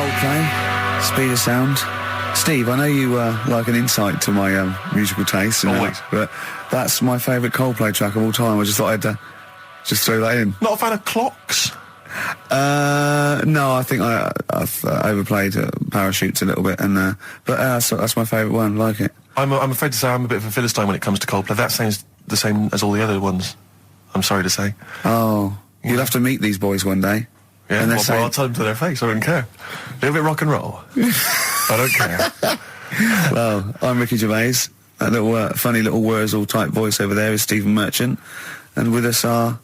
Coldplay, Speed of Sound. Steve, I know you like an insight to my musical taste, but that's my favourite Coldplay track of all time. I just thought I'd just throw that in. Not a fan of clocks? No, I think I've overplayed Parachutes a little bit, and but that's my favourite one. Like it. I'm afraid to say I'm a bit of a Philistine when it comes to Coldplay. That sounds the same as all the other ones. I'm sorry to say. Oh, you'll have to meet these boys one day. Yeah, and well, I'll tell them to their face. I don't care. A little bit rock and roll. I don't care. Well, I'm Ricky Gervais. That little funny little Wurzel type voice over there is Stephen Merchant, and with us our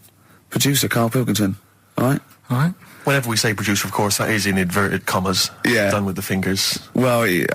producer Karl Pilkington. All right. All right. Whenever we say producer, of course, that is in inverted commas. Yeah. Done with the fingers. Well, he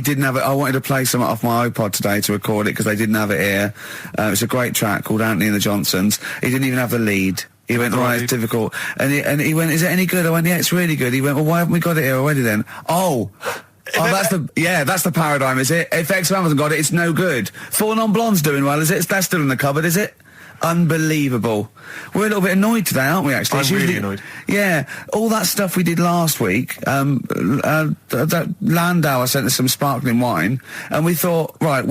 didn't have it. I wanted to play some off my iPod today to record it because they didn't have it here. It's a great track called Anthony and the Johnsons. He didn't even have the lead. He went, right, it's difficult. And he went, is it any good? I went, yeah, it's really good. He went, well, why haven't we got it here already then? That's the paradigm, is it? If XFM hasn't got it, it's no good. Four Non-Blondes doing well, is it? That's still in the cupboard, is it? Unbelievable. We're a little bit annoyed today, aren't we, actually? I'm really annoyed. Yeah. All that stuff we did last week, that Landau sent us some sparkling wine, and we thought, right,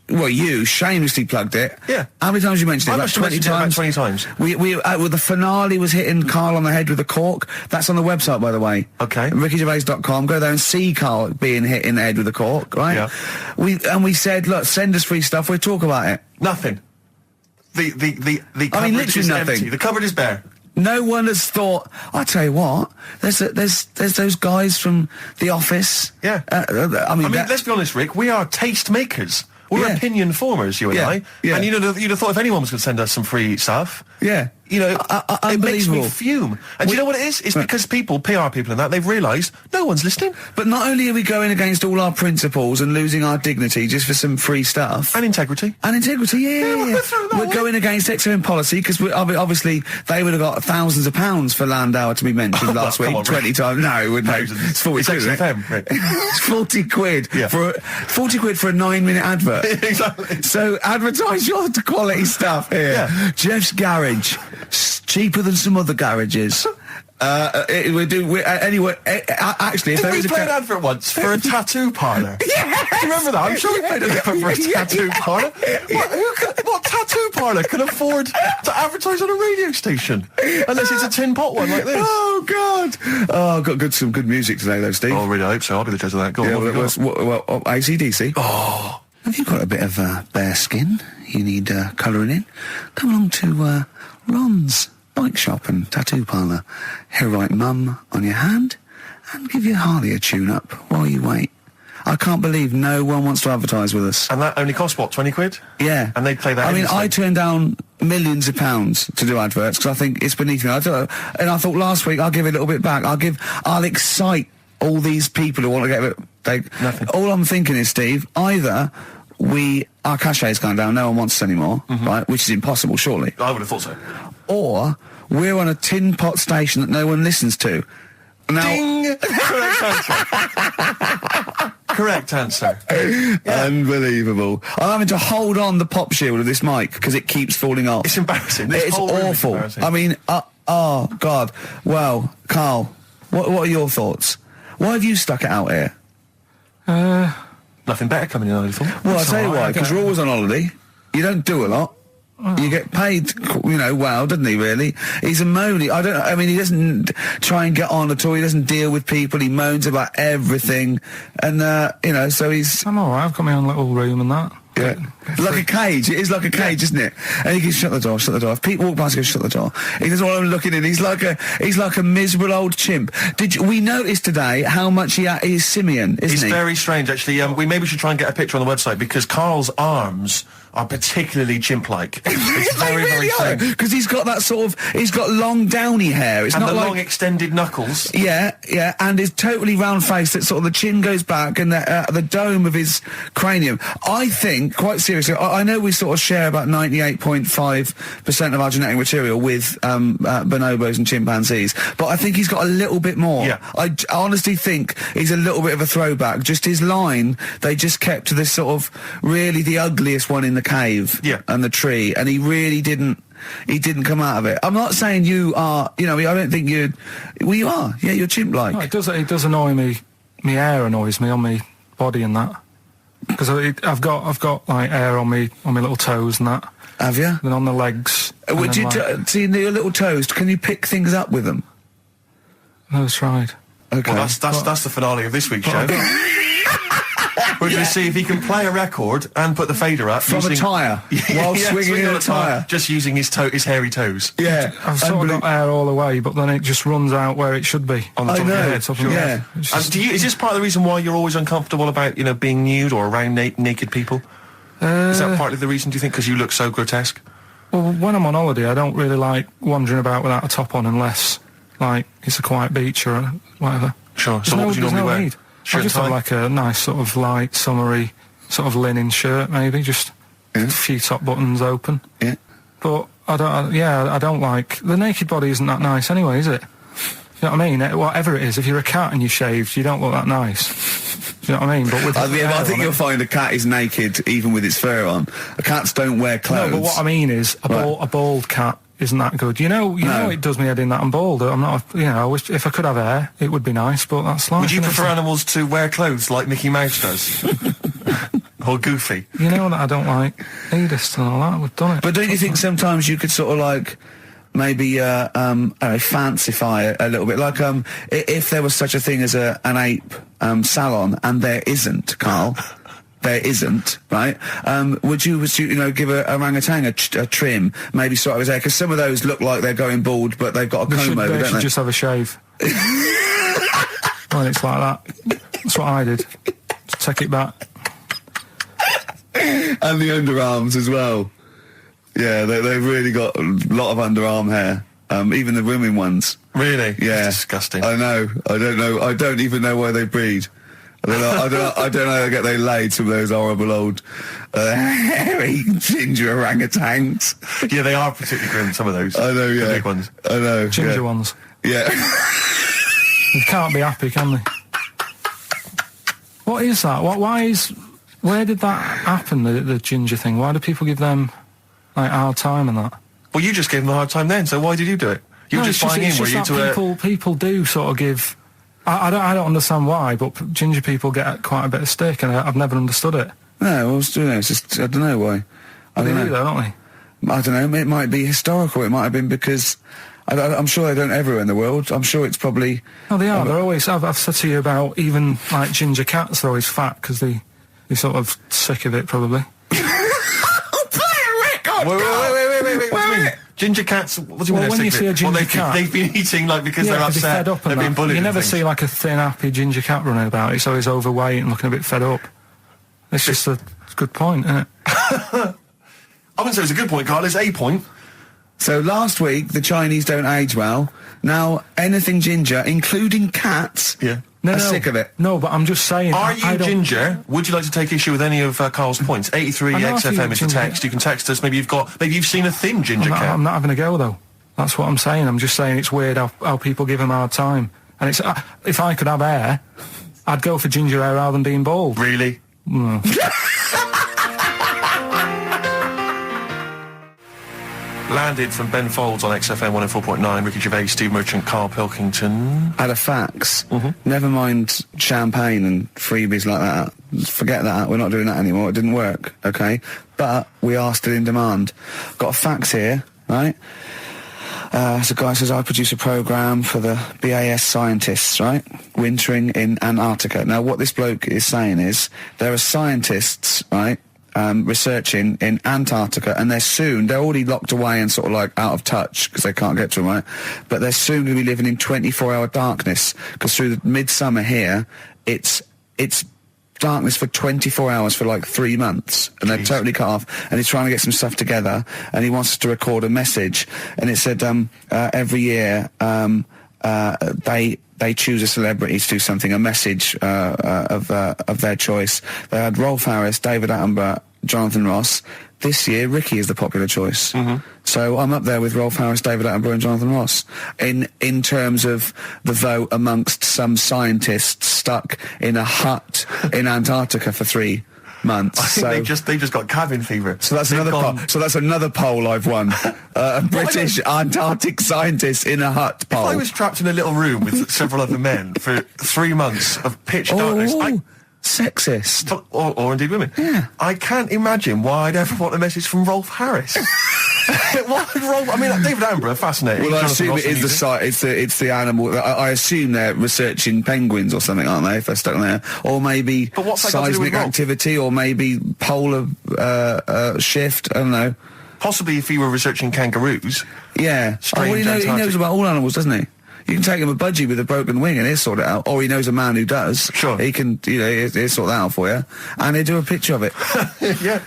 you shamelessly plugged it. Yeah. How many times you mentioned it? Like 20 times? About 20 times. Well, the finale was hitting Karl on the head with a cork. That's on the website, by the way. Okay. RickyGervais.com. Go there and see Karl being hit in the head with a cork, right? Yeah. We said, look, send us free stuff. We'll talk about it. Nothing. The cupboard literally is nothing. empty. The cupboard is bare. No one has thought. I tell you what, there's those guys from The Office. Yeah. Let's be honest, Rick. We are taste makers. We're opinion formers, you and I. Yeah. And you'd have thought if anyone was going to send us some free stuff. Yeah. You know, it makes me fume. And do you know what it is? It's because PR people and that, they've realised no one's listening. But not only are we going against all our principles and losing our dignity just for some free stuff. And integrity. Yeah. We're going against XFM policy because obviously they would have got thousands of pounds for Landau to be mentioned last week. 20 times. No, it wouldn't. It's 40 quid, isn't it? It's 40 quid. Yeah. 40 quid for a 9-minute advert. Exactly. So advertise your quality stuff here. Yeah. Jeff's Garage. Cheaper than some other garages. Actually, if there we is played an advert once for a tattoo parlour? Yes! Do you remember that? I'm sure we played an advert for a tattoo parlour. What tattoo parlour can afford to advertise on a radio station? Unless it's a tin pot one like this. Oh, God. Oh, got some good music today, though, Steve. Oh, really? I hope so. I'll be the judge of that. Go on, AC/DC. Oh. Have you got a bit of bare skin? You need colouring in? Come along to Ron's Bike Shop and Tattoo Parlour. He'll write Mum on your hand and give you Harley a tune-up while you wait. I can't believe no one wants to advertise with us. And that only costs, what, 20 quid? Yeah. And they play that. I mean, I turned down millions of pounds to do adverts because I think it's beneath me. And I thought last week I'll give it a little bit back. I'll excite all these people who want to get it. Nothing. All I'm thinking is, Steve, either our cachet's gone down, no one wants us anymore, right? Which is impossible, surely. I would have thought so. Or we're on a tin pot station that no one listens to. Now, ding! Correct answer. Correct answer. Yeah. Unbelievable. I'm having to hold on the pop shield of this mic because it keeps falling off. It's embarrassing. It's awful. I mean, oh, God. Well, Karl, what are your thoughts? Why have you stuck it out here? Nothing better coming in, I thought. Well, I'll tell you why, because you're always on holiday. You don't do a lot. You get paid, well, doesn't he, really? He's a moany. He doesn't try and get on at all. He doesn't deal with people. He moans about everything. And, so he's... I'm all right. I've got my own little room and that. Yeah. Like a cage. It is like a cage, isn't it? And he can shut the door. If people walk past, he goes, shut the door. He doesn't want them looking in. He's like a miserable old chimp. We noticed today how much he's simian, isn't he? He's very strange, actually. We maybe should try and get a picture on the website because Karl's arms are particularly chimp-like. It's very, very strange. Because he's got that he's got long downy hair. It's and not the like long extended knuckles. Yeah, and his totally round face that sort of the chin goes back and the dome of his cranium. I think, quite seriously, I know we sort of share about 98.5% of our genetic material with bonobos and chimpanzees, but I think he's got a little bit more. Yeah. I honestly think he's a little bit of a throwback. Just his line, they just kept to this sort of really the ugliest one in the cave and the tree, and he really didn't he didn't come out of it. I'm not saying you are, I don't think you'd, well, you are. Yeah, you're chimp-like. No, it does annoy me. My hair annoys me on my body and that. Because I've got like hair on my little toes and that. Have you? Then on the legs. Would you see your little toes? Can you pick things up with them? Never tried. Okay. Well, that's the finale of this week's show. We're going to see if he can play a record and put the fader up From a tyre, while swinging in a tyre. Just using his hairy toes. Yeah. I've sort of got hair all the way, but then it just runs out where it should be. On the top of your head. Top of your head. It's just- Is this part of the reason why you're always uncomfortable about, being nude or around naked people? Is that partly the reason, do you think, because you look so grotesque? Well, when I'm on holiday, I don't really like wandering about without a top on unless, like, it's a quiet beach or whatever. Sure. So what would you normally wear? Need. Shirt I just and have tie? like a nice sort of light, summery, sort of linen shirt, maybe, just a few top buttons open. Yeah. But I don't like, the naked body isn't that nice anyway, is it? You know what I mean? Whatever it is, if you're a cat and you're shaved, you don't look that nice. Do you know what I mean? But with I think you'll find a cat is naked even with its fur on. Cats don't wear clothes. No, but what I mean is, a bald cat isn't that good. You know, it does me head in that I'm bald. I'm not, I wish if I could have hair, it would be nice, but that's life. Would you innit? prefer animals to wear clothes like Mickey Mouse does? Or Goofy? You know that I don't like nudist and all that. We've done it. But don't you think sometimes you could sort of like maybe fancify a little bit, like if there was such a thing as an ape salon, and there isn't, Carl. There isn't, right? Would you give a orangutan a trim, maybe sort of his hair? Because some of those look like they're going bald, but they've got a comb over, they don't should they? just have a shave. Well, it's like that. That's what I did. Just take it back. And the underarms as well. Yeah, they've really got a lot of underarm hair. Even the women ones. Really? Yeah. That's disgusting. I know. I don't know. I don't even know why they breed. I don't know how they laid some of those horrible old hairy ginger orangutans. Yeah, they are particularly grim, some of those. I know, yeah. The big ones. I know. Ginger ones. Yeah. They can't be happy, can they? What is that? Where did that happen, the ginger thing? Why do people give them, like, hard time and that? Well, you just gave them a hard time then, so why did you do it? You were just buying in, were you, to people do sort of give... I don't understand why, but ginger people get quite a bit of stick, and I've never understood it. No, it's just, I don't know why. I don't know. They do, though, don't they? I don't know. It might be historical. It might have been because... I'm sure they don't everywhere in the world. I'm sure it's probably... Oh, they are. They're always... I've said to you about even, like, ginger cats, they're always fat, because they're sort of sick of it, probably. Wait, what do you mean? Ginger cats, what do you mean? When you see a ginger cat... They've been eating, like, because they're upset, fed up and they've been bullied. You never and see, like, a thin, happy ginger cat running about. It's always overweight and looking a bit fed up. It's just a good point, isn't it? I wouldn't say it's a good point, Carl. It's a point. So last week, the Chinese don't age well. Now, anything ginger, including cats, are sick of it. No, but I'm just saying... Are you ginger? Would you like to take issue with any of Carl's points? 83 XFM is the text. You can text us. Maybe you've seen a thin ginger cat. I'm not having a go, though. That's what I'm saying. I'm just saying it's weird how people give him a hard time. And it's if I could have hair, I'd go for ginger hair rather than being bald. Really? Landed from Ben Folds on XFM 104.9. Ricky Gervais, Steve Merchant, Karl Pilkington. Had a fax. Never mind champagne and freebies like that. Forget that. We're not doing that anymore. It didn't work, okay? But we are still in demand. Got a fax here, right? So a guy says, I produce a programme for the BAS scientists, right? Wintering in Antarctica. Now, what this bloke is saying is, there are scientists, right, researching in Antarctica, and they're already locked away and sort of like out of touch because they can't get to them, right? But they're soon going to be living in 24-hour darkness, because through the midsummer here, it's darkness for 24 hours for like 3 months, and they're totally cut off, and he's trying to get some stuff together, and he wants us to record a message, and it said every year they choose a celebrity to do something, a message of their choice. They had Rolf Harris, David Attenborough, Jonathan Ross. This year, Ricky is the popular choice. So I'm up there with Rolf Harris, David Attenborough and Jonathan Ross in terms of the vote amongst some scientists stuck in a hut in Antarctica for 3 months. I think they just got cabin fever. So that's another poll. So that's another poll I've won. A British Antarctic scientist in a hut poll. If I was trapped in a little room with several other men for 3 months of pitch darkness, sexist. Or indeed women. Yeah. I can't imagine why I'd ever want a message from Rolf Harris. Why would Rolf? I mean, David Attenborough, fascinating. Well, I assume it is it's the animal. I assume they're researching penguins or something, aren't they? If they're stuck there, or maybe But what's that got to do seismic with Rolf? activity, or maybe polar shift. I don't know. Possibly if he were researching kangaroos. Yeah. Well, he knows about all animals, doesn't he? You can take him a budgie with a broken wing and he'll sort it out. Or he knows a man who does. Sure. He can, he'll sort that out for you. And he'll do a picture of it. Yeah.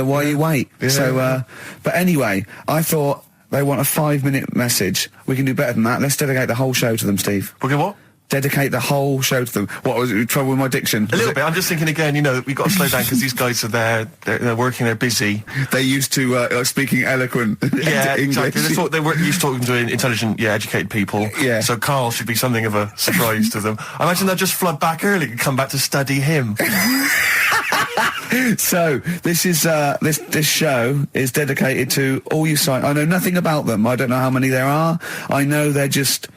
While you wait. Yeah. So, but anyway, I thought they want a 5-minute message. We can do better than that. Let's dedicate the whole show to them, Steve. Okay, what? Dedicate the whole show to them. What was it? Trouble with my diction? A little bit. I'm just thinking again, we've got to slow down because these guys are there, they're working, they're busy. They used to speaking eloquent Yeah, English. exactly. They were used to talking to intelligent, educated people. Yeah. So Karl should be something of a surprise to them. I imagine they'll just flood back early and come back to study him. So this is this show is dedicated to all you I know nothing about them. I don't know how many there are. I know they're just,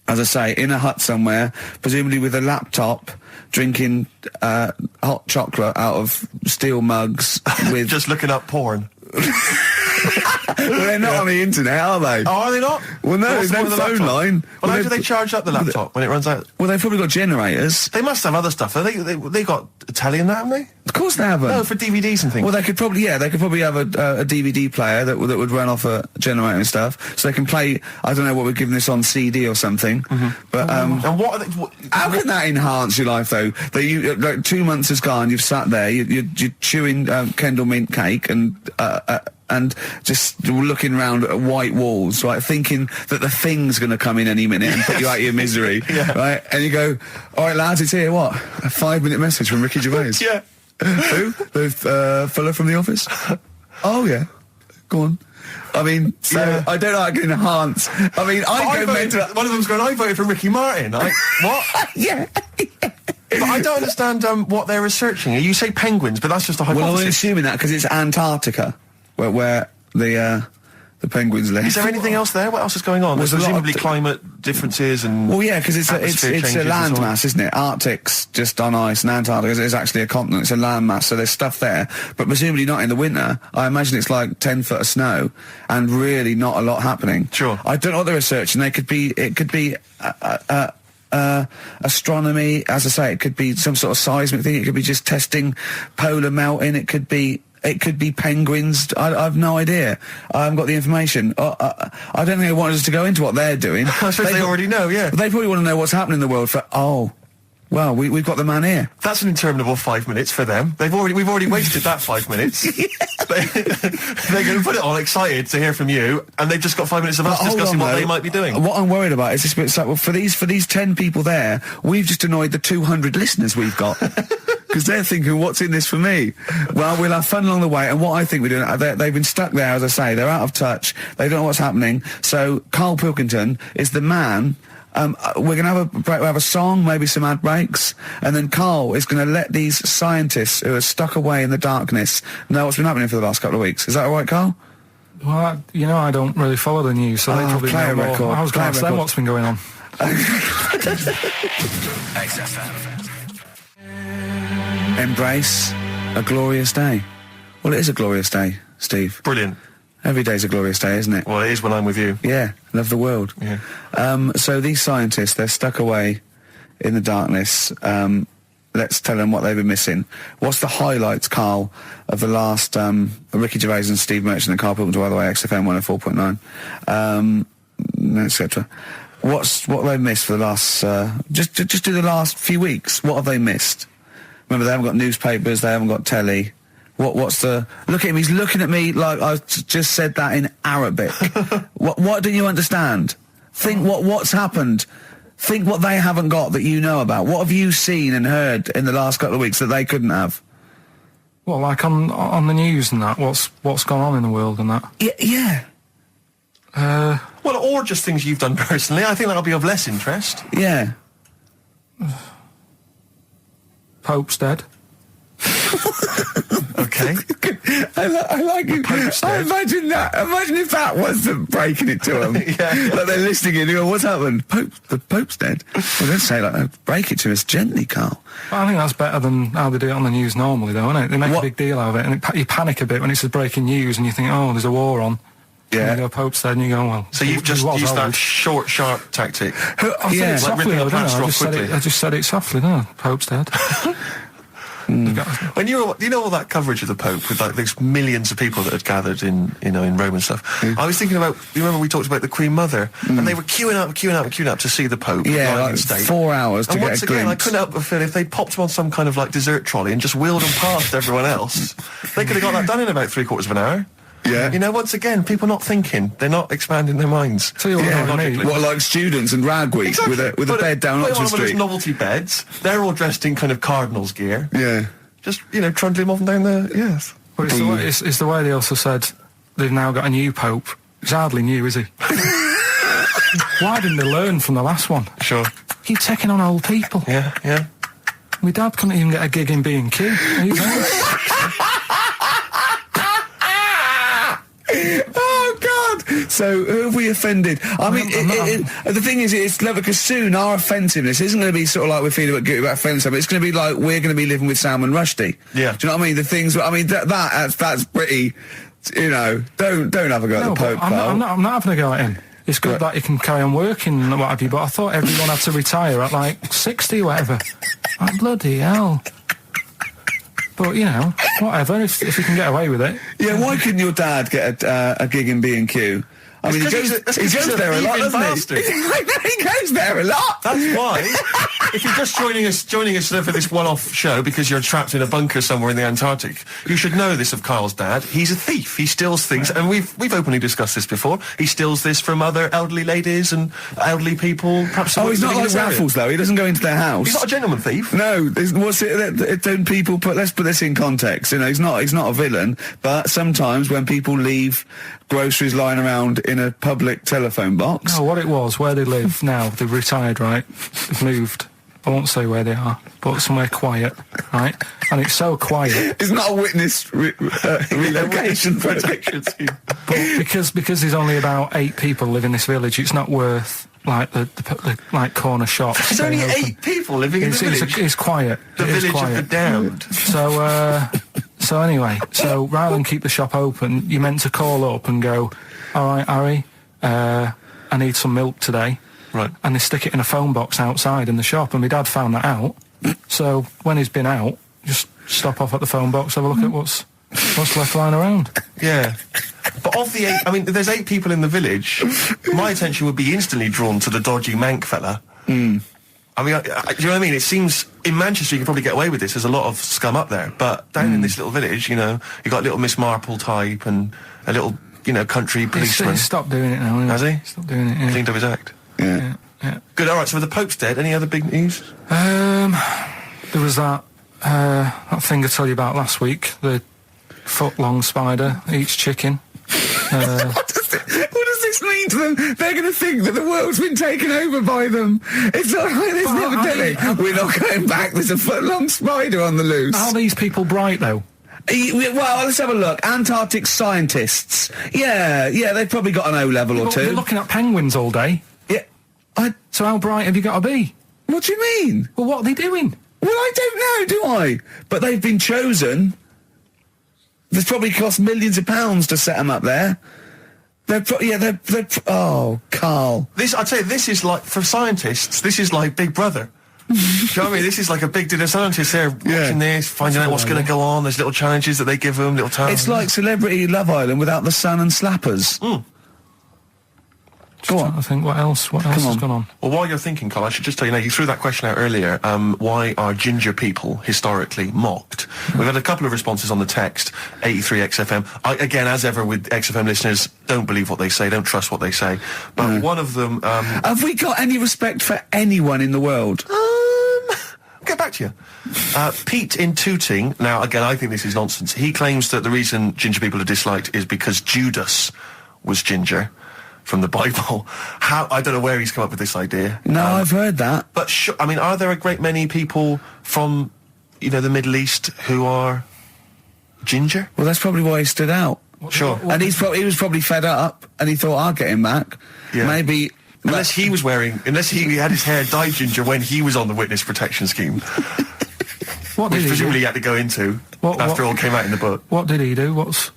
as I say, in a hut somewhere, presumably with a laptop, drinking hot chocolate out of steel mugs with... Just looking up porn. Well, they're not on the internet, are they? Oh, are they not? Well, no, there's no phone line. Well, how do they charge up the laptop when it runs out? Well, they've probably got generators. They must have other stuff. They got a telly in that, haven't they? Of course they haven't. No, for DVDs and things. Well, they could probably have a DVD player that would run off a generator and stuff, so they can play. I don't know what we're giving this on CD or something, but and what are they? how can that enhance your life though? That you like 2 months has gone, you've sat there, you're chewing Kendall mint cake and just looking around at white walls, right, thinking that the Thing's going to come in any minute and put you out of your misery, right? And you go, all right, lads, it's here. What? A 5-minute message from Ricky Gervais. Yeah. Who? The fella from The Office? Oh, yeah. Go on. I mean, so Yeah. I don't know how I can enhance. I mean, I go mental. One of them's going, I voted for Ricky Martin. What? Yeah. But I don't understand what they're researching. You say penguins, but that's just a Well, hypothesis. I'm assuming that because it's Antarctica, where the penguins live. Is there anything else there? What else is going on? Well, There's there's a lot of presumably climate differences and... Well, yeah, because it's atmosphere a changes and land so on. mass, isn't it? Arctic's just on ice, and Antarctica is actually a continent. It's a land mass, so there's stuff there. But presumably not in the winter. I imagine it's like 10 foot of snow, and really not a lot happening. Sure. I don't know what they're researching. It could be astronomy, as I say. It could be some sort of seismic thing. It could be just testing polar melting. It could be penguins. I've no idea. I haven't got the information. I don't think they want us to go into what they're doing. I suppose they already know, yeah. They probably want to know what's happening in the world well, we've got the man here. That's an interminable 5 minutes for them. We've already wasted that 5 minutes. They're going to put it on excited to hear from you, and they've just got 5 minutes of us discussing what they might be doing. What I'm worried about is this bit. Well, for these 10 people there, we've just annoyed the 200 listeners we've got. Because they're thinking, what's in this for me? Well, we'll have fun along the way, and what I think we're doing, they've been stuck there, as I say, they're out of touch, they don't know what's happening, so Karl Pilkington is the man. We're going to have a song, maybe some ad breaks, and then Karl is going to let these scientists who are stuck away in the darkness know what's been happening for the last couple of weeks. Is that all right, Karl? Well, I don't really follow the news, so they probably play know a more. record. I was going to Play a ask them record. what's been going on. Embrace a glorious day. Well, it is a glorious day, Steve. Brilliant. Every day's a glorious day, isn't it? Well, it is when I'm with you. Yeah, love the world. Yeah. So these scientists, they're stuck away in the darkness. Let's tell them what they've been missing. What's the highlights, Karl, of the last Ricky Gervais and Steve Merchant and Karl Pilkington, by the way, XFM 104.9, etc. What have they missed for the last... just do the last few weeks. What have they missed? Remember, they haven't got newspapers, they haven't got telly. What's the... Look at him, he's looking at me like I just said that in Arabic. What don't you understand? Think what's happened. Think what they haven't got that you know about. What have you seen and heard in the last couple of weeks that they couldn't have? Well, like on the news and that, what's gone on in the world and that? Yeah. Well, or just things you've done personally. I think that'll be of less interest. Yeah. Pope's dead. Okay. I like it. Pope's I dead. imagine that. Imagine if that was them breaking it to them. Yeah. Like they're listening in. You go, what's happened? The Pope's dead. Well, they'd say, like, break it to us gently, Carl. Well, I think that's better than how they do it on the news normally, though, isn't it? They make What? a big deal out of it, and you panic a bit when it's a breaking news, and you think, oh, there's a war on. Yeah. And you go, Pope's dead, and you go, well... So you've just he was used that old. short, sharp tactic. I said Yeah. it Like softly, ripping a though, didn't plaster I? off quickly. I just said it softly, didn't I? Pope's dead. When you know all that coverage of the Pope with like these millions of people that had gathered in Rome and stuff, I was thinking about, you remember we talked about the Queen Mother, and they were queuing up to see the Pope. Yeah, lying in like state. 4 hours to And get once a again, I glimpse. couldn't help but feel if they popped him on some kind of like dessert trolley and just wheeled him past everyone else, they could have got that done in about 3/4 of an hour. Yeah. You know, once again, people not thinking, they're not expanding their minds. Tell you what, Yeah, I mean, logically. What, like students and rag week Exactly. with a Put bed down put him Oxford on one of those Street? novelty beds. They're all dressed in kind of cardinal's gear. Yeah. Just, trundling him off and down the... Yes. Well, it's the way they also said they've now got a new Pope. He's hardly new, is he? Why didn't they learn from the last one? Sure. Keep taking on old people. Yeah. My dad couldn't even get a gig in B&Q. Oh God! So who have we offended? I mean, the thing is, it's clever because soon our offensiveness isn't going to be sort of like we're feeling guilty about offensive. It's going to be like we're going to be living with Salman Rushdie. Yeah. Do you know what I mean? The things. I mean, that's pretty. Don't have a go at the Pope. I'm not having a go at him. It's good that he can carry on working and what have you, but I thought everyone had to retire at like 60 or whatever. Like, bloody hell. But, whatever, if you can get away with it. Yeah, why couldn't your dad get a gig in B&Q? I mean, he goes there a lot, doesn't he? He goes there a lot. That's why, if you're just joining us for this one-off show because you're trapped in a bunker somewhere in the Antarctic, you should know this of Carl's dad. He's a thief. He steals things, and we've openly discussed this before. He steals this from other elderly ladies and elderly people. Perhaps. He's not like Raffles, though. He doesn't go into their house. He's not a gentleman thief. No, don't people put? Let's put this in context. He's not a villain, but sometimes when people leave groceries lying around in a public telephone box. No, what it was, where they live now, they've retired, right? They've moved. I won't say where they are, but somewhere quiet, right? And it's so quiet. It's not a witness relocation protection scheme. But because there's only about 8 people live in this village, it's not worth like the like corner shops. There's only staying open. 8 people living in the village. It's quiet. The It is village quiet. of the damned. So anyway, rather than keep the shop open, you're meant to call up and go, all right, Harry, I need some milk today. Right. And they stick it in a phone box outside in the shop, and my dad found that out. So when he's been out, just stop off at the phone box, have a look at what's left lying around. Yeah. But of the 8, there's 8 people in the village. My attention would be instantly drawn to the dodgy Manc fella. I mean, do you know what I mean? It seems, in Manchester you can probably get away with this, there's a lot of scum up there, but down in this little village, you got a little Miss Marple type and a little, country policeman. He's stopped doing it now, Has he? Stopped doing it, yeah. Cleaned up his act. Yeah. Yeah. Good, alright, so with the Pope's dead, any other big news? There was that thing I told you about last week, the foot-long spider eats chicken. What does this mean to them? They're going to think that the world's been taken over by them. It's not like this Well, Piccadilly. We're not going back. There's a foot-long spider on the loose. Are these people bright, though? Well, let's have a look. Antarctic scientists. Yeah, they've probably got an O-level or But two. they're looking at penguins all day. Yeah. So how bright have you got to be? What do you mean? Well, what are they doing? Well, I don't know, do I? But they've been chosen. There's probably cost millions of pounds to set them up there. Oh, Carl. I'd say this is like, for scientists, this is like Big Brother. Do you know what I mean? This is like a big dinner scientist. They're watching this, finding out what's going to go on. There's little challenges that they give them, little tasks. It's like Celebrity Love Island without the sun and slappers. Go on. I think what else has gone on? Well, while you're thinking, Carl, I should just tell you, you threw that question out earlier, why are ginger people historically mocked? We've had a couple of responses on the text, 83XFM. Again, as ever with XFM listeners, don't believe what they say, don't trust what they say. But one of them... Have we got any respect for anyone in the world? I'll get back to you. Pete in Tooting, now, again, I think this is nonsense. He claims that the reason ginger people are disliked is because Judas was ginger. From the Bible. I don't know where he's come up with this idea. No, I've heard that. But are there a great many people from, the Middle East who are ginger? Well, that's probably why he stood out. Sure. And he was probably fed up, and he thought, I'll get him back. Yeah. Maybe... Unless he had his hair dyed ginger when he was on the witness protection scheme. What did Which he presumably do? he had to go into after it all came out in the book. What did he do? What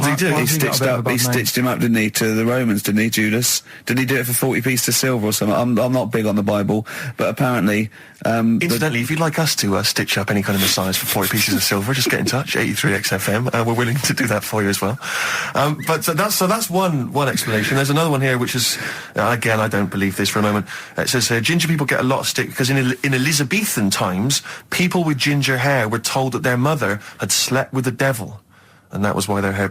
did he do? why He has got a stitched bit of a up. bad He name? stitched him up, didn't he, to the Romans, didn't he, Judas? Didn't he do it for 40 pieces of silver or something? I'm not big on the Bible, but apparently... Incidentally, if you'd like us to stitch up any kind of messiah for 40 pieces of silver, just get in touch, 83 XFM. We're willing to do that for you as well. But that's one explanation. There's another one here, which is, again, I don't believe this for a moment. It says, ginger people get a lot of stick because in Elizabethan times, people with ginger hair were told that their mother had slept with the devil. And that was why their hair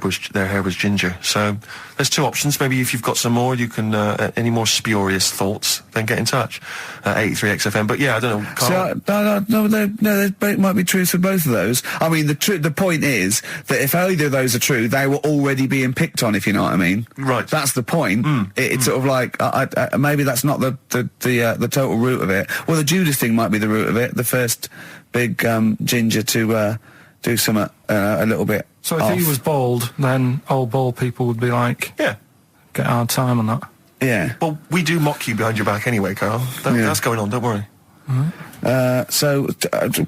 was ginger. So there's two options. Maybe if you've got some more, you can any more spurious thoughts, then get in touch. 83 XFM. But yeah, I don't know. Carl? No, there might be truth for both of those. I mean, the point is that if either of those are true, they were already being picked on, if you know what I mean. Right. That's the point. It's sort of like, maybe that's not the total root of it. Well, the Judas thing might be the root of it. The first big ginger to do something a little bit. So if he was bald, then old bald people would be like, Yeah. get a hard time on that. Yeah. Well, we do mock you behind your back anyway, Carl. That's going on, don't worry. So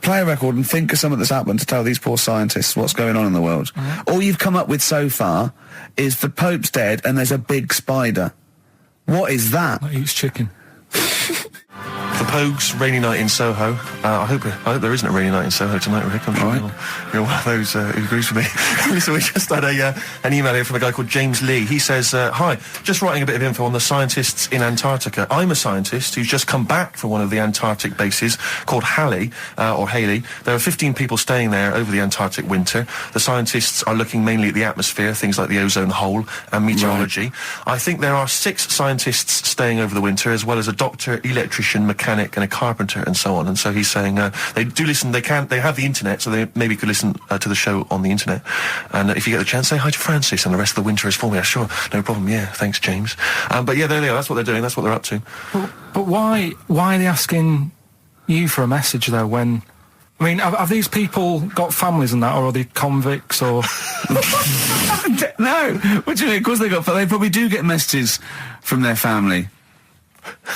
play a record and think of something that's happened to tell these poor scientists what's going on in the world. All you've come up with so far is the Pope's dead and there's a big spider. What is that? That eats chicken. The Pogues, rainy night in Soho. I hope there isn't a rainy night in Soho tonight, Rick. I'm sure you're one of those who agrees with me. So we just had an email here from a guy called James Lee. He says, hi, just writing a bit of info on the scientists in Antarctica. I'm a scientist who's just come back from one of the Antarctic bases called Halley, or Haley. There are 15 people staying there over the Antarctic winter. The scientists are looking mainly at the atmosphere, things like the ozone hole and meteorology. Right. I think there are 6 scientists staying over the winter, as well as a doctor, electrician, mechanic, and a carpenter, and so on. And so he's saying they do listen. They have the internet, so they maybe could listen to the show on the internet. And if you get the chance, say hi to Francis, and the rest of the winter is for me. Sure, no problem. Yeah, thanks, James. But yeah, there they are. That's what they're doing. That's what they're up to. But why are they asking you for a message though? When I mean, have these people got families and that, or are they convicts, or? No, what do you mean? Of course they probably do get messages from their family.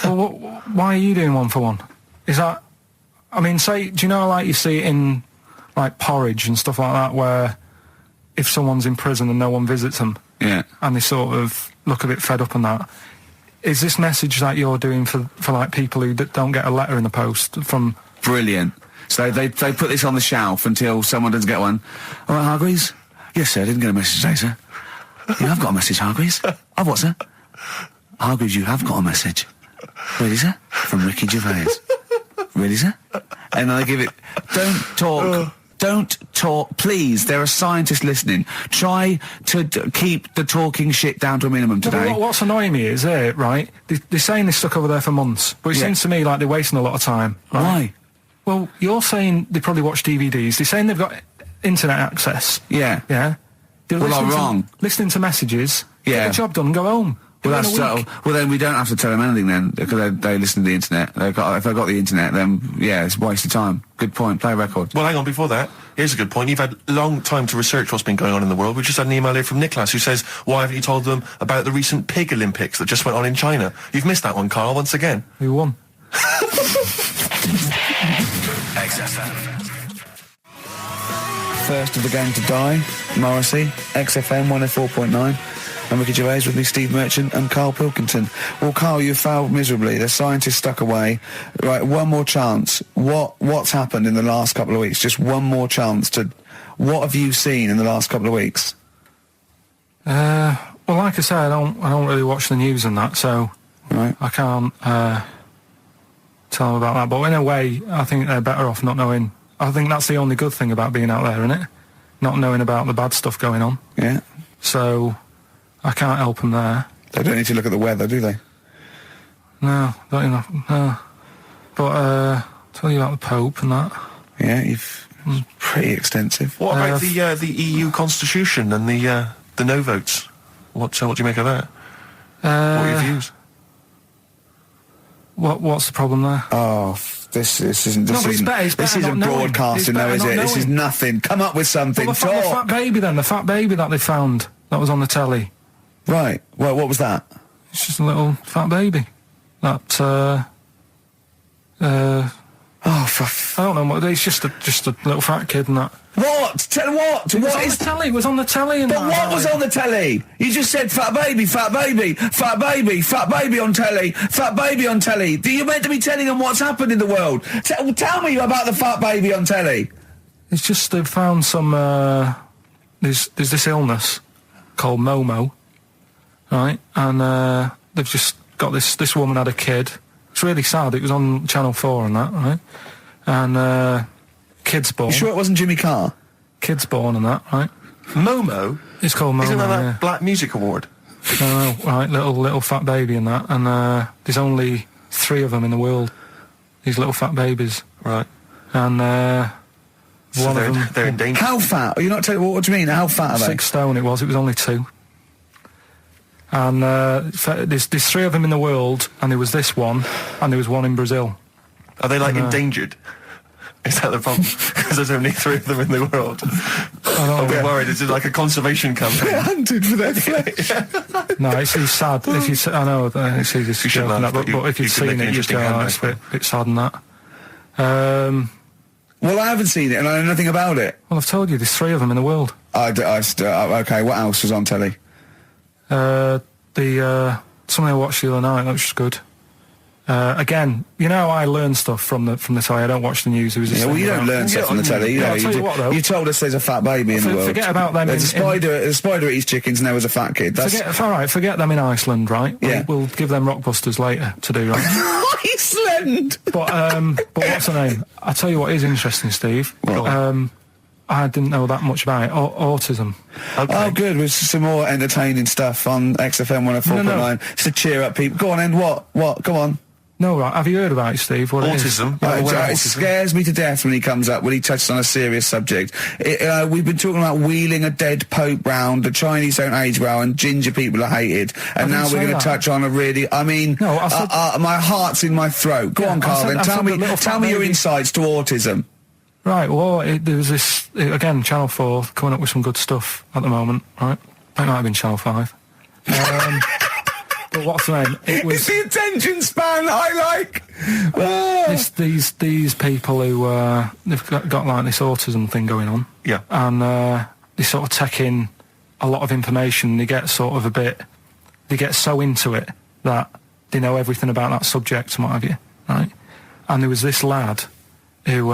Well, why are you doing one for one? Is that, I mean, do you know, like you see it in, like, Porridge and stuff like that, where if someone's in prison and no one visits them, yeah, and they sort of look a bit fed up and that, is this message that you're doing for like, people who don't get a letter in the post from... Brilliant. So they put this on the shelf until someone doesn't get one. All right, Hargreaves? Yes, sir, I didn't get a message today, sir. Yeah, I've got a message, Hargreaves. I've what, sir? Hargreaves, you have got a message. Really, sir? From Ricky Gervais. Really, sir? And I give it... Don't talk, please. There are scientists listening. Try to keep the talking shit down to a minimum today. What's annoying me is, right, they're saying this stuck over there for months, but it seems to me like they're wasting a lot of time. Right? Why? Well, you're saying they probably watch DVDs. They're saying they've got internet access. Yeah. Yeah? Well, I'm wrong. Listening to messages, yeah, get the job done and go home. Well, that's so. Well, then we don't have to tell them anything then, because they listen to the internet. If they've got the internet, then yeah, it's a waste of time. Good point. Play a record. Well, hang on. Before that, here's a good point. You've had a long time to research what's been going on in the world. We just had an email here from Nicholas who says, "Why haven't you told them about the recent pig Olympics that just went on in China?" You've missed that one, Carl. Once again. Who won? XFM. First of the gang to die, Morrissey, XFM 104.9. And Ricky Gervais with me, Steve Merchant and Karl Pilkington. Well, Karl, you failed miserably. The scientists stuck away. Right, one more chance. What's happened in the last couple of weeks? Just one more chance to... What have you seen in the last couple of weeks? Well, like I say, I don't really watch the news and that, so right. I can't tell them about that. But in a way, I think they're better off not knowing. I think that's the only good thing about being out there, isn't it? Not knowing about the bad stuff going on. Yeah. So... I can't help them there. They don't need to look at the weather, do they? No, don't even. No. But tell you about the Pope and that. Yeah, pretty extensive. What about the EU Constitution and the no votes? What do you make of that? What are your views? What's the problem there? Oh, this isn't. This No, but it's isn't, better- it's this better isn't not knowing. broadcasting, It's though, better is not it? This is knowing. nothing. Come up with something. Well, the fat baby then, the fat baby that they found that was on the telly. Right. Well, what was that? It's just a little fat baby. That Oh, for I don't know what. It's just a little fat kid and that. what? Tell what? It was What on is? the telly. It was on the telly and But that. what was on the telly? You just said fat baby, fat baby, fat baby, fat baby on telly, fat baby on telly. You're meant to be telling them what's happened in the world. Tell me about the fat baby on telly. It's just they've found some. There's this illness called Momo, right? And they've just got this woman had a kid. It's really sad. It was on Channel 4 and that, right? And kid's born. You sure it wasn't Jimmy Carr? Kid's born and that, right? Momo? It's called Momo. Isn't that yeah. that Black Music Award? No, right, little fat baby and that, and there's only 3 of them in the world. These little fat babies, Right. and So one they're, of them, they're in danger. How fat? Are you not telling? What do you mean? How fat are they? 6 stone. It was only 2. And there's 3 of them in the world, and there was this one, and there was one in Brazil. Are they like No. endangered? Is that the problem? Because there's only 3 of them in the world. Are we worried? Is it like a conservation campaign? They're hunted for their flesh. No, it's sad. If you, I know it's easy to You shouldn't joke and laugh, that, but if you you've could make seen an it, you'd interesting go, oh, handbag it's for a bit sad and that. Well, I haven't seen it, and I know nothing about it. Well, I've told you, there's 3 of them in the world. Okay, what else was on telly? Something I watched the other night, that was just good. Again, you know, I learn stuff from the telly. I don't watch the news. There was this Yeah, well, thing you don't about- learn stuff from the telly. You Yeah, know, I'll tell you what, though. you told us there's a fat baby in the world. Forget about them There's a spider eats chickens, and there was a fat kid. That's All right, forget them in Iceland, right? Yeah. We'll give them Rockbusters later to do, right? Iceland. But what's the name? I tell you what is interesting, Steve. What? I didn't know that much about it. Autism. Okay. Oh, good. With some more entertaining stuff on XFM 104.9 just to cheer up people. Go on, then. What? Come on. No, right. Have you heard about it, Steve? What it is? Autism? Yeah, well, It autism. scares me to death when he comes up, when he touches on a serious subject. We've been talking about wheeling a dead pope round, the Chinese don't age well, and ginger people are hated. And now didn't we're say going that. to touch on a really, No, I said- my heart's in my throat. Go Yeah, on, I Carl, said- then I tell said me, the little tell fat me your baby- insights to autism. Right, well, there was this, again, Channel 4 coming up with some good stuff at the moment, right? It might have been Channel 5. But what's the name? It It's was the attention span I like. Ah. these people who, they've got like this autism thing going on. Yeah. And they sort of take in a lot of information. They get sort of they get so into it that they know everything about that subject and what have you, right? And there was this lad who,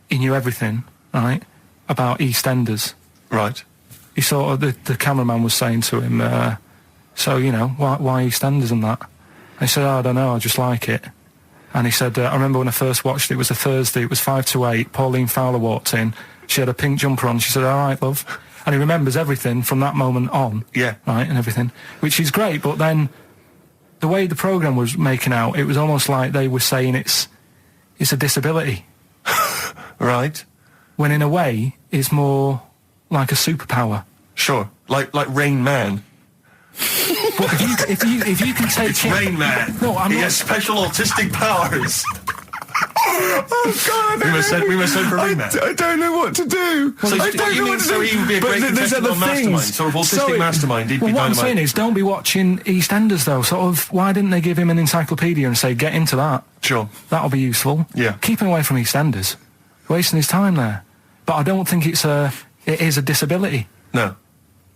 he knew everything, right, about EastEnders. Right. He sort of, the cameraman was saying to him, so, you know, why EastEnders and that? And he said, oh, I don't know, I just like it. And he said, I remember when I first watched it was a Thursday, it was 5 to 8, Pauline Fowler walked in, she had a pink jumper on, she said, all right, love. And he remembers everything from that moment on. Yeah. Right, and everything, which is great, but then the way the programme was making out, it was almost like they were saying it's a disability. Right. When in a way, it's more like a superpower. Sure. Like Rain Man. But if you can take it, Rain Man. No, I'm he not- has special autistic powers. Oh, God, We must send for Rain Man. I don't know what to do. So I you don't know mean what to so do. he would be a But great there's contestant other on Mastermind, things. sort of autistic Sorry. mastermind, he'd be well, what I'm saying dynamite. is, don't be watching EastEnders though. Sort of, why didn't they give him an encyclopedia and say, get into that? Sure. That'll be useful. Yeah. Keep him away from EastEnders. Wasting his time there. But I don't think it is a disability. No.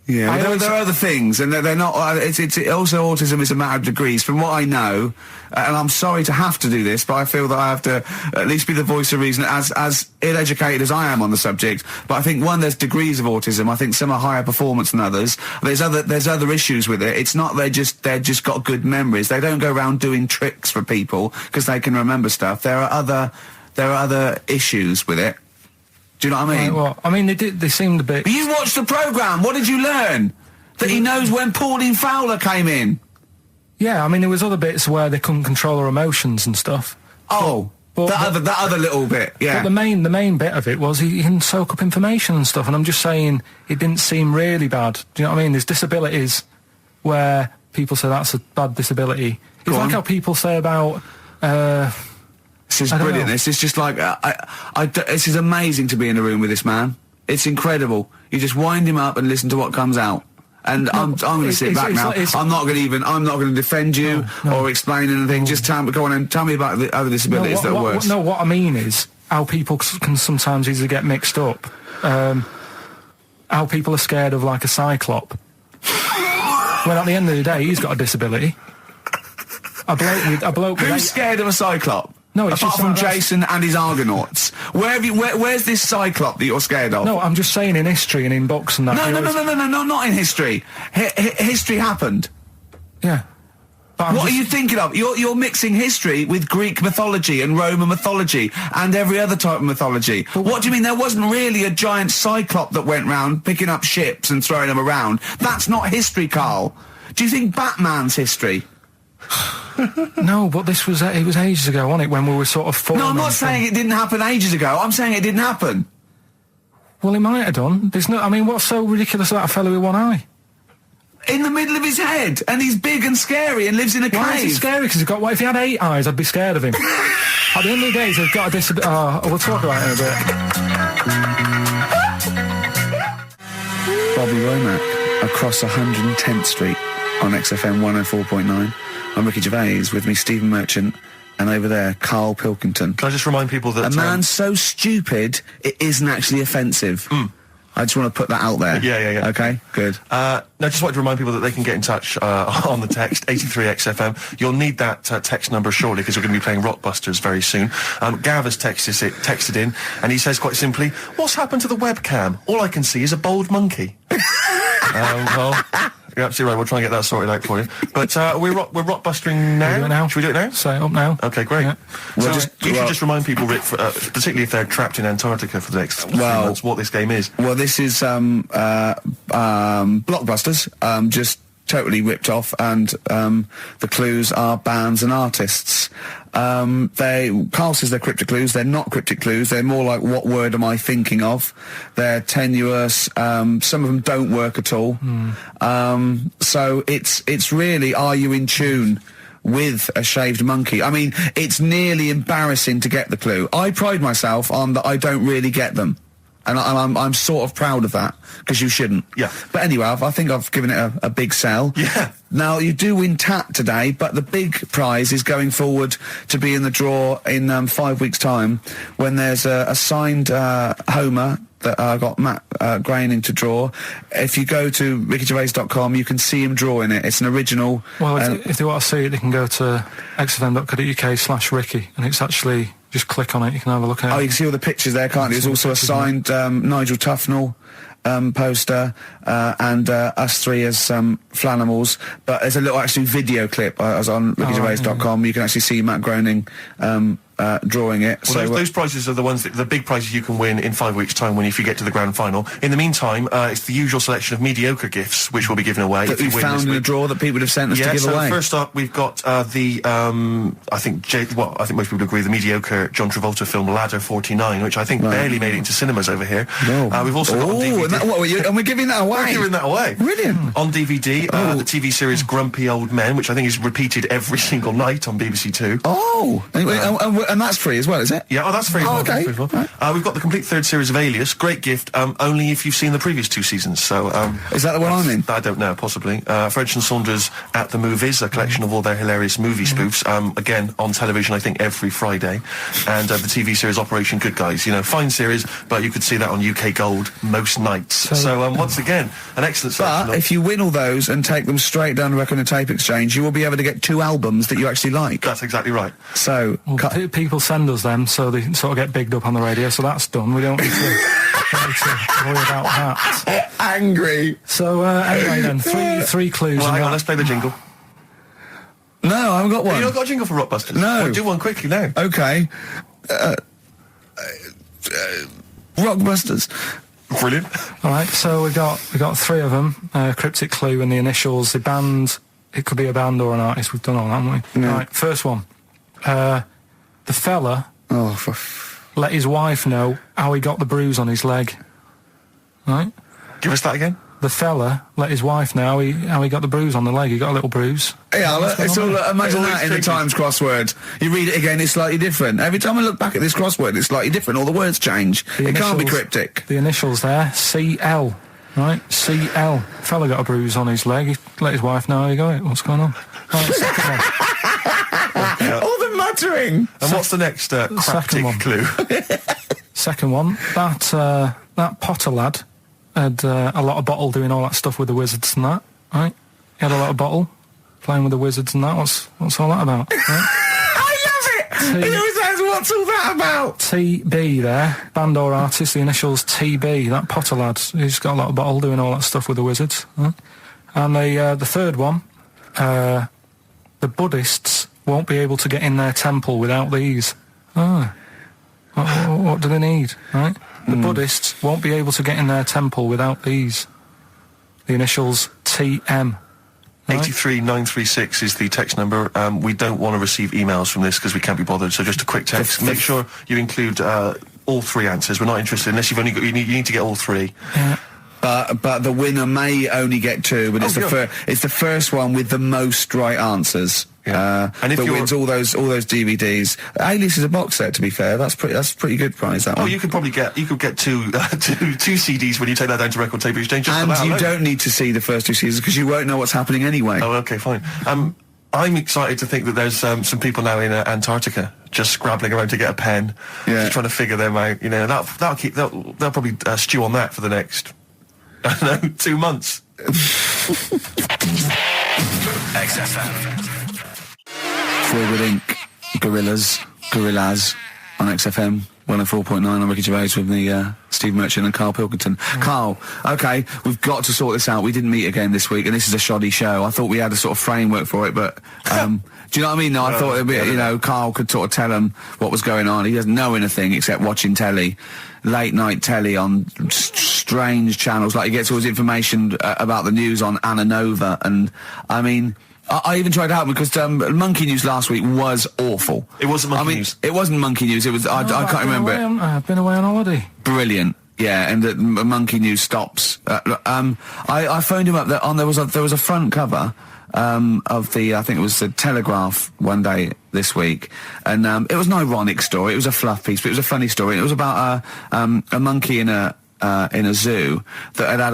Yeah, I but always- there are other things, and they're not. It's also autism is a matter of degrees. From what I know, and I'm sorry to have to do this, but I feel that I have to at least be the voice of reason, as ill-educated as I am on the subject. But I think there's degrees of autism. I think some are higher performance than others. There's other issues with it. It's not they're just got good memories. They don't go around doing tricks for people because they can remember stuff. There are other issues with it. Do you know what I mean? Right, well, I mean, they seemed a bit... But you watched the programme. What did you learn? That he knows when Pauline Fowler came in. Yeah, I mean, there was other bits where they couldn't control their emotions and stuff. Oh, that other little bit, yeah. But the main bit of it was he can soak up information and stuff, and I'm just saying it didn't seem really bad. Do you know what I mean? There's disabilities where people say that's a bad disability. It's Go like on. how people say about This is I don't brilliant. know. This is just like this is amazing to be in a room with this man. It's incredible. You just wind him up and listen to what comes out. And I'm going to sit back now. I'm not going to defend you or explain anything. Just go on and tell me about the other disabilities that are worse. No, what I mean is how people can sometimes easily get mixed up. How people are scared of like a cyclop. When at the end of the day, he's got a disability. A bloke with Who's scared of a cyclop? No, it's apart just from like that's- Jason and his Argonauts. Where's this cyclop that you're scared of? No, I'm just saying in history and in books and that. No, not in history. History happened. Yeah. What are you thinking of? You're mixing history with Greek mythology and Roman mythology and every other type of mythology. What do you mean? There wasn't really a giant cyclop that went round picking up ships and throwing them around. That's not history, Carl. Do you think Batman's history? No, but it was ages ago, wasn't it, when we were sort of forming... No, I'm not saying it didn't happen ages ago. I'm saying it didn't happen. Well, it might have done. What's so ridiculous about a fellow with one eye? In the middle of his head, and he's big and scary and lives in a cave. Why is he scary? Because what if he had 8 eyes? I'd be scared of him. At the end of the day, he's got a disability... we'll talk about it in a bit. Bobby Womack, across 110th Street on XFM 104.9. I'm Ricky Gervais, with me Stephen Merchant, and over there, Karl Pilkington. Can I just remind people that... A man so stupid, it isn't actually offensive. I just want to put that out there. Yeah. Okay, good. No, just wanted to remind people that they can get in touch on the text, 83XFM. You'll need that text number shortly, because we're going to be playing Rockbusters very soon. Gav has texted in, and he says quite simply, "What's happened to the webcam? All I can see is a bald monkey." Well, you're absolutely right. We'll try and get that sorted out for you. But we're rockbustering now. Do it now. Should we do it now? Set it up now. Okay, great. Yeah. So you should just remind people, Rick, particularly if they're trapped in Antarctica for the next 3 months, what this game is. Well, this is Blockbusters, just totally ripped off, and the clues are bands and artists. Carl says they're cryptic clues. They're not cryptic clues. They're more like, what word am I thinking of? They're tenuous. Some of them don't work at all. So it's really, are you in tune with a shaved monkey? I mean, it's nearly embarrassing to get the clue. I pride myself on that I don't really get them. And I'm sort of proud of that, because you shouldn't. Yeah. But anyway, I think I've given it a big sell. Yeah. Now, you do win TAT today, but the big prize is going forward to be in the draw in 5 weeks' time, when there's a signed Homer that I got Matt Groening to draw. If you go to rickygervais.com, you can see him drawing it. It's an original. Well, if they want to see it, they can go to xfm.co.uk/Ricky, and it's actually... Just click on it, you can have a look at it. Oh, you can see all the pictures there, can't you? There's also a signed Nigel Tufnell poster, and us three as Flanimals. But there's a little actually video clip. I was on rickygervais.com. You can actually see Matt Groening drawing it. Well, those prizes are the ones, the big prizes you can win in 5 weeks' time if you get to the grand final. In the meantime, it's the usual selection of mediocre gifts which will be given away. That we found in a drawer that people have sent us to give away. So first up, we've got I think most people agree, the mediocre John Travolta film Ladder 49, which I think barely made it into cinemas over here. No. We've also got on DVD. And we're giving that away. We're giving that away. Brilliant. On DVD, the TV series Grumpy Old Men, which I think is repeated every single night on BBC Two. Oh, and that's free as well, is it? Yeah, that's free. Okay. We've got the complete third series of Alias. Great gift, only if you've seen the previous 2 seasons. So, is that the one I'm in? I don't know, possibly. French and Saunders at the Movies, a collection of all their hilarious movie spoofs. Again, on television, I think every Friday. And the TV series Operation Good Guys. You know, fine series, but you could see that on UK Gold most nights. So once again, an excellent selection. But if you win all those and take them straight down to Record and Tape Exchange, you will be able to get 2 albums that you actually like. That's exactly right. So, people send us them, so they sort of get bigged up on the radio, so that's done. We don't need to worry about that. Angry. So, anyway then, three clues. Well, hang on, let's play the jingle. No, I haven't got one. You not got a jingle for Rockbusters? No. Well, do one quickly now. Okay. Rockbusters. Brilliant. All right, so we got 3 of them. Cryptic clue and the initials. The band, it could be a band or an artist. We've done all that, haven't we? Yeah. All right, first one. The fella let his wife know how he got the bruise on his leg. Right? Give us that again. the fella let his wife know how he got the bruise on the leg. He got a little bruise. Yeah, it's all, imagine that in the Times crossword. You read it again, it's slightly different. Every time I look back at this crossword, it's slightly different. All the words change. It can't be cryptic. The initials there, CL, right? CL. Fella got a bruise on his leg. He let his wife know how he got it. What's going on? Right, second one. All the muttering. And what's the next cryptic clue? Second one, that Potter lad had a lot of bottle doing all that stuff with the wizards and that, right? He had a lot of bottle playing with the wizards and that. What's all that about? Right? I love it! He always says, what's all that about? TB there, band or artist, the initials TB, that Potter lad, he's got a lot of bottle doing all that stuff with the wizards. Right? And the third one, the Buddhists won't be able to get in their temple without these. What do they need, right? The Buddhists won't be able to get in their temple without these. The initials TM. Right? 83936 is the text number. We don't want to receive emails from this because we can't be bothered, so just a quick text. Make sure you include all three answers. We're not interested unless you've only got, you need to get all three. Yeah. But the winner may only get two, but it's the first one with the most right answers. Yeah. And if that wins all those DVDs. Alias is a box set, to be fair. That's pretty good prize, that one. Oh, you could probably get two CDs when you take that down to Record Tape Exchange. And you don't need to see the first two seasons because you won't know what's happening anyway. Oh, okay, fine. I'm excited to think that there's some people now in Antarctica just scrabbling around to get a pen, just trying to figure them out. You know, they'll probably stew on that for the next, I don't know, 2 months. XFM. Forward Inc. Gorillas on XFM 104.9 on Ricky Gervais with me, Steve Merchant and Karl Pilkington. Karl, okay, we've got to sort this out. We didn't meet again this week, and this is a shoddy show. I thought we had a sort of framework for it, but do you know what I mean? No, I thought it'd be, Karl could sort of tell him what was going on. He doesn't know anything except watching telly, late night telly on strange channels. Like he gets all his information about the news on Anna Nova, and I mean, I even tried to help him because Monkey News last week was awful. It wasn't Monkey News. It wasn't Monkey News. It was. I can't remember it. I've been away on holiday. Brilliant. Yeah, and Monkey News stops. I phoned him up. There was a front cover of the, I think it was the Telegraph one day this week, and it was an ironic story. It was a fluff piece, but it was a funny story. And it was about a monkey in a zoo that had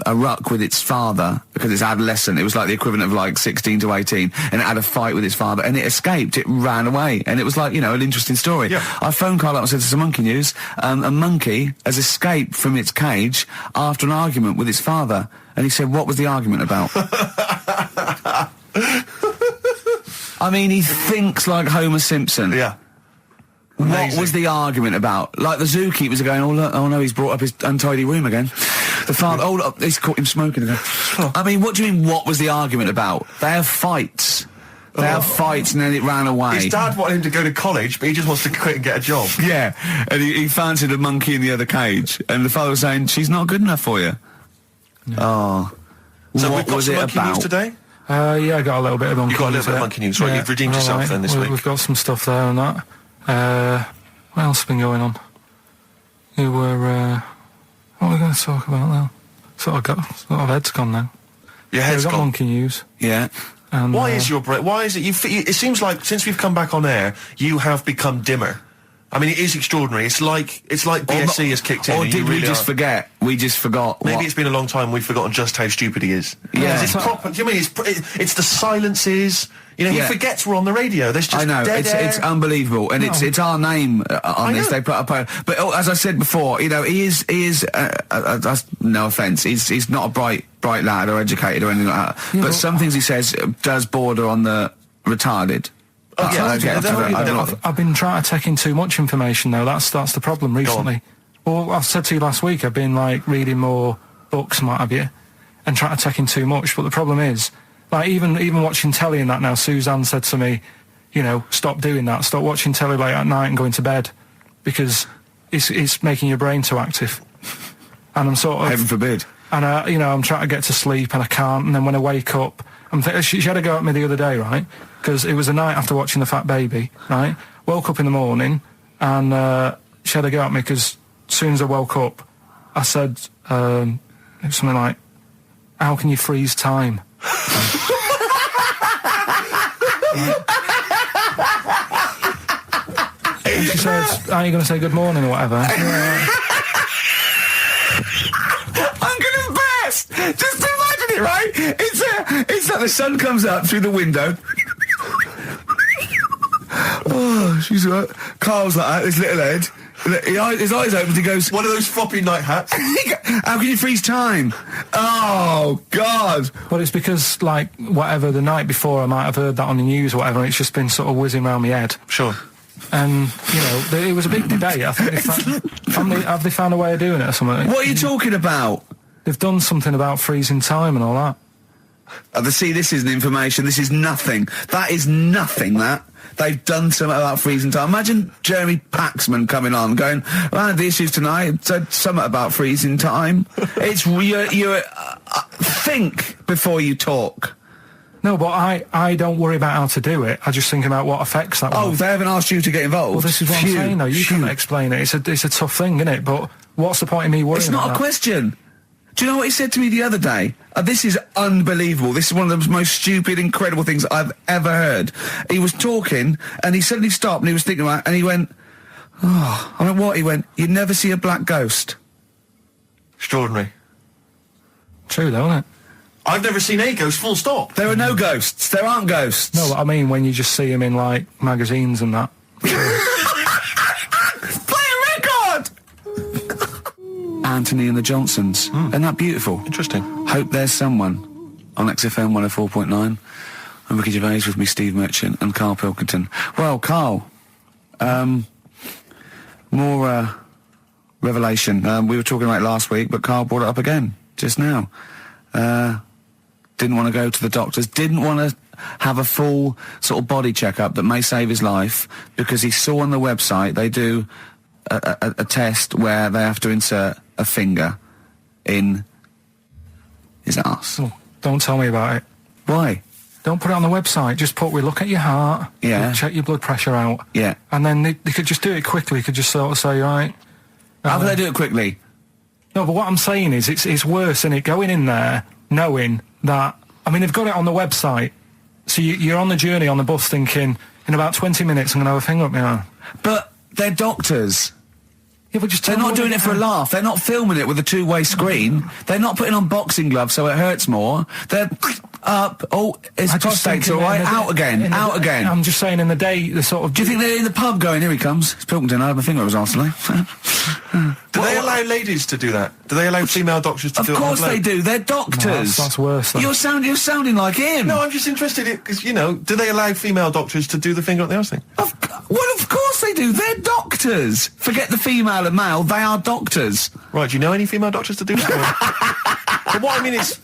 a ruck with its father because it's adolescent. It was like the equivalent of like 16 to 18, and it had a fight with its father, and it escaped. It ran away, and it was like, an interesting story. Yeah. I phoned Karl up and said, "This is Monkey News. A monkey has escaped from its cage after an argument with its father." And he said, "What was the argument about?" I mean, he thinks like Homer Simpson. Yeah. Amazing. What was the argument about? Like the zookeepers are going, "Oh look, oh no, he's brought up his untidy room again." The father, oh look, he's caught him smoking again. I mean, what do you mean, what was the argument about? They have fights. They have fights, and then it ran away. His dad wanted him to go to college, but he just wants to quit and get a job. Yeah, and he fancied a monkey in the other cage, and the father was saying, "She's not good enough for you." No. Oh. So what we've got was some it Monkey about? News today? Yeah, I got a little bit of Monkey News. You got a little bit of Monkey News, right? Yeah. You've redeemed yourself then this week. We've got some stuff there and that. What else has been going on? What are we going to talk about now? Sort of head's gone now. Your head's we've got gone. Monkey News. Yeah. And, why is it it seems like since we've come back on air, you have become dimmer. I mean, it is extraordinary. It's like BSC has kicked in. Or and did you we really just forget? We just forgot. Maybe what? it's been a long time. We've forgotten just how stupid he is. Yeah. It's proper. Do you mean it's the silences? He forgets we're on the radio. There's just I know, dead air. it's unbelievable, and it's our name on this. They put up, but as I said before, he is no offence, he's not a bright lad or educated or anything like that. Yeah, but some things he says does border on the retarded. Oh, I've been trying to take in too much information though. That's the problem recently. Well, I've said to you last week, I've been like reading more books and what have you, and trying to take in too much. But the problem is, like even watching telly and that now, Suzanne said to me, stop doing that. Stop watching telly late at night and going to bed because it's making your brain too active. And I'm sort of heaven forbid. And I'm trying to get to sleep and I can't. And then when I wake up, I'm thinking she had a go at me the other day, right? Because it was the night after watching The Fat Baby, right? Woke up in the morning and she had a go at me because as soon as I woke up, I said, It was something like, how can you freeze time? She says, are you going to say good morning or whatever? I'm gonna burst! Just imagine it, right? It's like the sun comes up through the window. Oh, she's right. Carl's like that, his little head. His eyes open, he goes... One of those floppy night hats. How can you freeze time? Oh, God. But it's because, like, whatever, the night before I might have heard that on the news or whatever, and it's just been sort of whizzing around my head. Sure. And, you know, it was a big debate. I think have they found a way of doing it or something? What are you talking about? They've done something about freezing time and all that. See, this isn't information. This is nothing. That is nothing, that. They've done something about freezing time. Imagine Jeremy Paxman coming on, going, well, the issues tonight said something about freezing time. It's, think before you talk. No, but I don't worry about how to do it. I just think about what effects that will Oh, have. they haven't asked you to get involved? Well, this is what I'm saying, though. You can't explain it. It's a tough thing, isn't it? But what's the point in me worrying It's not about a question. Do you know what he said to me the other day? This is unbelievable. This is one of the most stupid, incredible things I've ever heard. He was talking, and he suddenly stopped, and he was thinking about it, and he went, oh, I went, what? He went, you'd never see a black ghost. Extraordinary. True, though, isn't it? I've never seen a ghost, full stop. There are no ghosts. There aren't ghosts. No, but I mean when you just see them in, like, magazines and that. Play a record! Anthony and the Johnsons. Isn't that beautiful? Interesting. Hope There's Someone on XFM 104.9. I'm Ricky Gervais with me, Steve Merchant and Karl Pilkington. Well, Karl, more revelation. We were talking about it last week, but Karl brought it up again just now. Didn't want to go to the doctors, didn't want to have a full sort of body checkup that may save his life, because he saw on the website they do a test where they have to insert a finger in his arse. Oh, don't tell me about it. Why? Don't put it on the website. Just we look at your heart. Yeah. We'll check your blood pressure out. Yeah. And then they could just do it quickly. Could just sort of say, right. How can they do it quickly? No, but what I'm saying is it's worse, isn't it? Going in there knowing that, I mean, they've got it on the website. So you're on the journey on the bus thinking, in about 20 minutes I'm going to have a finger up my arm. But they're doctors. Yeah, but just They're not doing it for a laugh. They're not filming it with a two-way screen. They're not putting on boxing gloves so it hurts more. They're up. Oh, his prostate's all right. Out again. Out again. I'm just saying in the day, the sort of... Do you think they're in the pub going, here he comes? It's Pilkington. I had my finger up his arse today. Do they allow ladies to do that? Do they allow female doctors to do it? Of course they do. They're doctors. No, that's worse. Though. You're sounding like him. No, I'm just interested in, because, you know, do they allow female doctors to do the finger up the arse thing? Well, of course they do. They're doctors. Forget the female and male. They are doctors. Right, do you know any female doctors to do that? But what I mean is,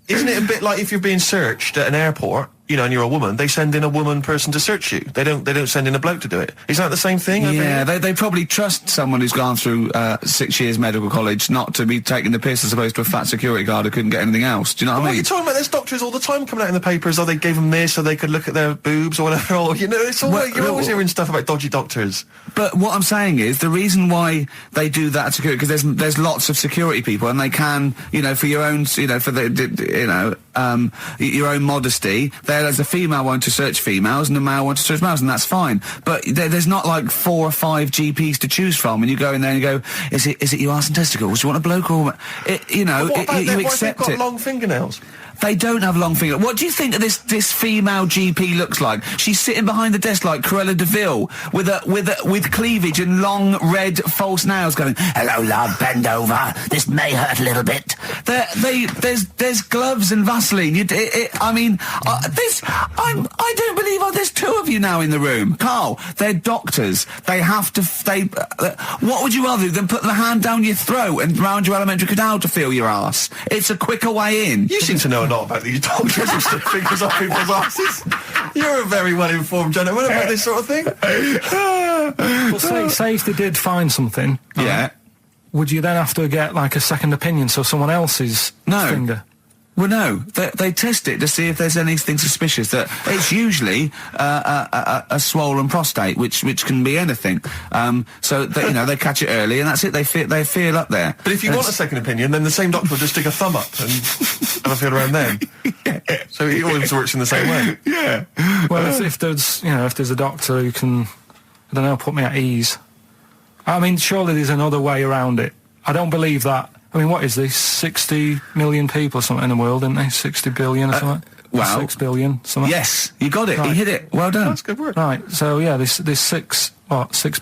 isn't it a bit like if you're being searched at an airport, you know, and you're a woman, they send in a woman person to search you. They don't send in a bloke to do it. Is that the same thing? Yeah, they probably trust someone who's gone through 6 years medical college not to be taking the piss as opposed to a fat security guard who couldn't get anything else. Do you know what I What are mean? you talking about? There's doctors all the time coming out in the papers, oh, they gave them this so they could look at their boobs or whatever, or, you know, it's all you're always hearing stuff about dodgy doctors. But what I'm saying is, the reason why they do that security, because there's lots of security people, and they can, you know, for your own, you know, for the, you know, your own modesty, there's a female one to search females and a male one to search males, and that's fine. But there's not like 4 or 5 GPs to choose from, and you go in there and you go, is it your arse and testicles? Do you want a bloke or, you know, you accept what if they've it. got long fingernails? They don't have long fingers. What do you think that this female GP looks like? She's sitting behind the desk like Cruella de Vil with cleavage and long red false nails, going, "Hello, love, bend over. This may hurt a little bit." There's gloves and Vaseline. I don't believe there's 2 of you now in the room, Karl. They're doctors. They have to. What would you rather do than put the hand down your throat and round your alimentary canal to feel your ass? It's a quicker way in. You seem to know a lot about these doctors who stick fingers up people's asses. You're a very well-informed gentleman about this sort of thing. Well, say if they did find something, Yeah. would you then have to get, like, a second opinion, so someone else's finger? Well, no, they test it to see if there's anything suspicious. That it's usually a swollen prostate, which can be anything. So they catch it early, and that's it. They feel up there. But if you want a second opinion, then the same doctor will just stick a thumb up and have a feel around then. Yeah. So it always works in the same way. Yeah. Well, if there's a doctor who can, I don't know, put me at ease. I mean, surely there's another way around it. I don't believe that. I mean, what is this? 60 million people or something in the world, isn't there? 60 billion or something? Well, 6 billion, something? Yes, you got it. Right. You hit it. Well done. That's good work. Right, so yeah, there's 6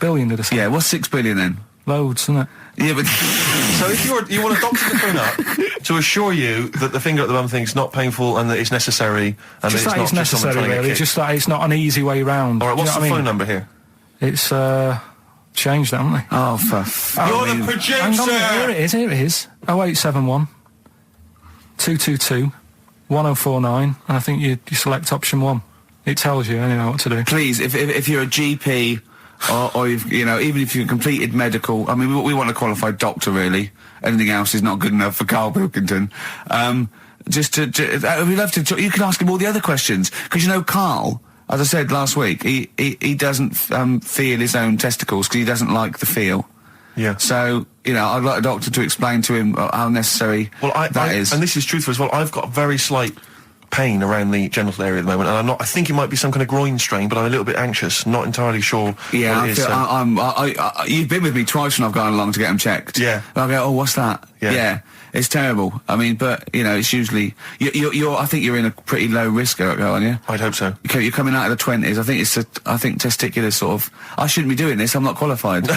billion, did I say? Yeah, what's 6 billion then? Loads, isn't it? Yeah, but... So if you want a doctor to phone up to assure you that the finger at the bum thing's not painful and that it's necessary and Just that that it's it's not just someone necessary, trying to get really. kicked. Just that it's not an easy way round. All right, what's Do the you know what I phone mean? number here? It's, changed, haven't they? Oh, You're the producer! Hang on, here it is. 0871 222 1049, and I think you select option 1. It tells you anyway what to do. Please, if you're a GP, or you've, even if you've completed medical, I mean, we want a qualified doctor, really. Anything else is not good enough for Karl Pilkington. We'd love to. You can ask him all the other questions, because Karl, as I said last week, he doesn't feel his own testicles because he doesn't like the feel. Yeah. So, I'd like a doctor to explain to him how necessary that is. And this is truthful as well. I've got a very slight pain around the genital area at the moment, and I think it might be some kind of groin strain, but I'm a little bit anxious, not entirely sure Yeah, what it is. you've been with me twice when I've gone along to get them checked. Yeah. And I go, oh, what's that? Yeah. It's terrible. I mean, but, it's usually... I think you're in a pretty low risk, aren't you? I'd hope so. You're coming out of the 20s. I think testicular sort of... I shouldn't be doing this, I'm not qualified.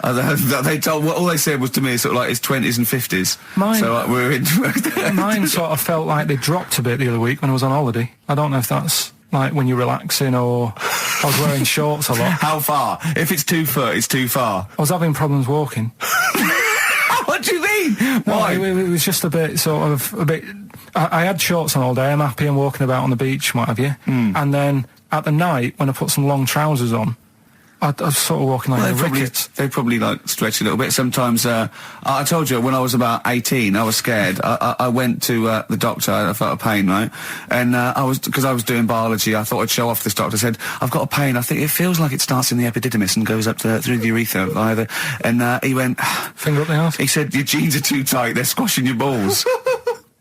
All they said was to me sort of like it's 20s and 50s. Mine, so we're into mine sort of felt like they dropped a bit the other week when I was on holiday. I don't know if that's like when you're relaxing or I was wearing shorts a lot. How far? If it's 2 foot, it's too far. I was having problems walking. What do you mean? Why? No, it was just a bit I had shorts on all day. I'm happy and walking about on the beach and what have you. And then at the night when I put some long trousers on, I was sort of walking like rickets. They probably like stretch a little bit. Sometimes, I told you when I was about 18, I was scared. I went to the doctor. I felt a pain, right? And because I was doing biology, I thought I'd show off this doctor. I said, I've got a pain. I think it feels like it starts in the epididymis and goes up through the urethra either. And he went, finger up the arse. He said, your jeans are too tight. They're squashing your balls.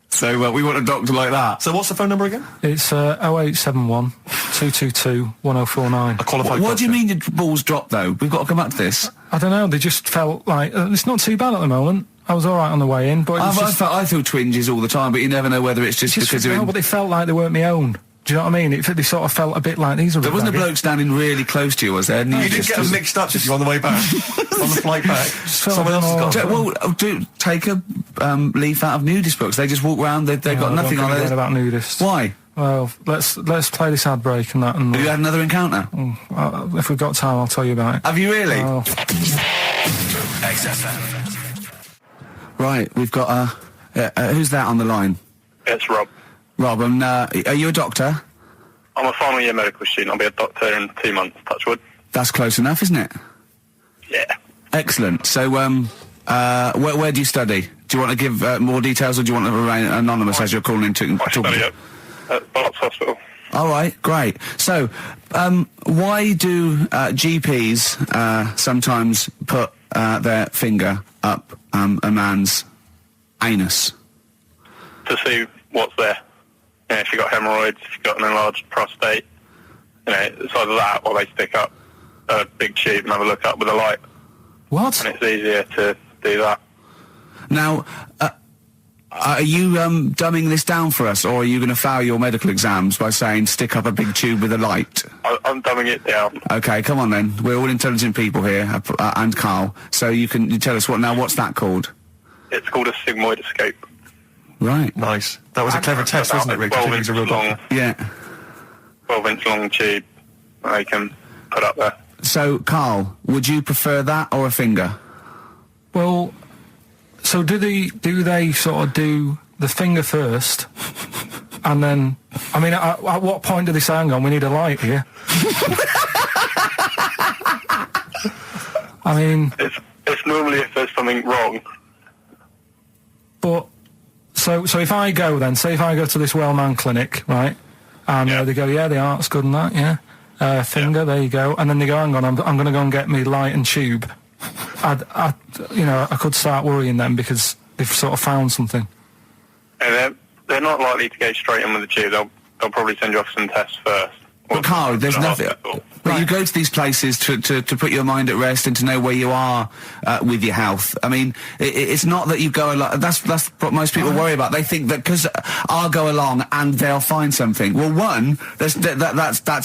So we want a doctor like that. So what's the phone number again? It's 0871 222 1049. A qualified What do you doctor. mean your balls dropped, though? We've got to come back to this. I don't know, they just felt like... it's not too bad at the moment. I was all right on the way in, but it was I feel twinges all the time, but you never know whether it's just because they're but they felt like they weren't my own. Do you know what I mean? They sort of felt a bit like these are... There wasn't a bloke standing really close to you, was there? You didn't get them mixed up, did you, on the way back? On the flight back? Someone else has got them. Well, take a leaf out of nudist books. They just walk around, they've got nothing on it. About nudists. Why? Well, let's play this ad break and that. And Have you had another encounter? if we've got time, I'll tell you about it. Have you really? XFM. Right, we've got who's that on the line? It's Rob. Rob, and are you a doctor? I'm a final year medical student. I'll be a doctor in 2 months, touch wood. That's close enough, isn't it? Yeah. Excellent. So, where do you study? Do you want to give more details, or do you want to remain anonymous as you're calling in to I study at Barts Hospital. All right, great. So, why do GPs sometimes put their finger up a man's anus? To see what's there. If you've got hemorrhoids, if you've got an enlarged prostate, it's either that or they stick up a big tube and have a look up with a light. What? And it's easier to do that. Now, are you dumbing this down for us, or are you going to fail your medical exams by saying stick up a big tube with a light? I'm dumbing it down. Okay, come on then. We're all intelligent people here, and Karl. So you tell us what's that called? It's called a sigmoidoscope. Right. Nice. That was a clever test, wasn't it, Rick? I think he's a real doctor. Yeah. 12-inch long tube they can put up there. So, Karl, would you prefer that or a finger? Well, so do they sort of do the finger first, and then... I mean, at what point do they say, hang on, we need a light here? I mean... It's normally if there's something wrong. But... So if I go then, say if I go to this well-known clinic, right, and they go, yeah, the art's good and that, yeah, finger, there you go, and then they go, hang on, I'm going to go and get me light and tube. I could start worrying then because they've sort of found something. And they're not likely to go straight in with the tube. They'll probably send you off some tests first. But Carl, there's nothing. Hospital. But you go to these places to put your mind at rest and to know where you are with your health. I mean, it's not that you go along. That's what most people worry about. They think that because I'll go along and they'll find something. Well, one, that's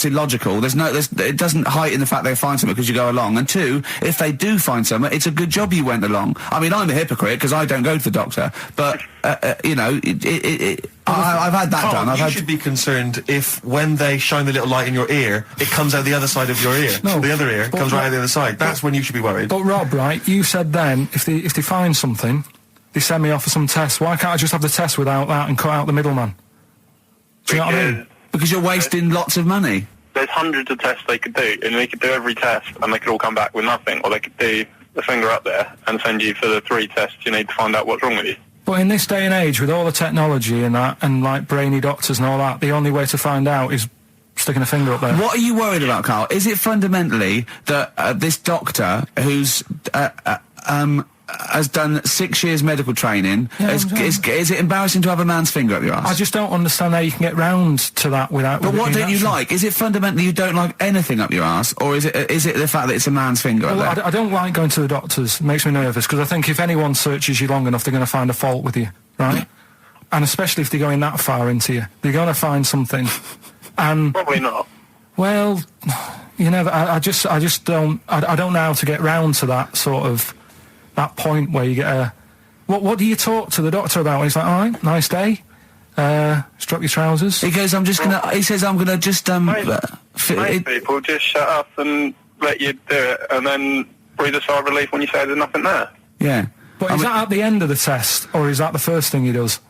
illogical. It doesn't heighten the fact they find something because you go along. And two, if they do find something, it's a good job you went along. I mean, I'm a hypocrite because I don't go to the doctor, but I've had that Carl, done. you should be concerned if when they shine the little light in your ear, it comes out the other side of your ear. No, the other ear comes right out the other side. That's when you should be worried. But Rob, right, you said then, if they find something, they send me off for some tests. Why can't I just have the test without that and cut out the middleman? Do you know what I mean? Because you're wasting lots of money. There's hundreds of tests they could do, and they could do every test, and they could all come back with nothing, or they could do the finger up there and send you for the 3 tests you need to find out what's wrong with you. But in this day and age, with all the technology and that, and like brainy doctors and all that, the only way to find out is sticking a finger up there. What are you worried about, Carl? Is it fundamentally that this doctor who's has done 6 years medical training, is it embarrassing to have a man's finger up your ass? I just don't understand how you can get round to that without... But what don't you like? Is it fundamentally you don't like anything up your ass, or is it the fact that it's a man's finger up there? I don't like going to the doctors. It makes me nervous, because I think if anyone searches you long enough, they're going to find a fault with you, right? And especially if they're going that far into you. They're going to find something. And Probably not. well, you know, I just don't... I don't know how to get round to that sort of... that point where you get a... What do you talk to the doctor about when he's like, all right, nice day, strap your trousers? He goes, he says, I'm gonna just, Most people just shut up and let you do it, and then breathe a sigh of relief when you say there's nothing there. Yeah. But is that at the end of the test, or is that the first thing he does?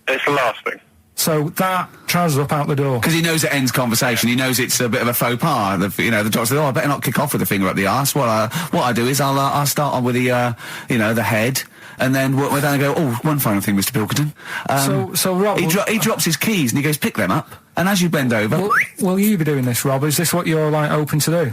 It's the last thing. So that trousers up out the door. Because he knows it ends conversation. He knows it's a bit of a faux pas. The doctor says, "Oh, I better not kick off with the finger up the arse." What I do is I'll start on with the the head, and then we're then go, "Oh, one final thing, Mr. Pilkington." So Rob, he drops his keys and he goes, "Pick them up." And as you bend over, will you be doing this, Rob? Is this what you're like open to do?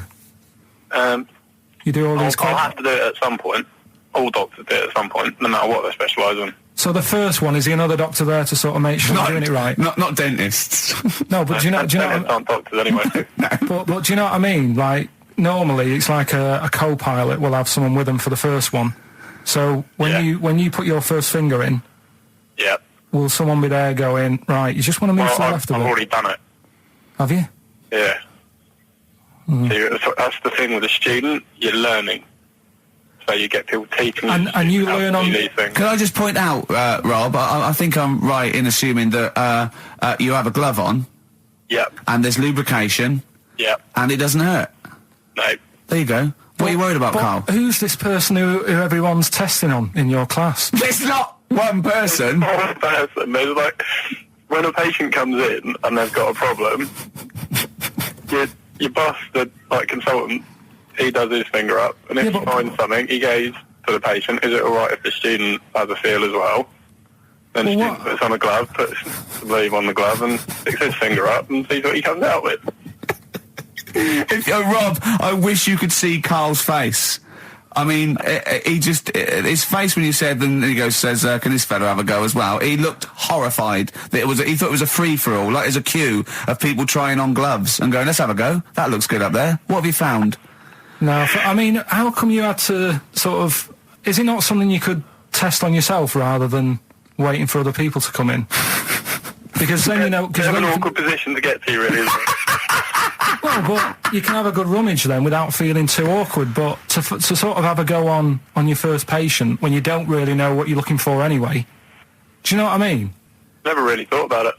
You do all these. I'll have to do it at some point. All doctors do it at some point, no matter what they specialise in. So the first one, is he another doctor there to sort of make sure you're doing it right? Not dentists. No, but do you know? Dentists aren't doctors anyway. But do you know what I mean? Like, normally it's like a co-pilot will have someone with them for the first one. So when you put your first finger in, Yeah. will someone be there going, right, you just want to move to the left of I've it? already done it. Have you? Yeah. So that's the thing with a student, you're learning. So you get people teaching And you learn on... these things. Can I just point out, Rob, I think I'm right in assuming that you have a glove on, Yep. and there's lubrication, Yep. and it doesn't hurt. No. There you go. What are you worried about, But Carl? who's this person who everyone's testing on in your class? It's not one person. One person. There's like, when a patient comes in and they've got a problem, your boss, the consultant, he does his finger up, and if he finds something, he goes to the patient, is it alright if the student has a feel as well? Then the student puts on a glove, puts the leave on the glove, and sticks his finger up and sees what he comes out with. Rob, I wish you could see Carl's face. I mean, his face when you said, and he says, can this fella have a go as well? He looked horrified. That he thought it was a free-for-all, like there's a queue of people trying on gloves and going, let's have a go. That looks good up there. What have you found? No, I mean, how come you had to sort of... Is it not something you could test on yourself rather than waiting for other people to come in? Because then, you know... It's an awkward position to get to, really, isn't it? Well, but you can have a good rummage then without feeling too awkward, but to sort of have a go on your first patient when you don't really know what you're looking for anyway, do you know what I mean? Never really thought about it.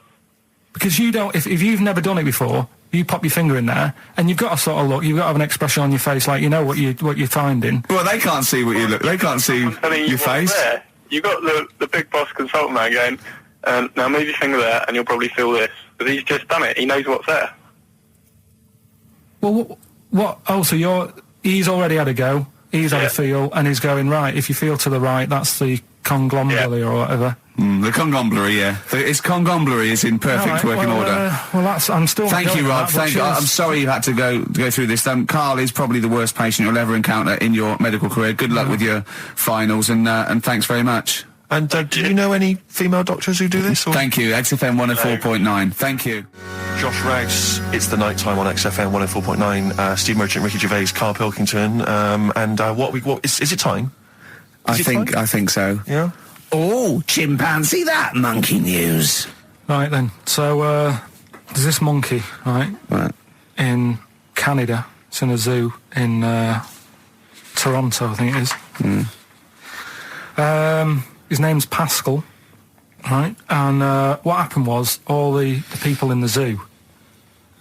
Because you don't... If you've never done it before... You pop your finger in there, and you've got to sort of look. You've got to have an expression on your face, like you know what you're finding. Well, they can't see what you look. They can't see your face. There. You got the big boss consultant man going, now move your finger there, and you'll probably feel this. Because he's just done it. He knows what's there. Well, what? Oh, so he's already had a go. He's had a feel, and he's going right. If you feel to the right, that's the conglomerate or whatever. The congomblery, yeah. Its congomblery is in perfect working order. I'm still. Thank you, Rob. I'm sorry you had to go through this. Carl is probably the worst patient you'll ever encounter in your medical career. Good luck with your finals, and thanks very much. And do you know any female doctors who do this? Or? Thank you. XFM 104.9. Thank you. Josh Rags, it's the night time on XFM 104.9. Steve Merchant, Ricky Gervais, Karl Pilkington, is it time? I think so. Yeah. Oh, chimpanzee, that monkey news. Right then. So there's this monkey, right? In Canada. It's in a zoo in Toronto, I think it is. His name's Pascal, right? And what happened was all the people in the zoo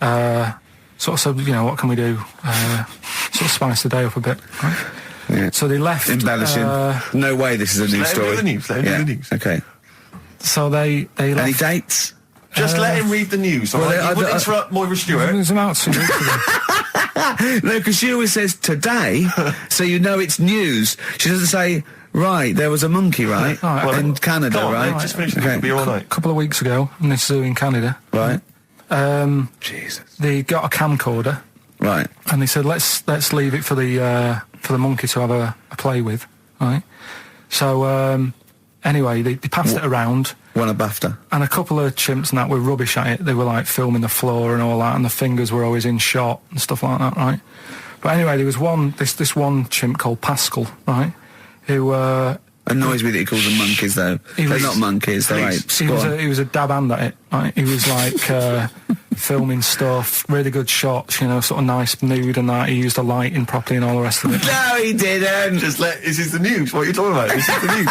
sort of said, what can we do? Sort of spice the day up a bit, right? Yeah. So they left. Embellishing. No way this is a news story. Let him read the news. Okay. So they left. Any dates? Just let him read the news. All right? You wouldn't interrupt Moira Stewart. There's about 2 weeks ago. No, because she always says today, so you know it's news. She doesn't say, right, there was a monkey, right? In Canada, right? Just finish the It'll be all night. A couple of weeks ago in this zoo in Canada. Right. Jesus. They got a camcorder. Right. And they said, let's leave it for the monkey to have a play with, right? So, anyway, they passed it around. Won a BAFTA. And a couple of chimps and that were rubbish at it. They were like filming the floor and all that, and the fingers were always in shot and stuff like that, right? But anyway, there was this one chimp called Pascal, right? Who annoys me that he calls them monkeys, though. They're not monkeys, they're apes. He was a dab hand at it, right? He was like filming stuff, really good shots, sort of nice mood and that. He used the lighting properly and all the rest of it. No, he didn't. This is the news. What are you talking about? This is the news.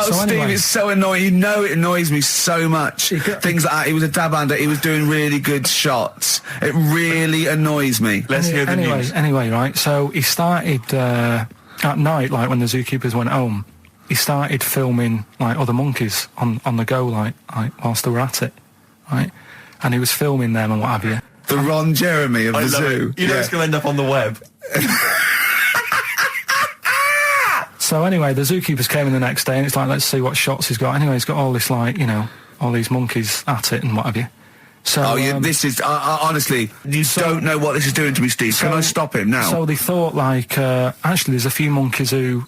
Steve, anyway. it's so annoying. You know it annoys me so much. Things like that. He was a dab hander. He was doing really good shots. It really annoys me. Let's hear the news. Anyway, right, so he started, at night, like when the zookeepers went home, he started filming, like, other monkeys on the go, like whilst they were at it, right? And he was filming them and what have you. The Ron Jeremy of the zoo. You know it's going to end up on the web. So anyway, the zookeepers came in the next day and it's like, let's see what shots he's got. Anyway, he's got all this, like, all these monkeys at it and what have you. So, this is, honestly, you don't know what this is doing to me, Steve. Can I stop him now? So they thought, like, actually there's a few monkeys who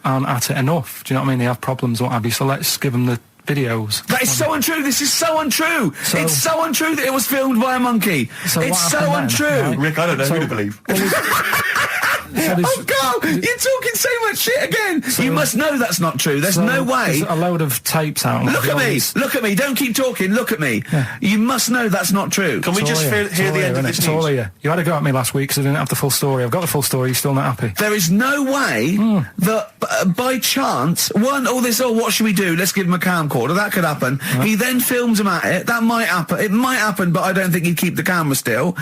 aren't at it enough. Do you know what I mean? They have problems and what have you, so let's give them the videos. That is so untrue. This is so untrue. It's so untrue that it was filmed by a monkey. So it's so untrue. Right? Rick, I don't know who to believe. Oh, Carl, you're talking so much shit again. You must know that's not true. There's no way. There's a load of tapes out. Look at me. Look at me. Don't keep talking. Look at me. Yeah. You must know that's not true. Can we just hear the end of this news? You had to go at me last week because I didn't have the full story. I've got the full story. You're still not happy. There is no way that by chance, what should we do? Let's give him a camcorder. That could happen. Right. He then films him at it. That might happen. It might happen, but I don't think he'd keep the camera still.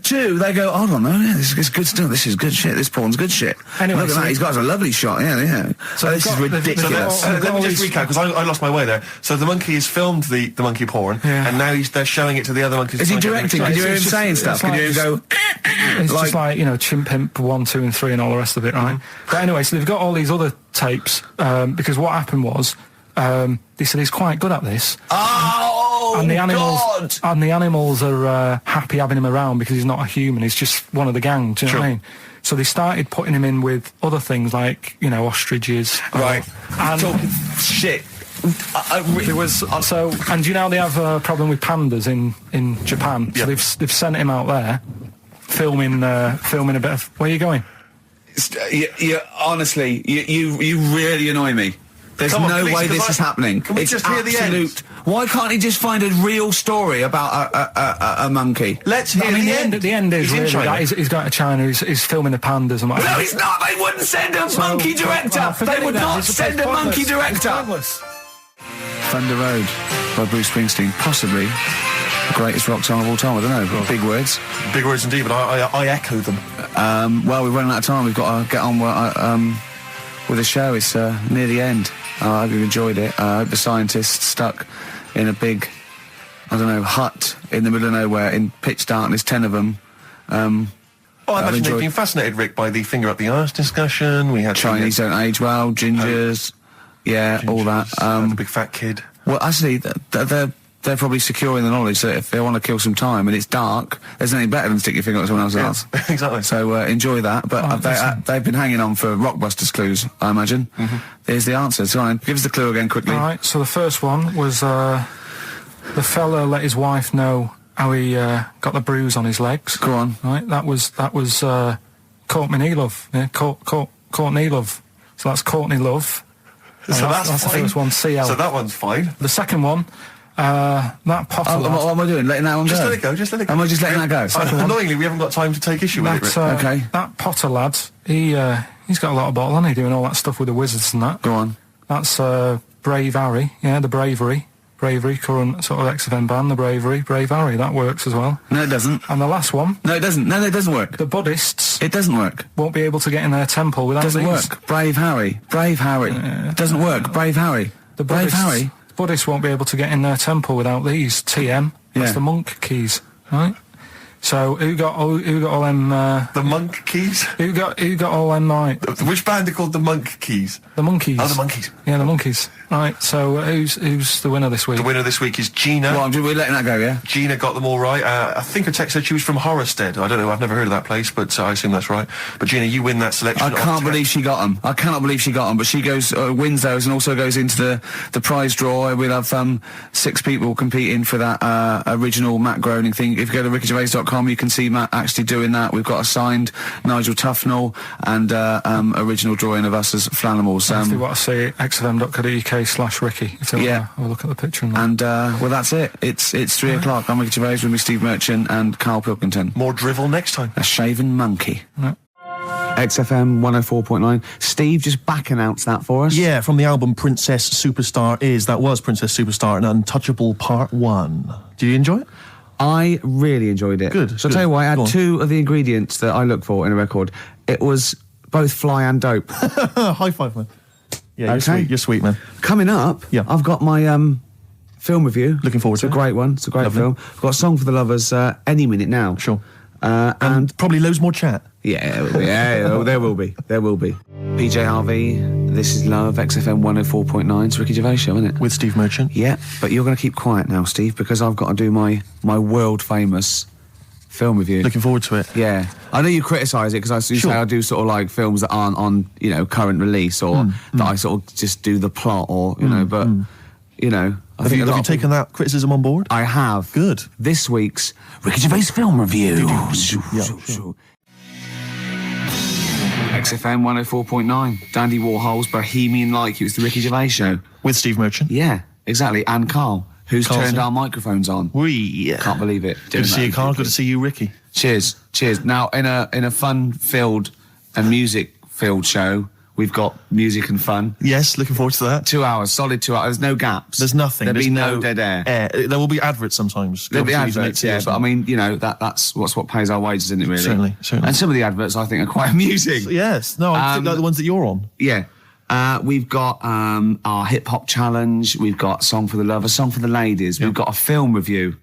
Two, they go, hold on, this is good stuff. This is good shit. This porn's good shit. Anyway, look at that. He's got a lovely shot. Yeah. So this is ridiculous. Let me just recap because I lost my way there. So the monkey has filmed the monkey porn, and now they're showing it to the other monkeys. Is he directing? Can you hear him saying stuff? Can you hear him go? It's just like Chimp Pimp 1, 2, and 3, and all the rest of it, right? But anyway, so they've got all these other tapes because what happened was they said he's quite good at this. Oh, and the animals, God! And the animals are happy having him around because he's not a human. He's just one of the gang. Do you know what I mean? So they started putting him in with other things like ostriches. Right. And talking shit. There was and do you know they have a problem with pandas in Japan? So they've sent him out there filming a bit of. Where are you going? Honestly, you really annoy me. There's no way this is happening. Can we just hear the end? Why can't he just find a real story about a monkey? Let's hear the end. The end is really that he's going to China. He's filming the pandas and what. No, he's not. They wouldn't send a monkey director. They would not send a monkey director. Thunder Road by Bruce Springsteen, possibly the greatest rock song of all time. I don't know. Big words. Big words indeed, but I echo them. Well, we're running out of time. We've got to get on with the show. It's near the end. I hope you enjoyed it. I hope the scientists stuck in a big, hut in the middle of nowhere in pitch darkness, 10 of them. I imagine they've been fascinated, Rick, by the finger up the arse discussion. We had Chinese don't age well, gingers. Yeah, all that. The big fat kid. Well, actually, they're probably secure in the knowledge that if they want to kill some time and it's dark, there's nothing better than stick your finger up someone else's ass. Exactly. So enjoy that. But they've been hanging on for Rockbusters clues, I imagine. Here's the answer. So give us the clue again quickly. All right, so the first one was the fella let his wife know how he got the bruise on his legs. Go on. Right, that was Courtney Love. Yeah, Courtney Love. So that's Courtney Love. So that's the fine. first one, CL. So that one's fine. The second one, that Potter lad. What am I doing? Letting that one Just go? let it go, just let it go. Am I just letting that go? Annoyingly, we haven't got time to take issue with it. Okay. That Potter lad, he's got a lot of bottle, hasn't he, doing all that stuff with the wizards and that. Go on. That's Brave Harry, yeah, the Bravery, current sort of XFM band, the Brave Harry, that works as well. No, it doesn't. And the last one, No, it doesn't. No, it doesn't work. the Buddhists It doesn't work. won't be able to get in their temple without Doesn't these. work. Brave Harry. It doesn't work. Brave Harry. The Brave Buddhists, Harry. Buddhists won't be able to get in their temple without these. TM, that's Yeah. the monk keys, right? So who got all them? The Monk Keys? Who got all them? Right, Which band are called the Monk Keys? the monkeys. Oh, the Monkeys. Yeah, the monkeys. Right. So who's the winner this week? The winner this week is Gina. Well, we're letting that go, yeah? Gina got them all right. I think her text said she was from Horrorstead. I don't know, I've never heard of that place, but I assume that's right. But Gina, you win that selection. I can't believe she got them. I cannot believe she got them. But she goes, wins those and also goes into the prize draw. We'll have 6 people competing for that original Matt Groening thing. If you go to rickygervais.com, you can see Matt actually doing that. We've got a signed Nigel Tufnell and original drawing of us as Flanimals. If you want to see xfm.co.uk/Ricky, if you want to have a look at the picture. And well, that's it. It's 3 o'clock. I'm Ricky Gervais with me, Steve Merchant and Karl Pilkington. More drivel next time. A shaven monkey. Right. XFM 104.9. Steve, just back announced that for us. Yeah, from the album Princess Superstar that was Princess Superstar and Untouchable Part 1. Did you enjoy it? I really enjoyed it. Good. So I'll tell you what, I Go had on. 2 of the ingredients that I look for in a record. It was both fly and dope. High five, man. Yeah, you're Okay. sweet. You're sweet, man. Coming up, Yeah. I've got my film review. Looking forward to It's it. a great one. It's a great Lovely. film. I've got a song for the lovers any minute now. Sure. And probably loads more chat. yeah, there will be. There will be. PJ Harvey, this is Love, XFM 104.9. It's Ricky Gervais show, isn't it? With Steve Merchant. Yeah, but you're going to keep quiet now, Steve, because I've got to do my world famous film review. Looking forward to it. Yeah, I know you criticise it because I Sure. say I do sort of like films that aren't on current release or that I sort of just do the plot or but I Have think you taken that criticism on board? I have. Good. This week's Ricky Gervais film review. sure. XFM 104.9. Dandy Warhol's Bohemian Like. It was the Ricky Gervais show. With Steve Merchant. Yeah, exactly. And Carl, who's Carl's turned in. our microphones on. Can't believe it. Good to see you, Carl. Good to see you, Ricky. Cheers. Now, in a fun-filled and music-filled show, we've got music and fun. Yes, looking forward to that. 2 hours, solid 2 hours. There's no gaps. There's nothing. There'll There's be no dead air. There will be adverts sometimes. There'll be Obviously, adverts, isn't it? yeah, but I mean, that's what pays our wages, isn't it, really? Certainly. And some of the adverts I think are quite amusing. Yes. No, I think like the ones that you're on. Yeah. We've got our hip-hop challenge, we've got Song for the Lovers, Song for the Ladies, we've got a film review.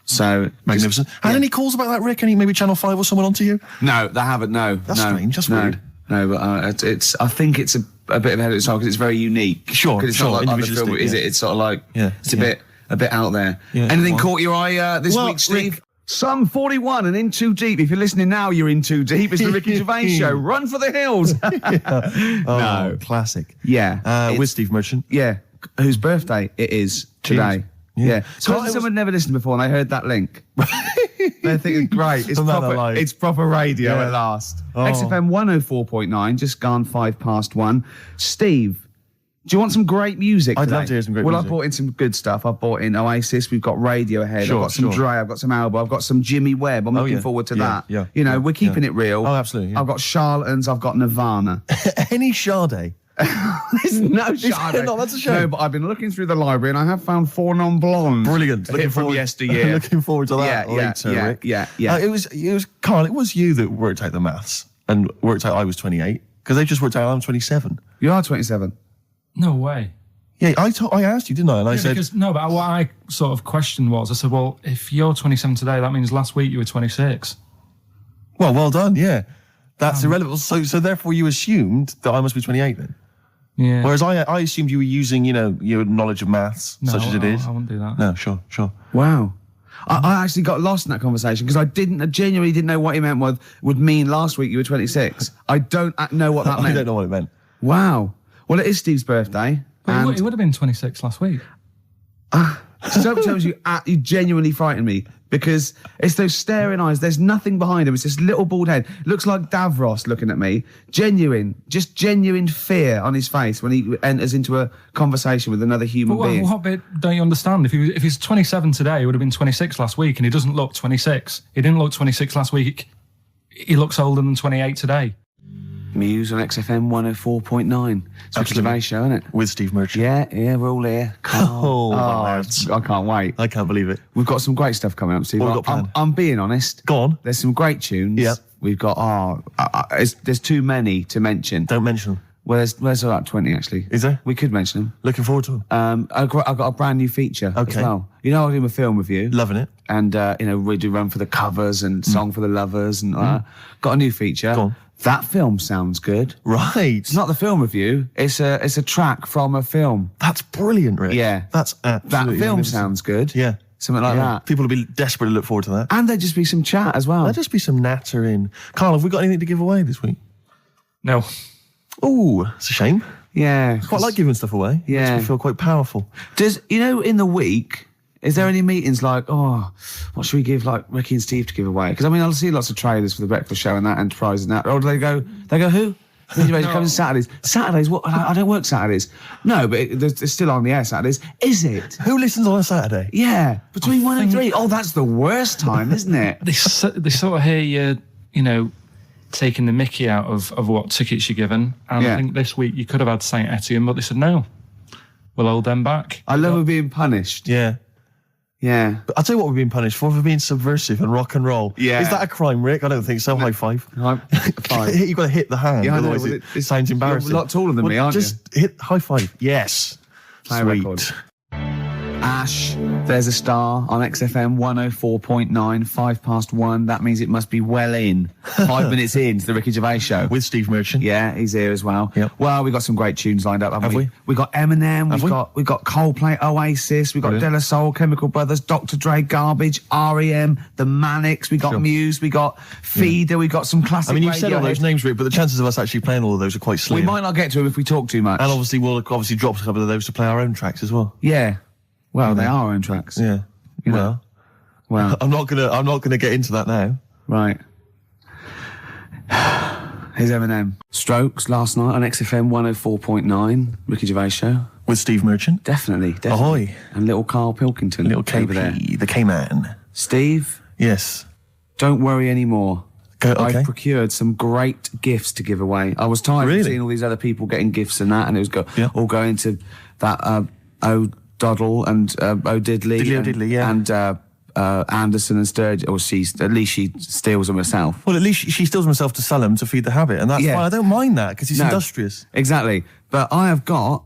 So Magnificent. Had any calls about that, Rick? Any maybe Channel 5 or someone onto you? No, they haven't, no. That's no, strange, that's no, weird. No, but I think it's a bit of ahead of its time because it's very unique. Sure, 'Cause it's sure, not like other individualistic, film, is yeah. it? It's sort of like, Yeah, it's yeah. a bit out there. Yeah, Anything well- caught your eye this Well, week, Steve? Rick- Sum 41 and In Too Deep. If you're listening now, you're in too deep. It's the Ricky Gervais show. Run for the hills. Oh, classic. Yeah. With Steve Merchant. Yeah. Whose birthday it is today. Yeah. Yeah. So Carl, it someone never listened before and they heard that link. They're thinking, great, it's Isn't that a proper, lie? it's proper radio Yeah. at last. Oh. XFM 104.9, just gone 1:05. Steve, do you want some great music I'd today? love to hear some great well, music. I've brought in some good stuff. I've brought in Oasis, we've got Radiohead, Sure, I've got some sure. Dre, I've got some Alba, I've got some Jimmy Webb. I'm looking yeah. forward to Yeah, that. yeah, You know, yeah, we're keeping yeah. it real. Oh, absolutely, yeah. I've got Charlatans, I've got Nirvana. Any Sade. There's no Sade. not? That's a shame. No, but I've been looking through the library and I have found 4 non-blondes. Brilliant. A hit from yesteryear. Looking forward to that later, yeah, Rick. yeah. It was Carl, it was you that worked out the maths and worked out I was 28 because they just worked out I'm 27. You are 27. No way. Yeah, I asked you, didn't I? And I said, But what I sort of questioned was, I said, well, if you're 27 today, that means last week you were 26. well done, yeah. That's irrelevant. So therefore you assumed that I must be 28 then. Yeah. Whereas I assumed you were using, your knowledge of maths, No, such as it is. I wouldn't do that. No, sure. Wow. I actually got lost in that conversation because I genuinely didn't know what he meant would mean last week you were 26. I don't know what that meant. I don't know what it meant. Wow. Well, it is Steve's birthday. But he would have been 26 last week. Sometimes you genuinely frighten me because it's those staring eyes. There's nothing behind him. It's this little bald head. Looks like Davros looking at me. Genuine fear on his face when he enters into a conversation with another human being. What bit don't you understand? If he's 27 today, he would have been 26 last week, and he doesn't look 26. He didn't look 26 last week. He looks older than 28 today. Muse on XFM 104.9. It's a Gervais show, isn't it? With Steve Merchant. Yeah, we're all here. Lads. I can't wait. I can't believe it. We've got some great stuff coming up, Steve. What have we got planned? I'm being honest. Go on. There's some great tunes. Yeah. We've got, there's too many to mention. Don't mention them. Well, there's about 20 actually. Is there? We could mention them. Looking forward to them. I've got a brand new feature as well. You know, I do a film with you. Loving it. And, we do Run for the Covers and Song for the Lovers and got a new feature. Go on. That film sounds good. Right. It's not the film review. It's a track from a film. That's brilliant, Rick. Yeah. That's absolutely That film magnificent. sounds good. Yeah. Something like that. People will be desperate to look forward to that. And there'd just be some chat as well. There'll just be some natter in. Carl, have we got anything to give away this week? No. Ooh, it's a shame. Yeah. Quite like giving stuff away. Yeah. Makes me feel quite powerful. Does, in the week, is there any meetings like, what should we give, like, Ricky and Steve to give away? Because, I'll see lots of trailers for the breakfast show and that, Enterprise and that. Or do they go, who? Comes Saturdays. Saturdays? What? I don't work Saturdays. No, but it's still on the air Saturdays. Is it? Who listens on a Saturday? Yeah. Between 1 and 3. Oh, that's the worst time, isn't it? They sort of hear you, taking the mickey out of what tickets you're given. And I think this week you could have had St. Etienne, but they said, no, we'll hold them back. I love them being punished. Yeah. Yeah. But I'll tell you what we're being punished for being subversive and rock and roll. Yeah. Is that a crime, Rick? I don't think so. High five. Fine. You've got to hit the hand, Yeah, I know. otherwise Well, it sounds embarrassing. You're a lot taller than me, aren't just hit high five. Yes. Play a Sweet. record. Ash, there's a star on XFM 104.9, 1:05. That means it must be well in. 5 minutes into the Ricky Gervais show. With Steve Merchant. Yeah, he's here as well. Yep. Well, we got some great tunes lined up, haven't Have we? We got Eminem, we've got Coldplay, Oasis, we've got Brilliant. De La Soul, Chemical Brothers, Dr. Dre, Garbage, R.E.M., The Manics, we got Sure. Muse, we got Feeder, we got some classic You said all those Radiohead. names, Rick, but the chances of us actually playing all of those are quite slim. We might not get to them if we talk too much. And obviously we'll drop a couple of those to play our own tracks as well. Yeah. Well, they are our own tracks. Yeah. You know. Well, I'm not gonna get into that now. right. Here's Eminem. Strokes last night on XFM 104.9, Ricky Gervais show. With Steve Merchant. Definitely. Ahoy. And little Karl Pilkington. Little over there. KP, the K-Man. Steve, Yes. don't worry anymore. Okay. I've procured some great gifts to give away. I was tired Really? of seeing all these other people getting gifts and that, and it was all going to that O'Doddle and O'Diddley. Diddley, yeah. And Anderson and Sturgis, or at least she steals them herself. Well, at least she steals herself to sell them to feed the habit, and that's Yeah. fine. I don't mind that because he's No. industrious. Exactly. But I have got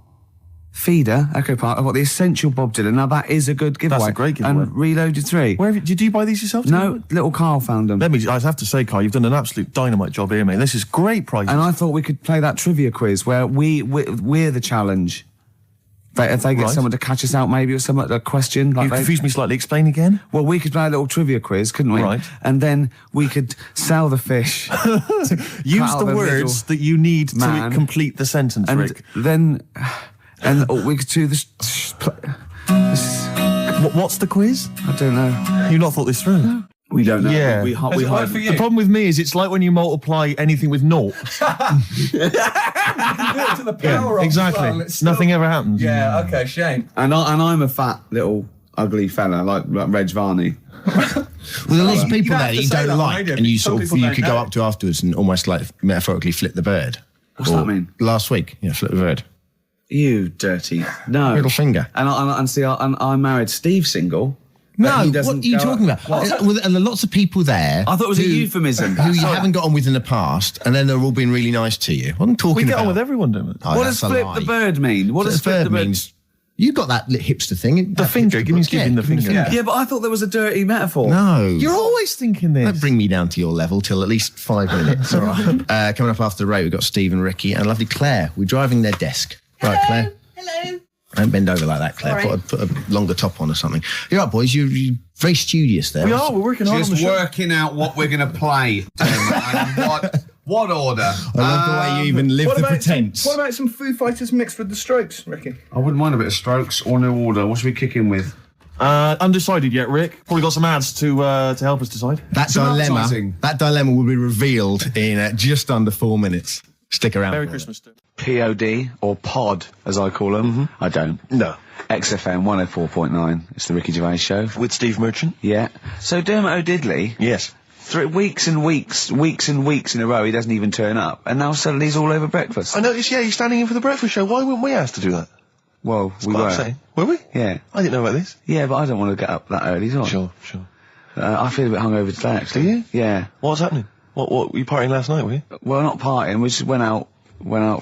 Feeder, Echo Park. I've got the Essential Bob Dylan. Now that is a good giveaway. That's a great giveaway. And Reloaded 3. Did you buy these yourself? No, little Carl found them. I have to say, Carl, you've done an absolute dynamite job here, mate. This is great prices. And I thought we could play that trivia quiz where we're the challenge. If they get Right. someone to catch us out, maybe, or a question. You confused me slightly. Explain again. Well, we could play a little trivia quiz, couldn't we? Right. And then we could sell the fish. Use Cut the out words that you need man. to complete the sentence, And Rick. then... And we could do this... What's the quiz? I don't know. You've not thought this through. We don't know. Yeah. We it worked hide. for you? The problem with me is it's like when you multiply anything with naught. to the power Exactly. Nothing ever happens. Yeah, okay, shame. And I'm a fat little ugly fella like Reg Varney. Well, there are lots of people don't there have you to say don't that on like, radio, and you some sort of people you don't could go know. up to afterwards and almost like metaphorically flip the bird. What's that mean? Last week, flip the bird. You dirty. No. Middle finger. And see, I married Steve single. but No, he what doesn't are you go talking up- about? Well, there are lots of people there. I thought it was a euphemism. Who you haven't got on with in the past, and then they're all being really nice to you. What I'm talking We get about. on with everyone, don't we? Oh, What that's does a flip lie. the bird mean? What does flip the bird means? You got that hipster thing. The finger. Give me the finger. Yeah, but I thought there was a dirty metaphor. No. You're always thinking this. Don't bring me down to your level till at least 5 minutes. All right. Coming up after the break, we've got Steve and Ricky and lovely Claire. We're driving their desk. Hello. Right, Claire? Hello. Don't bend over like that, Claire. Sorry. Put a longer top on or something. You're right, boys. You're very studious there. We are. We're working hard on the Just show. working out what we're going to play. And what order. I love the way you even live the pretense. What about some Foo Fighters mixed with the Strokes, Ricky? I wouldn't mind a bit of Strokes or New Order. What should we kick in with? Undecided yet, Rick. Probably got some ads to help us decide. That dilemma will be revealed in just under 4 minutes. Stick around. Merry Christmas. POD, or Pod, as I call them. I don't. No. XFM 104.9. It's the Ricky Gervais Show. With Steve Merchant? Yeah. So Dermot O'Diddley, Yes. weeks and weeks in a row, he doesn't even turn up, and now suddenly he's all over breakfast. I noticed, yeah, you're standing in for the breakfast show. Why weren't we asked to do that? Well, we What I'm were. saying. Were we? Yeah. I didn't know about this. Yeah, but I don't want to get up that early, do I? Sure. I feel a bit hungover today, actually. Do you? Yeah. What's happening? What were you partying last night, were you? Well, not partying. We just went out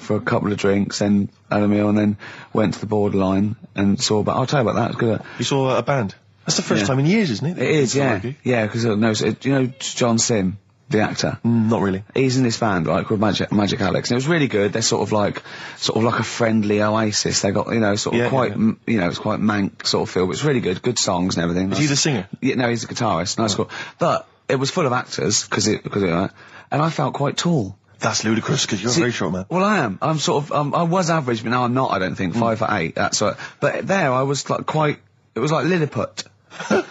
for a couple of drinks and had a meal, and then went to the Borderline and saw. But I'll tell you about that. It's good. You saw a band? That's the first time in years, isn't it? It is, yeah. Like Yeah, because do you know John Sim, the actor? not really. He's in this band, right, called Magic Alex, and it was really good. They're sort of like a friendly Oasis. They got, it's quite mank sort of feel, but it's really good. Good songs and everything. Is he the singer? Yeah, no, he's a guitarist. Nice, cool. But it was full of actors because of that, and I felt quite tall. That's ludicrous, because you're a very short man. Well, I am. I'm sort of. I was average, but now I'm not. I don't think 5'8". That's right. But there, I was like quite. It was like Lilliput. So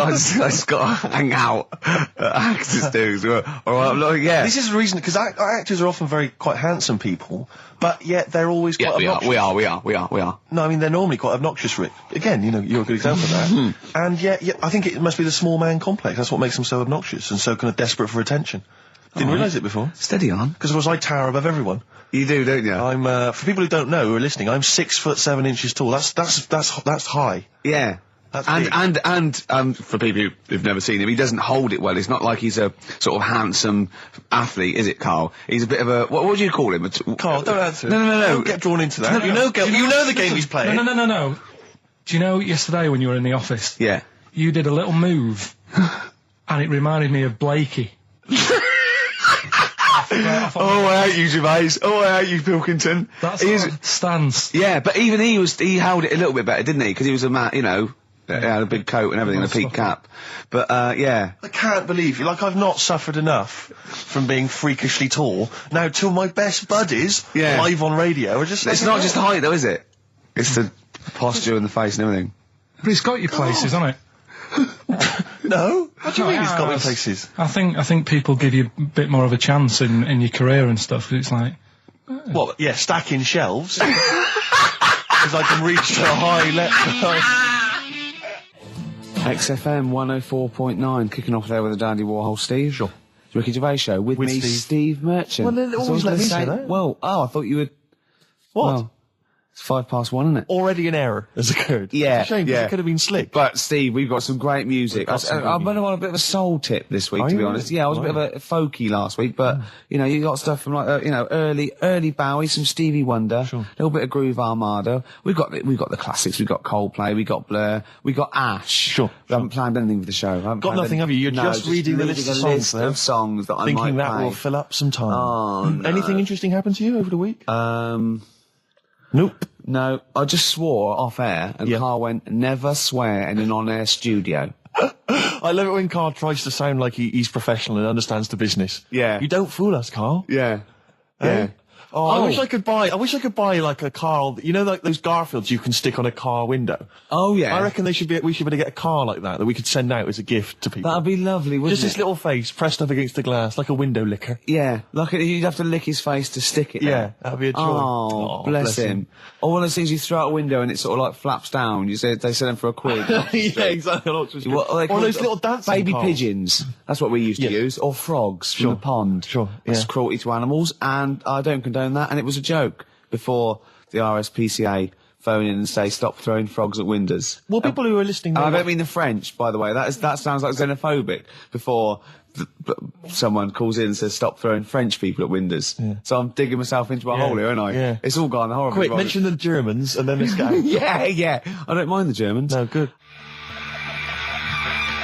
I just got to hang out at actors do. Yeah. This is the reason, because actors are often quite handsome people, but yet they're always quite obnoxious. We are. No, I mean, they're normally quite obnoxious, Rick. Again, you're a good example of that. And yet, I think it must be the small man complex. That's what makes them so obnoxious and so kind of desperate for attention. Didn't realise it before. Steady on. Because, of course, I tower above everyone. You do, don't you? I'm, for people who don't know, who are listening, I'm 6'7" tall. That's high. Yeah. That's and for people who've never seen him, he doesn't hold it well. It's not like he's a sort of handsome athlete, is it, Carl? He's a bit of a, what do you call him? Carl, don't answer. No. Don't get drawn into that. You know the game he's playing. No. Do you know yesterday when you were in the office? Yeah. You did a little move, and it reminded me of Blakey. Oh, I hate you, Gervais. Oh, I hate you, Pilkington. That's our stance. Yeah, but even he held it a little bit better, didn't he? Because he was a man, he had a big coat and everything, and a peak cap. But, yeah. I can't believe you. Like, I've not suffered enough from being freakishly tall. Now, two of my best buddies, live on radio, are just... It's not just height, though, is it? It's the posture and the face and everything. But it's got your places, hasn't it? No? What do you mean it's got me places? I think people give you a bit more of a chance in your career and stuff, 'cause it's like... What, yeah, stacking shelves? Because I can reach to a high level. XFM 104.9, kicking off there with the Dandy Warhol Steve. Sure. Ricky Gervais Show with me, Steve Merchant. Well, then always let me say that. Well, I thought you would... What? Well, it's 1:05, isn't it? Already an error has occurred. Yeah, It's a shame, 'cause it could have been slick. But, Steve, we've got some great music. I've been on a bit of a soul tip this week, to be honest. Yeah, I was a bit of a folky last week, but, you got stuff from, like, early Bowie, some Stevie Wonder, a little bit of Groove Armada. We've got the classics. We've got Coldplay, we've got Blur, we've got Ash. Sure. We haven't planned anything for the show. Got nothing, have you? You're just reading the list of songs there. Songs that I thinking might that play. will fill up some time. Oh, no. Anything interesting happened to you over the week? Nope. No, I just swore off air, and Carl went, never swear in an on-air studio. I love it when Carl tries to sound like he's professional and understands the business. Yeah. You don't fool us, Carl. Yeah. Eh? Oh, I wish I could buy like a Carl, like those Garfields you can stick on a car window. Oh, yeah. I reckon we should be able to get a car like that we could send out as a gift to people. That'd be lovely, wouldn't Just it? this little face pressed up against the glass, like a window licker. Yeah, like you'd have to lick his face to stick it there. Yeah, that'd be a joy. Oh, bless him. Or one of those things you throw out a window and it sort of like flaps down. They sell them for a quid. Yeah, exactly. Or those little dancing baby cars. pigeons. That's what we used to use. Or frogs from the pond. Sure. That's cruelty to animals, and I don't condone that. And it was a joke before the RSPCA phone in and say stop throwing frogs at windows. Well, people who are listening... I don't mean the French, by the way. That sounds like xenophobic. Before someone calls in and says, stop throwing French people at windows. Yeah. So I'm digging myself into my hole here, aren't I? Yeah. It's all gone horribly Quick, wrong. mention the Germans and then let's go. yeah. I don't mind the Germans. No, good.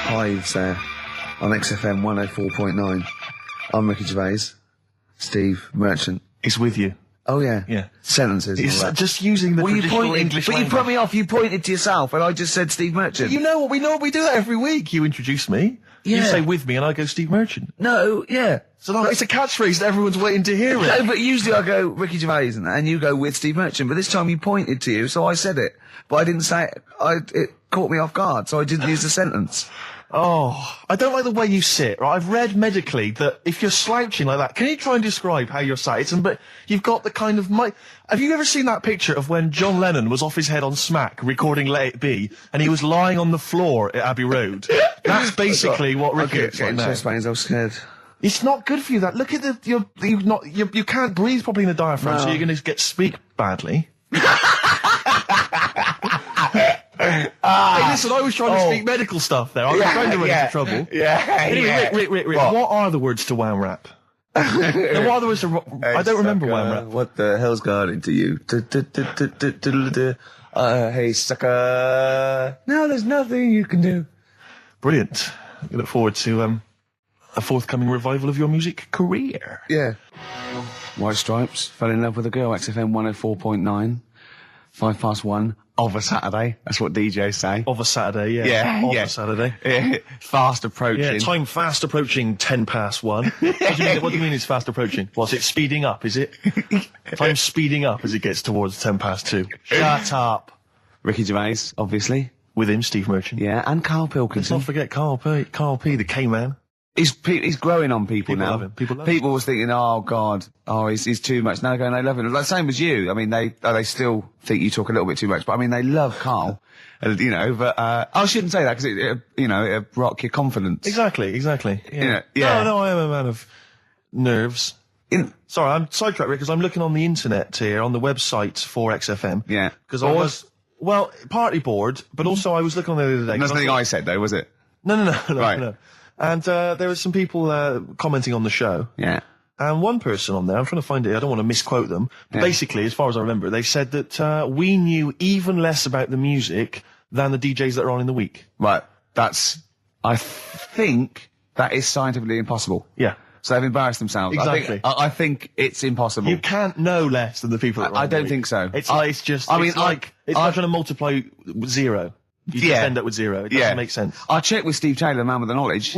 Hives there on XFM 104.9. I'm Ricky Gervais. Steve Merchant. It's with you. Oh, yeah. Yeah. Sentences. and It's all that. just using the traditional English But language. you put me off. You pointed to yourself, and I just said Steve Merchant. You know what we do that every week. You introduce me. You Yeah. say with me and I go Steve Merchant. No, yeah. So it's a catchphrase that everyone's waiting to hear it. No, but usually I go Ricky Gervais and you go with Steve Merchant. But this time you pointed to you, so I said it. But I didn't say it. It caught me off guard, so I didn't use the sentence. Oh, I don't like the way you sit, right? I've read medically that if you're slouching like that, can you try and describe how you're sat? But you've got the kind of have you ever seen that picture of when John Lennon was off his head on Smack recording Let It Be and he was lying on the floor at Abbey Road? That's basically what Ricky looks like now. I was scared. It's not good for you. That look at you can't breathe properly in the diaphragm, so you're going to speak badly. Hey, listen, I was trying to speak medical stuff there. I was trying to run into trouble. Anyway, Rick, what are the words to Wham Rap? Now, what are the words to... I don't remember Wham Rap. What the hell's got into you? Hey, sucker. No, there's nothing you can do. Brilliant. We look forward to a forthcoming revival of your music career. Yeah. White Stripes, fell in love with a girl, XFM 104.9, 1:05 of a Saturday. That's what DJs say. Of a Saturday, yeah. Yeah, Of a Saturday. Yeah. Fast approaching. Yeah, time fast approaching 1:10. What do you mean it's fast approaching? What's it speeding up, is it? Time's speeding up as it gets towards 2:10. Shut up. Ricky Gervais, obviously. With him, Steve Merchant. Yeah, and Karl Let's Pilkington. not forget Karl P, the K-man. He's growing on people now. Love him. People love him. People was thinking, oh God, he's too much. Now going, they love him. Like same as you. I mean, they still think you talk a little bit too much, but I mean, they love Karl. But I shouldn't say that because it rock your confidence. Exactly. Yeah. Yeah. No, I am a man of nerves. Sorry, I'm sidetracked because I'm looking on the internet here, on the website for XFM. Yeah. Because I was, partly bored, but also I was looking on the other day. That's nothing I said though, was it? No. Right. No. And there were some people commenting on the show. Yeah. And one person on there, I'm trying to find it, I don't want to misquote them, but basically, as far as I remember, they said that we knew even less about the music than the DJs that are on in the week. Right. I think that is scientifically impossible. Yeah. So they've embarrassed themselves. Exactly. I think it's impossible. You can't know less than the people that are on I in the don't week. think so. It's just, I mean, it's like trying to multiply with zero. You just end up with zero. It doesn't make sense. I checked with Steve Taylor, the man with the knowledge.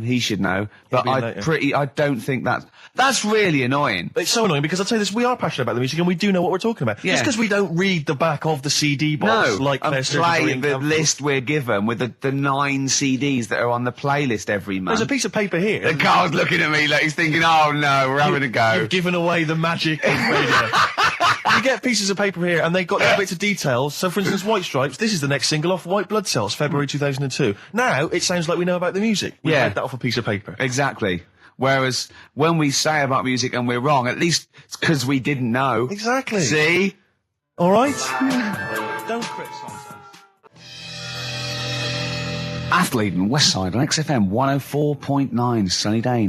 He should know. But I don't think that's really annoying. It's so annoying because I'll tell you this, we are passionate about the music and we do know what we're talking about. Yeah. Just because we don't read the back of the CD box like and their play the list we're given with the 9 CDs that are on the playlist every month. There's a piece of paper here. The Carl's looking at me like he's thinking, oh no, we're having a go. You've given away the magic of radio. You get pieces of paper here and they've got little bits of details. So for instance, White Stripes, this is the next single off White Blood Cells, February 2002. Now, it sounds like we know about the music. We read that off a piece of paper. Exactly. Whereas when we say about music and we're wrong, at least it's because we didn't know. Exactly. See? All right? Don't criticise us. Athlete and Westside on XFM 104.9, sunny day,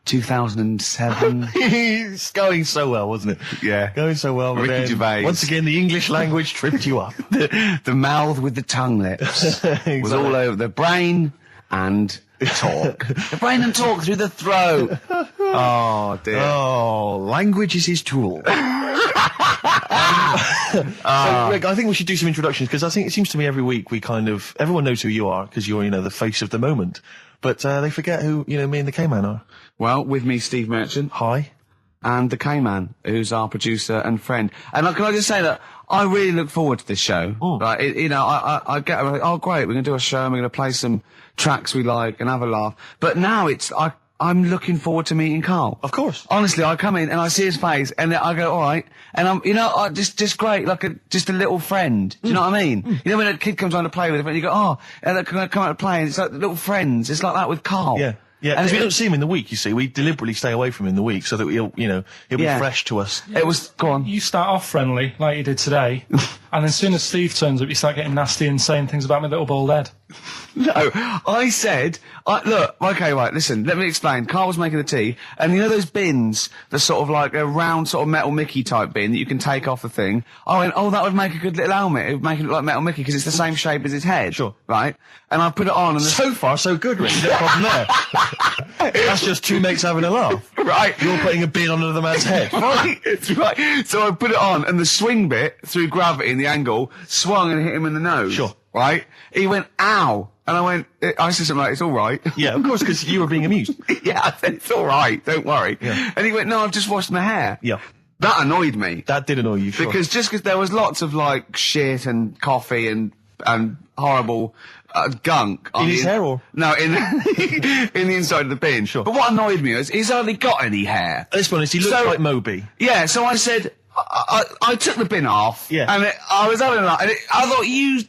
2007. It's going so well, wasn't it? Yeah. Going so well. But Ricky then, Gervais. once again, the English language tripped you up. The mouth with the tongue lips was all over the brain and talk. The brain and talk through the throat. Oh, dear. Oh, language is his tool. So, Rick, I think we should do some introductions because I think it seems to me every week everyone knows who you are because you're, the face of the moment. But they forget who, me and the K-Man are. Well, with me, Steve Merchant. Hi. And the K-Man, who's our producer and friend. And can I just say that I really look forward to this show. Like, I get, oh great, we're going to do a show and we're going to play some tracks we like and have a laugh. But now I'm looking forward to meeting Karl. Of course. Honestly, I come in and I see his face and I go, all right. And I'm, just great, like just a little friend. Do you know what I mean? You know when a kid comes on to play with a friend, you go, oh, and can I come out to play? And it's like little friends. It's like that with Karl. Yeah. Yeah, because we don't see him in the week, you see. We deliberately stay away from him in the week so that he'll be fresh to us. It was, go on. You start off friendly, like you did today, and as soon as Steve turns up, you start getting nasty and saying things about my little bald head. No, I said, look, okay, right, listen, let me explain. Carl was making the tea, and you know those bins, the sort of like a round sort of Metal Mickey type bin that you can take off the thing? I went, oh, that would make a good little helmet. It would make it look like Metal Mickey because it's the same shape as his head. Sure. Right? And I put it on, and So far, so good, Rick. No problem there. That's just two mates having a laugh. Right. You're putting a bin on another man's head. Right, it's right. So I put it on, and the swing bit, through gravity and the angle, swung and hit him in the nose. Sure. Right? He went, ow. And I went, I said something like, it's all right. Yeah, of course, because you were being amused. Yeah, I said, it's all right, don't worry. Yeah. And he went, no, I've just washed my hair. Yeah. That annoyed me. That did annoy you, sure. Because there was lots of, like, shit and coffee and horrible gunk. In his hair, or? No, in in the inside of the bin. Sure. But what annoyed me was, he's hardly got any hair. Let's be honest, he looks like Moby. Yeah, so I said, I took the bin off. Yeah. And I was having that, and I thought, you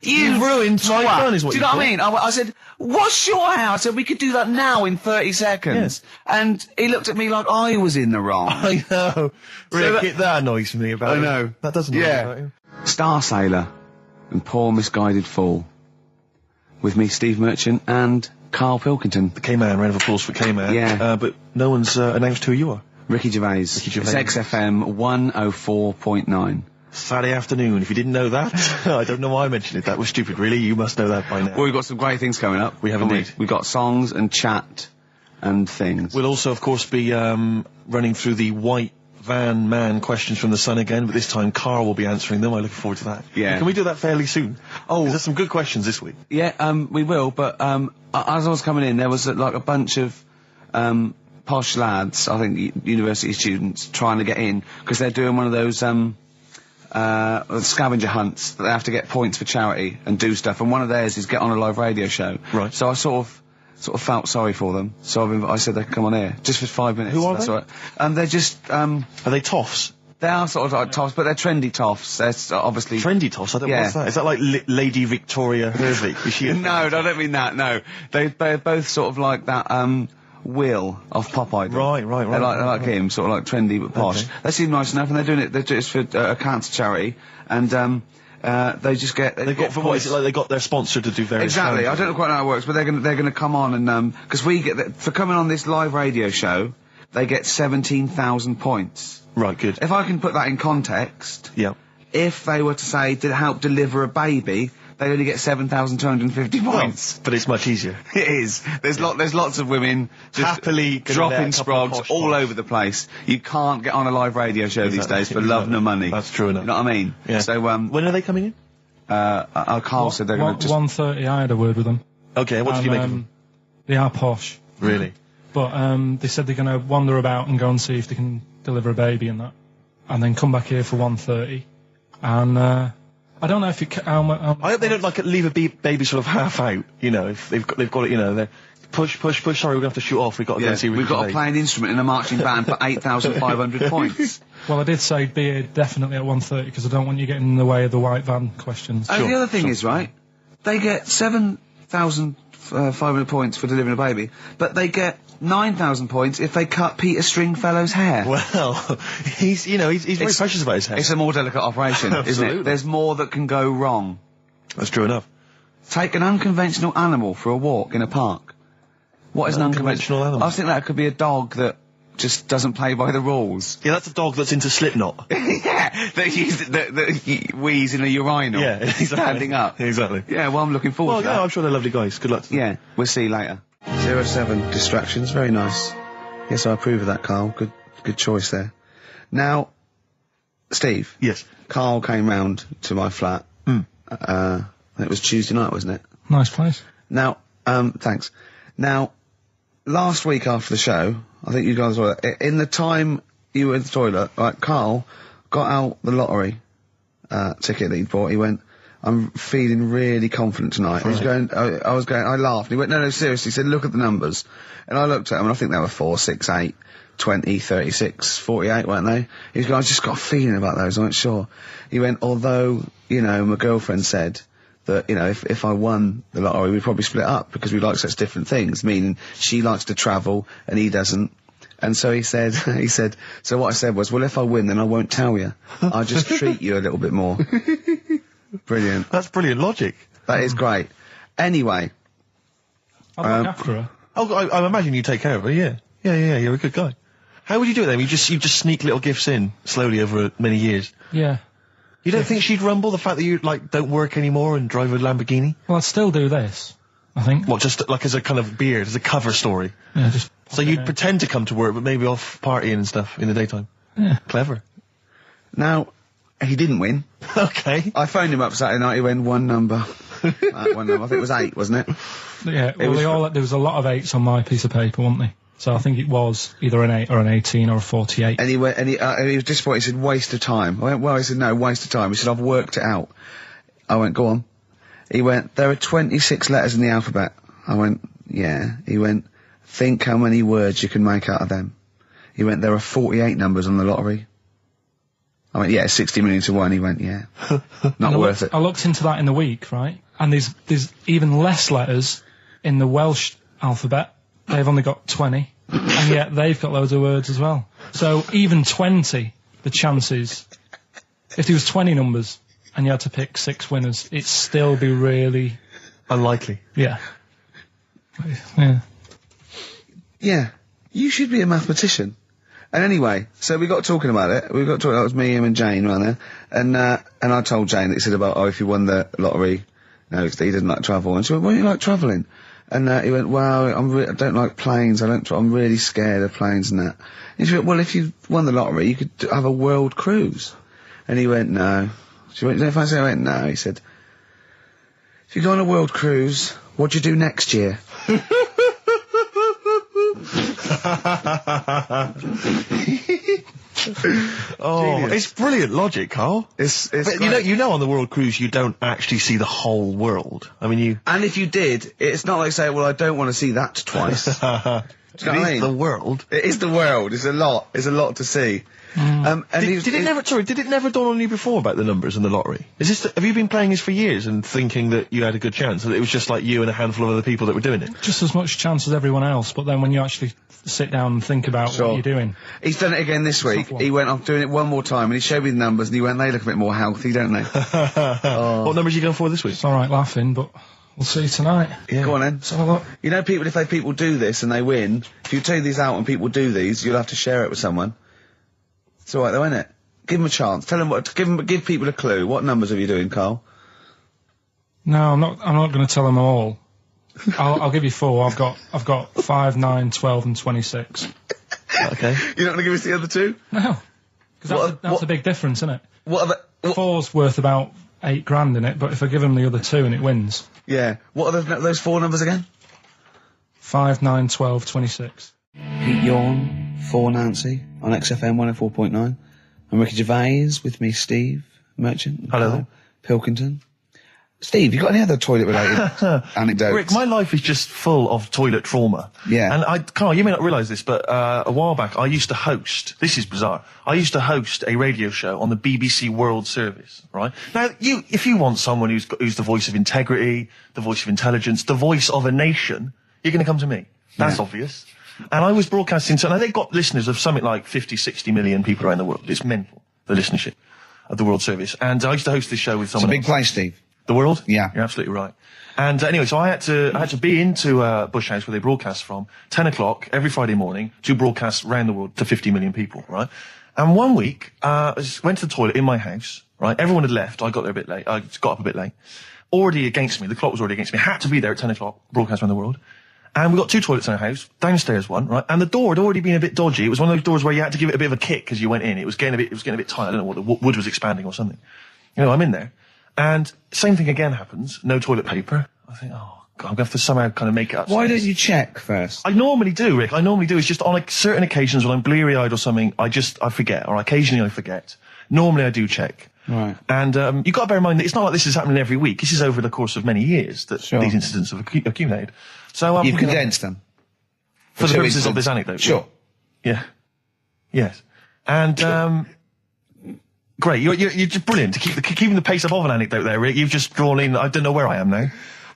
ruined my twat. fun is what Do you you know what I thought. mean? I said, what's your hair? I said, we could do that now in 30 seconds. Yeah. And he looked at me like I was in the wrong. I know. Rick, that annoys me about I him. know. That doesn't annoy me about him. Star Sailor and Poor Misguided Fool. With me, Steve Merchant, and Karl Pilkington. The K-Man, round of applause for K-Man. Yeah. But no one's announced who you are. Ricky Gervais. Ricky Gervais. It's XFM 104.9. Saturday afternoon. If you didn't know that, I don't know why I mentioned it. That was stupid, really. You must know that by now. Well, we've got some great things coming up. We have haven't indeed. We've got songs and chat and things. We'll also, of course, be running through the white van man questions from the Sun again, but this time Karl will be answering them. I look forward to that. Yeah. Can we do that fairly soon? Oh, there's some good questions this week. Yeah, we will, but as I was coming in, there was like a bunch of posh lads, I think university students, trying to get in, because they're doing one of those scavenger hunts that they have to get points for charity and do stuff, and one of theirs is get on a live radio show. Right. So I sort of felt sorry for them, so I said they could come on here, just for 5 minutes. Who are that's they? All right. They're just, Are they toffs? they are sort of like toffs, but they're trendy toffs. They're obviously... Trendy toffs? I don't know Yeah. what's that. Is that like Lady Victoria Hervey? Is she a No, I don't mean that, no. They're both sort of like that, Will of Pop Idol. Right. They're like him, sort of like trendy but posh. Okay. They seem nice enough, and they're doing it just for a cancer charity, and they just get... They got, for what, is it like they got their sponsor to do various... Exactly, I challenges? don't know quite how it works, but they're gonna come on and, because we get, for coming on this live radio show, they get 17,000 points. Right, good. If I can put that in context, Yeah. if they were to say to help deliver a baby, they only get 7,250 points. But it's much easier. It is. There's lots of women just Happily gonna let dropping a couple of sprogs posh all posh. over the place. You can't get on a live radio show these Exactly. days for love nor money. That's true enough. You know what I mean? Yeah. So When are they coming in? Carl said they're going to just 1:30. I had a word with them. Okay, what did you make of them? They are posh, Really? but they said they're going to wander about and go and see if they can deliver a baby and that, and then come back here for 1:30. And I don't know if it. I hope they don't leave a baby sort of half out. You know, if they've got it. You know, they're push. Sorry, we're going to have to shoot off. We've got to go and see. we've got to play an instrument in a marching band for 8,500 points. Well, I did say be here definitely at 1:30 because I don't want you getting in the way of the white van questions. And the other thing is, right, they get 7,500 points for delivering a baby, but they get 9,000 points if they cut Peter Stringfellow's hair. Well, he's very precious about his hair. It's a more delicate operation, isn't Absolutely. it? There's more that can go wrong. That's true enough. Take an unconventional animal for a walk in a park. What is an Unconventional animal? I think that could be a dog that just doesn't play by the rules. Yeah, that's a dog that's into Slipknot. Yeah, that wheeze in a urinal. Yeah, exactly. Standing up. Exactly. Yeah, well, I'm looking forward Well, to yeah, that. I'm sure they're lovely guys. Good luck to them. Yeah, we'll see you later. 07 distractions, very nice. Yes, I approve of that, Carl. Good choice there. Now, Steve. Yes. Carl came round to my flat. It was Tuesday night, wasn't it? Nice place. Now, thanks. Now, last week after the show, I think you guys were, in the time you were in the toilet, right, Carl got out the lottery ticket that he bought. He went, I'm feeling really confident tonight. He was going, I laughed. He went, no, seriously. He said, look at the numbers. And I looked at them, and I think they were 4, 6, 8, 20, 36, 48, weren't they? He was going, I just got a feeling about those. I went, sure. He went, although, my girlfriend said that, if I won the lottery, we'd probably split up because we like such different things, meaning she likes to travel and he doesn't. And so he said, so what I said was, well, if I win, then I won't tell you. I'll just treat you a little bit more. Brilliant. That's brilliant logic. That is great. Anyway. I'll look after her. Oh, I imagine you take care of her, yeah. Yeah, you're a good guy. How would you do it then? You just sneak little gifts in slowly over many years. Yeah. You don't think she'd rumble the fact that you, like, don't work anymore and drive a Lamborghini? Well, I'd still do this, I think. What, just like as a kind of beard, as a cover story? Yeah, just... So you'd pretend to come to work, but maybe off partying and stuff in the daytime? Yeah. Clever. Now, he didn't win. Okay. I phoned him up Saturday night, he went one number. One number. I think it was 8, wasn't it? Yeah, well, there was a lot of 8s on my piece of paper, wasn't there? So I think it was either an 8 or an 18 or a 48. And he went, and he was disappointed. He said, waste of time. I went, well, he said, no, waste of time. He said, I've worked it out. I went, go on. He went, there are 26 letters in the alphabet. I went, yeah. He went, think how many words you can make out of them. He went, there are 48 numbers on the lottery. I went, yeah, 60 million to 1. He went, yeah. Not worth it. I looked into that in the week, right? And there's even less letters in the Welsh alphabet. They've only got 20, and yet they've got loads of words as well. So even 20, the chances, if there was 20 numbers and you had to pick 6 winners, it'd still be really... unlikely. Yeah. Yeah. Yeah. You should be a mathematician. And anyway, so we got talking about it. We got talking, that was me, him and Jane around there. And I told Jane that he said about, if you won the lottery, no, he didn't like travel. And she went, why do you like travelling? And he went, well, I don't like planes. I'm really scared of planes and that. And she went, well, if you won the lottery, you could have a world cruise. And he went, no. She went, don't fancy? I went, no. He said, if you go on a world cruise, what do you do next year? Oh, Genius. it's brilliant logic, Carl. It's But you know on the world cruise you don't actually see the whole world. I mean, you... And if you did, it's not like saying, well, I don't want to see that twice. Do you know what I mean? the world. It is the world. It's a lot. It's a lot to see. And Did it never dawn on you before about the numbers in the lottery? Have you been playing this for years and thinking that you had a good chance, that it was just like you and a handful of other people that were doing it? Just as much chance as everyone else, but then when you actually sit down and think about what you're doing. He's done it again this week. He went, I'm doing it one more time, and he showed me the numbers, and he went, they look a bit more healthy, don't they? What numbers are you going for this week? It's alright laughing, but we'll see tonight. Yeah. Go on then. So look. You know, if people do this and they win, if you take these out and people do these, you'll have to share it with someone. It's alright though, isn't it? Give them a chance. Tell them give people a clue. What numbers are you doing, Carl? No, I'm not going to tell them all. I'll give you 4. I've got 5, 9, 12 and 26. Okay. You're not going to give us the other 2? No. Because that's a big difference, isn't it? What are the... 4's worth about 8 grand in it, but if I give him the other 2 and it wins. Yeah. What are those 4 numbers again? 5, 9, 12, 26. Pete Yawn, for Nancy, on XFM 104.9. I'm Ricky Gervais, with me Steve Merchant. Hello Karl Pilkington. Steve, you got any other toilet-related anecdotes? Rick, my life is just full of toilet trauma. Yeah. And Carl, you may not realise this, but a while back I used to host, this is bizarre, I used to host a radio show on the BBC World Service, right? Now, if you want someone who's the voice of integrity, the voice of intelligence, the voice of a nation, you're going to come to me. That's obvious. And I was broadcasting, so now they've got listeners of something like 50, 60 million people around the world. It's mental, the listenership of the World Service. And I used to host this show with someone It's a big place, Steve. The World? Yeah. You're absolutely right. And anyway, so I had to be into Bush House where they broadcast from 10 o'clock every Friday morning to broadcast around the world to 50 million people, right? And one week, I just went to the toilet in my house, right? Everyone had left. I got there a bit late. I got up a bit late. Already against me. The clock was already against me. I had to be there at 10 o'clock, broadcast around the world. And we got 2 toilets in our house, downstairs one, right? And the door had already been a bit dodgy. It was one of those doors where you had to give it a bit of a kick as you went in. It was getting a bit tight. I don't know what the wood was expanding or something. You know, I'm in there. And same thing again happens. No toilet paper. I think, oh, God, I'm going to have to somehow kind of make it up. Why don't you check first? I normally do, Rick. I normally do. It's just on certain occasions when I'm bleary-eyed or something, I forget, or occasionally I forget. Normally I do check. Right. And you've got to bear in mind that it's not like this is happening every week. This is over the course of many years that these incidents have accumulated. So You've condensed them. For the purposes of this anecdote. Sure. Yeah. Yes. And great. You're just brilliant. Keeping the pace up of an anecdote there, Rick. You've just drawn in. I don't know where I am now.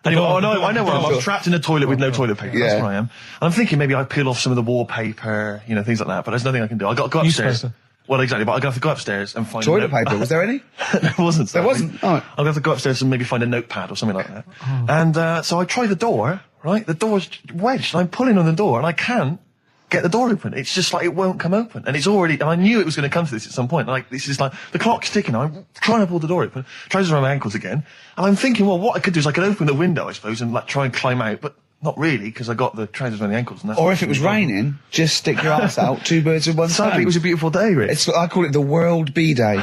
Anyway, I know where I am. I'm trapped in a toilet with no toilet paper. Yeah. That's where I am. And I'm thinking maybe I peel off some of the wallpaper, things like that. But there's nothing I can do. I got to go upstairs. Well, exactly, but I'm going to have to go upstairs and find Toilet paper, was there any? There wasn't. There wasn't? Oh. I'm going to have to go upstairs and maybe find a notepad or something like that. And so I try the door, right? The door's wedged, and I'm pulling on the door, and I can't get the door open. It's just like it won't come open. And it's already, and I knew it was going to come to this at some point. Like, this is like, the clock's ticking. I'm trying to pull the door open, trousers around my ankles again. And I'm thinking, well, what I could do is I could open the window, I suppose, and like try and climb out, but not really, because I got the trousers around the ankles. And that's Or if it was raining, just stick your ass out, 2 birds with one stone. Sadly, it was a beautiful day, Rich. I call it the World Bee Day.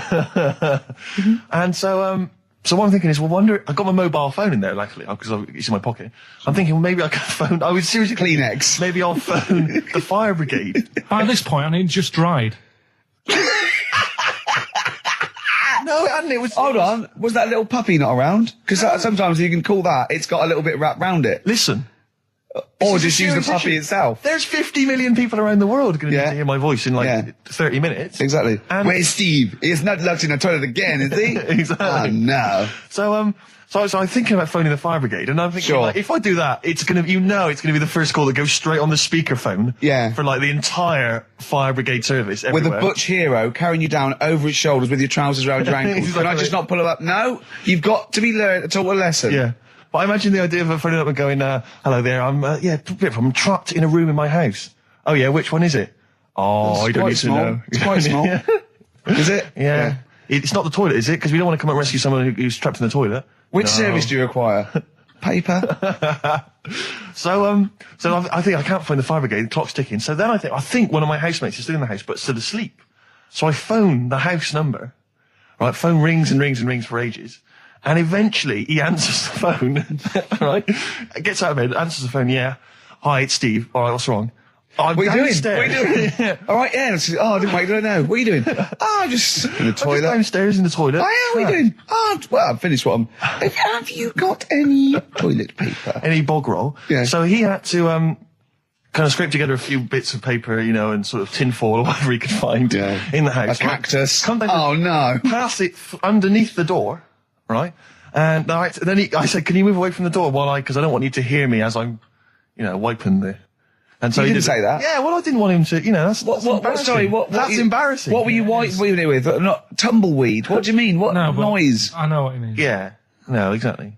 And so what I'm thinking is, well, I got my mobile phone in there, luckily, because it's in my pocket. I'm thinking, well, maybe I can phone, I would seriously... Kleenex. Maybe I'll phone the fire brigade. By this point, I need just dried. No, it hadn't, it was... Hold on, was that little puppy not around? Because sometimes you can call that, it's got a little bit wrapped round it. Listen. Or just use the puppy itself. There's 50 million people around the world going to need to hear my voice in 30 minutes. Exactly. And where's Steve? He's not locked in the toilet again, is he? Exactly. Oh, no. So I'm thinking about phoning the fire brigade, and I'm thinking, like, if I do that, it's gonna be the first call that goes straight on the speakerphone. Yeah. For like the entire fire brigade service everywhere. With a butch hero carrying you down over his shoulders with your trousers around your ankles. Exactly. Can I just not pull him up? No, you've got to be learned to taught a lesson. Yeah. But I imagine the idea of phoning up and going, hello there, I'm trapped in a room in my house. Oh yeah, which one is it? Oh, I don't need to know. It's quite small. Is it? Yeah. It's not the toilet, is it? Because we don't want to come and rescue someone who's trapped in the toilet. Which service do you require? Paper? So I think I can't phone the fire brigade, the clock's ticking. So then I think one of my housemates is still in the house, but still asleep. So I phone the house number. Right, phone rings and rings and rings for ages. And eventually he answers the phone, right? Gets out of bed, answers the phone, yeah. Hi, it's Steve. All right, what's wrong? I'm What are you downstairs. doing? What are you doing? All right, yeah. I didn't wait, don't know. What are you doing? I'm just in the toilet. I'm just downstairs in the toilet. What are you doing? Well, I've finished what I'm... Have you got any toilet paper? Any bog roll? Yeah. So he had to, kind of scrape together a few bits of paper, and sort of tinfoil or whatever he could find in the house. A cactus. Come down Oh, no. Pass it underneath the door, right? And then I said, can you move away from the door because I don't want you to hear me as I'm, wiping the... And so you didn't say that? Yeah, well, I didn't want him to, that's embarrassing. Sorry, that's embarrassing. What were you wiping it with? Not tumbleweed. What do you mean? What noise? I know what you mean. Yeah. No, exactly.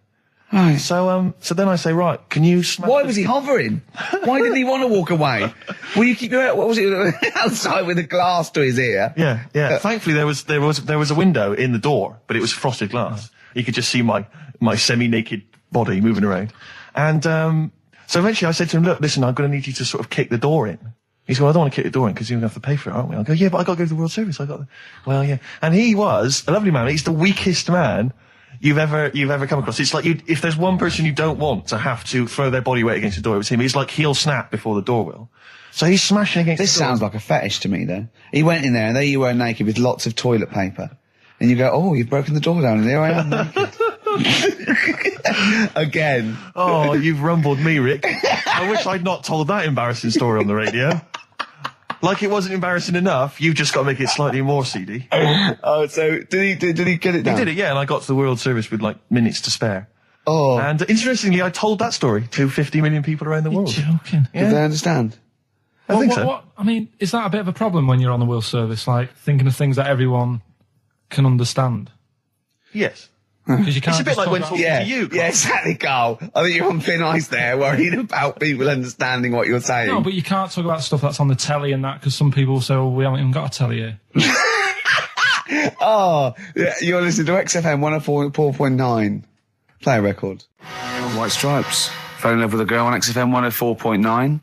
Right. So then I say, right, can you smash... Why was he hovering? Why didn't he want to walk away? Will you keep your... What was it? Outside with a glass to his ear? Yeah. Thankfully, there was a window in the door, but it was frosted glass. You could just see my semi-naked body moving around. And so eventually I said to him, look, listen, I'm going to need you to sort of kick the door in. He said, well, I don't want to kick the door in because you're going to have to pay for it, aren't we? I go, yeah, but I got to go to the World Service. Well, yeah. And he was a lovely man. He's the weakest man you've ever come across. It's like if there's one person you don't want to have to throw their body weight against the door, it was him. He's like he'll snap before the door will. So he's smashing against the door. This sounds like a fetish to me, though. He went in there and there you were naked with lots of toilet paper. And you go, oh, you've broken the door down, and here I am naked. Again. Oh, you've rumbled me, Rick. I wish I'd not told that embarrassing story on the radio. Like it wasn't embarrassing enough, you've just got to make it slightly more seedy. Oh, so did he get it down? He did it, yeah, and I got to the World Service with like minutes to spare. Oh. And interestingly, I told that story to 50 million people around the world. You're joking. Yeah. Did they understand? I think so. I mean, is that a bit of a problem when you're on the World Service, like thinking of things that everyone can understand? Yes. Because you can't. It's a bit like when talking to you, Carl. Yeah, exactly, Carl. I think you're on thin ice there, worrying about people understanding what you're saying. No, but you can't talk about stuff that's on the telly and that, because some people say, well, we haven't even got a telly here. Oh, yeah, you're listening to XFM 104.9. Play a record. White Stripes. Fell in love with a girl on XFM 104.9.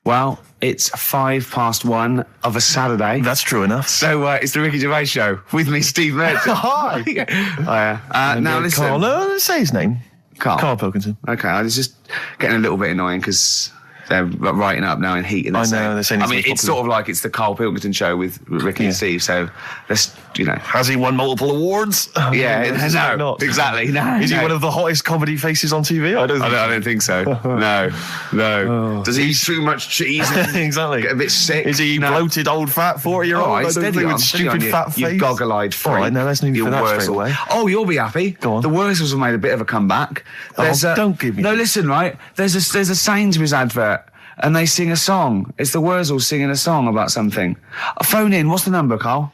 Well, it's 1:05 of a Saturday. That's true enough. So it's the Ricky Gervais Show with me, Steve Merchant. Hi. Now listen. Carl, no, say his name. Karl Pilkington. Okay, I was just getting a little bit annoying because they're writing up now in heat. And I know, they're saying it's sort of like it's the Karl Pilkington Show with Ricky and Steve. So let's, Has he won multiple awards? Yeah, no, not. Exactly. No, is he one of the hottest comedy faces on TV? I don't think so. No. Oh. Does he eat too much cheese? Exactly. Get a bit sick? Is he bloated, old, fat 40-year-old? All right, steady on, with stupid fat face. You goggle-eyed freak. All right, now let's leave you for that straight away. Oh, you'll be happy. Go on. The Wurzels have made a bit of a comeback. Don't give me. No, listen, right. There's a Sainsbury's advert. And they sing a song. It's the Wurzels singing a song about something. Phone in. What's the number, Carl?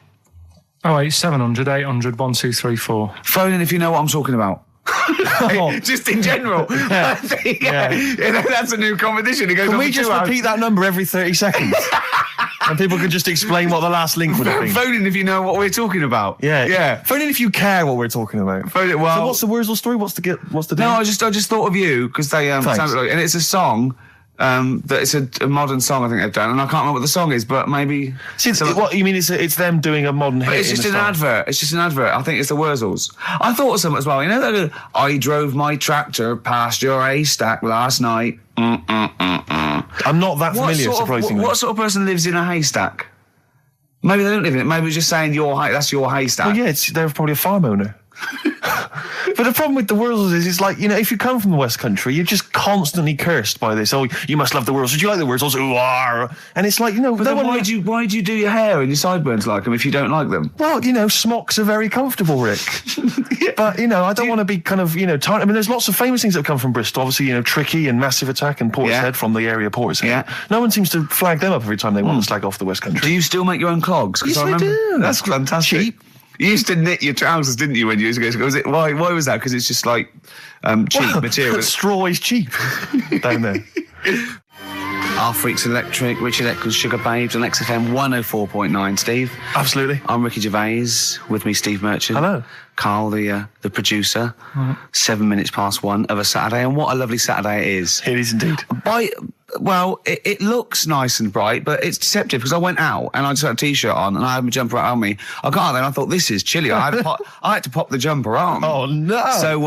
08700 800 1234. Phone in if you know what I'm talking about. Just in general. That's a new competition. It goes Can on we for just 2 hours. repeat that number every 30 seconds? And people can just explain what the last link would have been. Phone in if you know what we're talking about. Yeah. Phone in if you care what we're talking about. Phone in, well, so what's the Wurzel story? What's the deal? No, I just thought of you because they sounded like, and it's a song. That it's a modern song I think they've done, and I can't remember what the song is, but maybe. What you mean? It's them doing a modern hit. But it's just an advert. It's just an advert. I think it's the Wurzels. I thought of something as well. You know that I drove my tractor past your haystack last night. I'm not that familiar, surprisingly. What sort of person lives in a haystack? Maybe they don't live in it. Maybe it's just saying that's your haystack. Well, yeah, they're probably a farm owner. But the problem with the Wurzels is, it's like, if you come from the West Country, you're just constantly cursed by this. Oh, you must love the Wurzels. Do you like the Wurzels? Ooh, ah. And it's like, But then why do you do your hair and your sideburns like them if you don't like them? Well, smocks are very comfortable, Rick. But, I don't want to be kind of, tight. I mean, there's lots of famous things that have come from Bristol. Obviously, Tricky and Massive Attack and Portishead from the area Portishead. Yeah. No one seems to flag them up every time they want to slag off the West Country. Do you still make your own clogs? Yes, I do. That's fantastic. Cheap. You used to knit your trousers, didn't you, when you used to go? Was it why was that? Because it's just like cheap material. Straw is cheap down there. Our Freaks Electric, Richard Eccles, Sugar Babes on XFM 104.9. Steve. Absolutely. I'm Ricky Gervais. With me, Steve Merchant. Hello. Carl, the producer. 7 minutes past 1 of a Saturday, and what a lovely Saturday it is. It is indeed. It looks nice and bright, but it's deceptive because I went out and I just had a t-shirt on and I had my jumper on me. I got out there and I thought, this is chilly. I had to pop the jumper on. Oh no! So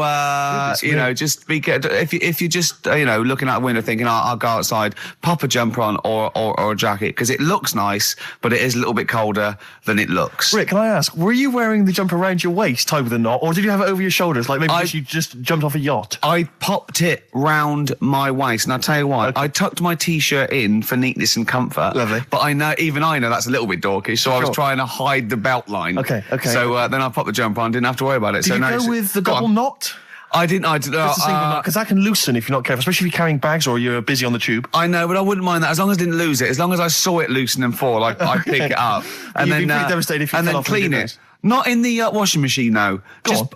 just be if you're just looking out the window thinking I'll go outside, pop a jumper on or a jacket because it looks nice, but it is a little bit colder than it looks. Rick, can I ask, were you wearing the jumper around your waist, tied with a knot, or did you have it over your shoulders, like maybe you just jumped off a yacht? I popped it round my waist, and I'll tell you what, I tucked my t-shirt in for neatness and comfort. Lovely. But I know that's a little bit dorky, so I was trying to hide the belt line. Okay. So then I popped the jumper on, didn't have to worry about it. Did you go with the double knot? I didn't. Just a single knot, because that can loosen if you're not careful, especially if you're carrying bags or you're busy on the tube. I know, but I wouldn't mind that as long as I didn't lose it. As long as I saw it loosen and fall, I'd pick it up and You'd be pretty devastated if you fell off clean and it. Not in the washing machine, no.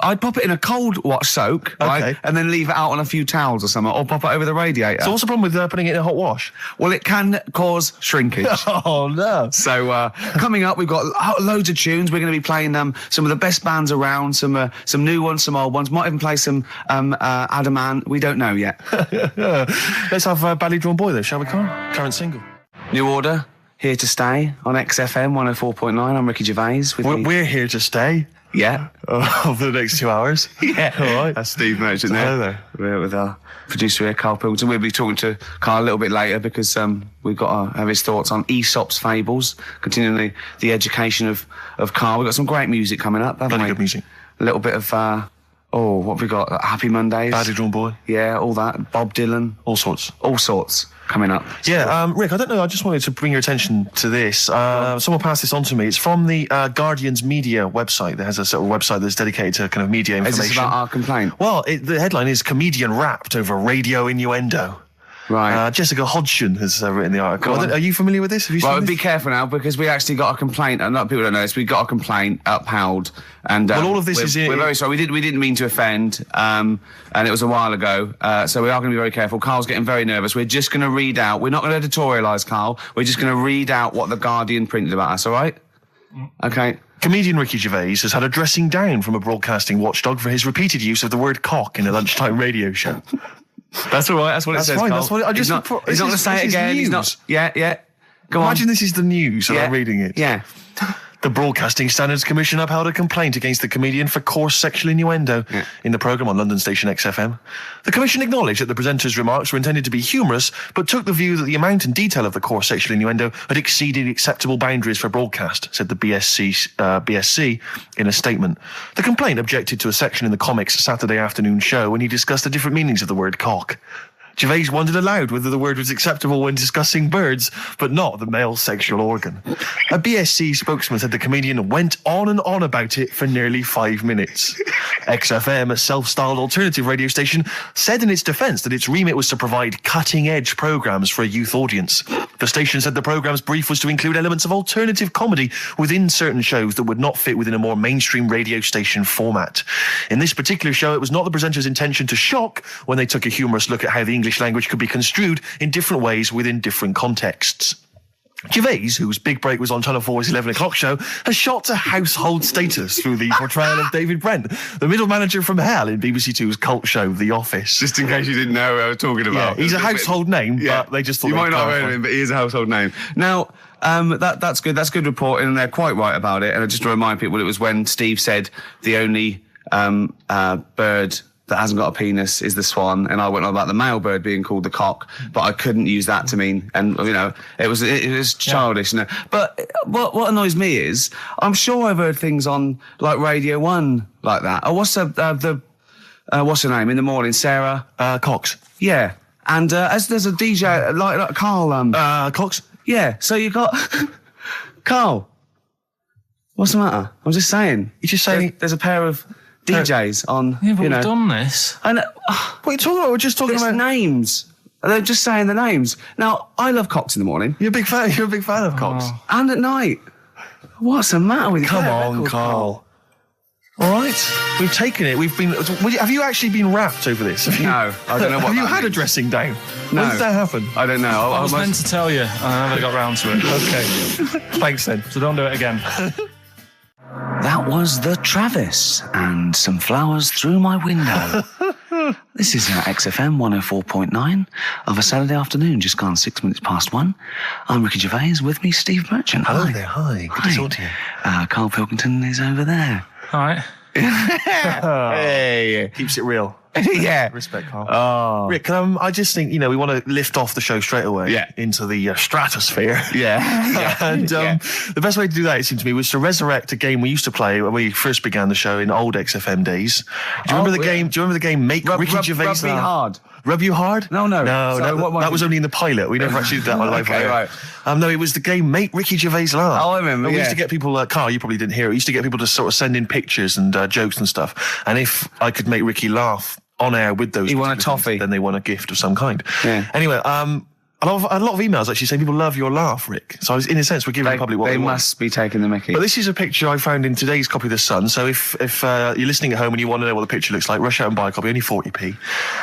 I'd pop it in a cold wash soak, right, and then leave it out on a few towels or something, or pop it over the radiator. So what's the problem with putting it in a hot wash? Well, it can cause shrinkage. Oh, no. So coming up, we've got loads of tunes. We're going to be playing some of the best bands around, some new ones, some old ones. Might even play some Adamant. We don't know yet. Let's have Badly Drawn Boy, though, shall we, Carl? Current single. New Order. Here to stay on XFM 104.9. I'm Ricky Gervais. We're here to stay. Yeah. Over the next 2 hours. Yeah. All right. That's Steve Merchant there. Hello there. We're with our producer here, Karl Pilkington. We'll be talking to Karl a little bit later because we've got to have his thoughts on Aesop's Fables, continuing the education of Karl. We've got some great music coming up, haven't we? Good music. A little bit of, what have we got? Happy Mondays. Badly Drawn Boy. Yeah, all that. Bob Dylan. All sorts coming up. Yeah, Rick, I don't know, I just wanted to bring your attention to this. Someone passed this on to me. It's from the Guardian's media website. There has a sort of website that's dedicated to kind of media information. Is this about our complaint? Well, the headline is Comedian Rapped Over Radio Innuendo. Right. Jessica Hodgson has written the article. Are you familiar with this? Have you seen this? Be careful now because we actually got a complaint. And people don't know this. We got a complaint upheld, and all of this we're very sorry. We didn't mean to offend, and it was a while ago. So we are going to be very careful. Carl's getting very nervous. We're just going to read out. We're not going to editorialise, Carl. We're just going to read out what the Guardian printed about us. All right? Okay. Comedian Ricky Gervais has had a dressing down from a broadcasting watchdog for his repeated use of the word cock in a lunchtime radio show. That's all right. That's what it says. Fine. Carl. That's what He's not going to say it again. He's not. Yeah. Go on. Imagine this is the news and I'm reading it. Yeah. The Broadcasting Standards Commission upheld a complaint against the comedian for coarse sexual innuendo in the programme on London station XFM. The Commission acknowledged that the presenter's remarks were intended to be humorous, but took the view that the amount and detail of the coarse sexual innuendo had exceeded acceptable boundaries for broadcast, said the BSC in a statement. The complaint objected to a section in the Comics Saturday afternoon show when he discussed the different meanings of the word cock. Gervais wondered aloud whether the word was acceptable when discussing birds, but not the male sexual organ. A BSC spokesman said the comedian went on and on about it for nearly 5 minutes. XFM, a self-styled alternative radio station, said in its defence that its remit was to provide cutting-edge programmes for a youth audience. The station said the programme's brief was to include elements of alternative comedy within certain shows that would not fit within a more mainstream radio station format. In this particular show, it was not the presenter's intention to shock when they took a humorous look at how the English language could be construed in different ways within different contexts. Gervais, whose big break was on Channel 4's 11 o'clock show, has shot to household status through the portrayal of David Brent, the middle manager from hell in BBC Two cult show The Office. Just in case you didn't know who I was talking about. Yeah, he's a household name, but they just thought you might not clarify. have heard of him, but he is a household name. Now, that's good. That's good reporting, and they're quite right about it. And just to remind people, it was when Steve said the only bird that hasn't got a penis is the swan, and I went on about the male bird being called the cock, but I couldn't use that to mean, and it was childish. But what annoys me is, I'm sure I've heard things on like Radio 1 like that. Oh, what's what's her name in the morning? Sarah Cox. Yeah, and as there's a DJ like Karl Cox. Yeah, so you got Karl. What's the matter? I'm just saying. You're just saying there's a pair of DJs on, Yeah, but we've done this. And what are you talking about? We're just talking about names. They're just saying the names. Now, I love Cox in the morning. You're a big fan of Cox. And at night. What's the matter with you? Come on, Karl. All right, we've taken it. Have you actually been rapped over this? No, I don't know what. Have you that had a means. dressing down? No. When did that happen? I don't know. I was meant to tell you, and I never got round to it. Okay. Thanks then. So don't do it again. That was the Travis and some flowers through my window. This is XFM 104.9 of a Saturday afternoon, just gone 6 minutes past 1. I'm Ricky Gervais, with me Steve Merchant. Hello Hi. there, hi. Good to talk to you. Karl Pilkington is over there. All right. Hey. Keeps it real. Yeah. Respect, Karl. Oh. Rick, I just think, we want to lift off the show straight away into the stratosphere. Yeah. And the best way to do that, it seemed to me, was to resurrect a game we used to play when we first began the show in old XFM days. Do you remember the game? Do you remember the game Make Ricky Gervais Rub me hard. Rub you hard? No. No, So that was only in the pilot. We never actually did that on live. Okay, right. No, it was the game Make Ricky Gervais Laugh. Oh, I remember, We used yeah. to get people, Karl, you probably didn't hear it. We used to get people to sort of send in pictures and jokes and stuff. And if I could make Ricky laugh on air with those, He won a particular toffee. things, then they won a gift of some kind. Yeah. Anyway, a lot of emails actually saying people love your laugh, Rick. So in a sense, we're giving the public what They they want. must be taking the mickey. But this is a picture I found in today's copy of The Sun. So if you're listening at home and you want to know what the picture looks like, rush out and buy a copy, only 40p.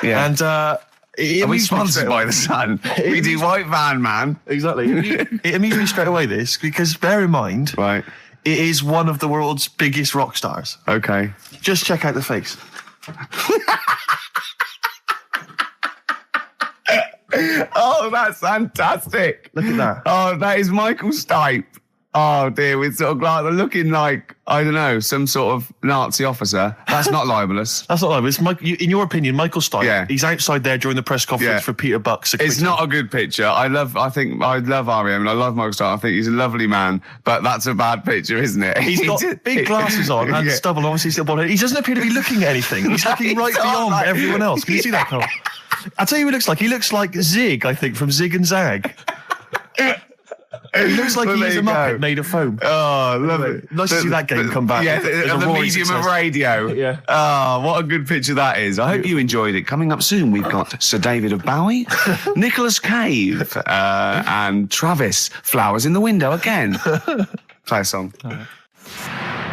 Yeah. And Are we amused me sponsored straight by away. The Sun? We do White Van, man. Exactly. It amused me straight away, this, because bear in mind, Right. it is one of the world's biggest rock stars. Okay. Just check out the face. Oh, that's fantastic. Look at that. Oh, that is Michael Stipe. Oh, dear, with sort of like looking like, I don't know, some sort of Nazi officer. That's not libelous. That's not like it's in your opinion, Michael Stipe. Yeah. He's outside there during the press conference for Peter Buck's acquittal. It's not a good picture. I love REM and I love Michael Stipe. I think he's a lovely man, but that's a bad picture, isn't it? He's got big glasses on and Yeah. stubble, obviously still bald head. He doesn't appear to be looking at anything. He's looking right He's not beyond like- everyone else. Can you see that, Carl? I'll tell you who he looks like. He looks like Zig, I think, from Zig and Zag. He looks like Well, he's there a you Muppet go. made of foam. Oh, love it. Nice to see that game come back. Yeah, As a the roaring medium of success. radio. Yeah. Oh, what a good picture that is. I hope you enjoyed it. Coming up soon, we've got Sir David of Bowie, Nicholas Cave, and Travis. Flowers in the window again. Play a song.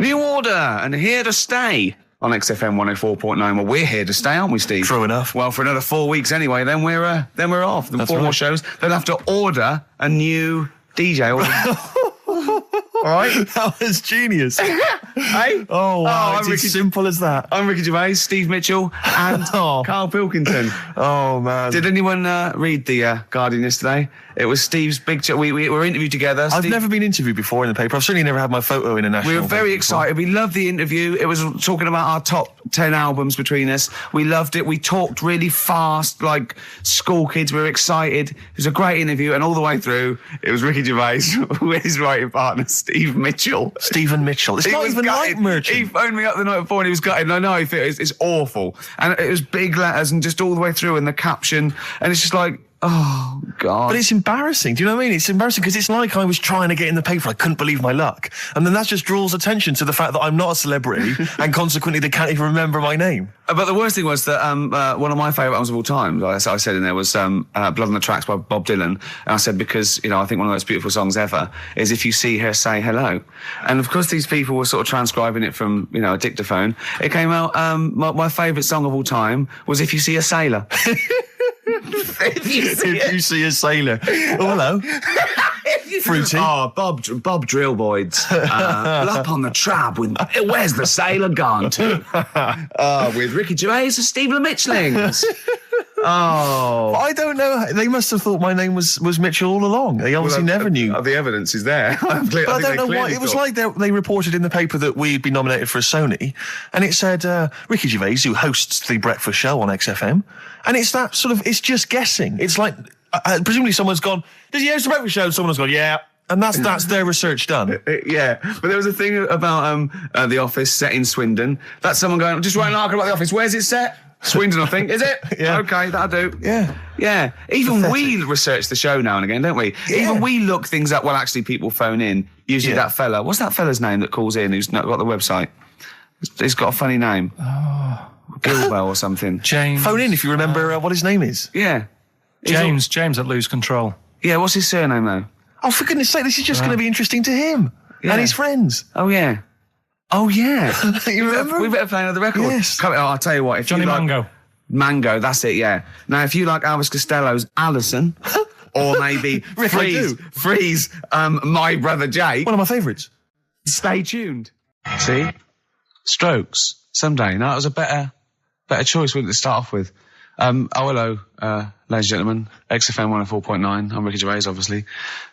New Order and Here to Stay. On XFM 104.9. Well, we're here to stay, aren't we, Steve? True enough. Well, for another 4 weeks anyway. Then we're off. Then That's four more right. shows. They'll have to order a new DJ. All right. That was genius. Hey. Oh, wow. I'm It's Ricky. as simple as that. I'm Ricky Gervais, Steve Mitchell, and Oh. Karl Pilkington. Oh, man. Did anyone read the Guardian yesterday? It was Steve's big... we were interviewed together. I've Steve- never been interviewed before in the paper. I've certainly never had my photo in a national We were very paper before. excited. We loved the interview. It was talking about our top 10 albums between us. We loved it. We talked really fast, like school kids. We were excited. It was a great interview, and all the way through, it was Ricky Gervais with his writing partner, Steve Mitchell. Stephen Mitchell. It's He not was even gutted. like Merchant. He phoned me up the night before and he was gutted. And I know it's awful. And it was big letters and just all the way through and the caption. And it's just like, Oh, God. But it's embarrassing. Do you know what I mean? It's embarrassing because it's like I was trying to get in the paper. I couldn't believe my luck. And then that just draws attention to the fact that I'm not a celebrity and consequently they can't even remember my name. But the worst thing was that one of my favourite albums of all time, I said in there, was Blood on the Tracks by Bob Dylan. And I said, because, you know, I think one of the most beautiful songs ever is If You See Her, Say Hello. And of course these people were sort of transcribing it from, you know, a dictaphone. It came out, my favourite song of all time was If You See a Sailor. If you see a sailor. Oh, hello. Fruity. Oh, Bob Drillboyd's up on the trap with Where's the Sailor Gone to? With Ricky Gervais and Stephen Mitchellings. Oh. I don't know. They must have thought my name was Mitchell all along. They obviously never knew. The evidence is there. But I don't know why. It was like they reported in the paper that we'd been nominated for a Sony, and it said Ricky Gervais, who hosts the breakfast show on XFM, and it's that sort of, it's just guessing. It's like, presumably someone's gone, does he host the breakfast show? And someone's gone, yeah. And that's their research done. Yeah. But there was a thing about The Office set in Swindon. That's someone going, just writing an article about The Office. Where's it set? Swindon, I think. Is it? Yeah. Okay, that'll do. Yeah. Yeah. Even we research the show now and again, don't we? Yeah. Even we look things up. Well, actually, people phone in. Usually that fella. What's that fella's name that calls in who's not got the website? He's got a funny name. Oh. Gilwell or something. James. Phone in if you remember what his name is. Yeah. James at Lose Control. Yeah, what's his surname, though? Oh, for goodness sake, this is just going to be interesting to him and his friends. Oh, yeah. Oh, yeah. You remember? We better play another record. Yes. I'll tell you what. If Johnny you like Mango. Mango, that's it, yeah. Now, if you like Elvis Costello's Alison, or maybe Freeze, My Brother Jake. One of my favourites. Stay tuned. See? Strokes. Someday. No, that was a better choice, wouldn't it, to start off with? Hello, ladies and gentlemen. XFM 104.9. I'm Ricky Gervais, obviously.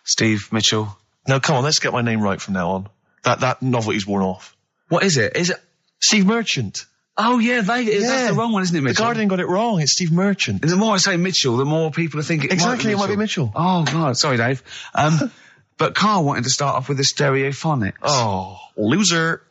Steve Mitchell. No, come on, let's get my name right from now on. That novelty's worn off. What is it? Is it Steve Merchant? Oh, yeah, that's the wrong one, isn't it, Mitchell? The Guardian got it wrong. It's Steve Merchant. And the more I say Mitchell, the more people are thinking it might be Mitchell. Oh, God. Sorry, Dave. But Karl wanted to start off with the Stereophonics. Oh, loser.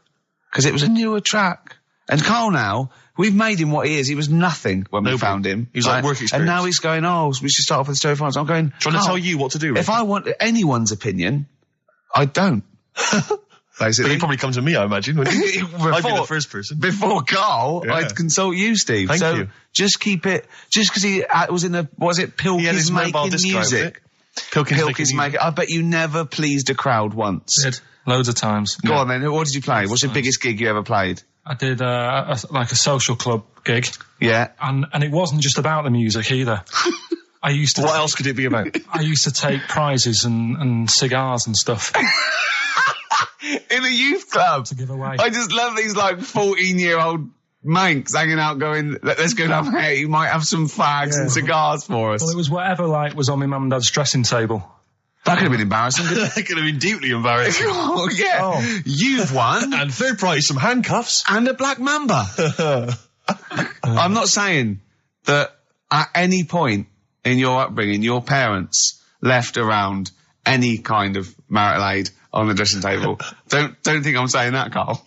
Because it was a newer track. And Karl now, we've made him what he is. He was nothing when we found him. He was like work experience. And now he's going, we should start off with the Stereophonics. I'm going, trying to tell you what to do, Ricky. If I want anyone's opinion, I don't. Basically. But he'd probably come to me, I imagine, wouldn't he? I'd be the first person. Before Karl, I'd consult you, Steve. Thank you. Just keep it, just because he was in Pilkington's making music. Pilkington's making, I bet you never pleased a crowd once. Did. Loads of times. Go on then, what did you play? What's your biggest gig you ever played? I did a social club gig. Yeah. And it wasn't just about the music either. I used to. What else could it be about? I used to take prizes and cigars and stuff. In a youth club. To give away. I just love these 14-year-old manx hanging out going, let's go down here, you might have some fags and cigars for us. Well, it was whatever was on my mum and dad's dressing table. That could have been embarrassing. That could have been deeply embarrassing. Oh, yeah. Oh. You've won. And third prize, some handcuffs. And a black mamba. I'm not saying that at any point in your upbringing, your parents left around any kind of marital aid on the dressing table. Don't think I'm saying that, Karl.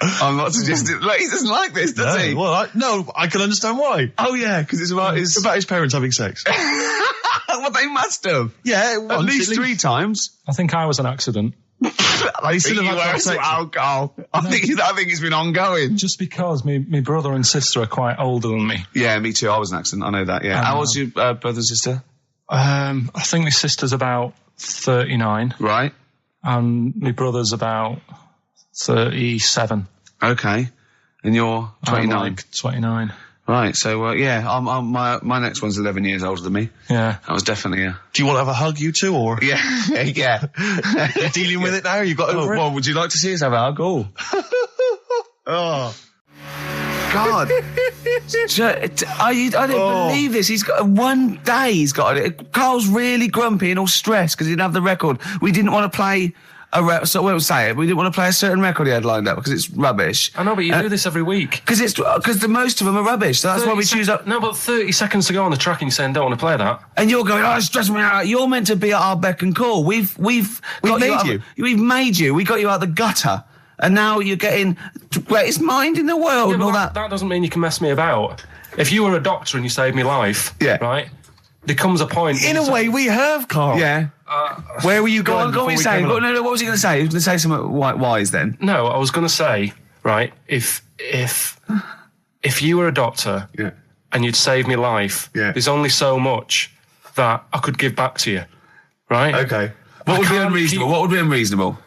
I'm not suggesting. He doesn't like this, does he? Well, I can understand why. Oh, yeah, because it's about his parents having sex. Well, they must have. Yeah, at least 3 times. I think I was an accident. I think it's been ongoing. Just because my brother and sister are quite older than me. Yeah, me too. I was an accident. I know that, yeah. How old's your brother and sister? I think my sister's about 39. Right. And my brother's about 37. Okay. And you're 29? I'm 29. Right, so, my next one's 11 years older than me. Yeah. That was definitely Do you want to have a hug, you two, or? Yeah, yeah. You're dealing with it now? You got over it? Well, would you like to see us have a hug? Oh. Oh. God. I don't believe this. He's got one day he's got it. Karl's really grumpy and all stressed because he didn't have the record. We didn't want to play so we'll say it. We didn't want to play a certain record he had lined up because it's rubbish. I know, but you do this every week. Because the most of them are rubbish. So that's why we choose up. No, but 30 seconds to go on the track and you're saying don't want to play that. And you're going, it's stressing me out. You're meant to be at our beck and call. We've made you. We've made you. We got you out the gutter. And now you're getting the greatest mind in the world and all that. That doesn't mean you can mess me about. If you were a doctor and you saved me life, right? there comes a point... In a way, we have, Carl. Yeah. Where were you Go going? on, what were you saying? What was he going to say? He was going to say something wise then. No, I was going to say, right, if you were a doctor and you'd saved me life, there's only so much that I could give back to you, right? Okay. What would be unreasonable? What would be unreasonable?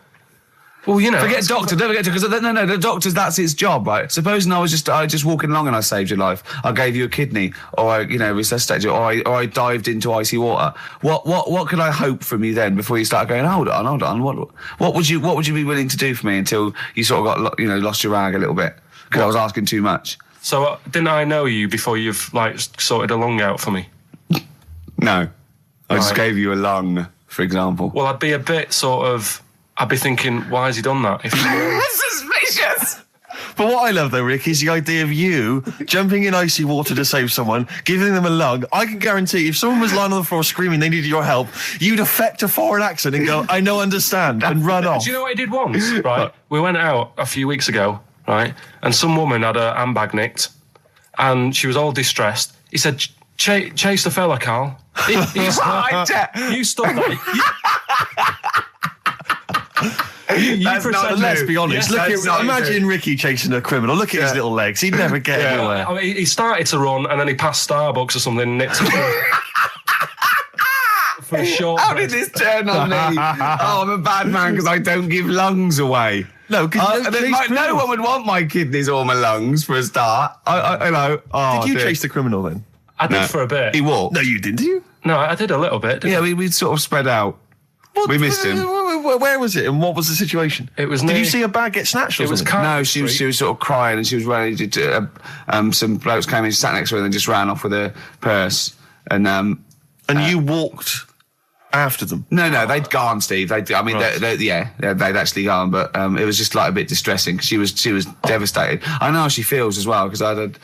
Well, you know... Forget doctor, don't forget because no, the doctor's, that's his job, right? Supposing I was just walking along and I saved your life, I gave you a kidney, or I, resuscitated you, or I dived into icy water. What could I hope from you then before you start going, hold on, what would you be willing to do for me until you sort of got, lost your rag a little bit? Because I was asking too much. So, didn't I know you before you've, sorted a lung out for me? No. I just gave you a lung, for example. Well, I'd be a bit I'd be thinking, why has he done that? Suspicious! But what I love, though, Rick, is the idea of you jumping in icy water to save someone, giving them a lung. I can guarantee if someone was lying on the floor screaming they needed your help, you'd affect a foreign accent and go, I know, understand, and run off. Do you know what I did once? Right, we went out a few weeks ago, right, and some woman had her handbag nicked, and she was all distressed. He said, chase the fella, Carl. You stood there. Let's be honest. Yes, Imagine Ricky chasing a criminal. Look at his little legs. He'd never get anywhere. I mean, he started to run and then he passed Starbucks or something and nicked for a short. How did this turn on me? Oh, I'm a bad man because I don't give lungs away. No, because no one would want my kidneys or my lungs for a start. Did you chase the criminal then? I did for a bit. He walked. No, you didn't. Did you? No, I did a little bit. Yeah, we sort of spread out. We missed him. Where was it and what was the situation? It was. Did you see a bag get snatched? It was. No, she was sort of crying and she was running. Some blokes came in, sat next to her, and then just ran off with her purse. And you walked after them. No, they'd gone, Steve. They'd actually gone, but it was just a bit distressing because she was devastated. I know how she feels as well because I had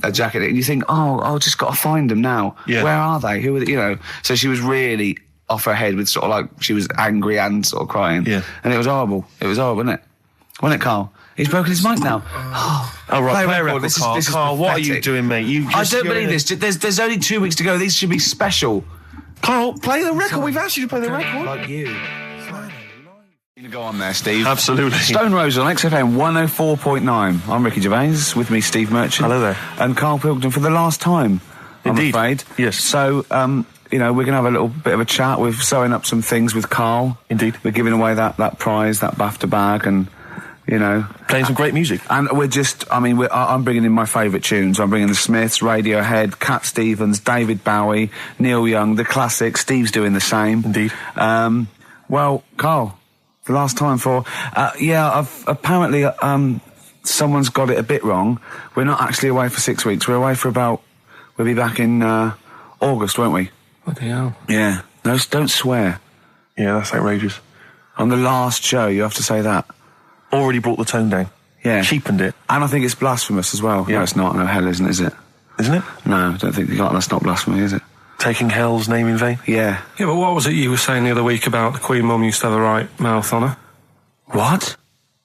a jacket, and you think, I've just got to find them now. Yeah. Where are they? Who are they? So she was really off her head with sort of she was angry and sort of crying. Yeah. And it was horrible. It was horrible, wasn't it? Wasn't it, Carl? He's broken his mic now. Right, play a record. This is Carl, what are you doing, mate? I don't believe this. There's only 2 weeks to go. These should be special. Carl, play the record. We've asked you to play the record. Like you. Go on there, Steve. Absolutely. Stone Rose on XFM 104.9. I'm Ricky Gervais. With me, Steve Merchant. Hello there. And Karl Pilkington for the last time. Indeed. I'm afraid. Yes. So, we're going to have a little bit of a chat. We're sewing up some things with Karl. Indeed. We're giving away that prize, that BAFTA bag, and, playing some great music. And we're just, I'm bringing in my favourite tunes. I'm bringing the Smiths, Radiohead, Cat Stevens, David Bowie, Neil Young, the classics. Steve's doing the same. Indeed. Well, Karl, the last time apparently, someone's got it a bit wrong. We're not actually away for 6 weeks. We're away for we'll be back in, August, won't we? Bloody hell. Yeah. No, don't swear. Yeah, that's outrageous. On the last show, you have to say that. Already brought the tone down. Yeah. Cheapened it. And I think it's blasphemous as well. Yeah. No, it's not. No, hell isn't, is it? Isn't it? No, I don't think that's not blasphemy, is it? Taking hell's name in vain? Yeah. Yeah, but what was it you were saying the other week about the Queen Mum used to have the right mouth on her? What?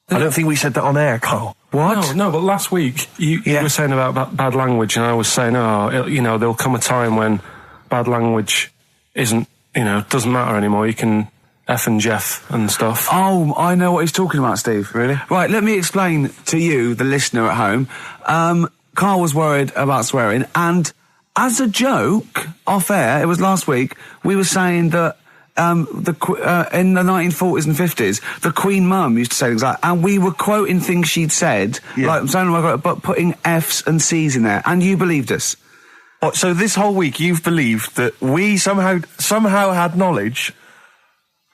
I don't think we said that on air, Carl. What? No, but last week you were saying about bad language, and I was saying, there'll come a time when bad language isn't, doesn't matter anymore. You can F and Jeff and stuff. Oh, I know what he's talking about, Steve. Really? Right, let me explain to you, the listener at home. Karl was worried about swearing, and as a joke, off air, it was last week, we were saying that in the 1940s and 50s, the Queen Mum used to say things like, and we were quoting things she'd said, but putting F's and C's in there, and you believed us. So this whole week you've believed that we somehow had knowledge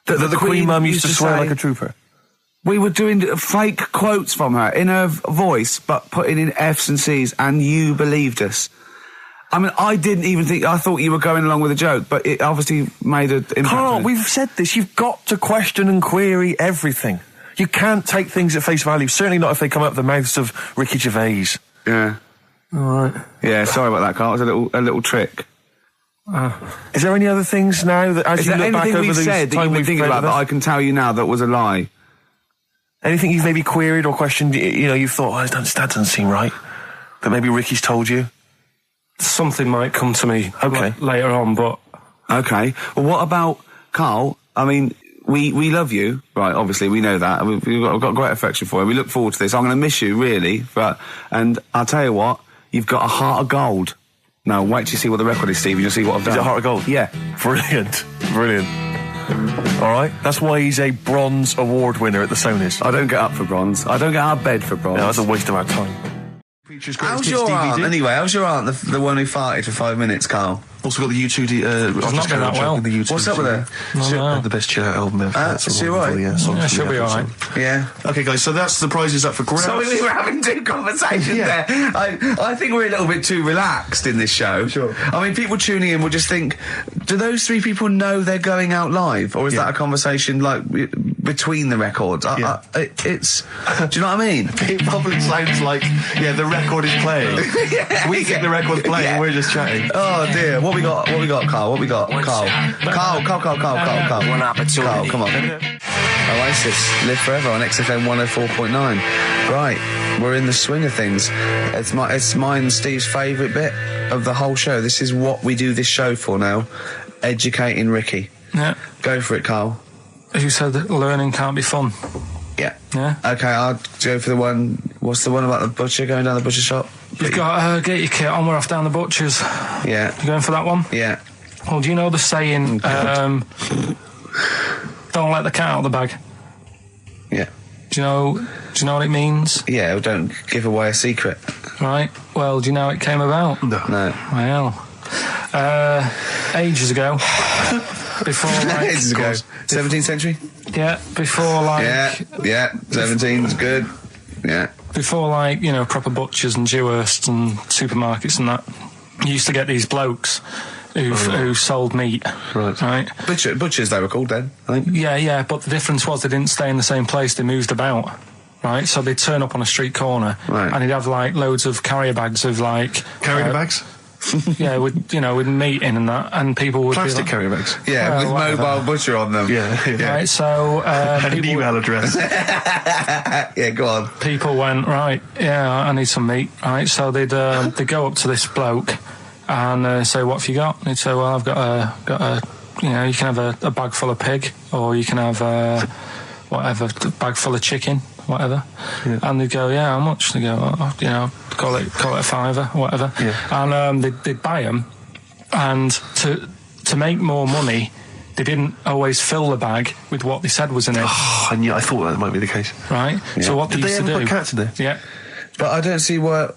that the Queen Mum used to swear like a trooper? We were doing fake quotes from her in her voice, but putting in F's and C's, and you believed us. I mean, I didn't even think, I thought you were going along with a joke, but it obviously made an impact. Carl, we've said this, you've got to question and query everything. You can't take things at face value, certainly not if they come out of the mouths of Ricky Gervais. Yeah. All right. Yeah, sorry about that, Carl. It was a little trick. Is there any other things now that, as you look back over the said that you've been thinking about that I can tell you now that was a lie? Anything you've maybe queried or questioned, you've thought, that doesn't seem right, that maybe Ricky's told you? something might come to me Okay. later on, but... Okay. Well, what about Karl? I mean, we love you, right? Obviously, we know that. We've got great affection for you. We look forward to this. I'm going to miss you, really. And I'll tell you what, you've got a heart of gold. Now, wait till you see what the record is, Steve. You'll see what I've done. Is it Heart of Gold? Yeah. Brilliant. All right. That's why he's a bronze award winner at the Sonys. I don't get up for bronze. I don't get out of bed for bronze. No, that's a waste of our time. How's your aunt, anyway? How's your aunt, the one who farted for 5 minutes, Karl? Also got the U2. not been that well. What's up with her? The best chill out album ever. Is she alright? Yeah, she'll be alright. Yeah. Okay, guys. So that's the prizes up for grabs. Sorry, we were having two conversations there. I think we're a little bit too relaxed in this show. Sure. I mean, people tuning in will just think, do those three people know they're going out live, or is that a conversation like between the records? It's. Do you know what I mean? It probably sounds like the record is playing. We think the record's playing. And we're just chatting. Oh dear. What we got, Karl? What we got? Karl. One opportunity. Karl, come on. Oasis, Live Forever on XFM 104.9. Right, we're in the swing of things. It's mine and Steve's favourite bit of the whole show. This is what we do this show for now. Educating Ricky. Yeah. Go for it, Karl. You said that learning can't be fun. Yeah. Yeah. Okay, I'll go for the one. What's the one about the butcher going down the butcher shop? You've got to get your kit on, we're off down the butcher's. Yeah. You going for that one? Yeah. Well, do you know the saying, don't let the cat out of the bag? Yeah. Do you know what it means? Yeah, don't give away a secret. Right. Well, do you know how it came about? No. Well, ages ago. Before, like... Ages ago. 17th century? Yeah, before, like... Yeah, 17's good. Yeah. Before, like, proper butchers and Dewhursts and supermarkets and that, you used to get these blokes who sold meat. Right. Butchers, they were called then, I think. Yeah, but the difference was they didn't stay in the same place, they moved about. Right, so they'd turn up on a street corner, and he'd have, like, loads of carrier bags of, like... Carrier bags? Yeah, with meat in and that, and people would Plastic be like, carrier bags. Yeah, with whatever. mobile butcher on them. Yeah. Right, so And an email address. Yeah, go on. people went, right, yeah, I need some meat. Right, so they'd go up to this bloke and say, what have you got? And he'd say, well, I've got a you can have a bag full of pig, or you can have a bag full of chicken, whatever. Yeah. And they'd go, yeah, how much? They go, call it a fiver, whatever. Yeah. And they'd buy them, and to make more money, they didn't always fill the bag with what they said was in it. I thought that might be the case. Right? Yeah. So what Did they they used ever to do... put cats in there? Yeah. But I don't see what...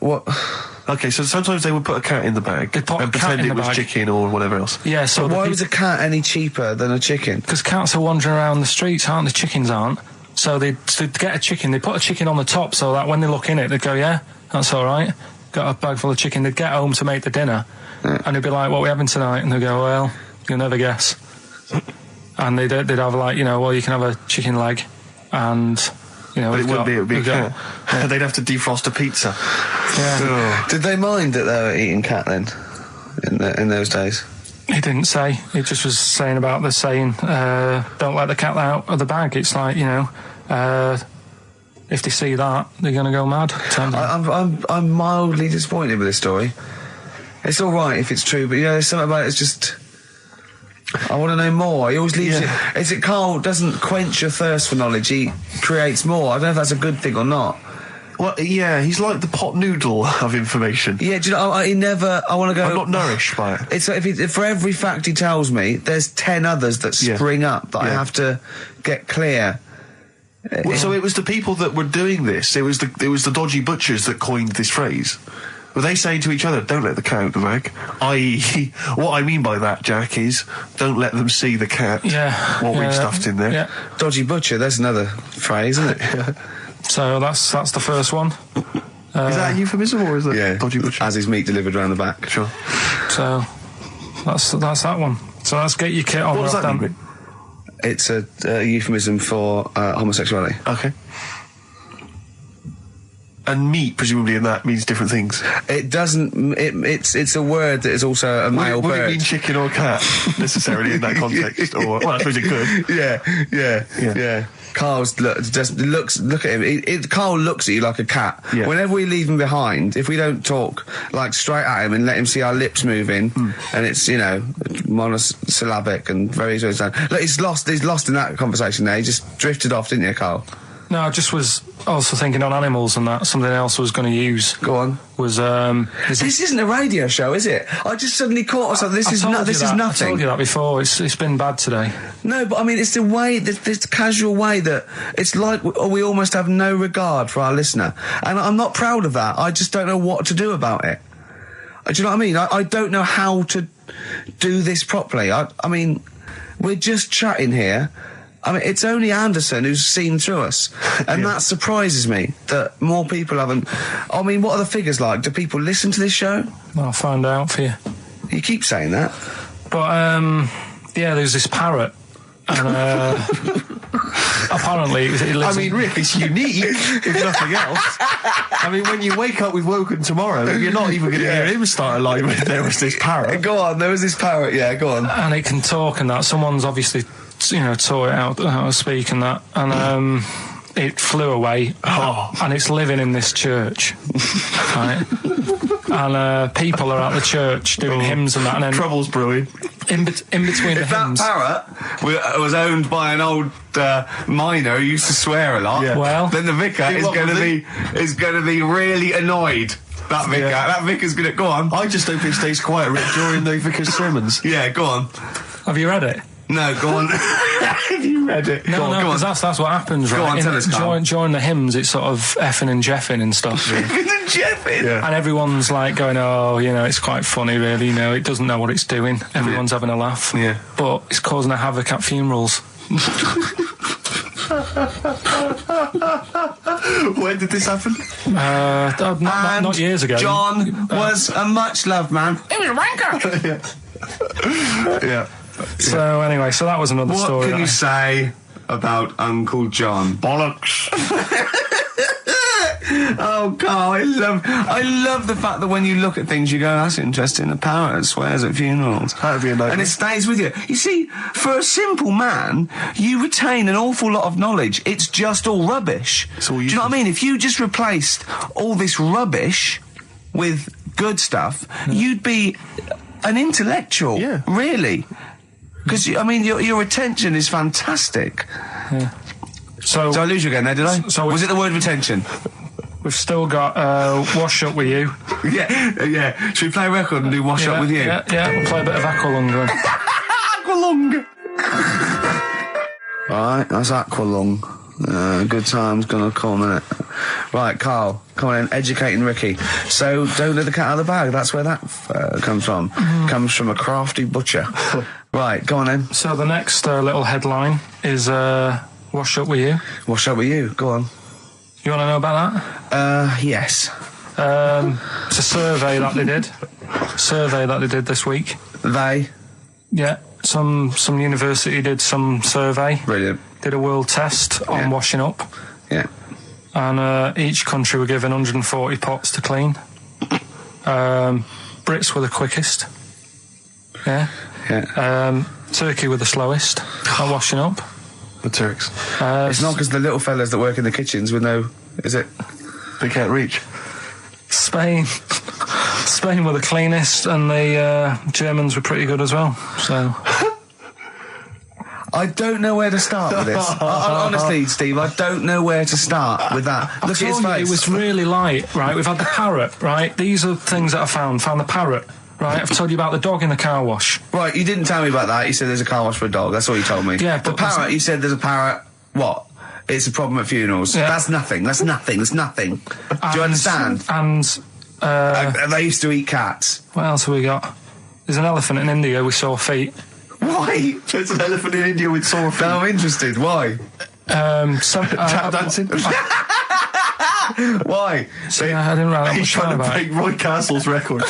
Okay, so sometimes they would put a cat in the bag They'd put a and cat pretend in it the was bag. chicken or whatever else. Yeah, so... Why was a cat any cheaper than a chicken? Because cats are wandering around the streets, aren't they? Chickens aren't. So they'd get a chicken, they put a chicken on the top so that when they look in it, they'd go, yeah, that's all right. Got a bag full of chicken. They'd get home to make the dinner, and they'd be like, what are we having tonight? And they'd go, well, you'll never guess. And they'd have, like, well, you can have a chicken leg, and... But it would be a cat. Yeah. They'd have to defrost a pizza. Yeah. Did they mind that they were eating cat then, in those days? He didn't say. He just was saying about the saying, don't let the cat out of the bag. It's like, if they see that, they're going to go mad. I'm mildly disappointed with this story. It's all right if it's true, but there's something about it. It's just... I want to know more. He always leaves it... Is it Karl doesn't quench your thirst for knowledge, he creates more. I don't know if that's a good thing or not. Well, yeah, he's like the pot noodle of information. Yeah, do you know, he never... I want to go... I'm not nourished by it. It's like if for every fact he tells me, there's 10 others that spring up that I have to get clear. Well, so it was the people that were doing this, it was the dodgy butchers that coined this phrase. Were they saying to each other, don't let the cat out the bag? I.e., what I mean by that, Jack, is don't let them see the cat. What we've stuffed in there. Yeah. Dodgy butcher, there's another phrase, isn't it? So that's the first one. Is that a euphemism, or is that dodgy butcher? As his meat delivered around the back. Sure. So that's that one. So let's get your kit on. What does that mean? It's a euphemism for homosexuality. Okay. And meat, presumably, in that means different things. It doesn't. It's a word that is also a male would bird. it mean chicken or cat necessarily in that context? Or well, I suppose it could. Yeah. Look at him. Carl looks at you like a cat. Yeah. Whenever we leave him behind, if we don't talk like straight at him and let him see our lips moving, and it's monosyllabic and very look, he's lost in that conversation there. He just drifted off, didn't you, Carl? No, I just was also thinking on animals and that. Something else I was going to use. Go on. Was this isn't a radio show, is it? I just suddenly caught myself. This is nothing. I told you that before. It's been bad today. No, but I mean, it's the way, this casual way that it's like we almost have no regard for our listener, and I'm not proud of that. I just don't know what to do about it. Do you know what I mean? I don't know how to do this properly. I mean, we're just chatting here. I mean, it's only Anderson who's seen through us, and that surprises me that more people haven't. I mean, what are the figures like? Do people listen to this show? I'll find out for you. You keep saying that. But, there's this parrot, and, apparently it lives Rick, it's unique, if nothing else. I mean, when you wake up with Woken tomorrow, you're not even going to hear him start a line with there was this parrot. Go on, there was this parrot, yeah, go on. And it can talk and that. Someone's obviously, taught it out how to speak and that. And, it flew away, and it's living in this church, right? And people are at the church doing hymns and that, and then trouble's brewing. In between the hymns. That parrot was owned by an old miner who used to swear a lot. Yeah. Well, then the vicar is going to be really annoyed. That vicar, that vicar's going to go on. I just hope it stays quiet, Rick, during the vicar's sermons. Yeah, go on. Have you read it? No, go on. Have you read it? No, because that's what happens, right? Go on, tell us, Carl. During the hymns, it's sort of effing and jeffing and stuff. Effing and jeffing? Yeah. And everyone's like going, it's quite funny, really, it doesn't know what it's doing. Everyone's having a laugh. Yeah. But it's causing a havoc at funerals. When did this happen? Not years ago. John was a much-loved man. He was a wanker! Yeah. So anyway, that was another story. What can you say about Uncle John? Bollocks. Oh, Carl, I love the fact that when you look at things, you go, that's interesting. A parrot swears at funerals. That'd be a nightmare. And it stays with you. You see, for a simple man, you retain an awful lot of knowledge. It's just all rubbish. Do you know what I mean? If you just replaced all this rubbish with good stuff, you'd be an intellectual. Yeah. Really. Because, your retention is fantastic. Yeah. So Did I lose you again there, did I? So was it the word retention? We've still got Wash Up With You. Yeah. Should we play a record and do Wash Up With You? Yeah, we'll play a bit of Aqualung then. Aqualung! Right, that's Aqualung. Good time's gonna come, innit? Right, Carl, come on in, educating Ricky. So, don't let the cat out of the bag, that's where that comes from. Comes from a crafty butcher. Right, go on then. So the next little headline is Wash Up With You. Wash Up With You, go on. You want to know about that? Yes. It's a survey that they did this week. They? Yeah, some university did some survey. Brilliant. Did a world test on washing up. Yeah. And each country were given 140 pots to clean. Brits were the quickest. Yeah. Turkey were the slowest at washing up. The Turks. It's not because the little fellas that work in the kitchens with no... Is it? They can't reach. Spain were the cleanest, and the Germans were pretty good as well. So... I don't know where to start with this. Honestly, Steve, I don't know where to start with that. Look at his face. It was really light, right? We've had the parrot, right? These are things that I found. Found the parrot, right? I've told you about the dog in the car wash. Right, you didn't tell me about that. You said there's a car wash for a dog. That's all you told me. Yeah, the but parrot, you said there's a parrot. What? It's a problem at funerals. Yeah. That's nothing. That's nothing. That's nothing. Do you understand? And they used to eat cats. what else have we got? There's an elephant in India with sore feet. Why? There's an elephant in India with sore feet. I'm interested. Why? Tap dancing. Why? So, I didn't write that He's much trying to about break Roy Castle's record.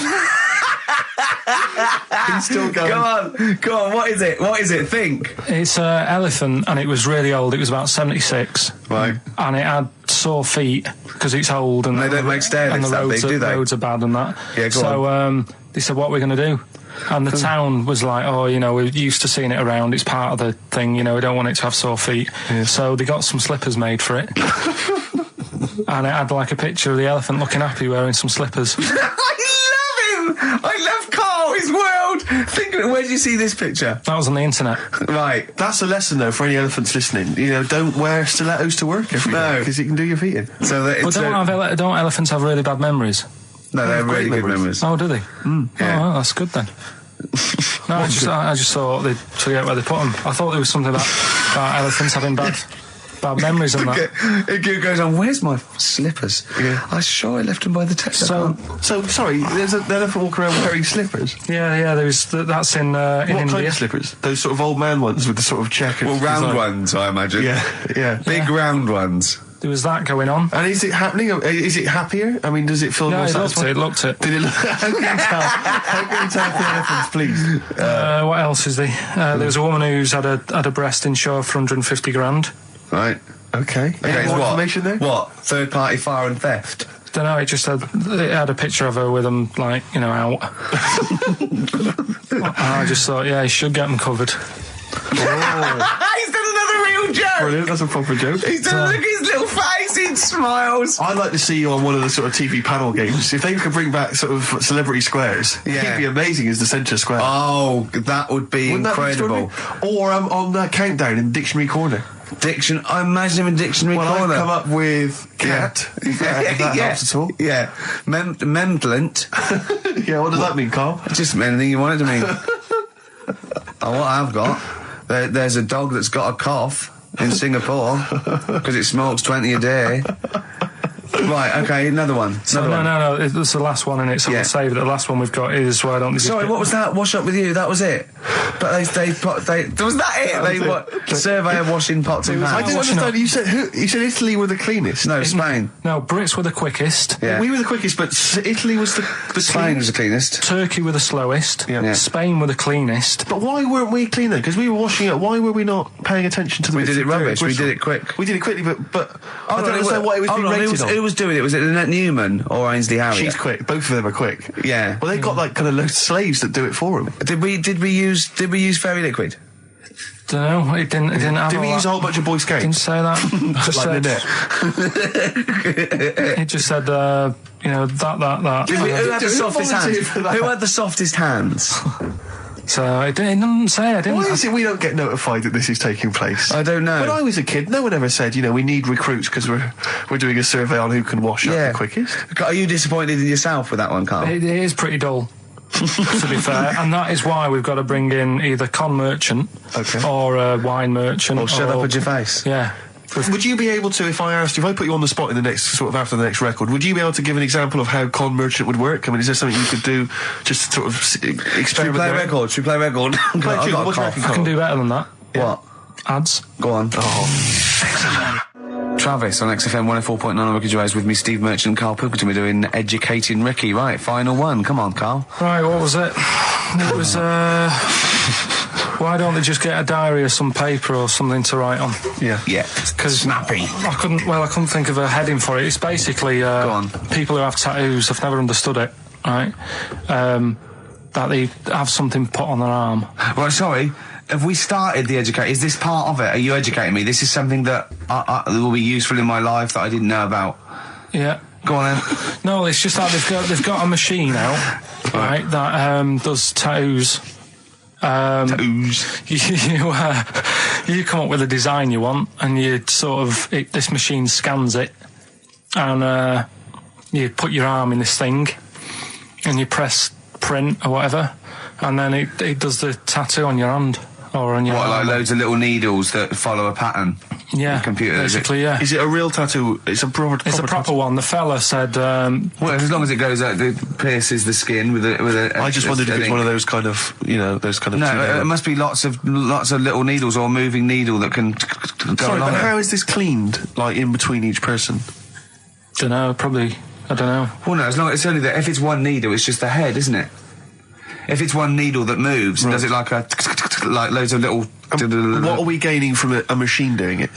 He's still going. Go on. What is it? Think. It's an elephant, and it was really old. It was about 76. Right. And it had sore feet because it's old, and they don't make stair and lifts the that roads big, do they? roads are bad and that. Yeah, go on. They said, "What are we going to do?" And the town was like, oh, you know, we're used to seeing it around. It's part of the thing, you know, we don't want it to have sore feet. Yeah. So they got some slippers made for it. And it had like a picture of the elephant looking happy wearing some slippers. I love him! I love Carl, his world! Think of it, where did you see this picture? That was on the internet. Right. That's a lesson, though, for any elephants listening. You know, don't wear stilettos to work every day, because it can do your feet in. So that it's don't elephants have really bad memories? No, they have really good memories. Oh, do they? Yeah. Oh, well, that's good then. No, I just thought they'd forget where they put them. I thought there was something about elephants having bad memories and that. It goes on, where's my slippers? Yeah. I'm sure I left them by the test. So sorry, there's an elephant walking around wearing slippers? Yeah, that's in India. What kind of slippers? Those sort of old man ones with the sort of checkered round design. ones, I imagine. Yeah. Big round ones. There was that going on. And is it happening? Is it happier? I mean, does it feel more satisfying? It looked it. Did it look? How can you tell the elephants, please? What else is there? There was a woman who's had a breast insured for 150 grand. Right. Okay. Any more information there? What? Third party fire and theft? Don't know. It had a picture of her with them, like, you know, out. I just thought, yeah, he should get them covered. Oh. He's done another real joke. Brilliant. That's a proper joke. He's done look at his little face. He smiles. I'd like to see you on one of the sort of TV panel games. If they could bring back sort of celebrity squares, he'd be amazing as the centre square. Oh, that would be incredible. Or on Countdown in Dictionary Corner. I imagine him in Dictionary Corner. I've come up with cat. If that helps at all. Yeah. Memdlant. Yeah, what does that mean, Carl? Just anything you want it to mean. What I've got, there's a dog that's got a cough in Singapore because it smokes 20 a day. Right, okay, another one. No, it's the last one in it, so we'll save it. The last one we've got is why don't they just Sorry, what was that? Wash up with you, that was it? But was that it? Surveyor washing pots and pans. I didn't understand, you said Italy were the cleanest. No, Spain. No, Brits were the quickest. Yeah. We were the quickest, but Italy was the Spain was the cleanest. Turkey were the slowest. Yeah. Spain were the cleanest. But why weren't we cleaner? Because we were washing it. Why were we not paying attention to the... We did it rubbish, we did it quick. We did it quickly, but I don't understand why it was being rated on. Who was doing it? Was it Lynette Newman or Ainsley Harriott? She's quick. Both of them are quick. Yeah. Well, they've got like kind of loads of slaves that do it for them. Did we use fairy liquid? Don't know. It didn't have. Did we use a whole bunch of Boy Scouts? Didn't say that. It just said, you know, that. Who had the softest hands? Who had the softest hands? So it didn't say. I didn't. Why is it we don't get notified that this is taking place? I don't know. When I was a kid, no one ever said, you know, we need recruits because we're doing a survey on who can wash up the quickest. Are you disappointed in yourself with that one, Carl? It is pretty dull. To be fair, and that is why we've got to bring in either con merchant or a wine merchant or shut up at your face. Yeah. Would you be able to, if I put you on the spot in the next, sort of after the next record, would you be able to give an example of how con merchant would work? I mean, is there something you could do just to sort of experiment? Should we play record? I can do better than that. What? Ads. Go on. Travis on XFM 104.9 on Ricky Gervais with me, Steve Merchant and Karl Pilkington. We're doing Educating Ricky. Right, final one. Come on, Carl. Right, what was it? It was, why don't they just get a diary or some paper or something to write on? Yeah. Because snappy. I couldn't think of a heading for it. It's basically Go on. People who have tattoos. I've never understood it. Right, that they have something put on their arm. Right, sorry. Have we started the educate? Is this part of it? Are you educating me? This is something that will be useful in my life that I didn't know about. Yeah. Go on then. No, it's just that they've got a machine out, right, that does tattoos. You come up with a design you want, and you sort of this machine scans it, and you put your arm in this thing, and you press print or whatever, and then it does the tattoo on your hand or on your arm. Like loads of little needles that follow a pattern? Yeah, computer, basically, yeah. Is it a real tattoo? It's a proper proper one. The fella said... well, as long as it goes out, it pierces the skin with a I just wondered if it's one of those kind of, you know, those kind of... No, it must be lots of little needles or a moving needle that can go Sorry, along but it. how is this cleaned, like, in between each person? Don't know, probably... I don't know. Well, no, as long as it's only that... If it's one needle, it's just the head, isn't it? If it's one needle that moves and does it like like loads of little... What are we gaining from a machine doing it?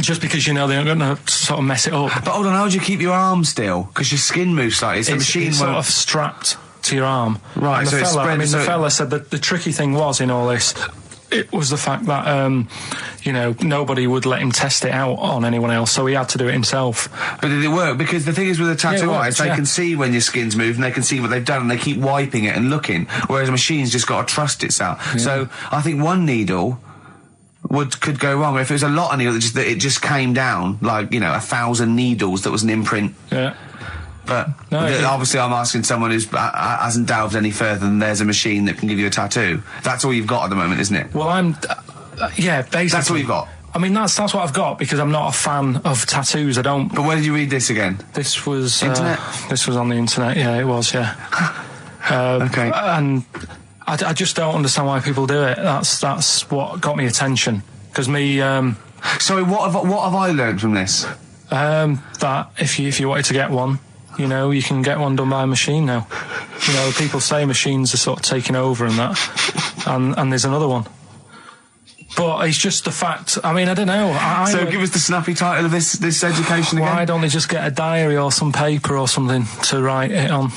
Just because, you know, they're going to sort of mess it up. But hold on, how do you keep your arm still? Because your skin moves slightly. It's sort of strapped to your arm. Right, And so it spread- the fella said that the tricky thing was in all this, it was the fact that, you know, nobody would let him test it out on anyone else, so he had to do it himself. But did it work? Because the thing is with the tattoo artists, they can see when your skin's moved and they can see what they've done and they keep wiping it and looking, whereas a machine's just got to trust itself. Yeah. So I think one needle could go wrong. If it was a lot of needles, that it just came down, like, you know, 1,000 needles that was an imprint. Yeah. But obviously I'm asking someone who hasn't delved any further than there's a machine that can give you a tattoo. That's all you've got at the moment, isn't it? Well, yeah, basically. That's all you've got? I mean, that's what I've got, because I'm not a fan of tattoos. I don't... But where did you read this again? This was... Internet? This was on the internet, yeah, it was, yeah. Okay. And I just don't understand why people do it. That's what got me attention. Because me... Sorry, what have I learned from this? That if you wanted to get one, you know, you can get one done by a machine now. You know, people say machines are sort of taking over and that, and there's another one. But it's just the fact. I mean, I don't know. So give us the snappy title of this education again. Why don't they just get a diary or some paper or something to write it on?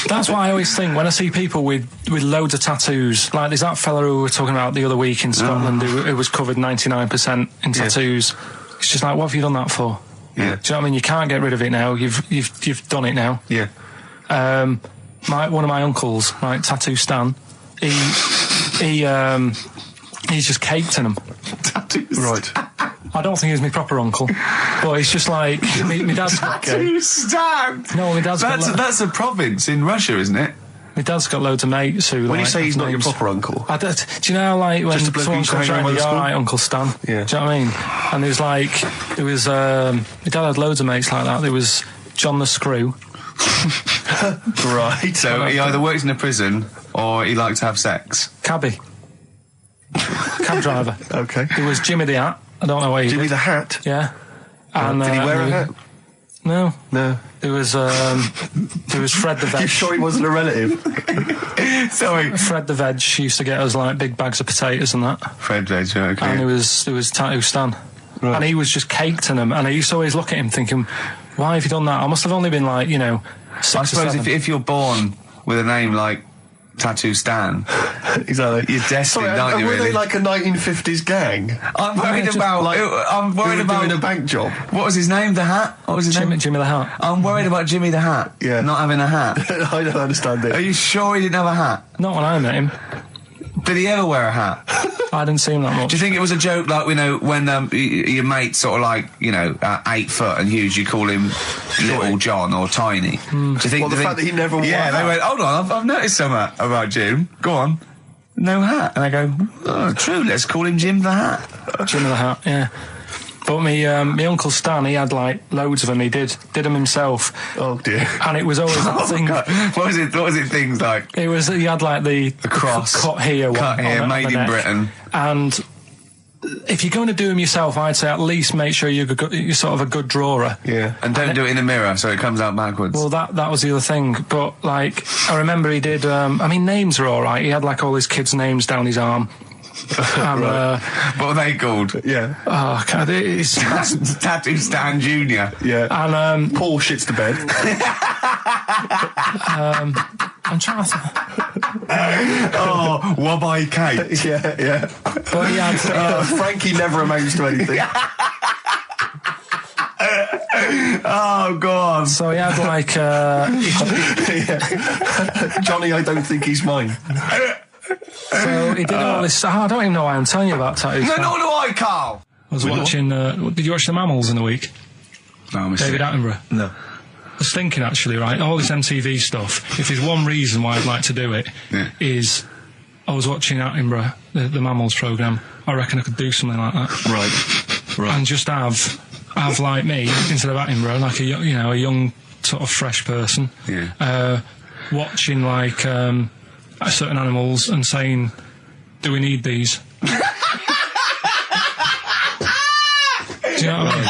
That's what I always think when I see people with loads of tattoos. Like there's that fella who we were talking about the other week in Scotland who was covered 99% in tattoos. It's just like, what have you done that for? Yeah. Do you know what I mean? You can't get rid of it now. You've done it now. Yeah. One of my uncles, right, Tattoo Stan, he's just caked in them. Tattoos. Right. I don't think he's my proper uncle, but it's just like my dad's got Tattoo Stan. No, my dad's that's a province in Russia, isn't it? My dad's got loads of mates who. When like, you say he's not your names. proper uncle, Do you know, like when Just a bloke someone who used to comes hang around around, with you're the all right, school? Uncle Stan. Yeah. Do you know what I mean? And there's like, my dad had loads of mates like that. There was John the Screw. right? So he either works in a prison or he likes to have sex. Cabbie. Cab driver. Okay. There was Jimmy the Hat. I don't know where he Jimmy did. the Hat. Yeah. And, Did he wear a hat? No. No. There was Fred the Veg. You sure he wasn't a relative? Sorry. Fred the Veg used to get us like big bags of potatoes and that. Fred Veg, okay. And there was Tattoo Stan. Right. And he was just caked in them. And I used to always look at him thinking, why have you done that? I must have only been like, 6 I or suppose 7. if you're born with a name like Tattoo Stan, Exactly. you're destined, aren't you, were really? they like a 1950s gang? I'm worried about... I'm worried Who were doing about... a bank job? What was his name? The Hat? What was his name? Jimmy the Hat. I'm worried about Jimmy the Hat. Yeah. Not having a hat. I don't understand Are it. you sure he didn't have a hat? Not when I met him. Did he ever wear a hat? I didn't see him that much. Do you think it was a joke, like, when your mate's sort of like, 8 foot and huge, you call him Little John or Tiny? Do you think... Well, the fact that he never wore a Yeah, hat. they went, hold on, I've noticed something about Jim. Go on. No hat. And I go, oh, true, let's call him Jim the Hat. Jimmy the Hat, yeah. But my Uncle Stan, he had like loads of them. He did them himself. Oh dear. And it was always that thing. God. What was it things like? He had like the cross. cut here, Cut one here, on made the in neck. Britain. And if you're going to do them yourself, I'd say at least make sure you're sort of a good drawer. Yeah. And don't do it in the mirror so it comes out backwards. Well, that was the other thing. But like, I remember he did. Names are all right. He had like all his kids' names down his arm. And, what are they called? Yeah. oh, God, it's Tattoo Stan Jr. Yeah. and Paul shits the bed. I'm trying to. Oh, Wabbai Kate. yeah. But he had. Frankie never amounts to anything. Oh, God. So he had like. Johnny, I don't think he's mine. So he did all this. I don't even know why I'm telling you about tattoos. No, nor do I, Carl. I was watching. Did you watch The Mammals in the week? No, I missed David it. Attenborough. No. I was thinking actually, right, all this MTV stuff, if there's one reason why I'd like to do it, is I was watching Attenborough, the Mammals programme. I reckon I could do something like that. Right. And just have like me, instead of Attenborough, like a young sort of fresh person, watching like certain animals and saying, do we need these? Do you know what I mean?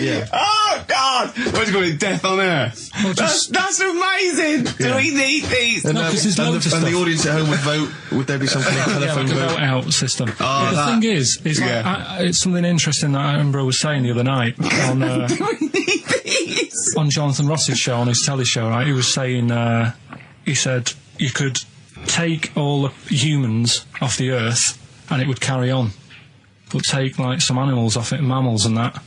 Yeah. Oh, God! What's it called? Death on Earth. Well, That's amazing! Do we need these? And, No, 'cause there's loads of and the stuff. audience at home would vote. Would there be something like Yeah, telephone like a vote? vote out system. Oh, But the that- thing is like, it's something interesting that Attenborough was saying the other night on TVs. On Jonathan Ross's show, on his telly show, right, he was saying, he said you could take all the humans off the Earth and it would carry on. But take, like, some animals off it, mammals and that,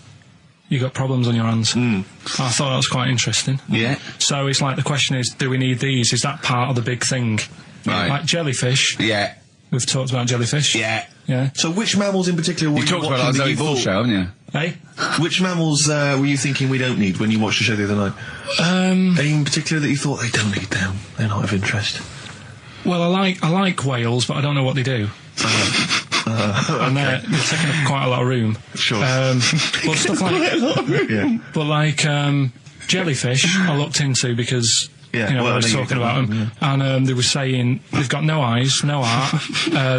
you got problems on your hands. I thought that was quite interesting. Yeah. So it's like the question is, do we need these? Is that part of the big thing? Right. Like jellyfish. Yeah. We've talked about jellyfish. Yeah. Yeah. So which mammals in particular were You you talked about watching our that Zoe you Ball thought- show, haven't you? Hey? Which mammals were you thinking we don't need when you watched the show the other night? Any in particular that you thought they don't need them? They're not of interest. Well, I like whales, but I don't know what they do. And they're taking up quite a lot of room. Sure. But stuff like... Yeah. But like jellyfish, I looked into because... Yeah, you know, well, I was I know you talking don't about know them, and they were saying they've got no eyes, no heart.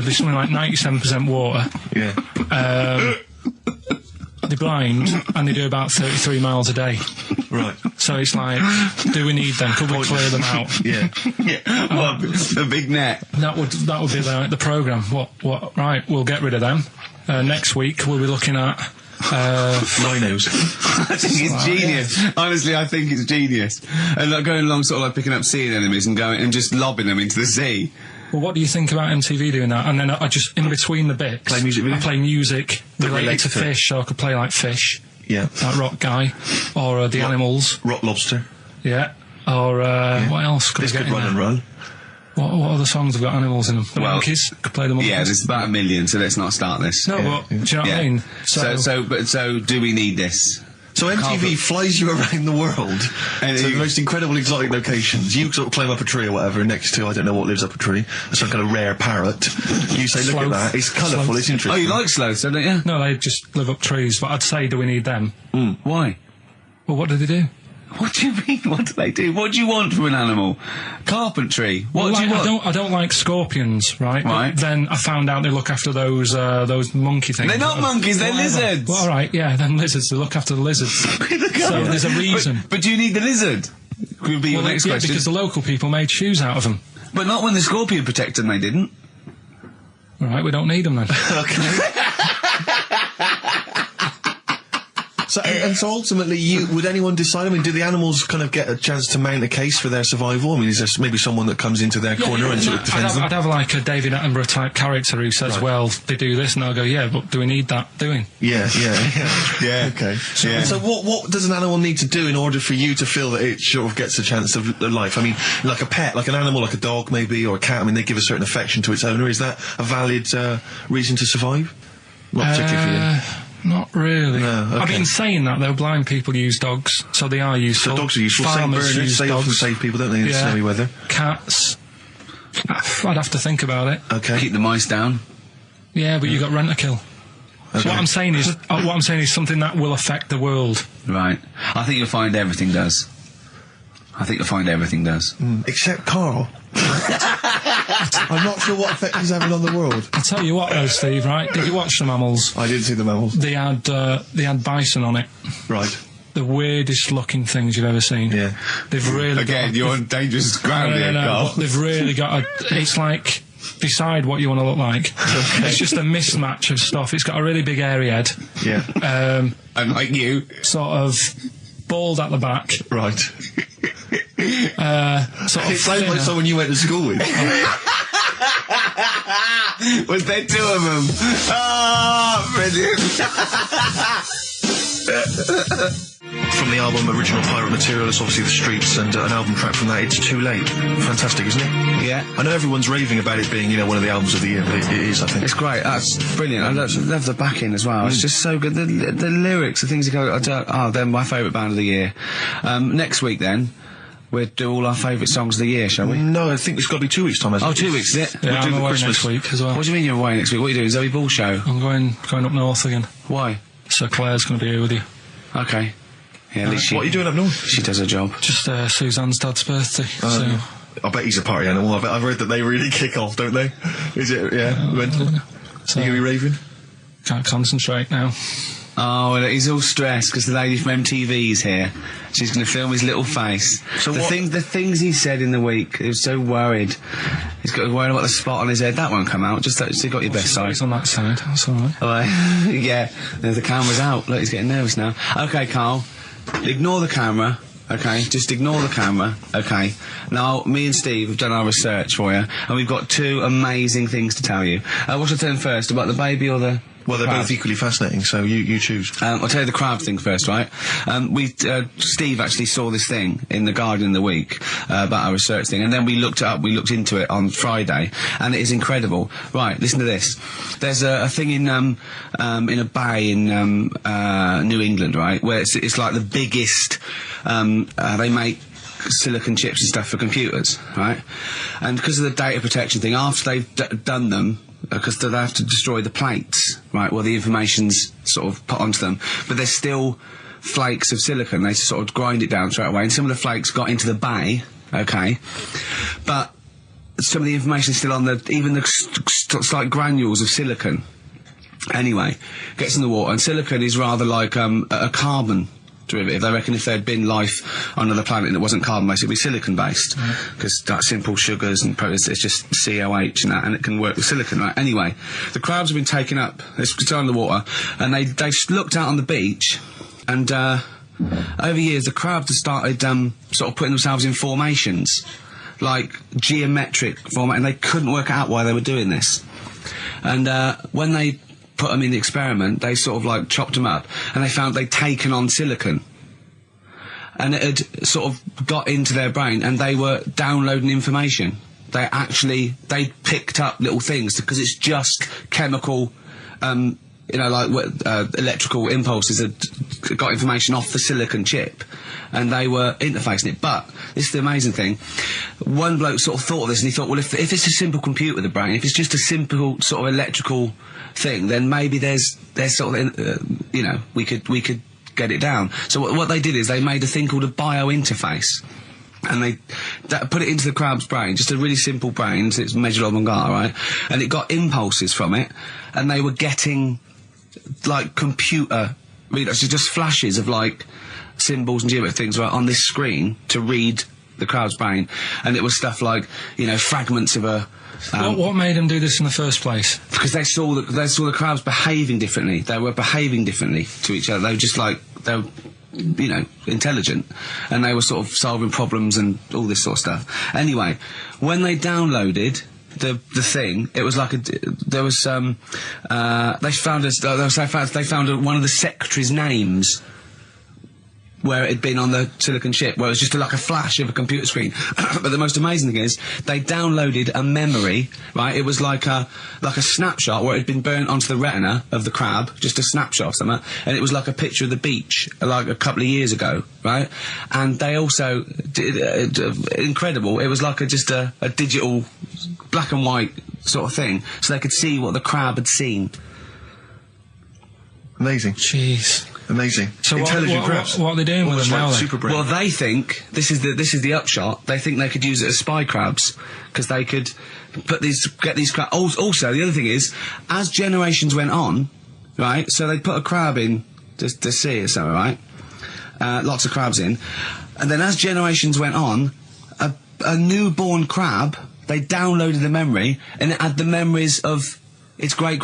There's something like 97% water. Yeah. They're blind, and they do about 33 miles a day. Right. So it's like, do we need them? Could we clear them out? Yeah. Well, the big net. That would be the programme. What? Right, we'll get rid of them. Next week we'll be looking at Rhinos. I think it's genius. Honestly, I think it's genius. And like going along sort of like picking up sea anemones and going and just lobbing them into the sea. Well, what do you think about MTV doing that? And then I just, in between the bits, Play music videos? I play music related relates to to it. fish, so I could play like Fish, Yeah. that rock guy, or the animals, Rock Lobster. yeah, or what else could This I get could in run there? and run. What other songs have got animals in them? The Well, monkeys, could play the monkeys. Yeah, there's about 1 million, so let's not start this. No, but do you know what I mean? So do we need this? So MTV flies you around the world And to you- the most incredible exotic locations. You sort of climb up a tree or whatever, and next to, I don't know what lives up a tree, some kind of rare parrot. You say, look at Sloth. that, it's colourful, Sloth. it's Oh, interesting. you like sloths, don't you? No, they just live up trees, but I'd say, do we need them? Why? Well, what do they do? What do you mean? What do they do? What do you want from an animal? Carpentry. What Well, do you like, want? I don't like scorpions, right? Right. But then I found out they look after those monkey things. They're not monkeys, they're Whatever. lizards. Well, all right, yeah, then lizards. They look after the lizards. So there's a reason. But do you need the lizard? Could be your Well, next yeah, question. because the local people made shoes out of them. But not when the scorpion protected them, they didn't. All right, we don't need them then. So, and so ultimately, would anyone decide? I mean, do the animals kind of get a chance to mount a case for their survival? I mean, is there maybe someone that comes into their corner and sort of defends them? I'd have like a David Attenborough type character who says, Right. well, they do this, and I'll go, yeah, but do we need that doing? Yeah. Yeah. Okay. So what does an animal need to do in order for you to feel that it sort of gets a chance of life? I mean, like a pet, like an animal, like a dog maybe, or a cat, I mean, they give a certain affection to its owner. Is that a valid reason to survive? Not particularly for you. Not really. No, okay. I've been saying that though. Blind people use dogs, so they are useful. So dogs are useful. St. Farmers Bernards, use they often dogs. save people, don't they, in Yeah. snowy weather? Cats. I'd have to think about it. Okay. Keep the mice down. Yeah, but you got rent to kill. So Okay. what I'm saying is something that will affect the world. Right. I think you'll find everything does. Except Carl. I'm not sure what effect he's having on the world. I'll tell you what though, Steve, right? Did you watch the mammals? I didn't see the mammals. They had bison on it. Right. The weirdest looking things you've ever seen. Yeah. They've really Again, you're on dangerous ground here, Carl. but they've really got it's like, decide what you want to look like. It's just a mismatch of stuff. It's got a really big airy head. Yeah. Unlike you. Sort of bald at the back. Right. Sort of It sounds like thinner. someone you went to school with. Was there two of them? Ah, brilliant. From the album Original Pirate Material, it's obviously The Streets, and an album track from that, It's Too Late. Fantastic, isn't it? Yeah. I know everyone's raving about it being, one of the albums of the year, but it is, I think. It's great. That's brilliant. I love the backing as well. It's just so good. The lyrics, the things that go. They're my favourite band of the year. Next week, then, we'll do all our favourite songs of the year, shall we? No, I think it's got to be 2 weeks' time, hasn't Oh, it? 2 weeks, is it? Yeah, We'll do I'm the away Christmas. next week as well. What do you mean you're away next week? What are you doing? Zoe Ball show? I'm going up north again. Why? So Claire's going to be here with you. Okay. Yeah, at least What are you doing up north? she does her job. Just Suzanne's dad's birthday. So I bet he's a party animal. I've read that they really kick off, don't they? Is it? Yeah. Mental. So Are you gonna be raving? can't concentrate now. Oh, well, he's all stressed because the lady from MTV's here. She's going to film his little face. So the what- things he said in the week, he was so worried. He's got worried about the spot on his head. That won't come out. Just you got your best side. He's on that side. That's all right. Oh, yeah, the camera's out. Look, he's getting nervous now. Okay, Carl. Ignore the camera. Okay, just ignore the camera, okay? Now, me and Steve have done our research for you, and we've got 2 amazing things to tell you. What should I tell them first, about the baby or the... Well, they're both equally fascinating, so you choose. I'll tell you the crab thing first, right? Steve actually saw this thing in The Guardian of the Week, about our research thing, and then we looked into it on Friday, and it is incredible. Right, listen to this. There's a thing in a bay in, New England, right, where it's like the biggest, they make silicon chips and stuff for computers, right? And because of the data protection thing, after they've done them, because they have to destroy the plates, right, where the information's sort of put onto them, but there's still flakes of silicon. They sort of grind it down straight away, and some of the flakes got into the bay, okay, but some of the information's still on even the slight granules of silicon. Anyway, gets in the water, and silicon is rather like a carbon derivative. They reckon if there'd been life on another planet that wasn't carbon-based, it'd be silicon-based, because like simple sugars and it's just COH and that, and it can work with silicon, right? Anyway, the crabs have been taken up, they're still in the water, and they looked out on the beach, and over years the crabs have started sort of putting themselves in formations, like geometric format, and they couldn't work out why they were doing this. And when they put them in the experiment, they sort of like chopped them up, and they found they'd taken on silicon, and it had sort of got into their brain, and they were downloading information. They picked up little things, because it's just chemical, like electrical impulses that got information off the silicon chip, and they were interfacing it. But this is the amazing thing. One bloke sort of thought of this, and he thought, well, if it's a simple computer with a brain, if it's just a simple sort of electrical thing, then maybe there's sort of, we could get it down. So what they did is they made a thing called a biointerface, and they put it into the crab's brain, just a really simple brain, so it's measured oblongata, right? And it got impulses from it, and they were getting like computer, just flashes of like symbols and geometric things right on this screen to read the crab's brain, and it was stuff like fragments of a. What made them do this in the first place? Because they saw the crabs behaving differently. They were behaving differently to each other. They were just like intelligent, and they were sort of solving problems and all this sort of stuff. Anyway, when they downloaded the thing, it was like they found one of the secretary's names where it had been on the silicon chip, where it was just like a flash of a computer screen. But the most amazing thing is, they downloaded a memory, right? It was like a snapshot where it had been burnt onto the retina of the crab, just a snapshot of something, and it was like a picture of the beach, like a couple of years ago, right? And they also did, incredible, it was like just a digital black and white sort of thing, so they could see what the crab had seen. Amazing. Jeez. Amazing. So intelligent crabs. What are they doing with them now? Super brain. Well, they think this is the upshot. They think they could use it as spy crabs, because they could get these crabs. Also, the other thing is, as generations went on, right? So they put a crab in the sea or something, right? Lots of crabs in, and then as generations went on, a newborn crab, they downloaded the memory, and it had the memories of its great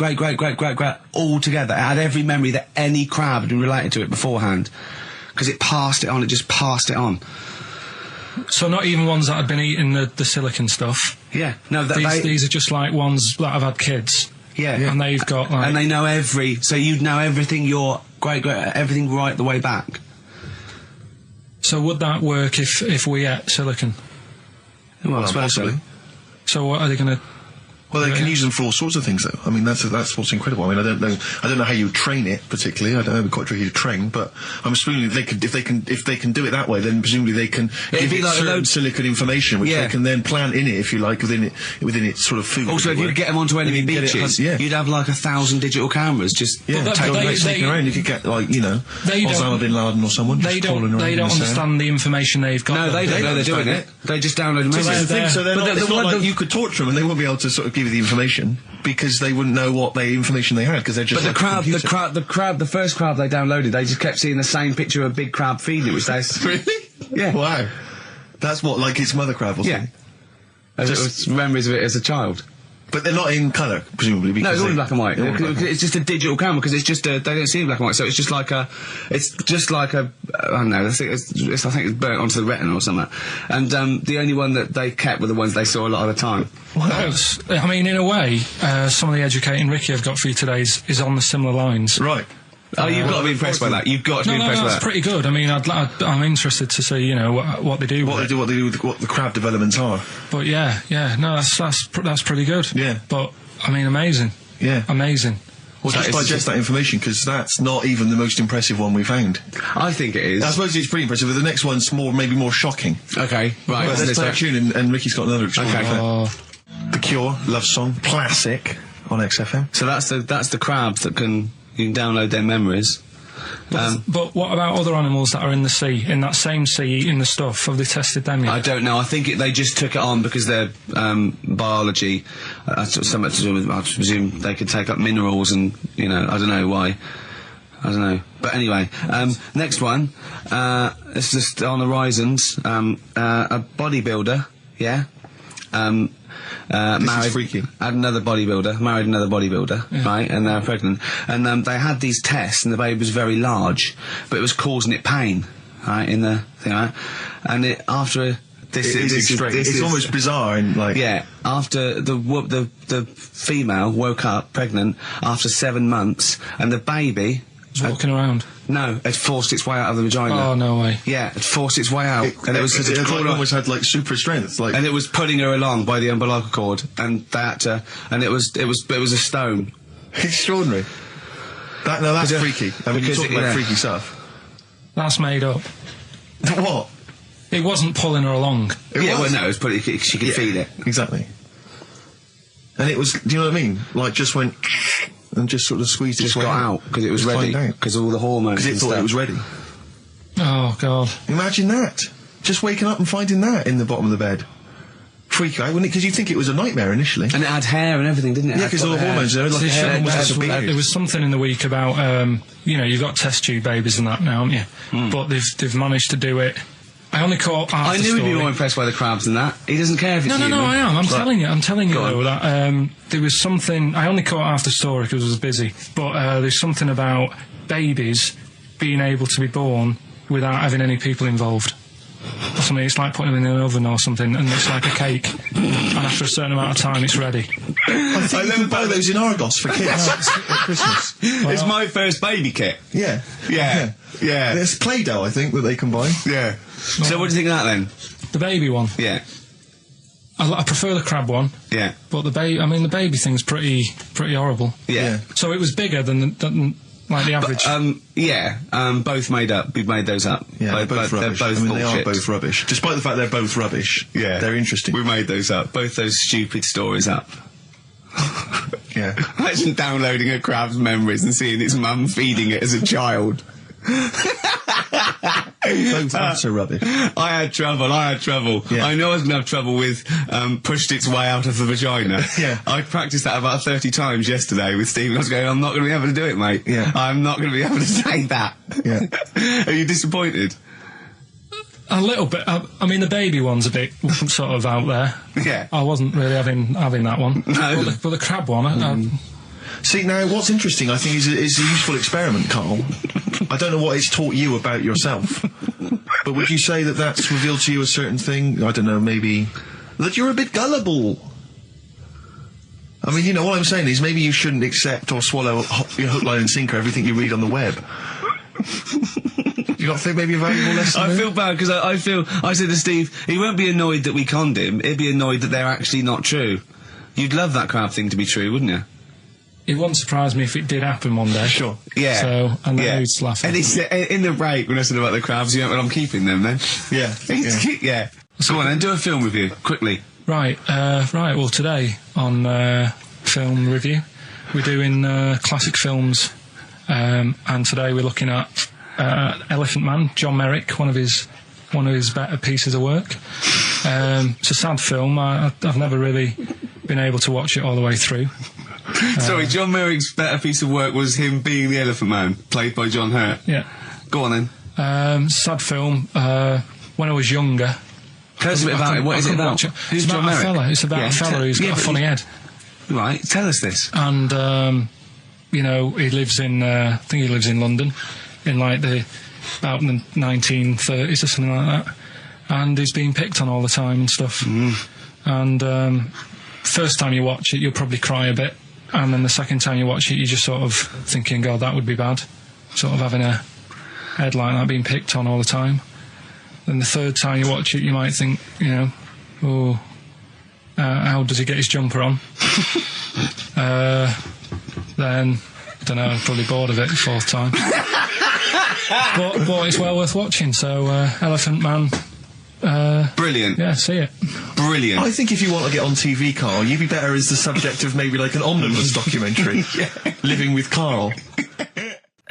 all together. It had every memory that any crab had been related to it beforehand, because it passed it on. It just passed it on. So not even ones that had been eating the silicon stuff. Yeah, no. These are just like ones that have had kids. Yeah, and they've got like, and they know so you'd know everything. Your everything right the way back. So would that work if we ate silicon? Well, possibly. So what are they going to? Well, they can use them for all sorts of things, though. I mean, that's what's incredible. I mean, I don't know how you would train it particularly. I don't know, it'd be quite tricky to train, but I'm assuming if they can do it that way, then presumably they can give it like certain silicon information, which they can then plant in it, if you like, within its sort of food. Also, if you get them onto enemy beaches, you'd have like 1,000 digital cameras just taking around. You could get Osama bin Laden or someone. They don't understand the information they've got. No, they don't know they're doing it. They just download a message. So it's not like you could torture them and they won't be able to sort of give you the information, because they wouldn't know what information they had, because they're just. But the first crab they downloaded, they just kept seeing the same picture of a big crab feeding it, which they. Really? Yeah. Wow. That's what, like its mother crab or something? Yeah. Just memories of it as a child. But they're not in colour, presumably. No, Because it's all in black and white. they're all in black and white. It's just a digital camera because it's just they don't see in black and white, so it's just like a I don't know. I think it's burnt onto the retina or something. And the only one that they kept were the ones they saw a lot of the time. I mean, in a way, some of the educating Ricky I've got for you today is on the similar lines. Right. Oh, you've got to be impressed by that. You've got to be impressed by that. That's pretty good. I mean, I'm interested to see, what they do. What the crab developments are. But that's pretty good. Yeah. But I mean, amazing. Yeah. Amazing. Well, just digest that information, because that's not even the most impressive one we found. I think it is. I suppose it's pretty impressive, but the next one's maybe more shocking. Okay, right. But let's play a tune, and Ricky's got another extraordinary Okay. The Cure, Love Song, classic on XFM. So that's the crabs that you can download their memories. But what about other animals that are in the sea, in that same sea, eating the stuff? Have they tested them yet? I don't know. I think they just took it on because their biology, something to do with, I presume they could take up minerals and, I don't know why. I don't know. But anyway, next one, it's just on the horizons, a bodybuilder, yeah? Married, freaky. married another bodybuilder, right, and they're pregnant, and they had these tests, and the baby was very large, but it was causing it pain, right, in the thing, right, and it's almost bizarre, and after the female woke up pregnant after 7 months, and the baby was walking around. No, it forced its way out of the vagina. Oh, no way. Yeah, it forced its way out. And it almost had super strength. And it was pulling her along by the umbilical cord, and they had to, and it was a stone. Extraordinary. That's freaky. I mean, you're talking about freaky stuff. That's made up. What? It wasn't pulling her along. It was putting, she could feel it. Exactly. And it was, do you know what I mean? Like, just went, and just sort of squeezed its way out, because it was ready, because all the hormones. Because it thought it was ready. Oh, God. Imagine that. Just waking up and finding that in the bottom of the bed. Freak out, wouldn't it? Because you'd think it was a nightmare initially. And it had hair and everything, didn't it? Yeah, because all the hormones there, like there was something in the week about, you've got test tube babies and that now, haven't you? But they've managed to do it. I only caught half the story. I knew he'd be more impressed by the crabs than that. He doesn't care if it's human. No, I am. I'm telling you though, that there was something. I only caught half the story because I was busy. But there's something about babies being able to be born without having any people involved. Or something. It's like putting them in an oven or something, and it's like a cake. And after a certain amount of time, it's ready. I think you can buy those in Argos for kids at Christmas. It's my first baby kit. Yeah. There's Play-Doh, I think, that they can buy. Yeah. So what do you think of that then? The baby one. Yeah. I prefer the crab one. Yeah. But the baby thing's pretty horrible. Yeah. So it was bigger than like the average. Both made up. We've made those up. Yeah, they're both rubbish. They're both they are both rubbish. Despite the fact they're both rubbish. Yeah. They're interesting. We made those up. Both those stupid stories up. Yeah. Imagine downloading a crab's memories and seeing its mum feeding it as a child. Both utter rubbish. I had trouble. Yeah. I know I was going to have trouble with pushed its way out of the vagina. Yeah. I practiced that about 30 times yesterday with Stephen. I was going, I'm not going to be able to do it, mate. Yeah. I'm not going to be able to say that. Yeah. Are you disappointed? A little bit. I mean, the baby one's a bit sort of out there. Yeah. I wasn't really having that one. No. But the crab one, See, now, what's interesting, I think, is a useful experiment, Carl. I don't know what it's taught you about yourself, but would you say that that's revealed to you a certain thing? I don't know, maybe that you're a bit gullible. I mean, what I'm saying is maybe you shouldn't accept or swallow hook, line and sinker everything you read on the web. Do you not think maybe a valuable lesson? I feel bad because I said to Steve, he won't be annoyed that we conned him, he'd be annoyed that they're actually not true. You'd love that crab thing to be true, wouldn't you? It wouldn't surprise me if it did happen one day. Sure. Yeah. So, and then he's laughing. And he said, in the break, when I said about the crabs, you went, well, I'm keeping them then. Yeah. Yeah. So go on then, do a film review, quickly. Right, well, today on film review, we're doing classic films, and today we're looking at Elephant Man, John Merrick, one of his better pieces of work. It's a sad film. I've never really been able to watch it all the way through. Sorry, John Merrick's better piece of work was him being the Elephant Man, played by John Hurt. Yeah. Go on then. Sad film. When I was younger. Tell us a bit about it. What is it about? Who's John Merrick? It's about a fella who's got a funny head. Right, tell us this. And, you know, he lives in, I think he lives in London, in like about the 1930s or something like that. And he's being picked on all the time and stuff. And first time you watch it, you'll probably cry a bit. And then the second time you watch it, you're just sort of thinking, God, that would be bad. Sort of having a head like that being picked on all the time. Then the third time you watch it, you might think, you know, oh, how does he get his jumper on? Then, I don't know, I'm probably bored of it the fourth time. but it's well worth watching, so Elephant Man. Brilliant. Yeah, see it. Brilliant. I think if you want to get on TV, Carl, you'd be better as the subject of maybe like an omnibus documentary. Living with Carl.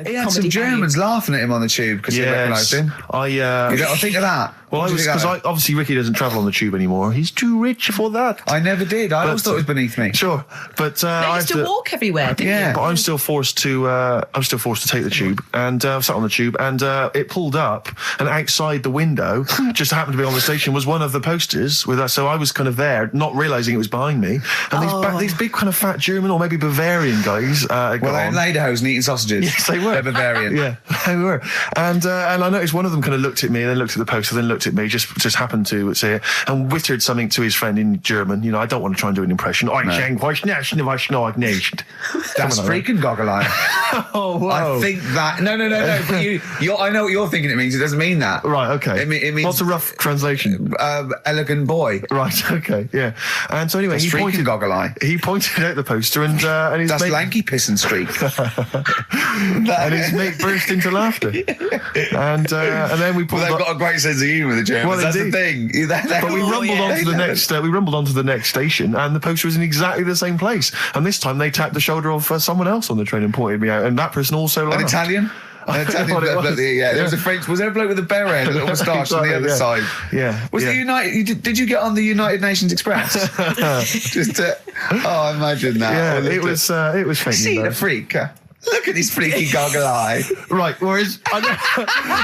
He had some Germans laughing at him on the tube because they recognised him. You don't think of that? Well, because obviously Ricky doesn't travel on the tube anymore. He's too rich for that. I never did. I always thought it was beneath me. Sure, but I used to walk everywhere, didn't you? But I'm still forced to take the tube, and sat on the tube, and it pulled up, and outside the window, just happened to be on the station, was one of the posters with us. So I was kind of there, not realising it was behind me, and these big kind of fat German or maybe Bavarian guys. Well, they're in lederhosen eating sausages. Yes, they were. They're Bavarian. Yeah, they were. And I noticed one of them kind of looked at me, and then looked at the poster, then looked at me, just happened to say it, and wittered something to his friend in German. You know, I don't want to try and do an impression. That's freaking goggle eye. Oh, wow. I think that... No. But I know what you're thinking it means. It doesn't mean that. Right, okay. It means... What's a rough translation? Elegant boy. Right, okay, yeah. And so anyway, he pointed goggle eye. He pointed out the poster, and his That's mate... lanky piss and streak. And his mate burst into laughter. And then we pulled they've got a great sense of humour, the Germans. Well, that's the thing. But we rumbled onto the next station, and the poster was in exactly the same place. And this time they tapped the shoulder of someone else on the train and pointed me out, and that person also laughed. An Italian? There was a French. Was there a bloke with a beret and a little moustache on the other side? Yeah. Was it United? Did you get on the United Nations Express? Imagine that. Yeah, it was fake. See the freak. Look at his freaky goggle eye. Right, whereas I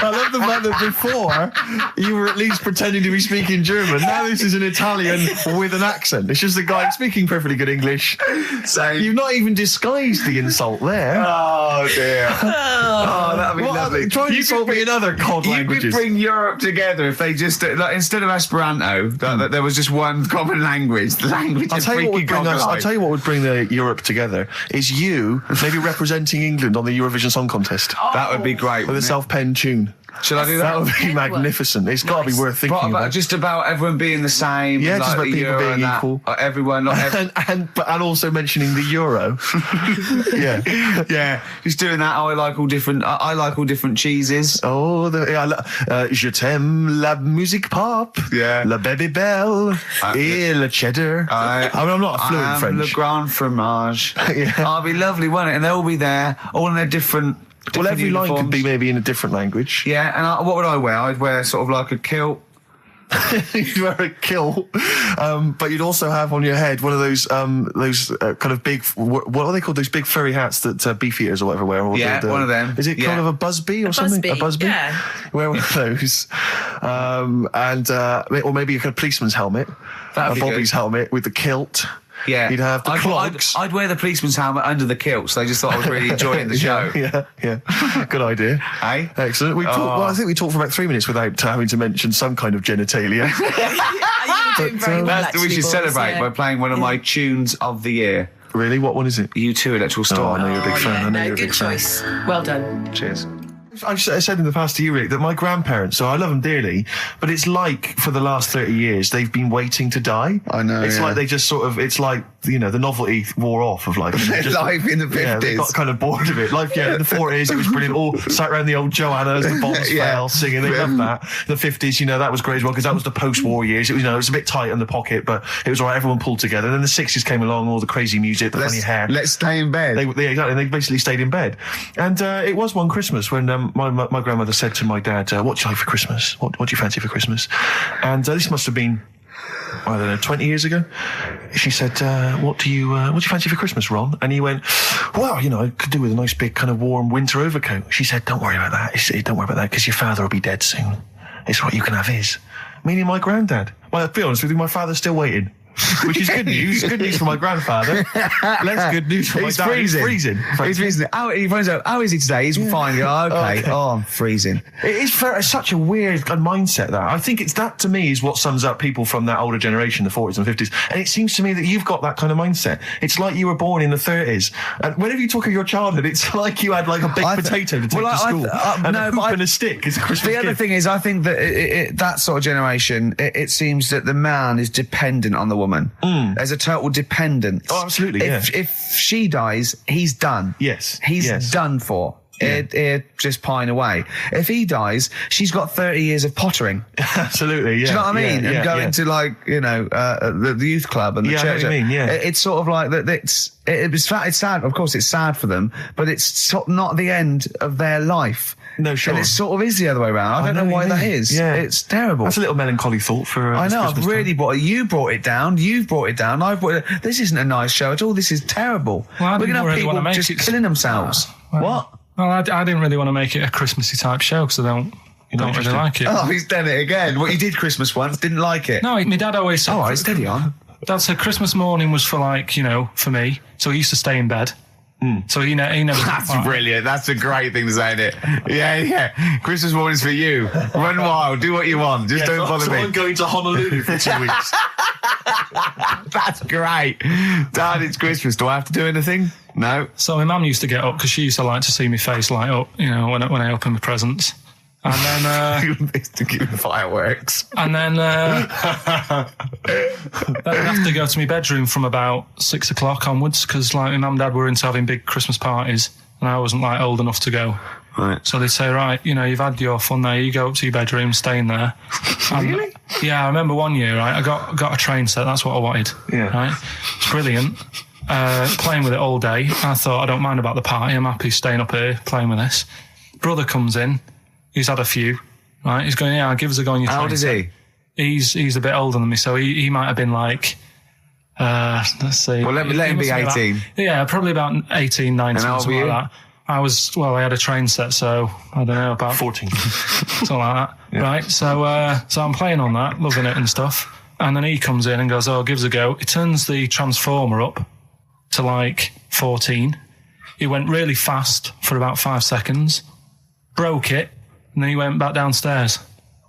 love the fact that before you were at least pretending to be speaking German. Now this is an Italian with an accent. It's just a guy speaking perfectly good English. So you've not even disguised the insult there. Oh dear. That'd be lovely. Try and insult me in other cod languages. You could bring Europe together if they just instead of Esperanto, that there was just one common language. The language of freaky goggle eye. I'll tell you what would bring the Europe together is you maybe representing England on the Eurovision Song Contest. That would be great. With a self-penned tune. Should I do that? That would be magnificent. It's got to be worth thinking about. Just about everyone being the same. Yeah, just about people being equal. Everyone, and also mentioning the euro. Yeah. Just doing that. I like all different cheeses. Oh, je t'aime la musique pop. Yeah. La baby belle. Et le cheddar. I'm not a fluent French. Le grand fromage. Yeah. Oh, it'd be lovely, wouldn't it? And they'll all be there, all in their different. Well, every uniforms. line could be maybe in a different language. Yeah, and what would I wear? I'd wear sort of like a kilt. You'd wear a kilt, but you'd also have on your head one of those kind of big, what are they called? Those big furry hats that beefeaters or whatever wear. Or one of them. Is it kind of a busby or something? A busby. Yeah. Wear one of those, or maybe a kind of policeman's helmet, a Bobby's helmet with the kilt. Yeah, you'd have the clogs. I'd wear the policeman's helmet under the kilt, so they just thought I was really enjoying the show. Yeah. Good idea. Hey? Excellent. I think we talked for about 3 minutes without having to mention some kind of genitalia. We should celebrate by playing one of my tunes of the year. Really? What one is it? U2, Electrical Storm. Oh, I know you're a big fan. Good choice. Well done. Cheers. I've said in the past to you, Rick, that my grandparents, so I love them dearly, but it's like for the last 30 years they've been waiting to die. I know. It's like they just sort of, it's like, the novelty wore off of life. Life in the 50s. Yeah, they got kind of bored of it. Life, in the 40s, it was brilliant. All sat around the old Joanna as the bombs fell, singing. They loved that. The 50s, that was great as well, because that was the post-war years. It was, it was a bit tight in the pocket, but it was all right. Everyone pulled together. And then the 60s came along, all the crazy music, the funny hair. Let's stay in bed. Exactly. They basically stayed in bed. And it was one Christmas when my grandmother said to my dad, what do you like for Christmas? What do you fancy for Christmas? And this must have been, I don't know, 20 years ago. She said, what do you fancy for Christmas, Ron? And he went, well, I could do with a nice big kind of warm winter overcoat. She said, don't worry about that. Don't worry about that, because your father will be dead soon. It's right, you can have his. Meaning my granddad. Well, to be honest with you, my father's still waiting. which is good news. Good news for my grandfather. Less good news for my dad. Freezing. He's freezing. He finds out, how is he today? He's fine. Okay. Oh, I'm freezing. It's such a weird mindset, that. I think that, to me, is what sums up people from that older generation, the 40s and 50s. And it seems to me that you've got that kind of mindset. It's like you were born in the 30s. And whenever you talk of your childhood, it's like you had like a baked potato to take to school. And a hoop and a stick is a Christmas gift. The other thing is, I think that that sort of generation, it seems that the man is dependent on the woman. There's a total dependence. Oh, absolutely, If she dies, he's done. Yes. He's done for. Yeah. Just pine away. If he dies, she's got 30 years of pottering. Absolutely, yeah. Do you know what I mean? Yeah, and going to, like, you know, the youth club and the church. I know what you mean, yeah. It's sort of like that. It's sad. Of course, it's sad for them, but it's not the end of their life. No, sure. And it sort of is the other way around. I don't know why that is. Yeah. It's terrible. That's a little melancholy thought for I know, Christmas I've really time. you brought it down, you've brought it down, I've brought it. This isn't a nice show at all, this is terrible. Well, we're going to have really people just killing themselves. What? Well, I didn't really want to make it a Christmassy type show because I don't really like it. Oh, he's done it again. Well, you did Christmas once, didn't like it. No, my dad always said... All right, steady on. Dad said Christmas morning was for, like, you know, for me. So he used to stay in bed. So he never... That's brilliant. That's a great thing to say, isn't it? Yeah. Christmas morning's for you. Run wild. Do what you want. Just don't bother me. I'm going to Honolulu for 2 weeks. That's great. Dad, it's Christmas. Do I have to do anything? No. So my mum used to get up because she used to like to see my face light up, you know, when I open my presents. And then... to give fireworks. And then I'd have to go to my bedroom from about 6 o'clock onwards because, like, my mum and dad were into having big Christmas parties and I wasn't, like, old enough to go. Right. So they'd say, right, you know, you've had your fun there, you go up to your bedroom, stay in there. Really? Yeah, I remember one year, right, I got a train set, that's what I wanted. Yeah. Right? It's brilliant. Playing with it all day. I thought, I don't mind about the party, I'm happy staying up here playing with this. Brother comes in, he's had a few, right? He's going, yeah, give us a go on your train. How old is he? He's a bit older than me, so he might have been like, let's see. Well, let him be 18. Probably about 18, 19, how old something were like you? that. I had a train set, so I don't know, about 14. something like that. Yeah. Right, so I'm playing on that, loving it and stuff. And then he comes in and goes, oh, give us a go. He turns the transformer up to like 14. He went really fast for about 5 seconds, broke it, and then he went back downstairs.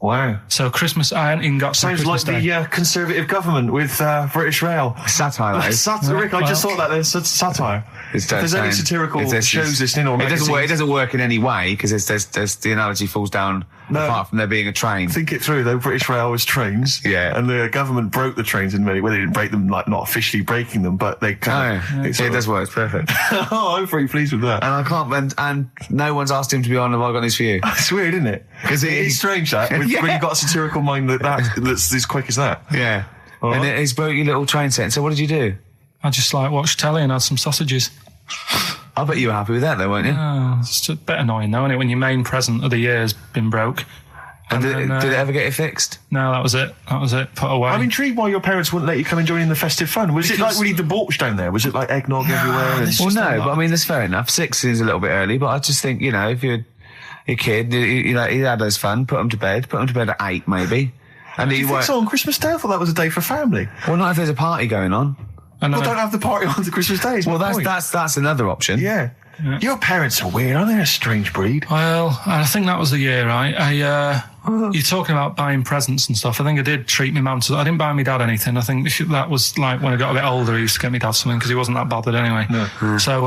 Wow. So Christmas, I hadn't even got to Sounds Christmas like Day. the Conservative government with British Rail. Satire, though. Satire, Rick, I just thought that there's satire. If there's any satirical shows listening or magazines. It doesn't work in any way because there's the analogy falls down apart from there being a train. Think it through though. British Rail was trains. Yeah. And the government broke the trains in many. Well, they didn't break them, like not officially breaking them, but they kind of. It does work. It's perfect. Oh, I'm pretty pleased with that. And I can't. And no one's asked him to be on. Have I got news for you? It's weird, isn't it? Because it's strange that when you've got a satirical mind that's as quick as that. Yeah. All and right. he's broke your little train set. So what did you do? I just like watched telly and had some sausages. I bet you were happy with that though, weren't you? Oh, it's a bit annoying though, isn't it, when your main present of the year has been broke. And did it ever get it fixed? No, that was it. Put away. I'm intrigued why your parents wouldn't let you come and join in the festive fun. Was it like really debauched down there? Was it like eggnog everywhere? Well, no, but I mean, that's fair enough. 6 is a little bit early, but I just think, you know, if you're a kid, you know, he had his fun, put him to bed at 8 maybe. And Do you think so on Christmas Day? I thought that was a day for family. Well, not if there's a party going on. Well, don't have the party on the Christmas Day. Well, that's another option. Yeah. Your parents are weird, aren't they? A strange breed. Well, I think that was the year, right? You're talking about buying presents and stuff. I think I did treat my mum to... I didn't buy my dad anything. I think that was like when I got a bit older, I used to get my dad something because he wasn't that bothered anyway. No. So,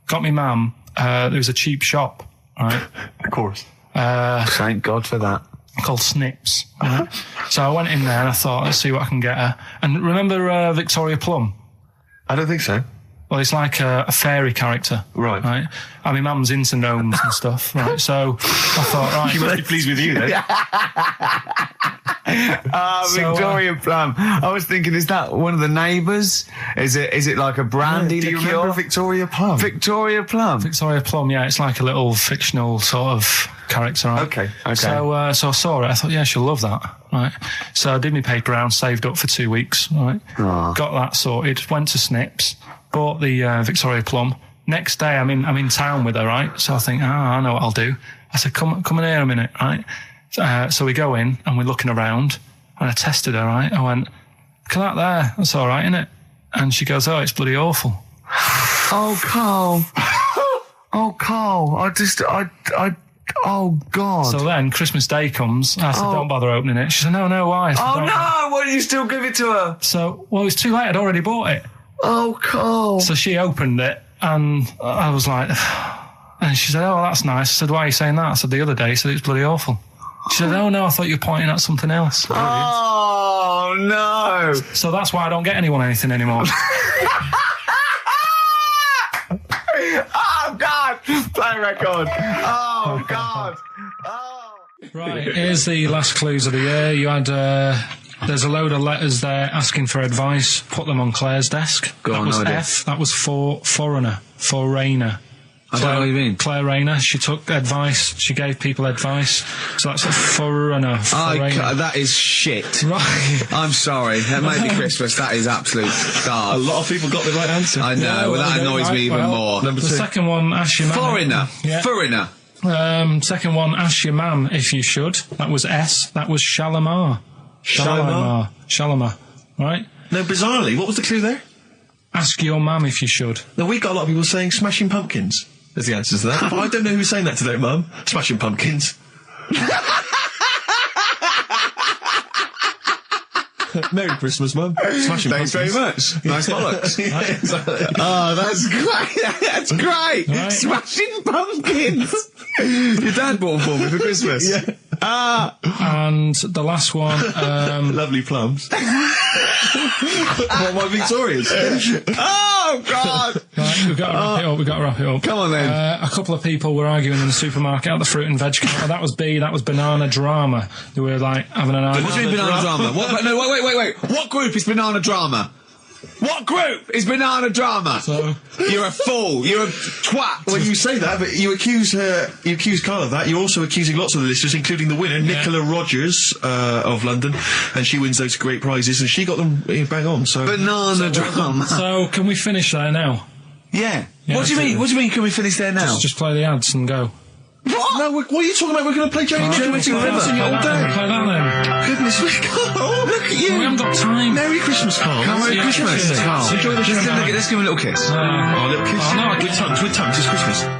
got my mum. There was a cheap shop, right? Of course. Thank God for that. Called Snips. Right? So I went in there and I thought, let's see what I can get her. And remember Victoria Plum? I don't think so. Well, it's like a fairy character. Right. I mean, mum's into gnomes and stuff, right? So I thought, right. She must be pleased with you then. Victoria Plum. I was thinking, is that one of the neighbours? Is it like a brandy Do you liqueur? remember Victoria Plum? Victoria Plum. Victoria Plum, yeah, it's like a little fictional sort of character, right? Okay. So I saw it, I thought, yeah, she'll love that, right? So I did my paper round, saved up for 2 weeks, right? Oh. Got that sorted, went to Snips, bought the Victoria Plum. Next day, I'm in town with her, right? So I think, I know what I'll do. I said, come in here a minute, right? So we go in and we're looking around and I tested her, right? I went, look at that there. That's all right, isn't it? And she goes, oh, it's bloody awful. Oh, Carl. Oh, Carl. Oh, God. So then Christmas Day comes. I said, don't bother opening it. She said, no, why? I said, Oh, no. Why did you still give it to her? So, well, it's too late. I'd already bought it. Oh, Carl. So she opened it, and I was like... And she said, oh, that's nice. I said, why are you saying that? I said, the other day, she said, it's bloody awful. She said, oh, no, I thought you were pointing at something else. Oh, no. So that's why I don't get anyone anything anymore. Oh, God. Play record. Oh, God. Oh. Right, here's the last clues of the year. You had, there's a load of letters there asking for advice. Put them on Claire's desk. That was F. That was for foreigner. I don't know what you mean. Claire Rayner, she took advice, she gave people advice, so that's a foreigner. That is shit. Right. I'm sorry, it might be Christmas, that is absolute A garbage. lot of people got the right answer. I know, that annoys me even more. The second one, ask your mum. Foreigner. Second one, ask your mum if you should. That was S, that was Shalimar. Shalimar, right? No, bizarrely, what was the clue there? Ask your mum if you should. Now, we got a lot of people saying Smashing Pumpkins as the answers to that. But I don't know who's saying that today, Mum. Smashing Pumpkins. Merry Christmas, Mum. Smashing Thanks Pumpkins. very much. Nice bollocks. Yeah, exactly. Oh, that's great. That's great. Right. Smashing Pumpkins. Your dad bought them for me for Christmas. Yeah. And the last one, Lovely plums. What, my Victorians? Oh, God. right, we've got to wrap it up. Come on, then. A couple of people were arguing in the supermarket at the fruit and veg counter. That was B, that was Banana Drama. They were like having an argument. What do you mean Banana Drama? Wait. What group is Banana Drama? What group is Banana Drama? So, you're a fool. You're a twat. Well, you say that, but you accuse Carl of that. You're also accusing lots of the listeners, including the winner, Nicola Rogers of London, and she wins those great prizes, and she got them bang on. So Banana Drama. so can we finish there now? Yeah. What do you mean? What do you mean? Can we finish there now? Just play the ads and go. What? No, what are you talking about? We're going to play Jodie Nicholson all day. Play that then. Goodness me, Carl, look at you. We haven't got time. Merry Christmas, Carl. Merry Christmas, Carl. Enjoy the show. Let's give him a little kiss. Oh, a little kiss. Oh, no, with tongues, it's Christmas. No,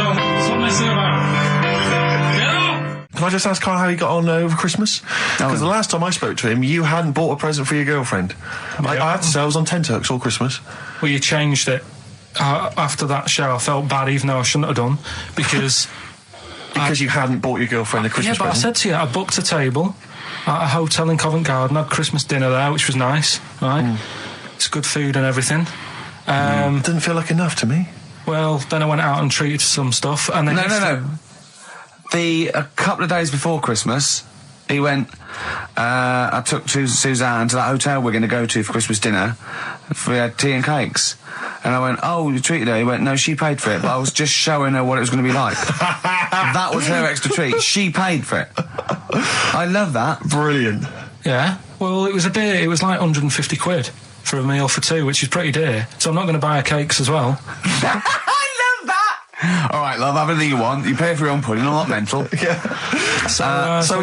don't. Stop messing about. Get up! Can I just ask Carl how he got on over Christmas? Because the last time I spoke to him, you hadn't bought a present for your girlfriend. I have to say, I was on tenterhooks all Christmas. Well, you changed it. After that show, I felt bad, even though I shouldn't have done, because... Because you hadn't bought your girlfriend a Christmas present. Yeah, but I said to you, I booked a table at a hotel in Covent Garden, had Christmas dinner there, which was nice, right? It's good food and everything. Didn't feel like enough to me. Well, then I went out and treated some stuff, and then... No. A couple of days before Christmas, he went... I took Suzanne to that hotel we're going to go to for Christmas dinner. We had tea and cakes. And I went, oh, you treated her? He went, no, she paid for it, but I was just showing her what it was going to be like. That was her extra treat. She paid for it. I love that. Brilliant. Yeah. Well, it was a dear. It was like 150 quid for a meal for two, which is pretty dear. So I'm not going to buy her cakes as well. I love that. All right, love, have anything you want. You pay for your own pudding. I'm not mental. Yeah. So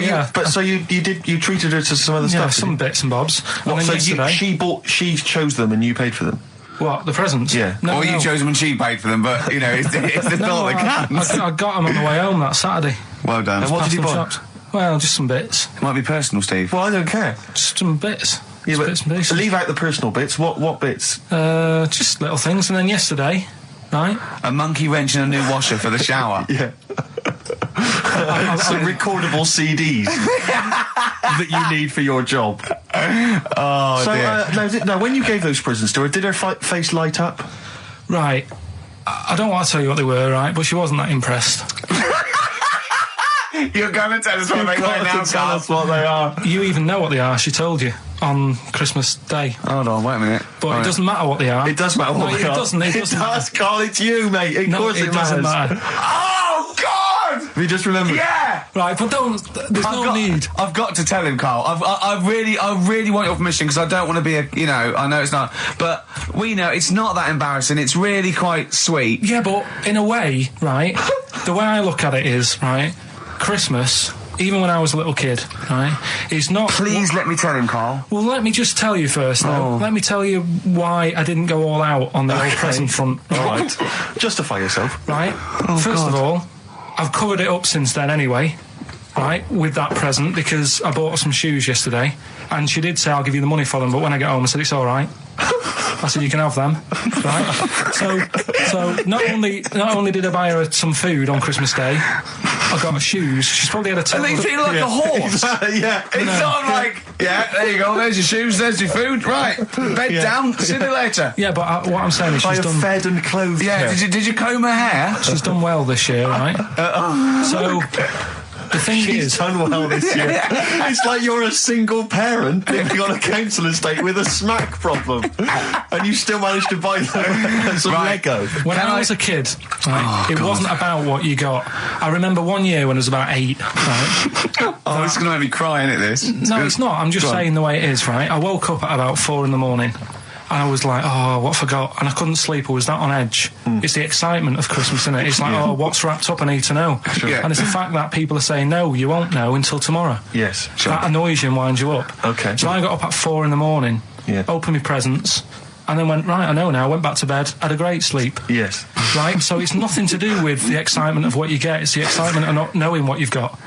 you treated her to some other stuff. Some bits and bobs. What, so she chose them and you paid for them. What, the presents? Yeah. No, you chose them and she paid for them, but, you know, it's the thought that counts. I got them on the way home that Saturday. Well done. And what did you buy? Shops. Well, just some bits. It might be personal, Steve. Well, I don't care. Just some bits. Yeah, but bits and pieces. Leave out the personal bits. What bits? Just little things. And then yesterday, right? A monkey wrench and a new washer for the shower. Yeah. Some recordable CDs that you need for your job. Oh, dear. Now, when you gave those presents to her, did her face light up? Right. I don't want to tell you what they were, right? But she wasn't that impressed. You're going to tell us what they were now, tell us what they are. You even know what they are. She told you on Christmas Day. Hold on, wait a minute. But it doesn't matter what they are. It does matter what they are. It doesn't. It does, Carl. It's you, mate. Of course it doesn't matters. matter. Oh, God! Have you just remembered? Yeah! Right, but there's no need. I've got to tell him, Carl. I really want your permission because I don't want to be I know it's not, but we know it's not that embarrassing. It's really quite sweet. Yeah, but in a way, right, the way I look at it is, right, Christmas even when I was a little kid, right? It's not... Please let me tell him, Carl. Well, let me just tell you first, though. Let me tell you why I didn't go all out on the old present front. All right. Justify yourself. Right. First of all, I've covered it up since then anyway, right, with that present, because I bought her some shoes yesterday, and she did say, I'll give you the money for them, but when I get home, I said, it's all right. I said, you can have them, right? So not only did I buy her some food on Christmas Day, I got her shoes. She's probably had a total... And they feel like a horse. Yeah. It's sort of like, yeah, there you go, there's your shoes, there's your food, right, bed down, see you later. Yeah, but what I'm saying is she's done... fed and clothed. Yeah, did you comb her hair? She's done well this year, right? So... The thing She's done well this year. It's like you're a single parent living on a council estate with a smack problem, and you still managed to buy them some Lego. When I was a kid, it wasn't about what you got. I remember one year when I was about 8. Right? It's going to make me cry, isn't it, this? No, it's not. I'm just saying the way it is, right? I woke up at about 4 in the morning. And I was like, oh, what have I got? And I couldn't sleep. I was that on edge. It's the excitement of Christmas, isn't it? It's like, oh, what's wrapped up? I need to know. Sure. Yeah. And it's the fact that people are saying, no, you won't know until tomorrow. Yes, sure. That annoys you and winds you up. Okay. So I got up at 4 in the morning, opened my presents, and then went, right, I know now, went back to bed, had a great sleep. Yes. Right? So it's nothing to do with the excitement of what you get. It's the excitement of not knowing what you've got.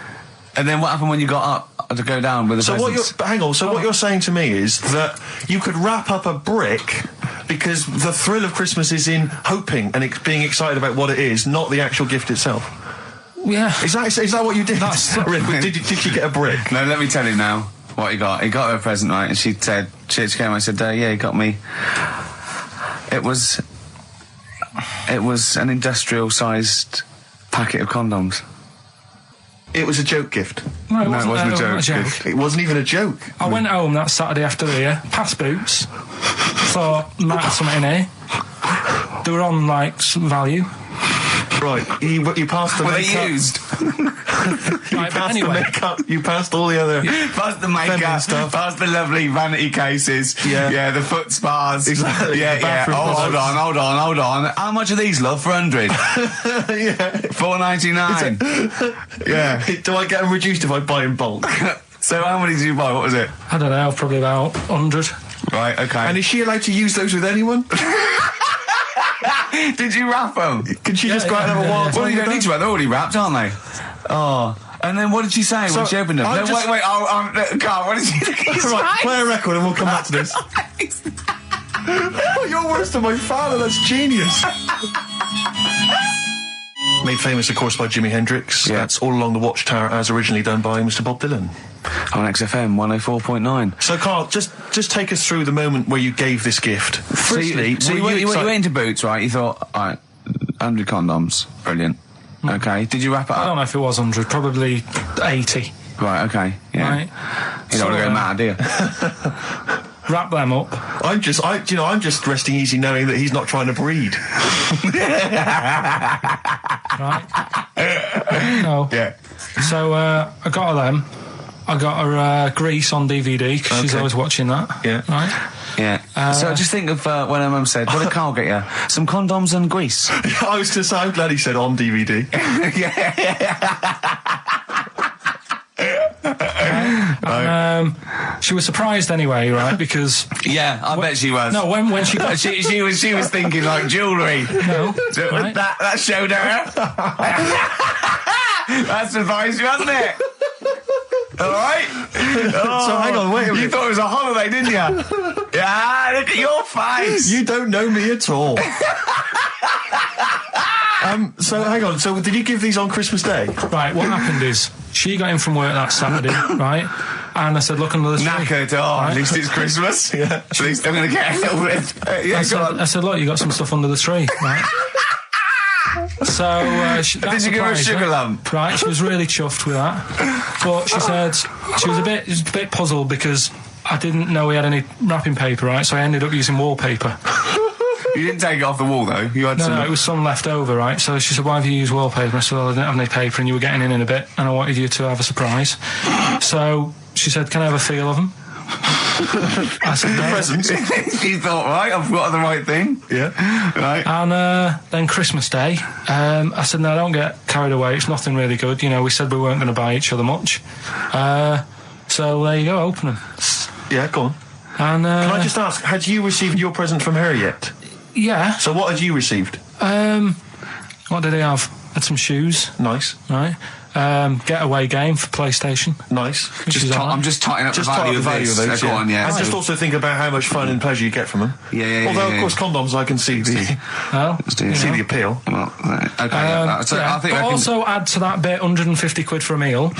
And then what happened when you got up to go down with the presents? What you're saying to me is that you could wrap up a brick because the thrill of Christmas is in hoping and being excited about what it is, not the actual gift itself. Yeah. Is that what you did? Did you get a brick? No, let me tell you now what he got. He got her a present, right? And she said, she came and I said, yeah, he got me. It was an industrial-sized packet of condoms. It was a joke gift. No, it wasn't a joke. It wasn't even a joke. I went home that Saturday after the year, past Boots, thought, might have something in here. They were on, like, some value. Right, you passed the makeup. Were they used? Right, but anyway. The makeup, you passed all the other... Past the makeup, stuff. past the lovely vanity cases. Yeah, the foot spas. Exactly. Yeah. Oh, hold on. How much are these, love, for 100? Yeah. $4.99. Yeah. Do I get them reduced if I buy in bulk? So how many did you buy? What was it? I don't know, probably about 100. Right, okay. And is she allowed to use those with anyone? Did you wrap them? Can she just go out and have a wild Well, you don't need to wrap. They're already wrapped, aren't they? Oh. And then what did she say when she opened them? No, wait. Carl, what did she say? Right, play a record and we'll come back to this. You're worse than my father. That's genius. Made famous, of course, by Jimi Hendrix. Yeah. That's All Along the Watchtower, as originally done by Mr. Bob Dylan. On XFM 104.9. So, Carl, just take us through the moment where you gave this gift. Firstly, so you went into Boots, right? You thought, all right, 100 condoms, brilliant. Okay, did you wrap it up? I don't know if it was 100, probably 80. Right, okay, yeah. Right. You don't want to go mad, do you? Wrap them up. I'm just resting easy knowing that he's not trying to breed. Right. No. Yeah. So I got her them. I got her Grease on DVD because she's always watching that. Yeah. Right. Yeah. So just think of when her mum said, "What did Carl get you? Some condoms and grease." I was going to say, I'm glad he said on DVD. She was surprised anyway, right? Because I bet she was. No, when she got she was thinking like jewellery. No, right? that showed her. That surprised you, hasn't it? All right. So hang on, wait a minute. You thought it was a holiday, didn't you? Yeah. Look at your face. You don't know me at all. So hang on. So did you give these on Christmas Day? Right. What happened is she got in from work that Saturday, right? And I said, look under the tree. Knackered. Oh, right? At least it's Christmas. Yeah. At least I'm going to get a little bit. I said, look, you got some stuff under the tree, right? So did you give her a sugar lump? Right, she was really chuffed with that. But she said she was a bit puzzled because I didn't know we had any wrapping paper, right? So I ended up using wallpaper. You didn't take it off the wall, though? You had No, it was some left over, right? So she said, why have you used wallpaper? I said, well, I didn't have any paper and you were getting in a bit and I wanted you to have a surprise. So she said, can I have a feel of them? I said, no. Presents. You thought, right, I've got the right thing. Yeah. Right. And then Christmas Day, I said, no, don't get carried away. It's nothing really good. You know, we said we weren't going to buy each other much. So there you go, open them. Yeah, go on. And Can I just ask, had you received your present from her yet? yeah. So what had you received? What did he have? Had some shoes. Nice. Right. Getaway game for PlayStation. Nice. I'm just totting up the value of this. those, Go on, yeah. And So- just also think about how much fun and pleasure you get from them. Yeah. Although, of course, condoms, I can see the Well, see the appeal. Well, okay. So yeah, I think but I can... also add to that bit 150 quid for a meal.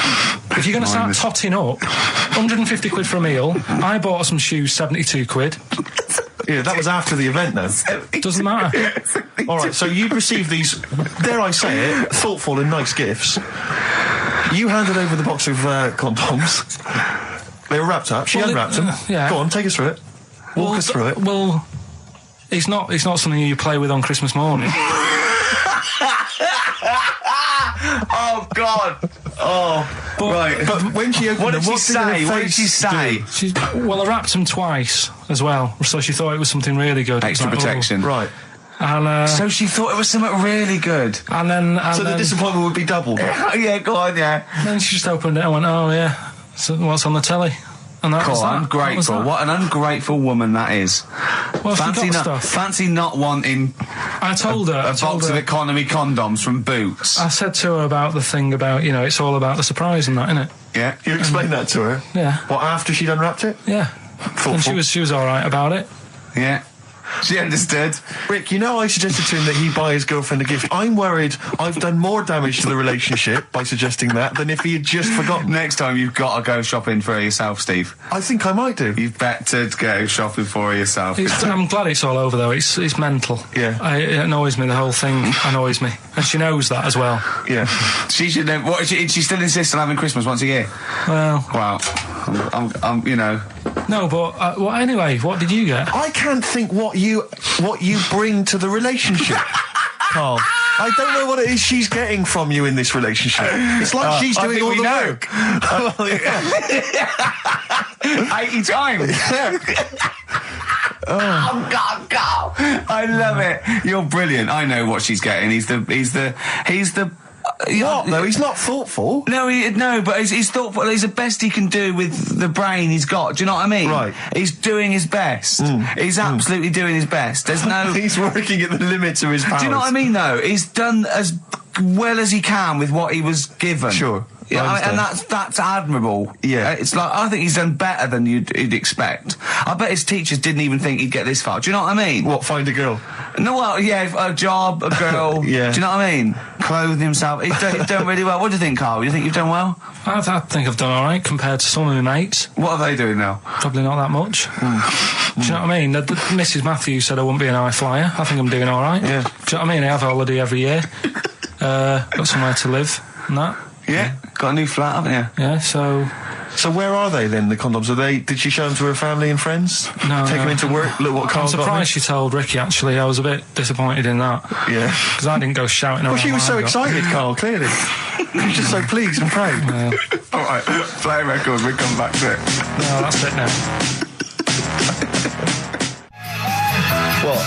If you're going to start totting up, 150 quid for a meal. I bought some shoes, 72 quid. Yeah, that was after the event, though. Doesn't matter. All right, so you'd received these, dare I say it, thoughtful and nice gifts. You handed over the box of condoms. They were wrapped up. She unwrapped them. Yeah. Go on, take us through it. Walk us through it. Well, it's not something you play with on Christmas morning. Oh, God. Oh, right. But when she opened What them, did she say? What did she say? Well, I wrapped them twice as well, so she thought it was something really good. Extra It's like, protection. Right. And, So she thought it was something really good. and then The disappointment would be doubled. Yeah, go on, yeah. then she just opened it and went, oh yeah, so what's on the telly? And that was that. Ungrateful. What an ungrateful woman that is. Well, she got stuff. Fancy not wanting I told her. a box of economy condoms from Boots. I said to her about the thing about, you know, it's all about the surprise and that, innit? Yeah. You explained that to her? Yeah. What, after she'd unwrapped it? Yeah. Thoughtful. And she was all right about it. Yeah. She understood. Rick, you know I suggested to him that he buy his girlfriend a gift. I'm worried I've done more damage to the relationship by suggesting that than if he had just forgotten. Next time you've got to go shopping for her yourself, Steve. I think I might do. You've better go shopping for her yourself. I'm glad it's all over though. It's mental. Yeah. It annoys me. The whole thing annoys me, and she knows that as well. Yeah. She should know. What, she still insists on having Christmas once a year. Well, Wow. I'm you know. no, but well, anyway, what did you get? I can't think what you bring to the relationship, Carl. I don't know what it is she's getting from you in this relationship. It's like she's doing all the work. Well, yeah. 80 times. Oh God, Carl! I love it. You're brilliant. I know what she's getting. He's the. What? No, he's not thoughtful. No, but he's thoughtful. He's the best he can do with the brain he's got. Do you know what I mean? Right. He's doing his best. He's absolutely doing his best. There's no. He's working at the limits of his powers. Do you know what I mean? Though he's done as well as he can with what he was given. Sure. Yeah, and that's admirable. Yeah. It's like, I think he's done better than you'd expect. I bet his teachers didn't even think he'd get this far. Do you know what I mean? What, find a girl? No, well, yeah, a job, a girl. Yeah. Do you know what I mean? Clothing himself. He's done really well. What do you think, Carl? You think you've done well? I think I've done all right compared to some of my mates. What are they doing now? Probably not that much. Do you know what I mean? Mrs. Matthews said I wouldn't be an high flyer. I think I'm doing all right. Yeah. Do you know what I mean? I have a holiday every year. Got somewhere to live and that. Yeah. Got a new flat, haven't you? Yeah, so where are they then, the condoms? Did she show them to her family and friends? No. Take them into work? Look what I'm Carl's got. surprised she told Ricky, actually. I was a bit disappointed in that. Yeah. Because I didn't go shouting around. Well, she was what so I got. excited, Carl, clearly. She was just so pleased and proud. All right, play a record, we come back to it. No, that's it now. What?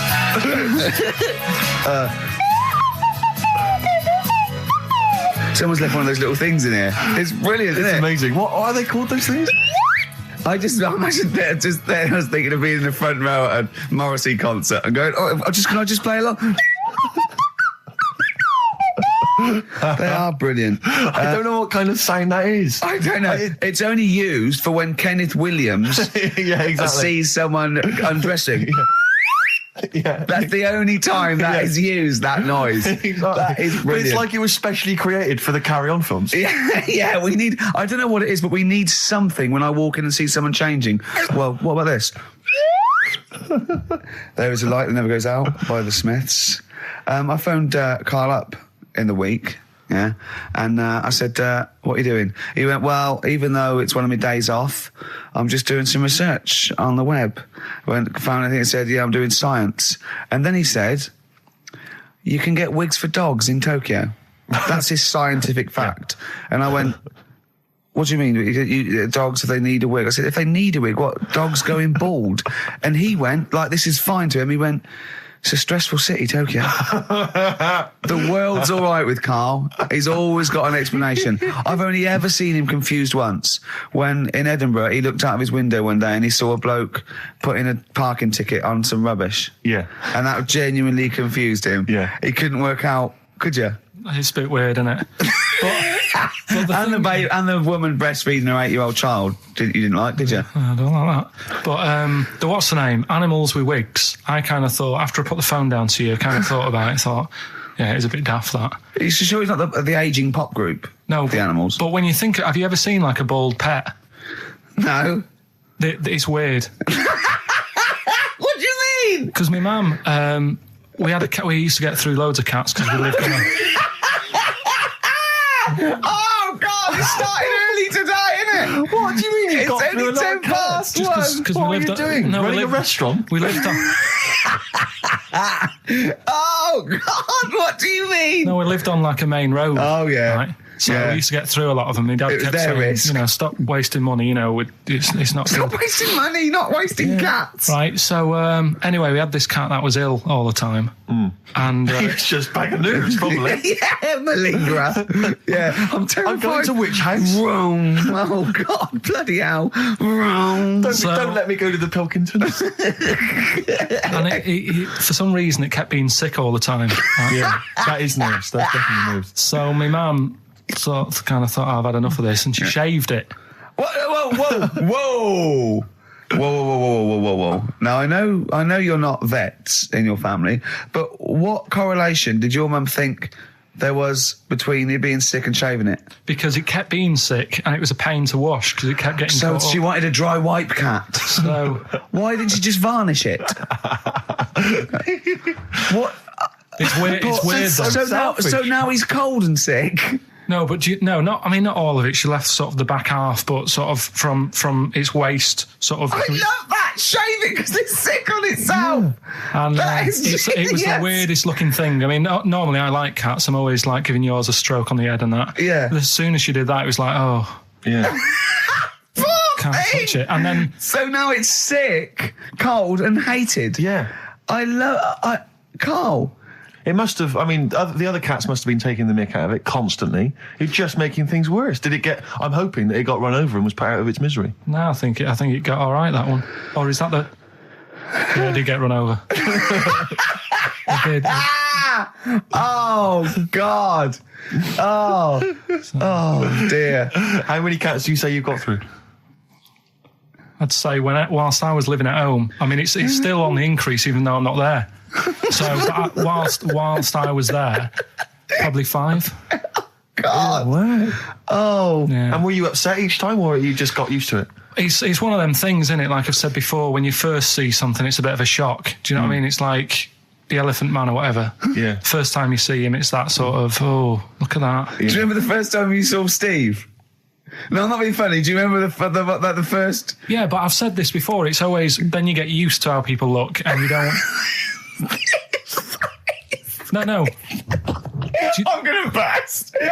Someone's left one of those little things in here. It's brilliant, isn't it? Amazing. What are they called, those things? I imagine just there. I was thinking of being in the front row at a Morrissey concert and going, can I just play along? They are brilliant. I don't know what kind of sound that is. I don't know. It's only used for when Kenneth Williams yeah, exactly. sees someone undressing. Yeah. That's the only time that is used, that noise. Exactly. That is But brilliant. it's like it was specially created for the Carry On films. Yeah, we need, I don't know what it is, but we need something when I walk in and see someone changing. Well, what about this? There is a light that never goes out by the Smiths. I phoned Carl up in the week, yeah, and I said, what are you doing? He went, well, even though it's one of my days off, I'm just doing some research on the web. Found anything that said, yeah, I'm doing science. And then he said, you can get wigs for dogs in Tokyo. That's his scientific fact. And I went, what do you mean? Dogs, if they need a wig? I said, if they need a wig, what? Dogs going bald? And he went, like, this is fine to him. He went, it's a stressful city, Tokyo. The world's all right with Karl. He's always got an explanation. I've only ever seen him confused once. When in Edinburgh, he looked out of his window one day and he saw a bloke putting a parking ticket on some rubbish. Yeah. And that genuinely confused him. Yeah. He couldn't work out, could you? It's a bit weird, isn't it? And the woman breastfeeding her 8-year-old child, you didn't like, did you? I don't like that. But what's the name? Animals with wigs. I kind of thought, after I put the phone down to you, I kind of thought about it, thought, yeah, it's a bit daft, that. Are you sure he's not the ageing pop group? No. The Animals? But when you think, have you ever seen, like, a bald pet? No. It's weird. What do you mean? Because my mum, we had a cat, we used to get through loads of cats because we lived in a... Oh, God, it started early today, isn't it? What do you mean you got through a lot of cats? Just What are you doing? No, Running a restaurant? We lived on... Oh, God, what do you mean? No, we lived on, like, a main road. Oh, yeah. Right? So yeah. we used to get through a lot of them. My dad kept saying, risk. you know, stop wasting money, you know, it's not Stop good. wasting money, not wasting cats. Right, so anyway, we had this cat that was ill all the time. And It's just bag of nerves, probably. Yeah, malingerer. Yeah, I'm terrified. I'm going to which house? Rome. Oh, God, bloody hell. Rome. Don't let me go to the Pilkingtons. and it, for some reason, it kept being sick all the time. Right? Yeah, that is nerves. That's definitely nerves. So my mum kind of thought, I've had enough of this, and she shaved it. Whoa. Whoa. Now, I know you're not vets in your family, but what correlation did your mum think there was between you being sick and shaving it? Because it kept being sick, and it was a pain to wash, because it kept getting So caught she up. wanted a dry wipe cat. So why didn't you just varnish it? What? it's weird. It's weird. Though. So now he's cold and sick. No, but not all of it. She left sort of the back half, but sort of from its waist, sort of. I love that. Shave it because it's sick on itself. And That is it was the genius. weirdest looking thing. I mean, normally I like cats. I'm always like giving yours a stroke on the head and that. Yeah. But as soon as she did that, it was like, oh, Yeah. can't touch it. And then So now it's sick, cold, and hated. Yeah. Karl. It must have, I mean, the other cats must have been taking the mick out of it constantly. It's just making things worse. I'm hoping that it got run over and was put out of its misery. no, I think it got all right, that one. Or is that the? Yeah, it did get run over. It did. Oh, God. Oh, dear. How many cats do you say you've got through? I'd say whilst I was living at home, I mean, it's still on the increase even though I'm not there. So whilst I was there, probably 5. God. Wow. Oh. Yeah. And were you upset each time, or you just got used to it? It's one of them things, isn't it? Like I've said before, when you first see something, it's a bit of a shock. Do you know what I mean? It's like the Elephant Man or whatever. Yeah. First time you see him, it's that sort of, oh, look at that. Do you remember the first time you saw Steve? No, I'm not being funny. Do you remember the first? Yeah, but I've said this before. It's always, then you get used to how people look and you don't... No. I'm going to burst. You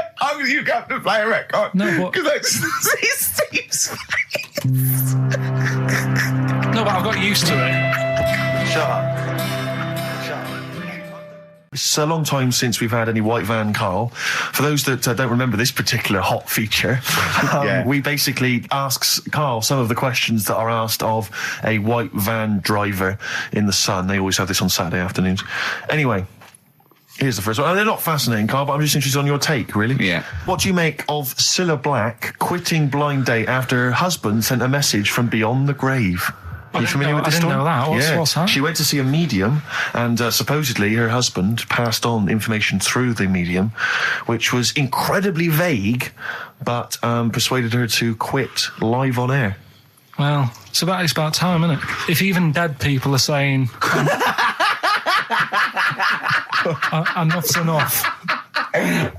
have to play a record. No, but... Because I just see Steve's face. No, but I've got used to it. Shut up. It's a long time since we've had any white van, Karl. For those that don't remember this particular hot feature, we basically ask Karl some of the questions that are asked of a white van driver in the Sun. They always have this on Saturday afternoons. Anyway, here's the first one. And they're not fascinating, Karl, but I'm just interested on your take, really. Yeah. What do you make of Cilla Black quitting Blind Date after her husband sent a message from beyond the grave? Are you familiar with this story? I didn't know that. What's that? She went to see a medium, and supposedly her husband passed on information through the medium, which was incredibly vague, but persuaded her to quit live on air. Well, it's about time, isn't it? If even dead people are saying... enough's enough. But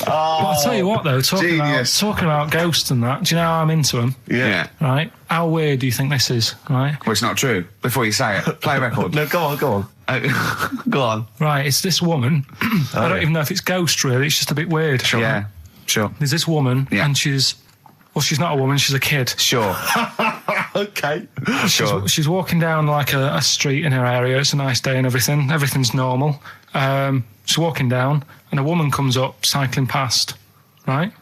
I'll tell you what, though, talking about ghosts and that, do you know how I'm into them? Yeah. Right? How weird do you think this is, right? Well, it's not true. Before you say it, play a record. No, go on. Go on. Right, it's this woman. I don't even know if it's ghost, really. It's just a bit weird. Yeah, sure. There's this woman, and she's Well, she's not a woman, she's a kid. Sure. Okay. She's walking down like a street in her area. It's a nice day and everything. Everything's normal. She's walking down and a woman comes up cycling past, right?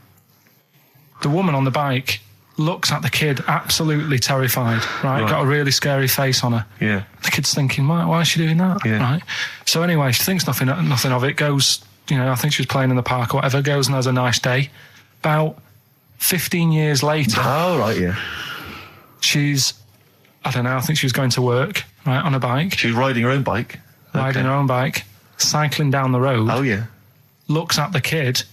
The woman on the bike looks at the kid absolutely terrified, right? Got a really scary face on her. Yeah. The kid's thinking, why is she doing that? Yeah. Right? So anyway, she thinks nothing of it, goes, I think she was playing in the park or whatever, goes and has a nice day. About 15 years later... Oh, right, yeah. She's, I don't know, I think she was going to work, right, on a bike. She was riding her own bike. Riding her own bike, cycling down the road. Oh, yeah. Looks at the kid.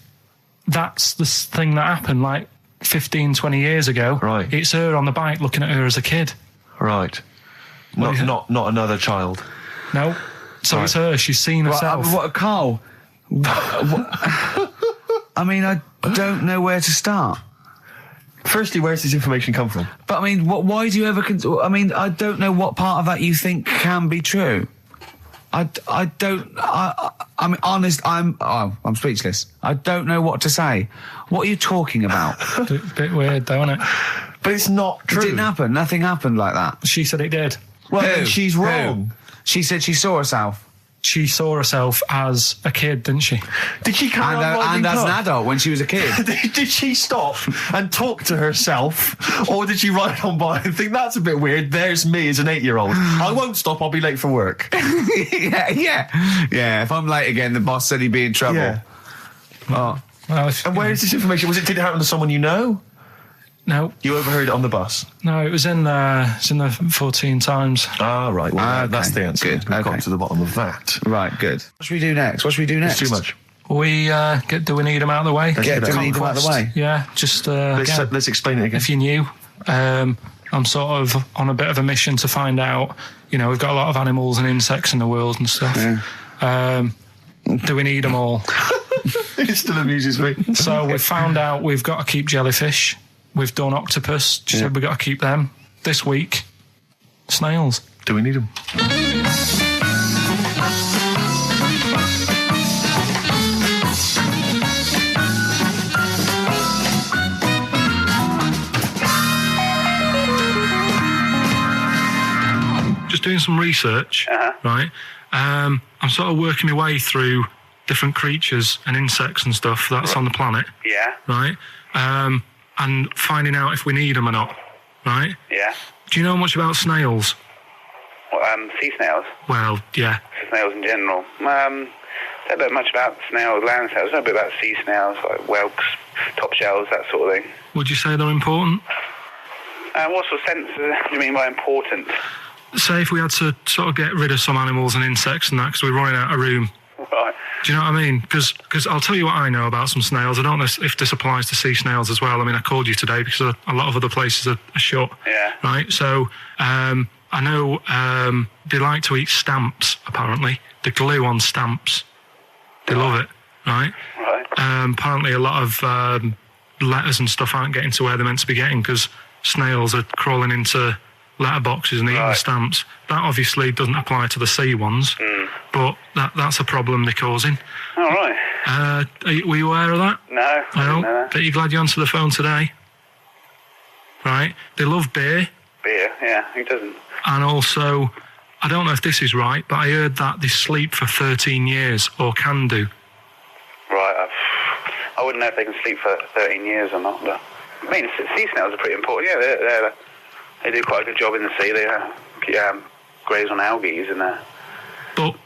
That's the thing that happened, like, 15, 20 years ago. Right. It's her on the bike looking at her as a kid. Right. Not another child. No. So it's her. She's seen herself. Carl? I mean, I don't know where to start. Firstly, where's this information come from? But I mean, why do you ever... I mean, I don't know what part of that you think can be true. I'm honest, I'm speechless. I don't know what to say. What are you talking about? A bit weird, though, isn't it? But it's not true. It didn't happen. Nothing happened like that. She said it did. Well, then she's wrong. She said she saw herself. She saw herself as a kid, didn't she? Did she carry on riding And as an past? adult when she was a kid. Did she stop and talk to herself? Or did she ride on by and think, that's a bit weird, there's me as an 8-year-old. I won't stop, I'll be late for work. Yeah, if I'm late again, the boss said he'd be in trouble. Yeah. Well, And where is this information? Did it happen to someone you know? No. You overheard it on the bus? No, it was in the 14 Times. Ah, right. Well, that's the answer. Good. We've got to the bottom of that. Right, good. What should we do next? It's too much. Do we need them out of the way? Do we need them out of the way? Yeah, just Let's explain it again. if you're new, I'm sort of on a bit of a mission to find out, we've got a lot of animals and insects in the world and stuff. Yeah. Do we need them all? It still amuses me. So we've found out we've got to keep jellyfish. We've done octopus. She said we've got to keep them. This week, snails. Do we need them? Just doing some research, right? I'm sort of working my way through different creatures and insects and stuff that's on the planet. Yeah. Right? And finding out if we need them or not, right? Yeah. Do you know much about snails? Well, sea snails? Well, yeah. Snails in general. Don't know much about snails, land snails. I know a bit about sea snails, like whelks, top shells, that sort of thing. Would you say they're important? What sort of sense do you mean by important? Say if we had to sort of get rid of some animals and insects and that because we're running out of room. Right. Do you know what I mean? Because I'll tell you what I know about some snails. I don't know if this applies to sea snails as well. I mean, I called you today because a lot of other places are shut. Yeah. Right? So I know they like to eat stamps, apparently. The glue on stamps. They love it, right? Right. Apparently a lot of letters and stuff aren't getting to where they're meant to be getting because snails are crawling into letterboxes and eating the stamps. That obviously doesn't apply to the sea ones, but that's a problem they're causing. All right. Were you aware of that? No, I didn't know that. But you're glad you answered the phone today? Right? They love beer. Beer, yeah, who doesn't? And also, I don't know if this is right, but I heard that they sleep for 13 years, or can do. Right, I wouldn't know if they can sleep for 13 years or not, but... I mean, sea snails are pretty important. Yeah, they do quite a good job in the sea. They graze on algae and they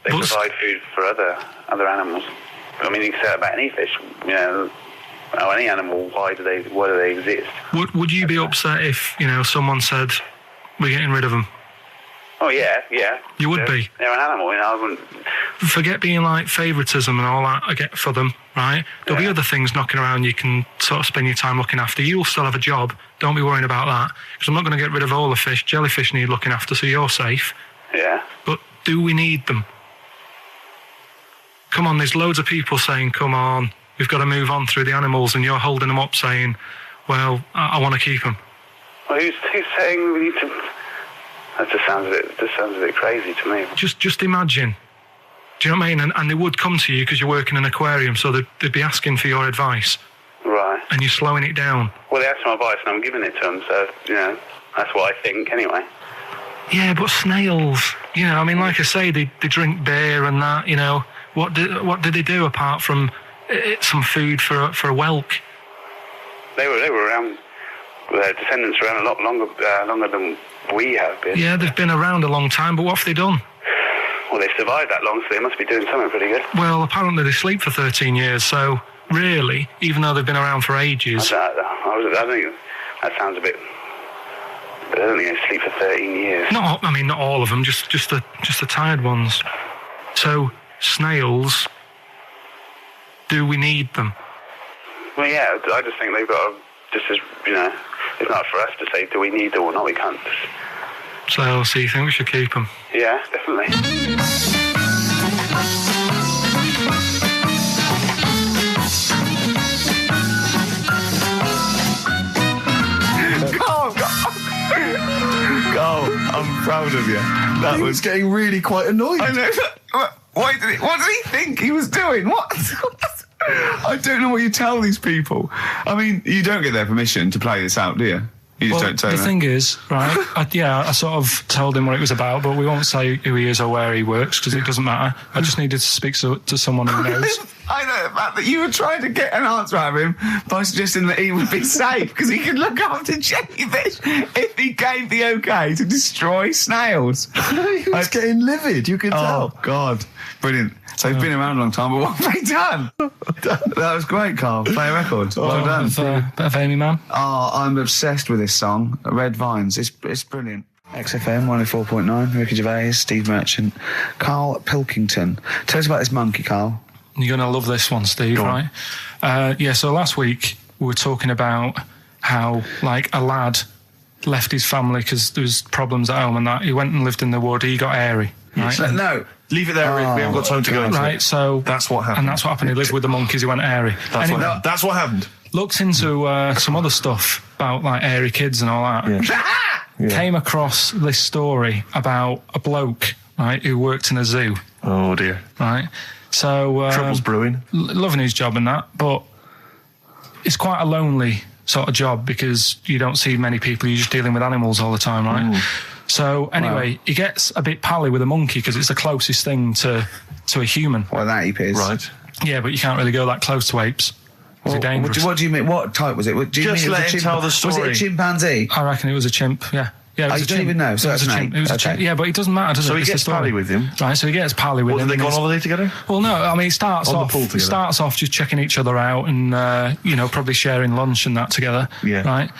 provide food for other animals. I mean, you can say that about any fish, or any animal. Why do they exist? Would you be upset if someone said we're getting rid of them? Oh yeah. You would be. They're an animal, I wouldn't. Forget being like favouritism and all that I get for them, right? There'll be other things knocking around you can sort of spend your time looking after. You'll still have a job. Don't be worrying about that. Because I'm not going to get rid of all the fish. Jellyfish need looking after, so you're safe. Yeah. But do we need them? Come on, there's loads of people saying, come on, we've got to move on through the animals, and you're holding them up saying, well, I want to keep them. Well, who's saying we need to... That just sounds a bit crazy to me. Just imagine. Do you know what I mean? And they would come to you because you work in an aquarium, so they'd be asking for your advice. Right. And you're slowing it down. Well, they asked my advice and I'm giving it to them, so, that's what I think anyway. Yeah, but snails, I mean, like I say, they drink beer and that, What do they do apart from some food for a whelk? They were around, their descendants were around a lot longer than we have been. Yeah, they've been around a long time, but what have they done? Well, they've survived that long, so they must be doing something pretty good. Well, apparently they sleep for 13 years, so really, even though they've been around for ages... I think that sounds a bit... I don't think they sleep for 13 years. Not all of them, just the tired ones. So, snails, do we need them? Well, yeah, I just think they've got to, just as, it's not for us to say, do we need them or not, we can't. So you think we should keep them? Yeah, definitely. Carl, I'm proud of you. That was getting really quite annoyed. I know. What did he think he was doing? What? I don't know what you tell these people. I mean, you don't get their permission to play this out, do you? You just don't tell them. The thing is, right, I sort of told him what it was about, but we won't say who he is or where he works, because it doesn't matter. I just needed to speak to someone who knows. I know the fact that you were trying to get an answer out of him by suggesting that he would be safe, because he could look after jellyfish if he gave the okay to destroy snails. He was getting livid, you could tell. Oh, God. Brilliant. So he's been around a long time, but what have they done? That was great, Carl. Play a record. Well done. Bit of Amy Man. Oh, I'm obsessed with this song, Red Vines. It's brilliant. XFM 104.9, Ricky Gervais, Steve Merchant, Karl Pilkington. Tell us about this monkey, Carl. You're going to love this one, Steve, right? So last week we were talking about how, a lad left his family because there was problems at home and that. He went and lived in the wood. He got airy. Right? No. Leave it there, Rick. We haven't got time to go into it. Right, so... That's what happened. And that's what happened. He lived with the monkeys. He went airy. That's what happened. Looked into some other stuff about, airy kids and all that. Yeah. Came across this story about a bloke, right, who worked in a zoo. Oh, dear. Right? So... Trouble's brewing. Loving his job and that, but it's quite a lonely sort of job because you don't see many people. You're just dealing with animals all the time, right? Ooh. So anyway, he gets a bit pally with a monkey because it's the closest thing to a human. Well, that ape is. Right. Yeah, but you can't really go that close to apes. It's dangerous. What do you mean? What type was it? Do you Just mean let him tell the story. Was it a chimpanzee? I reckon it was a chimp, yeah. Yeah, you don't even know, so that's an ape. It was a chimp. Yeah, but it doesn't matter, does it? So he gets pally with him? Right, so he gets pally with him. Did they go on holiday together? Well, no, I mean, it starts off just checking each other out and, probably sharing lunch and that together. Yeah. Right?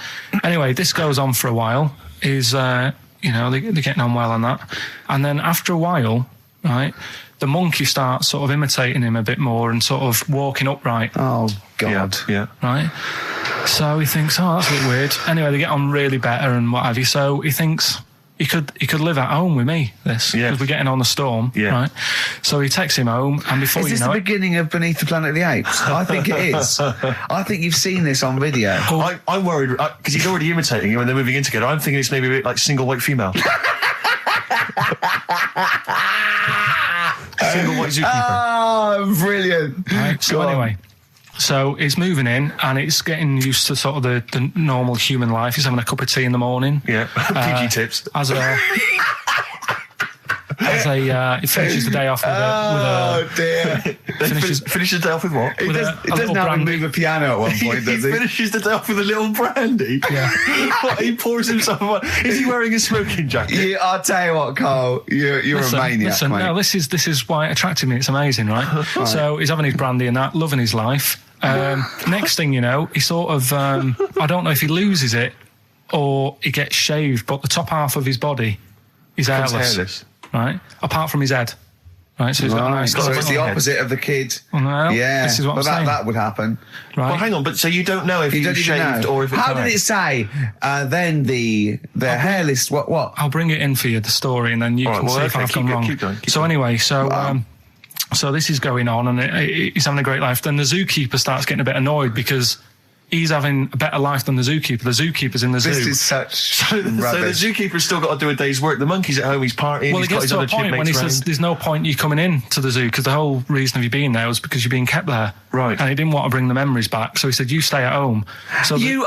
Anyway, this goes on for a while. They're getting on well on that. And then after a while, right, the monkey starts sort of imitating him a bit more and sort of walking upright. Oh, God. Yeah. Right? So he thinks, oh, that's a bit weird. Anyway, they get on really better and what have you. So he thinks he could live at home with me, because we're getting on the storm. Yeah. Right? So he takes him home, and before you know it... Is this the beginning of Beneath the Planet of the Apes? I think it is. I think you've seen this on video. I'm worried, because he's already imitating him and they're moving in together. I'm thinking it's maybe a bit like Single White Female. Single White Zookeeper. Oh, brilliant. Right, so anyway... So it's moving in and it's getting used to sort of the normal human life. He's having a cup of tea in the morning. Yeah, PG tips. He finishes the day off with a... Oh, dear. Finishes the day off with what? He doesn't have him move a piano at one point, does he? He finishes the day off with a little brandy? Yeah. He pours himself one. Is he wearing a smoking jacket? Yeah, I'll tell you what, Carl, you're a maniac, mate. No, this is why it attracted me. It's amazing, right? So he's having his brandy and that, loving his life. Next thing you know, he sort of... I don't know if he loses it or he gets shaved, but the top half of his body is hairless. Right? Apart from his head. Right, so he's got a nice... So it's the opposite of the kid. Well, no, yeah, this is what I'm saying. That would happen. Right. Well, hang on, but so you don't know if he was shaved or if it's... How did it say? Then the hairless... What? I'll bring it in for you, the story, and then you can see if I've gone wrong. Keep going. So anyway, so this is going on, and he's having a great life. Then the zookeeper starts getting a bit annoyed because he's having a better life than the zookeeper. The zookeeper's in the zoo. This is such So the zookeeper's still got to do a day's work. The monkey's at home, he's partying, well, he's got his other chipmates when he says there's no point you coming in to the zoo because the whole reason of you being there was because you're being kept there. Right. And he didn't want to bring the memories back, so he said, you stay at home. So You're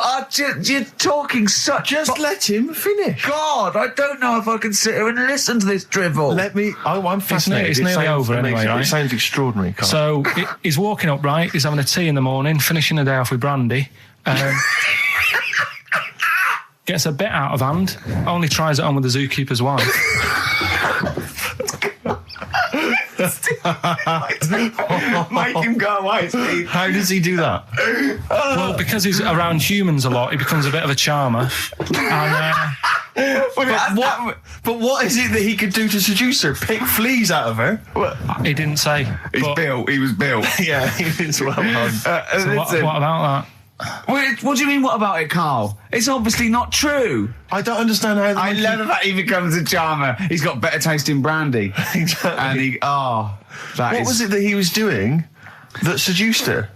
talking such... Just let him finish. God, I don't know if I can sit here and listen to this drivel. I'm fascinated. It's nearly over anyway, right? It sounds extraordinary, Carl. So he's walking up, right? He's having a tea in the morning, finishing the day off with brandy. Gets a bit out of hand. Only tries it on with the zookeeper's wife. Make him go away, Steve. How does he do that? Well, because he's around humans a lot, he becomes a bit of a charmer. And, But what is it that he could do to seduce her? Pick fleas out of her? he didn't say. He was built. Yeah, he was well done. So what about that? What do you mean, what about it, Carl? It's obviously not true. I don't understand how... I love the fact he becomes a charmer. He's got better taste in brandy. Exactly. And what was it that he was doing that seduced her?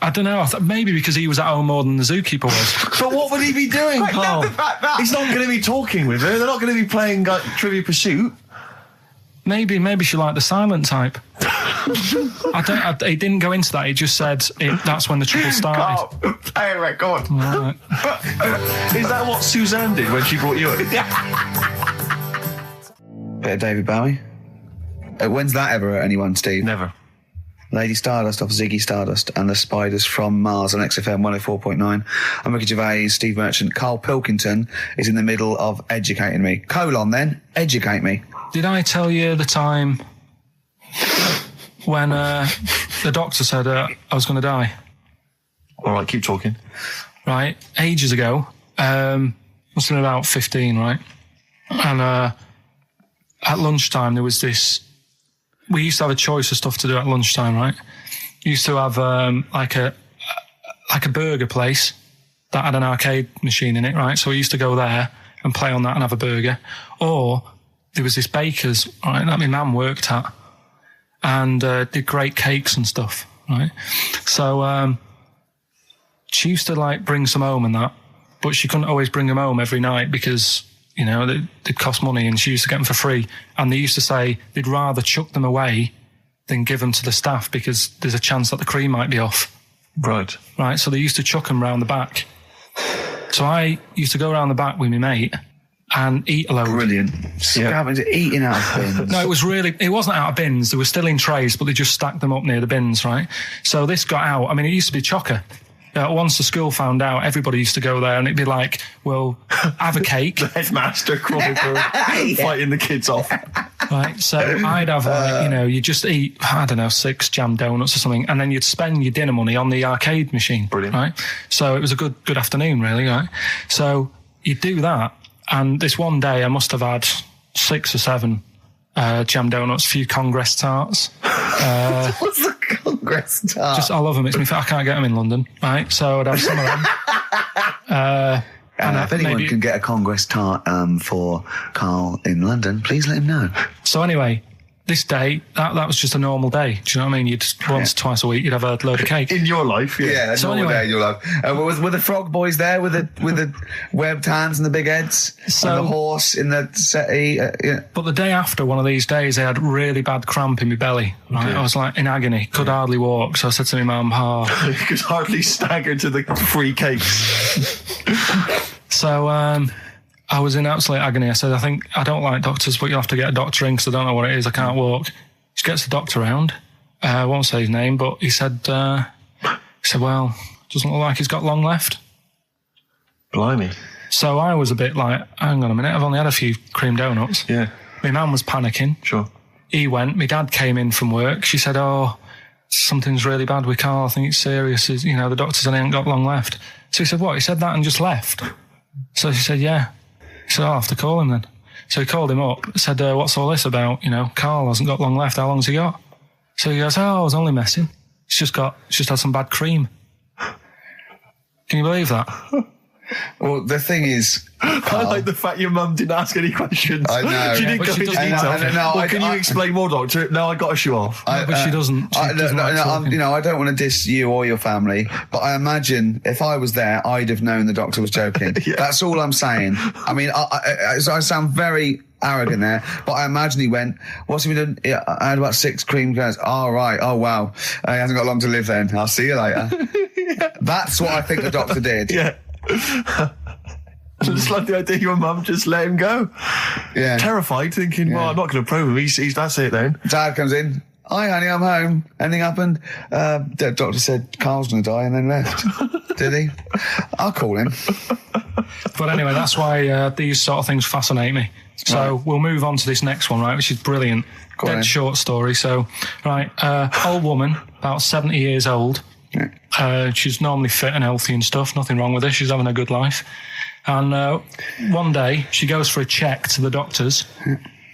I don't know. Maybe because he was at home more than the zookeeper was. But what would he be doing, I Carl? love the fact that... He's not going to be talking with her. They're not going to be playing Trivia Pursuit. Maybe she liked the silent type. He didn't go into that. He just said that's when the trouble started. Carl, play a record. Right. Is that what Suzanne did when she brought you in? Bit of David Bowie. When's that ever hurt anyone, Steve? Never. Lady Stardust off Ziggy Stardust and the Spiders from Mars on XFM 104.9. I'm Ricky Gervais, Steve Merchant. Karl Pilkington is in the middle of educating me. Educate me. Did I tell you the time when the doctor said I was going to die? All right, keep talking. Right, ages ago. Must have been about 15, right? And at lunchtime there was this... We used to have a choice of stuff to do at lunchtime, right? Used to have like a burger place that had an arcade machine in it, right? So we used to go there and play on that and have a burger. Or there was this baker's, right, that my mum worked at, and did great cakes and stuff, right? So she used to like bring some home and that, but she couldn't always bring them home every night because, you know, they'd cost money, and she used to get them for free. And they used to say they'd rather chuck them away than give them to the staff because there's a chance that the cream might be off. Right. Right, so they used to chuck them round the back. So I used to go around the back with my mate and eat a load. Brilliant. Eating out of bins. No, it wasn't out of bins. They were still in trays, but they just stacked them up near the bins, right? So this got out. I mean, it used to be chocker. Once the school found out, everybody used to go there, and it'd be like, well, have a cake. The headmaster crawling through, fighting the kids off. Right, so I'd have, you just eat, 6 jam donuts or something, and then you'd spend your dinner money on the arcade machine. Brilliant. Right? So it was a good afternoon, really, right? So you'd do that, and this one day I must have had 6 or 7 jam donuts, a few Congress tarts. What's the Congress tart? I love them. I can't get them in London, right? So I'd have some of them. If anyone can get a Congress tart for Karl in London, please let him know. So anyway, this day, that was just a normal day. Do you know what I mean? Twice a week, you'd have a load of cake. In your life, yeah. Yeah, so normal anyway, day in your life. Were the frog boys there with the webbed hands and the big heads? And the horse in the settee? Yeah. But the day after one of these days, I had really bad cramp in my belly. Right? Okay. I was like in agony, could hardly walk. So I said to my mum, You could hardly stagger to the free cakes. So I was in absolute agony. I said, I don't like doctors, but you'll have to get a doctor in because I don't know what it is. I can't walk. She gets the doctor round. I won't say his name, but he said, well, doesn't look like he's got long left. Blimey. So I was a bit like, hang on a minute, I've only had a few cream donuts. Yeah. My mum was panicking. Sure. He went. My dad came in from work. She said, something's really bad with Karl. I think it's serious. The doctor said he ain't got long left. So he said, what? He said that and just left. So she said, yeah. He said, I'll have to call him then. So he called him up, said, what's all this about? Karl hasn't got long left. How long's he got? So he goes, I was only messing. It's just had some bad cream. Can you believe that? Well, the thing is, I like the fact your mum didn't ask any questions. I know. She didn't go into detail. Can you explain more, doctor? No, I got to show off. But she doesn't. I don't want to diss you or your family, but I imagine if I was there, I'd have known the doctor was joking. Yeah. That's all I'm saying. I mean, I sound very arrogant there. But I imagine he went, what's he been doing? Yeah, I had about 6 cream cones. Oh, right. Oh, wow. He hasn't got long to live then. I'll see you later. That's what I think the doctor did. Yeah. I just like the idea your mum just let him go. Yeah. Terrified, thinking, well, I'm not going to probe him. He's that's it then. Dad comes in. Hi, honey, I'm home. Anything happened? The doctor said Carl's going to die and then left. Did he? I'll call him. But anyway, that's why these sort of things fascinate me. So we'll move on to this next one, right, which is brilliant. Dead short story. So, right, old woman, about 70 years old. Yeah. She's normally fit and healthy and stuff. Nothing wrong with her. She's having a good life. And one day, she goes for a check to the doctor's,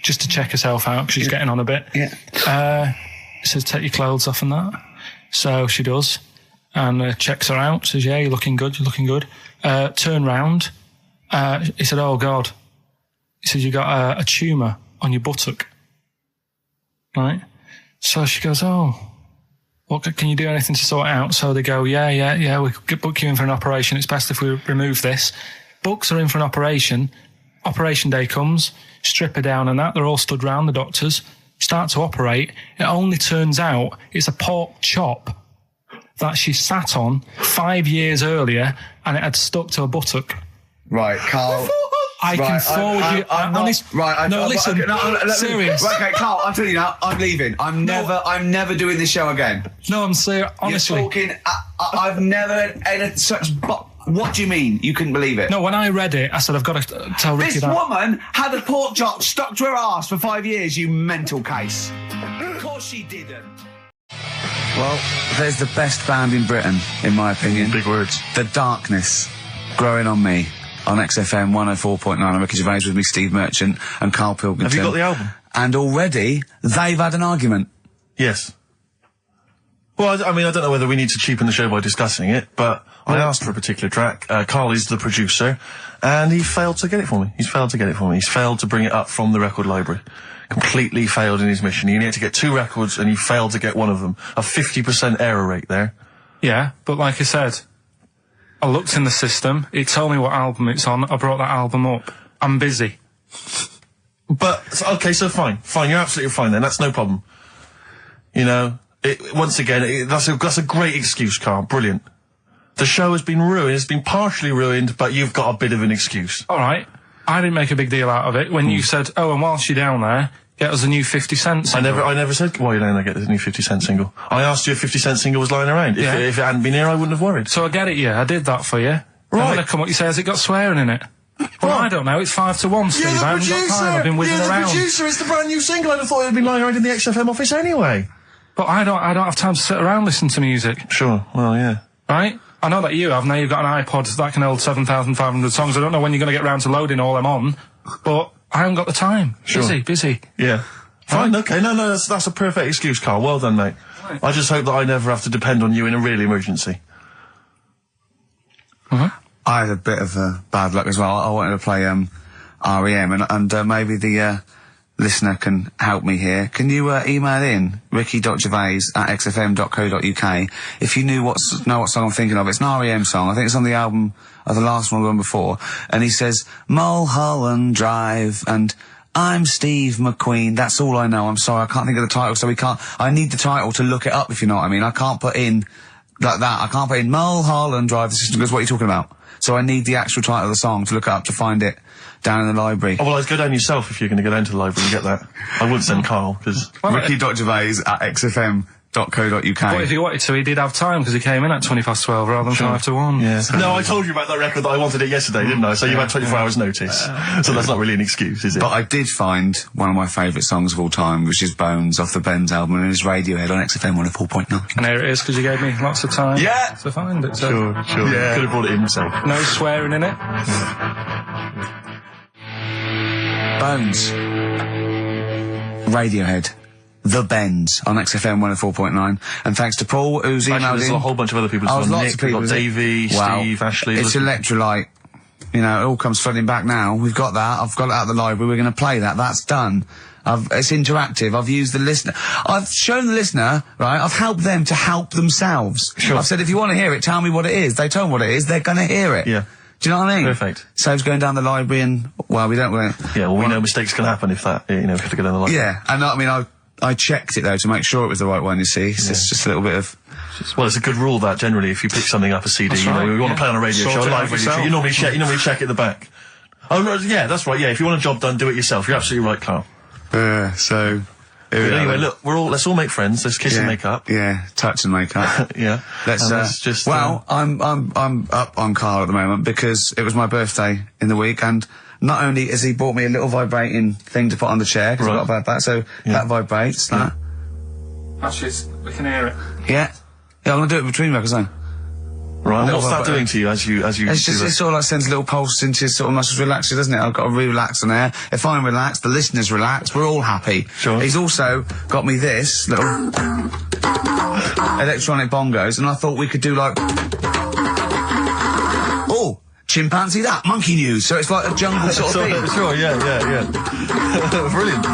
just to check herself out, because she's getting on a bit. Yeah. He says, take your clothes off and that. So she does. And checks her out, says, yeah, you're looking good, you're looking good. Turn round. He said, oh, God. He said, you got a tumour on your buttock. Right? So she goes, oh, what, can you do anything to sort it out? So they go, yeah, we could book you in for an operation. It's best if we remove this. Books are in for an operation. Operation day comes, strip her down and that. They're all stood round, the doctors. Start to operate. It only turns out it's a pork chop that she sat on 5 years earlier and it had stuck to her buttock. Right, Carl. I can forward you. Serious. Right, okay, Carl, I'm telling you now, I'm leaving. I'm never doing this show again. No, I'm serious. Honestly. You're talking, I've never had such... What do you mean? You couldn't believe it? No, when I read it, I said, I've got to tell Ricky that. This woman had a pork chop stuck to her arse for 5 years, you mental case. Of course she didn't. Well, there's the best band in Britain, in my opinion. Big words. The Darkness, Growing on Me, on XFM 104.9. I'm Ricky Gervais with me, Steve Merchant, and Karl Pilkington. Have you got the album? And already, they've had an argument. Yes. Well, I mean, I don't know whether we need to cheapen the show by discussing it, but I asked for a particular track. Karl is the producer, and he failed to get it for me. He's failed to get it for me. He's failed to bring it up from the record library. Completely failed in his mission. He needed to get 2 records, and he failed to get one of them. A 50% error rate there. Yeah, but like I said, I looked in the system. It told me what album it's on. I brought that album up. I'm busy. But, okay, so fine. Fine, you're absolutely fine then. That's no problem. You know... once again, that's a great excuse, Karl. Brilliant. The show has been ruined. It's been partially ruined, but you've got a bit of an excuse. All right. I didn't make a big deal out of it when you said, oh, and whilst you're down there, get us a new 50 Cent single. I never said, while you're down there, get this new 50 Cent single. I asked you if 50 Cent single was lying around. If it hadn't been here, I wouldn't have worried. So I get it, yeah. I did that for you. Right. And when I come up, you say, has it got swearing in it? Well, I don't know. It's 5 to 1, Steve. I haven't got time. I've been whizzing around. You're the producer. It's the brand new single. I'd have thought it had been lying around in the XFM office anyway. But I don't have time to sit around listening to music. Sure, well, yeah. Right? I know that you have. Now you've got an iPod that can hold 7,500 songs. I don't know when you're going to get round to loading all them on, but I haven't got the time. Sure. Busy. Yeah. Fine, okay. No, that's a perfect excuse, Karl. Well done, mate. Right. I just hope that I never have to depend on you in a real emergency. I had a bit of bad luck as well. I wanted to play R.E.M. and maybe the listener can help me here. Can you email in ricky.gervais@xfm.co.uk if you know what song I'm thinking of? It's an R.E.M. song. I think it's on the album of the last one before. And he says, Mulholland Drive, and I'm Steve McQueen. That's all I know. I'm sorry, I can't think of the title, so I need the title to look it up, if you know what I mean. I can't put in like that. I can't put in Mulholland Drive. The system goes, what are you talking about? So I need the actual title of the song to look up to find it down in the library. Oh, well, I'd go down yourself if you're going to go down to the library and get that. I wouldn't send Karl, because... ricky.gervais@xfm.co.uk. But if he wanted to, he did have time, because he came in at 12 rather than 5 to 1. Yeah. No, I told you about that record that I wanted it yesterday, didn't I? So you had 24 hours notice. So that's not really an excuse, is it? But I did find one of my favourite songs of all time, which is Bones, off the Bends album, and it's Radiohead on XFM 104.9. And here it is, because you gave me lots of time to find it. So. Sure. Yeah. Could have brought it in himself. No swearing in it. Bones. Radiohead. The Bends on XFM 104.9. And thanks to Paul, who's emailed in. There's a whole bunch of other people. Lots Nick, of people. Davey, Steve, Ashley. It's Electrolyte. You know, it all comes flooding back now. We've got that. I've got it out of the library. We're going to play that. That's done. It's interactive. I've used the listener. I've shown the listener, right? I've helped them to help themselves. Sure. I've said, if you want to hear it, tell me what it is. They tell me what it is. They're going to hear it. Yeah. Do you know what I mean? Perfect. Saves going down the library and, well, we don't... Yeah, well, we know mistakes can happen if that, you know, if you have to go down the library. Yeah, and I mean, I checked it, though, to make sure it was the right one, you see. So it's just a little bit of... Well, it's a good rule that generally if you pick something up a CD, That's you know, right, we want to play on a radio Sort show, it a out live radio show, yourself. you normally check at the back. Oh, no, yeah, that's right, yeah, if you want a job done, do it yourself. You're absolutely right, Carl. So... But anyway, look, let's all make friends, let's kiss and make up. Yeah, touch and make up. Yeah. Let's just... Well, I'm up on Carl at the moment because it was my birthday in the week, and not only has he bought me a little vibrating thing to put on the chair, because I've got a bad back, so that vibrates, that. Actually, we can hear it. Yeah, I'm gonna do it between records then. Right, and what's that doing to you as you It's do just, this? it sort of like sends a little pulse into your sort of muscles, relaxes, doesn't it? I've got to relax on air. If I'm relaxed, the listeners relax, we're all happy. Sure. He's also got me this little electronic bongos, and I thought we could do like... Oh! Chimpanzee that, monkey news, so it's like a jungle sort of thing. Sure, yeah. Brilliant.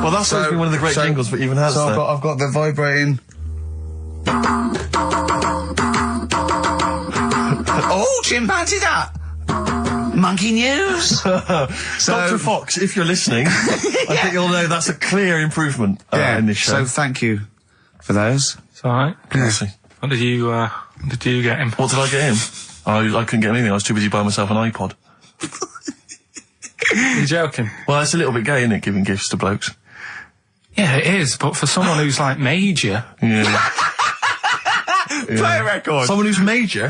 Well, that's always been one of the great jingles that even has So there. I've got the vibrating... Oh, chimpanzee that! Monkey news! Dr. Fox, if you're listening, I think you'll know that's a clear improvement in this show. So thank you for those. It's alright. Yeah. What did you get him? What did I get him? I couldn't get anything, I was too busy buying myself an iPod. You're joking? Well, it's a little bit gay, isn't it, giving gifts to blokes? Yeah, it is, but for someone who's like major... Yeah. Play a record. Someone who's major?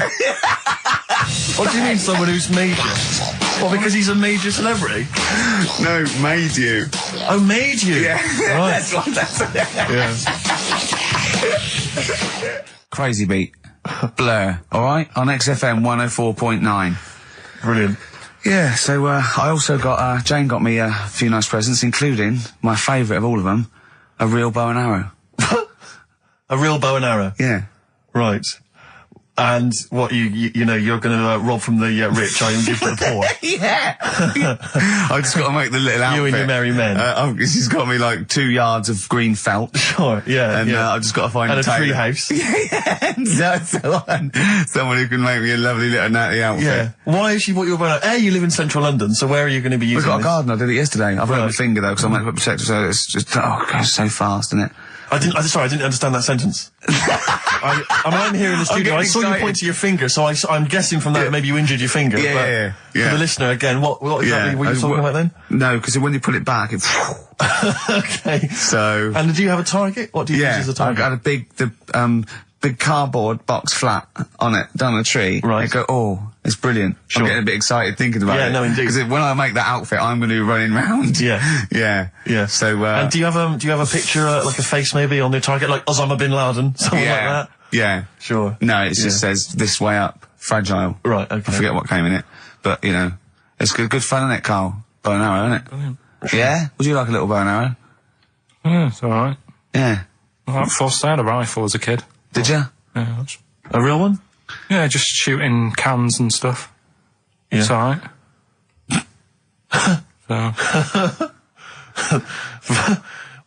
What do you mean, someone who's major? Well, because he's a major celebrity? No, made you. Oh, made you? Yeah. Right. That's Yeah. Crazy beat. Blur, alright? On XFM 104.9. Brilliant. Yeah, so I also got, Jane got me a few nice presents, including my favourite of all of them, a real bow and arrow. A real bow and arrow? Yeah. Right. And what, you know, you're going to rob from the rich, and give to the poor? Yeah. I just got to make the little outfit. You and your merry men. She's got me like 2 yards of green felt. Sure, yeah. And I've just got to find and a tree house. Someone who can make me a lovely little natty outfit. Yeah. Why has she bought you a bow? You live in central London, so where are you going to be using We've got this? a garden, I did it yesterday. I've got my finger though, because I'm like protective, so it's just, it goes so fast, isn't it? I didn't understand that sentence. I'm here in the studio. I saw you point to your finger, so I'm guessing from that maybe you injured your finger. Yeah. For the listener, again, what exactly were you talking about then? No, because when you pull it back, it's... Okay. So... And do you have a target? What do you use as a target? I've got a big cardboard box flat on it, down the tree. Right. I go, it's brilliant. Sure. I'm getting a bit excited thinking about it. Yeah, no, indeed. Because when I make that outfit, I'm going to be running round. Yeah. Yeah. So, and do you have a picture, like a face maybe on the target, like Osama bin Laden, something like that? Yeah. Sure. No, it just says this way up, fragile. Right, okay. I forget what came in it. But, you know, it's good fun, isn't it, Carl? Bow and arrow, isn't it? Brilliant. Yeah? Would you like a little bow and arrow? Yeah, it's alright. Yeah. I forced out a rifle as a kid. Did you? Yeah, that's... A real one? Yeah, just shooting cans and stuff. Yeah. It's alright. So...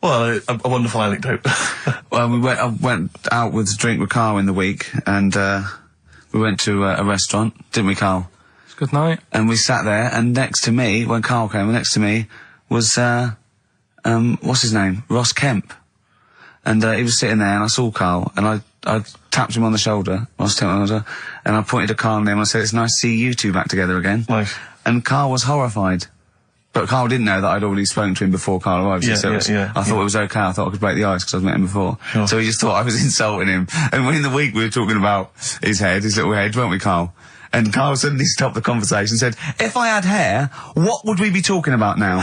Well, a wonderful anecdote. Well, I went out with a drink with Carl in the week, and we went to a restaurant, didn't we, Carl? It's a good night. And we sat there, and next to me, when Carl came, next to me was, what's his name? Ross Kemp. And he was sitting there, and I saw Carl, and I tapped him on the shoulder, Ross Kemp on the shoulder, and I pointed to Carl and him, and I said, it's nice to see you two back together again. Nice. And Carl was horrified. But Carl didn't know that I'd already spoken to him before Carl arrived. I thought it was okay. I thought I could break the ice because I'd met him before. Sure. So he just thought I was insulting him. And when in the week we were talking about his little head, weren't we, Carl? And Carl suddenly stopped the conversation and said, if I had hair, what would we be talking about now?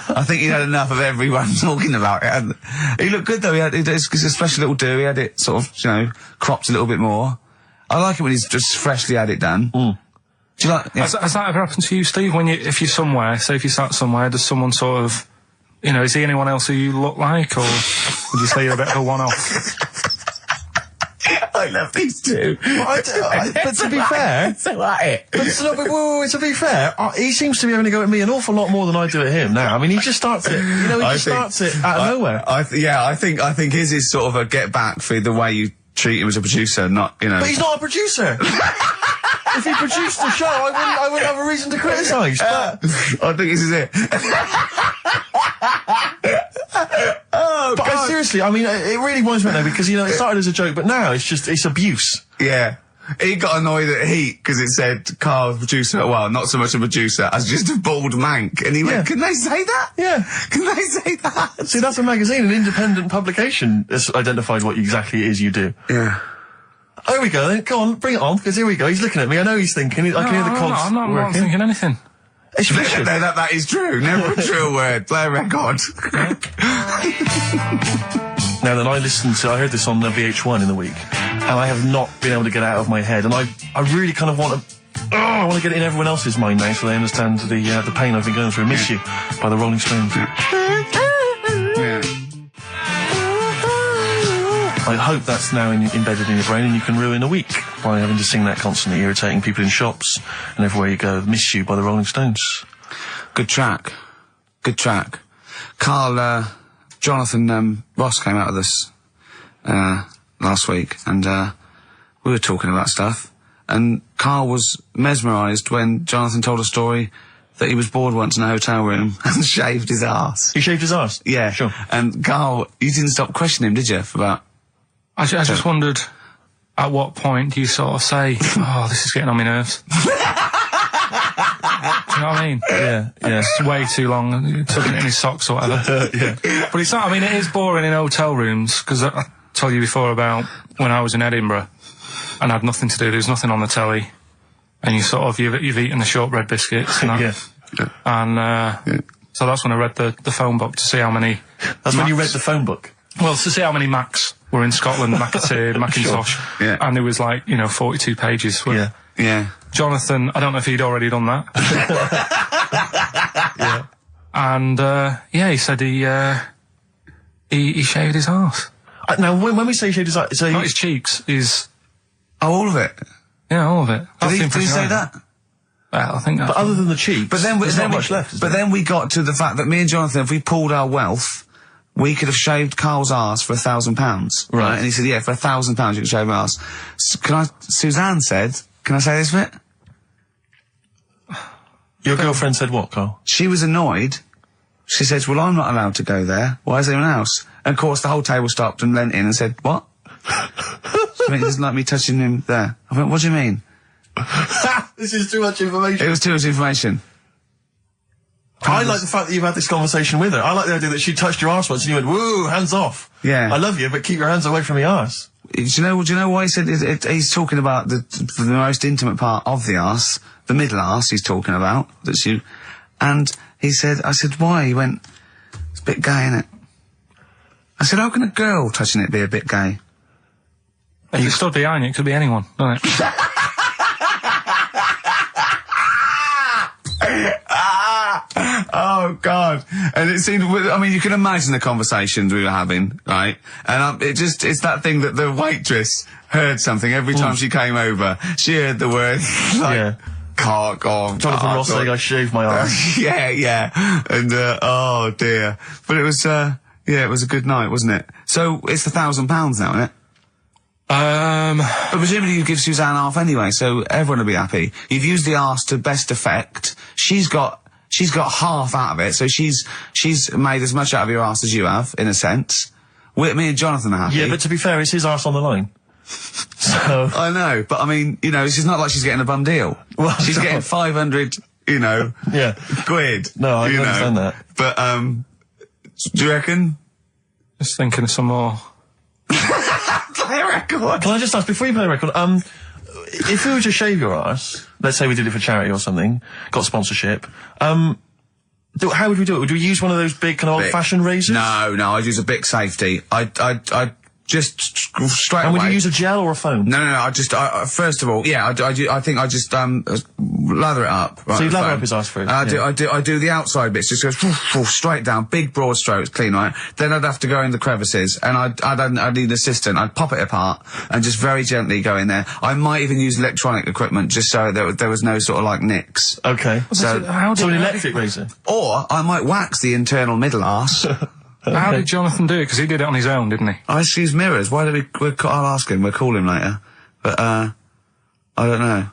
I think he'd had enough of everyone talking about it. And he looked good though. It's a special little do. He had it sort of, cropped a little bit more. I like it when he's just freshly had it done. Mm. Do you like? Yeah. Has that ever happened to you, Steve? If you're somewhere, say if you sat somewhere, does someone sort of, is he anyone else who you look like, or would you say you're a bit of a one-off? I love these two. But to be fair, to be fair, he seems to be having a go at me an awful lot more than I do at him now. I mean, he just starts it. He starts it out of nowhere. I think his is sort of a get back for the way you treat him as a producer, not. But he's not a producer. if he produced the show, I wouldn't have a reason to criticise. But I think this is it. But seriously, I mean, it really winds me up though, because, you know, it started as a joke, but now it's abuse. Yeah. He got annoyed at Heat because it said Karl, producer, well, not so much a producer, as just a bald mank. And he went, can they say that? Yeah. Can they say that? See, that's a magazine, an independent publication has identified what exactly it is you do. Yeah. Oh, here we go then. Go on, bring it on, because here we go. He's looking at me. I know he's thinking. I can hear the cogs I'm not thinking anything. It's no, that is true. Never a true word. Play a record. Now then, I heard this on VH1 in the week, and I have not been able to get it out of my head, and I really kind of want to, I want to get it in everyone else's mind now so they understand the pain I've been going through. Miss You by the Rolling Stones. Yeah. I hope that's now embedded in your brain and you can ruin a week by having to sing that constantly, irritating people in shops and everywhere you go. Miss You by the Rolling Stones. Good track. Good track. Karl, Jonathan Ross came out with us last week, and we were talking about stuff, and Karl was mesmerised when Jonathan told a story that he was bored once in a hotel room and shaved his arse. He shaved his arse? Yeah. Sure. And Karl, you didn't stop questioning him, did you, for about... I just wondered, at what point do you sort of say, oh, this is getting on my nerves? Do you know what I mean? Yeah. It's way too long, tugging it in his socks or whatever. Yeah. But it's not, I mean, it is boring in hotel rooms, because I told you before about when I was in Edinburgh and had nothing to do, there was nothing on the telly, and you sort of, you've eaten the shortbread biscuits, and and so that's when I read the phone book to see how many... That's when you read the phone book? Well, to see how many Macs were in Scotland, McAteer, Macintosh, Sure. Yeah. and there was 42 pages. Yeah. Jonathan, I don't know if he'd already done that. Yeah. And, he said he shaved his arse. Now, when we say he shaved his arse... So not his cheeks, his... Oh, all of it? Yeah, all of it. Did he say that? Well, I think that's... But other than the cheeks, there's not much left. But then we got to the fact that me and Jonathan, if we pooled our wealth... we could have shaved Karl's arse for £1,000. Right. And he said, yeah, for £1,000 you can shave my arse. Suzanne said, can I say this bit? Your girlfriend said what, Karl? She was annoyed. She says, well, I'm not allowed to go there. Why is anyone else? And of course the whole table stopped and leant in and said, what? She went, he doesn't like me touching him there. I went, what do you mean? This is too much information. It was too much information. I like the fact that you've had this conversation with her. I like the idea that she touched your arse once and you went, woo, hands off. Yeah. I love you, but keep your hands away from my arse. Do you know why he said he's talking about the most intimate part of the arse, the middle arse he's talking about, and he said, I said, why? He went, it's a bit gay, innit? I said, how can a girl touching it be a bit gay? If you stood behind it, it could be anyone, doesn't it? Oh, God. And it seemed, I mean, you can imagine the conversations we were having, right? And it's that thing that the waitress heard something every time she came over. She heard the word, cock or... Jonathan Ross saying I shaved my arse. Yeah. And, oh, dear. But it was, it was a good night, wasn't it? So, it's £1,000 now, isn't it? But presumably you give Suzanne half anyway, so everyone will be happy. You've used the arse to best effect. She's got half out of it, so she's made as much out of your arse as you have, in a sense. Me and Jonathan are happy. Yeah, but to be fair, it's his arse on the line. So... I know, but I mean, it's not like she's getting a bum deal. Well, she's getting 500, quid. No, I can understand that. But, do you reckon? Just thinking of some more... Play a record. Can I just ask, before you play a record, if we were to shave your arse, let's say we did it for charity or something, got sponsorship, how would we do it? Would we use one of those big kind of old-fashioned razors? No, I'd use a Bic Safety. I'd just straight away. And would you use a gel or a foam? No, first of all, I think I just, lather it up. Right, so you'd lather up his arse first? I do the outside bits, just goes straight down, big broad strokes, clean, right? Then I'd have to go in the crevices, and I'd need an assistant. I'd pop it apart, and just very gently go in there. I might even use electronic equipment, just so there was no sort of, nicks. Okay. So an electric razor? Or I might wax the internal middle arse. How did Jonathan do it? Because he did it on his own, didn't he? I just use mirrors. Why do I'll ask him. We'll call him later. But, I don't know.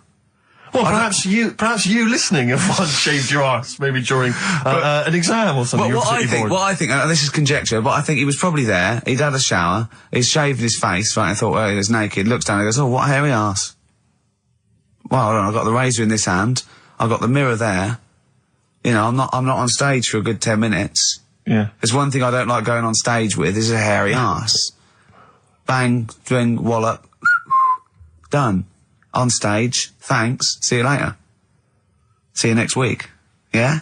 Well, perhaps you listening have once shaved your arse, maybe during an exam or something. What I think, this is conjecture, but I think he was probably there, he'd had a shower, he's shaved his face, right, I thought, oh, he was naked, looks down and goes, oh, what a hairy arse. Well, hold on, I've got the razor in this hand, I've got the mirror there, you know, I'm not on stage for a good 10 minutes. Yeah. There's one thing I don't like going on stage with, is a hairy arse. Bang, drink, wallop, done. On stage, thanks, see you later. See you next week. Yeah?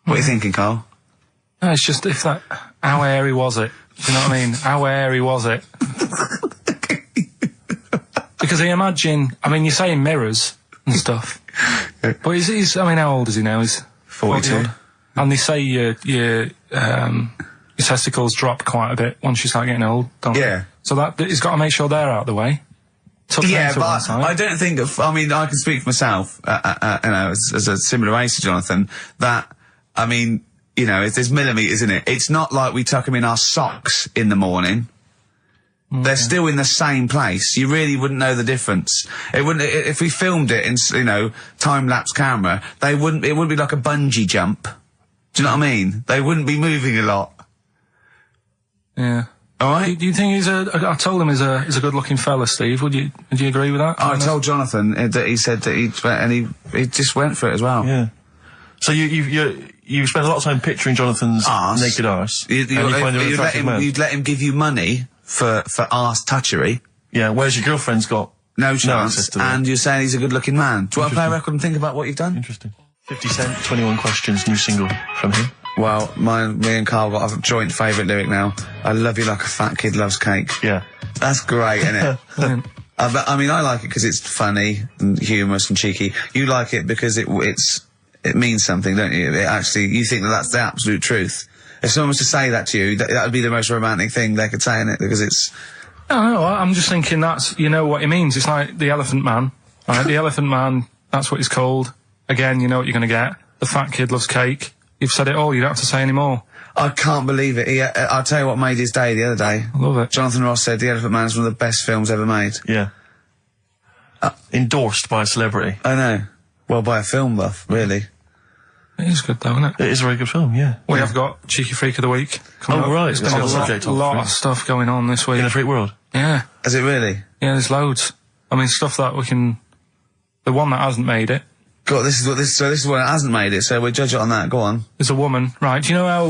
What are you thinking, Carl? No, it's just how hairy was it? Do you know what I mean? How hairy was it? Because I imagine, you're saying mirrors and stuff. But he's how old is he now? He's 42. And they say your testicles drop quite a bit once you start getting old, don't they? Yeah. So he's got to make sure they're out of the way. Yeah, but I don't think, I can speak for myself, as a similar age to Jonathan, that, there's millimetres in it. It's not like we tuck them in our socks in the morning. They're still in the same place. You really wouldn't know the difference. It wouldn't, if we filmed it in, time-lapse camera, it wouldn't be like a bungee jump. Do you know what I mean? They wouldn't be moving a lot. Yeah. All right. Do you think I told him he's a good-looking fella, Steve. Would you agree with that? I told Jonathan that he said that he just went for it as well. Yeah. So you spent a lot of time picturing Jonathan's naked arse. You'd let him give you money for arse touchery. Yeah. Whereas your girlfriend's got no chance, and you're saying he's a good-looking man. Do you want to play a record and think about what you've done? Interesting. 50 Cent, 21 Questions, new single from him. Well, me and Carl got a joint favourite lyric now. I love you like a fat kid loves cake. Yeah. That's great, isn't it? I like it because it's funny and humorous and cheeky. You like it because it means something, don't you? You think that's the absolute truth. If someone was to say that to you, that would be the most romantic thing they could say in it, because it's... No, I'm just thinking you know what it means. It's like the Elephant Man, right? The Elephant Man, that's what he's called. Again, you know what you're going to get. The fat kid loves cake. You've said it all, you don't have to say any more. I can't believe it. I'll tell you what made his day the other day. I love it. Jonathan Ross said The Elephant Man is one of the best films ever made. Yeah. Endorsed by a celebrity. I know. Well, by a film buff, really. It is good though, isn't it? It is a very good film, yeah. We have got Cheeky Freak of the Week coming up. Right. There's been a lot of stuff going on this week. In the freak world? Yeah. Is it really? Yeah, there's loads. Stuff that we can... The one that hasn't made it. God, this is what hasn't made it, so we'll judge it on that. Go on. There's a woman, right? Do you know how,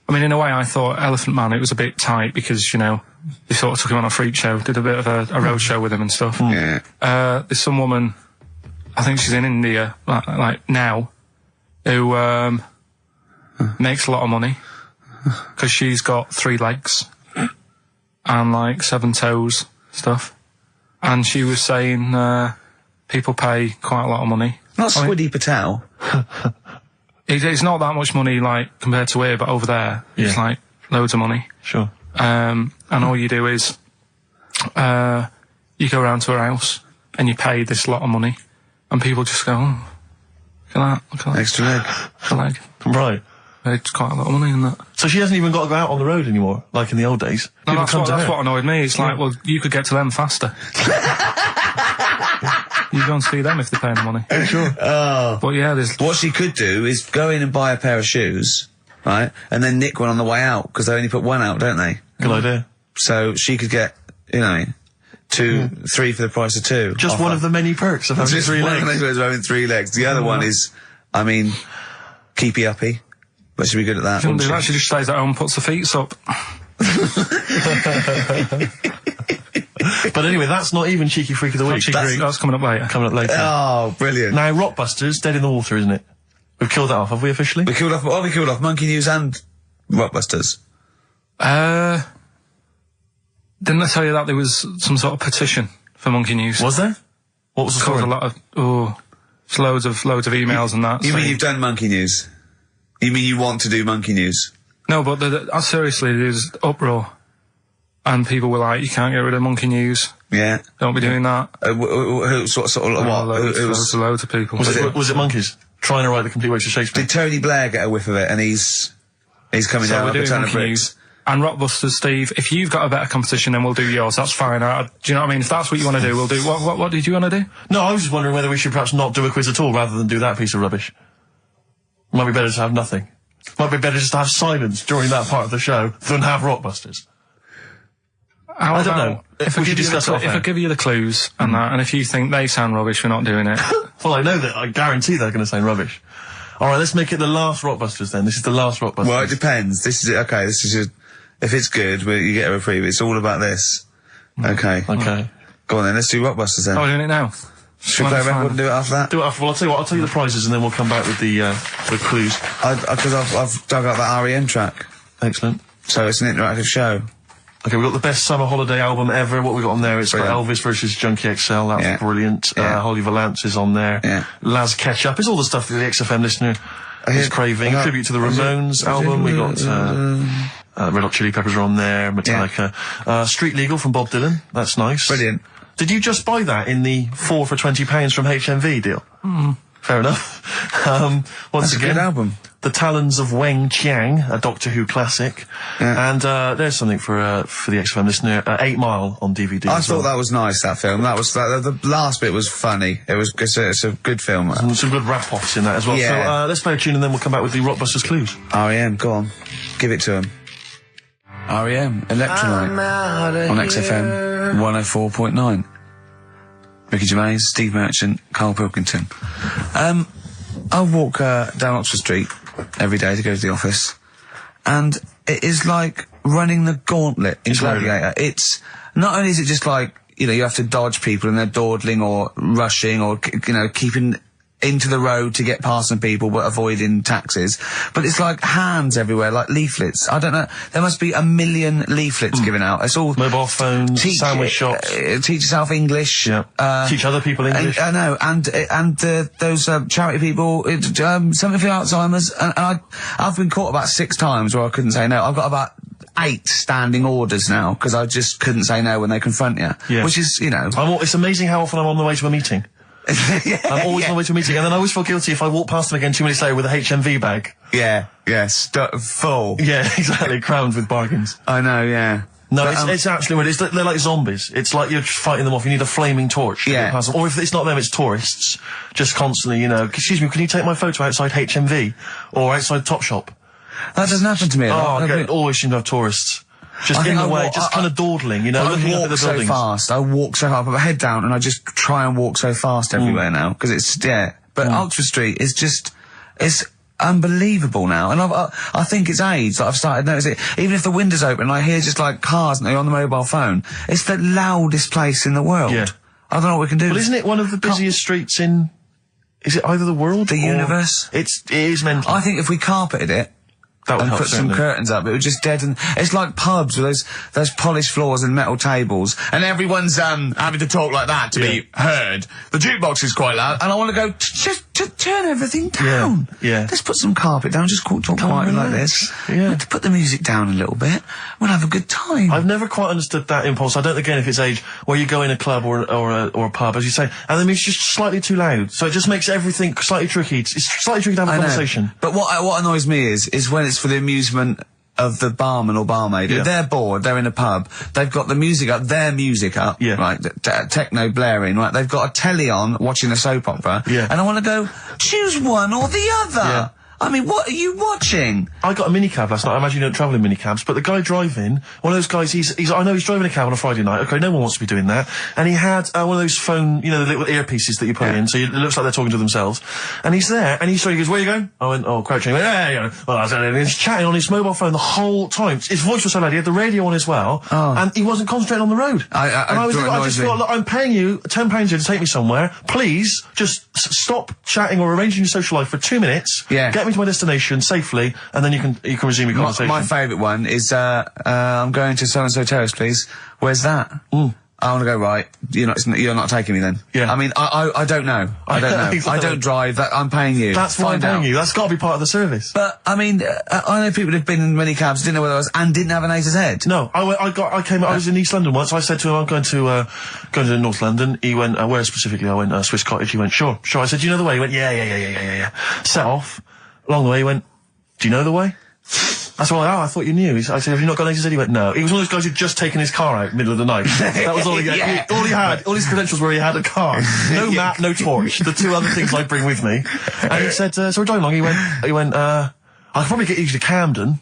in a way I thought Elephant Man, it was a bit tight because, they sort of took him on a freak show, did a bit of a road show with him and stuff. Yeah. There's some woman, I think she's in India, like now, who, makes a lot of money because she's got 3 legs and 7 toes, stuff. And she was saying, people pay quite a lot of money. Not Squiddy Patel. It's not that much money, compared to here, but over there, it's loads of money. Sure. And all you do is, you go around to her house, and you pay this lot of money, and people just go, oh, look at that. Extra leg. Extra leg. Right. It's quite a lot of money in that. So she hasn't even got to go out on the road anymore, like in the old days? No, that's what annoyed me. It's well, you could get to them faster. You go and see them if they're paying the money. Sure. Oh. But yeah, what she could do is go in and buy a pair of shoes, right, and then nick one on the way out, because they only put one out, don't they? Good idea. So she could get, 2, 3 for the price of 2. Just one of the many perks of having 3 legs. Just one of having 3 legs. The other one is, keepy uppy. But she'd be good at that. Shouldn't do that. She just stays at home and puts the feet up. But anyway, that's not even Cheeky Freak of the Week. That's coming up later. Oh, brilliant. Now, Rockbusters, Dead in the Water, isn't it? We've killed that off, have we officially? We killed off Monkey News and Rockbusters. Didn't I tell you that there was some sort of petition for Monkey News? Was there? What was the story? A lot of, it's loads of emails and that. You mean you've done Monkey News? You mean you want to do Monkey News? No, but seriously, there's uproar. And people were like, you can't get rid of Monkey News. Yeah. Don't be doing that. Loads of people. Was it monkeys? Trying to write the complete works of Shakespeare? Did Tony Blair get a whiff of it, and he's coming down like a ton of bricks? And Rockbusters, Steve, if you've got a better competition, then we'll do yours. That's fine. Do you know what I mean? If that's what you want to do, we'll do. What did you want to do? No, I was just wondering whether we should perhaps not do a quiz at all rather than do that piece of rubbish. Might be better to have nothing. Might be better just to have silence during that part of the show than have Rockbusters. I don't know. If I give you the clues and that, and if you think they sound rubbish, we're not doing it. Well, I know that. I guarantee they're going to sound rubbish. All right, let's make it the last Rockbusters then. This is the last Rockbusters. Well, it depends. This is if it's good, you get a reprieve. It's all about this. Okay. Okay. Go on then. Let's do Rockbusters then. Oh, we're doing it now. Should we play a record and do it after that? Do it after. Well, I'll tell you what. I'll tell you the prizes and then we'll come back with the clues. Because I've dug up that REM track. Excellent. So it's an interactive show. Okay, we've got the best summer holiday album ever. What we got on there? It's got Elvis versus Junkie XL. That's brilliant. Holly Valance is on there. Yeah. Laz Ketchup. It's all the stuff that the XFM listener is craving. Tribute to the Ramones album. We got Red Hot Chili Peppers are on there. Metallica. Street Legal from Bob Dylan. That's nice. Brilliant. Did you just buy that in the 4 for £20 from HMV deal? Fair enough. Once That's again, a good album. The Talons of Weng Chiang, a Doctor Who classic. Yeah. And there's something for the XFM listener, 8 Mile on DVD. I thought that was nice, that film. That was the last bit was funny. It's a good film. Some good rap-offs in that as well. Yeah. So let's play a tune and then we'll come back with the Rockbusters clues. REM, go on. Give it to him. REM, Electrolyte on XFM 104.9. Ricky Gervais, Steve Merchant, Karl Pilkington. I walk down Oxford Street every day to go to the office, and it is like running the gauntlet in Gladiator. It's not only is it just like, you have to dodge people and they're dawdling or rushing or, keeping into the road to get past some people but avoiding taxis, but it's like hands everywhere, like leaflets. I don't know, there must be 1 million leaflets given out. It's all mobile phones, sandwich shops. Teach yourself English. Teach other people English. I know, and those charity people, something for Alzheimer's, and I've been caught about 6 times where I couldn't say no. I've got about 8 standing orders now because I just couldn't say no when they confront you. Yeah. Which is, it's amazing how often I'm on the way to a meeting. I'm always on the way to a meeting, and then I always feel guilty if I walk past them again 2 minutes later with a HMV bag. Full. Yeah, exactly, crammed with bargains. I know, yeah. No, but, it's actually weird. They're like zombies. It's like you're just fighting them off. You need a flaming torch to get past them. Or if it's not them, it's tourists. Just constantly, excuse me, can you take my photo outside HMV? Or outside Topshop? That doesn't happen to me. Always seem to have tourists. Just in the way, just kind of dawdling, looking up at the buildings. I walk so fast, I walk so hard, I put my head down and I just try and walk so fast everywhere now, because it's, But Oxford Street is just, it's unbelievable now, and I think it's age that I've started noticing it. Even if the window's open and I hear just like cars and they're on the mobile phone, it's the loudest place in the world. Yeah. I don't know what we can do. Well, isn't it one of the busiest streets in, is it either the world the universe? It is mental. I think if we carpeted it, that would and help, put some curtains up, it would just deaden. It's like pubs with those polished floors and metal tables, and everyone's having to talk like that to be heard. The jukebox is quite loud, and I want to go just turn everything down. Yeah. Let's put some carpet down, just talk quietly like this. Yeah. Put the music down a little bit. We'll have a good time. I've never quite understood that impulse. I don't again if it's age where you go in a club or a pub, as you say, and the music's just slightly too loud, so it just makes everything slightly tricky. It's slightly tricky to have a conversation. But what annoys me is when it's for the amusement of the barman or barmaid. Yeah. They're bored, they're in a pub, they've got the music up, their music up, right, techno blaring, right, they've got a telly on watching a soap opera, and I want to go, choose one or the other. Yeah. I mean, what are you watching? I got a minicab last night. I imagine you don't travel in minicabs, but the guy driving, one of those guys, I know he's driving a cab on a Friday night. Okay, no one wants to be doing that. And he had one of those phone, the little earpieces that you put in, so it looks like they're talking to themselves. And he's there, and he goes, where are you going? I went, crouching. He went, well, and he's chatting on his mobile phone the whole time. His voice was so loud, he had the radio on as well, and he wasn't concentrating on the road. I just thought, look, I'm paying you £10 here to take me somewhere. Please, just stop chatting or arranging your social life for 2 minutes. Yeah. Get me to my destination safely, and then you can resume your conversation. My favourite one is I'm going to so-and-so terrace, please. Where's that? I want to go, right, you're not taking me then. Yeah. I mean, I don't know. I don't know. Exactly. I don't drive, I'm paying you. That's why I'm paying you. That's got to be part of the service. But, I mean, I know people who've been in many cabs, didn't know where I was, and didn't have an A to Z. No, I was in East London once, I said to him, I'm going to North London. He went, where specifically? I went, Swiss Cottage. He went, sure. I said, do you know the way? He went, yeah. Set off. Along the way, he went, do you know the way? I said, well, I thought you knew. I said, have you not got anything? He said, he went, no. He was one of those guys who'd just taken his car out middle of the night. That was all he had. All he had, all his credentials were he had a car. No map, no torch. The two other things I bring with me. And he said, so we're driving along. He went, I could probably get you to Camden.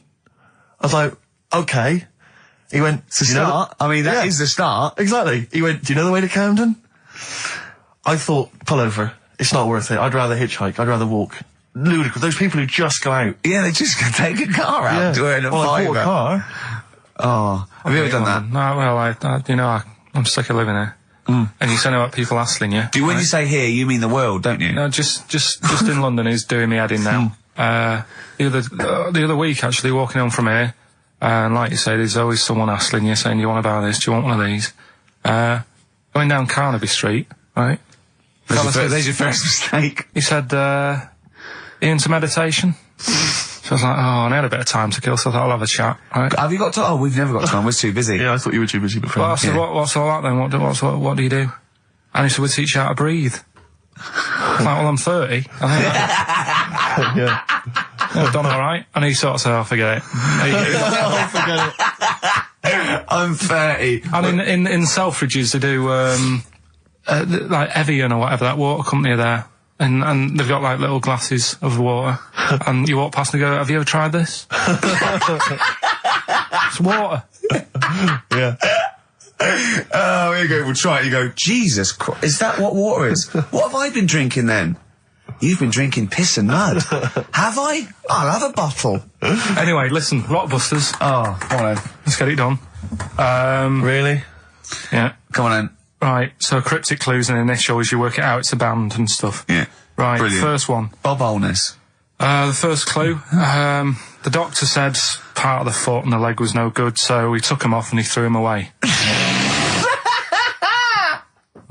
I was like, okay. He went, it's a start. I mean, that is the start. Exactly. He went, do you know the way to Camden? I thought, pull over. It's not worth it. I'd rather hitchhike. I'd rather walk. Ludicrous. Those people who just go out. Yeah, they just take a car out to earn a I fiver. bought a car. Oh, have you ever done that? No, well, I'm sick of living here. And you say about people hassling you. When you say here, you mean the world, don't you? No, just in London is doing me head in now. The other week, actually, walking home from here, and like you say, there's always someone hassling you, saying, do you want to buy this? Do you want one of these? Going down Carnaby Street, right? There's your first mistake. He said, you into meditation? So I was like, and I had a bit of time to kill, so I thought I'll have a chat, right? Have you got time? Oh, we've never got time, we're too busy. Yeah, I thought you were too busy before. Well, I said, what's all that then? What do you do? And he said, we teach you how to breathe. I was like, well, I'm 30. I think I've done alright. And he sort of said, oh, forget it. Forget it. I'm 30. And in Selfridges, they do, like Evian or whatever, that water company are there. And they've got like little glasses of water. And you walk past and go, have you ever tried this? It's water. Yeah. Oh, here you go, we'll try it. You go, Jesus Christ, is that what water is? What have I been drinking then? You've been drinking piss and mud. Have I? I'll have a bottle. Anyway, listen, Blockbusters. Oh, come on then. Let's get it done. Really? Yeah. Come on then. Right, so cryptic clues and initials, you work it out, it's a band and stuff. Yeah. Right, Brilliant. First one. Bob Holness. The first clue, the doctor said part of the foot and the leg was no good, so he took him off and he threw him away.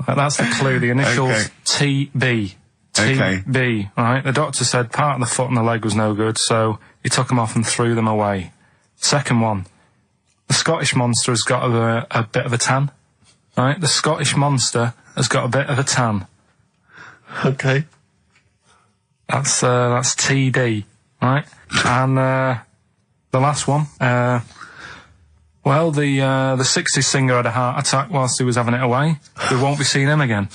That's the clue, the initials TB. TB, right? The doctor said part of the foot and the leg was no good, so he took them off and threw them away. Second one, the Scottish Monster has got a bit of a tan. Right, the Scottish Monster has got a bit of a tan. Okay. That's TD, right? And the last one, well, the 60s singer had a heart attack whilst he was having it away. We won't be seeing him again.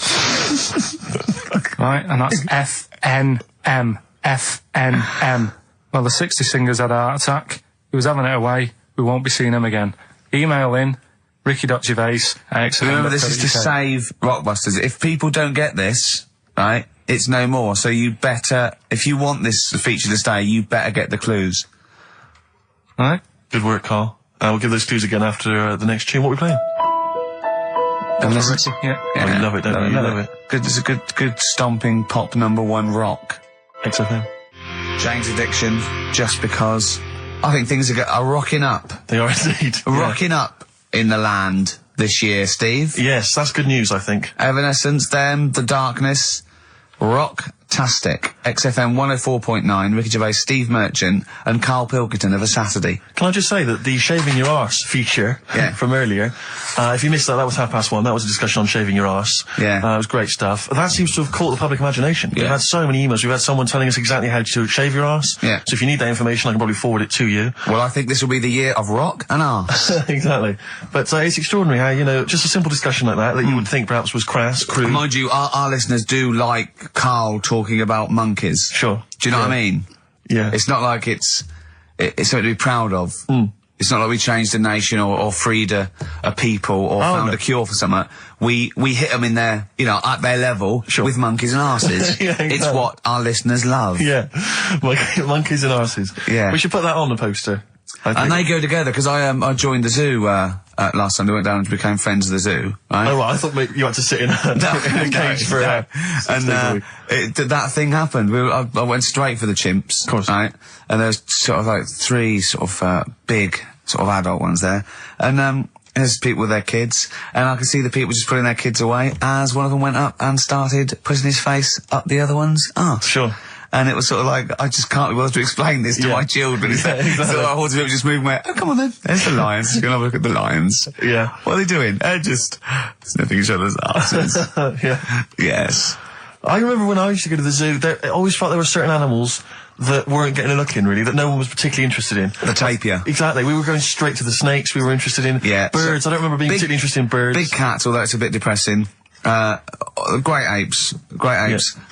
Right, and that's FNM. FNM. Well, the 60s singer's had a heart attack. He was having it away. We won't be seeing him again. Email in. Ricky.Gervais. Remember, this is to save Rockbusters. If people don't get this, right, it's no more. So you better, if you want this feature to stay, you better get the clues. Right? Good work, Carl. We'll give those clues again after the next tune. What are we playing? Yeah. Oh, you love it, don't you? You love it. Good, it's a good stomping pop #1 rock. XFM. Jane's Addiction, just because I think things are rocking up. They are indeed. Rocking up in the land this year, Steve. Yes, that's good news, I think. Evanescence, them, The Darkness, rock-tastic. XFM 104.9, Ricky Gervais, Steve Merchant, and Karl Pilkington of A Saturday. Can I just say that the shaving your arse feature from earlier, if you missed that was 1:30. That was a discussion on shaving your arse. Yeah. It was great stuff. That seems to have caught the public imagination. Yeah. We've had so many emails. We've had someone telling us exactly how to shave your arse. Yeah. So if you need that information, I can probably forward it to you. Well, I think this will be the year of rock and arse. Exactly. But it's extraordinary how, just a simple discussion like that you would think perhaps was crass, crude. Mind you, our listeners do like Carl talking about monkeys. Sure. Do you know what I mean? Yeah. It's not like it's something to be proud of. It's not like we changed a nation or freed a people or found a cure for something. We hit them in their, at their level with monkeys and arses. Yeah, exactly. It's what our listeners love. Yeah. Monkeys and arses. Yeah. We should put that on the poster. And they go together, because I joined the zoo last Sunday, went down and became friends of the zoo, right? Oh, well, I thought maybe you had to sit in a cage for that thing happened. I went straight for the chimps, of course, right? And there's sort of like 3 sort of big sort of adult ones there, and there's people with their kids, and I could see the people just putting their kids away as one of them went up and started putting his face up the other one's arse. Sure. And it was sort of like, I just can't be bothered to explain this to my children. Exactly. So I was just moving my, oh, come on then. There's the lions. You're going to have a look at the lions. Yeah. What are they doing? They're just sniffing each other's asses. Yeah. Yes. I remember when I used to go to the zoo, I always felt there were certain animals that weren't getting a look in, really, that no one was particularly interested in. The tapir. Exactly. We were going straight to the snakes. We were interested in birds. I don't remember being particularly interested in birds. Big cats, although it's a bit depressing. Great apes.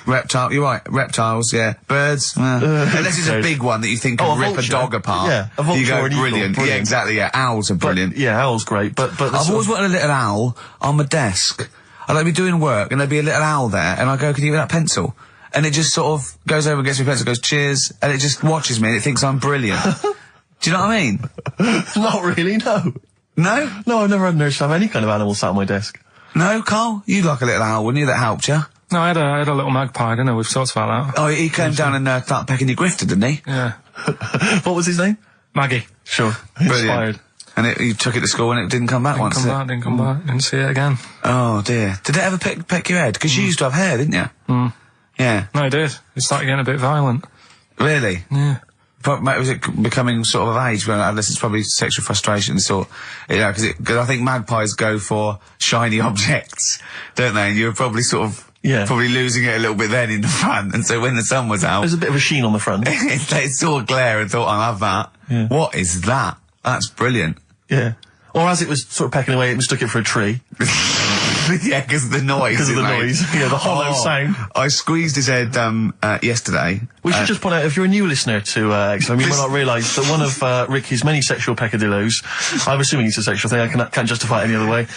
Reptile, you're right, reptiles, yeah. Birds, unless it's a big one that you think could rip a dog apart. Yeah, a vulture. You go, or an eagle, brilliant. Yeah, exactly, yeah. Owls are brilliant. Owls great, but I've always wanted a little owl on my desk. I'd like be doing work and there'd be a little owl there and I go, can you give me that pencil? And it just sort of goes over and gets me a pencil, goes, cheers, and it just watches me and it thinks I'm brilliant. Do you know what I mean? Not really, no. No? No, I've never had an urge to have any kind of animal sat on my desk. No, Carl? You'd like a little owl, wouldn't you? That helped you? No, I had a little magpie, didn't I? We've talked about that. Oh, he came down and started pecking your grifter, didn't he? Yeah. What was his name? Maggie. Sure. Brilliant. Inspired. And you took it to school and it didn't come back once, Didn't come back. Didn't see it again. Oh, dear. Did it ever peck your head? Because you used to have hair, didn't you? Yeah. No, it did. It started getting a bit violent. Really? Yeah. But was it becoming sort of age when unless it's probably sexual frustration sort, because I think magpies go for shiny objects, don't they? And you were probably sort of probably losing it a little bit then in the front, and so when the sun was out, there's a bit of a sheen on the front. They saw a glare and thought, I'll have that. Yeah. What is that? That's brilliant. Yeah. Or as it was sort of pecking away, it mistook it for a tree. Yeah, because of the noise. Because of the noise. Yeah, the hollow sound. I squeezed his head yesterday. We should just point out, if you're a new listener to XFM, you might not realise that one of Ricky's many sexual peccadillos, I'm assuming it's a sexual thing, I can't justify it any other way,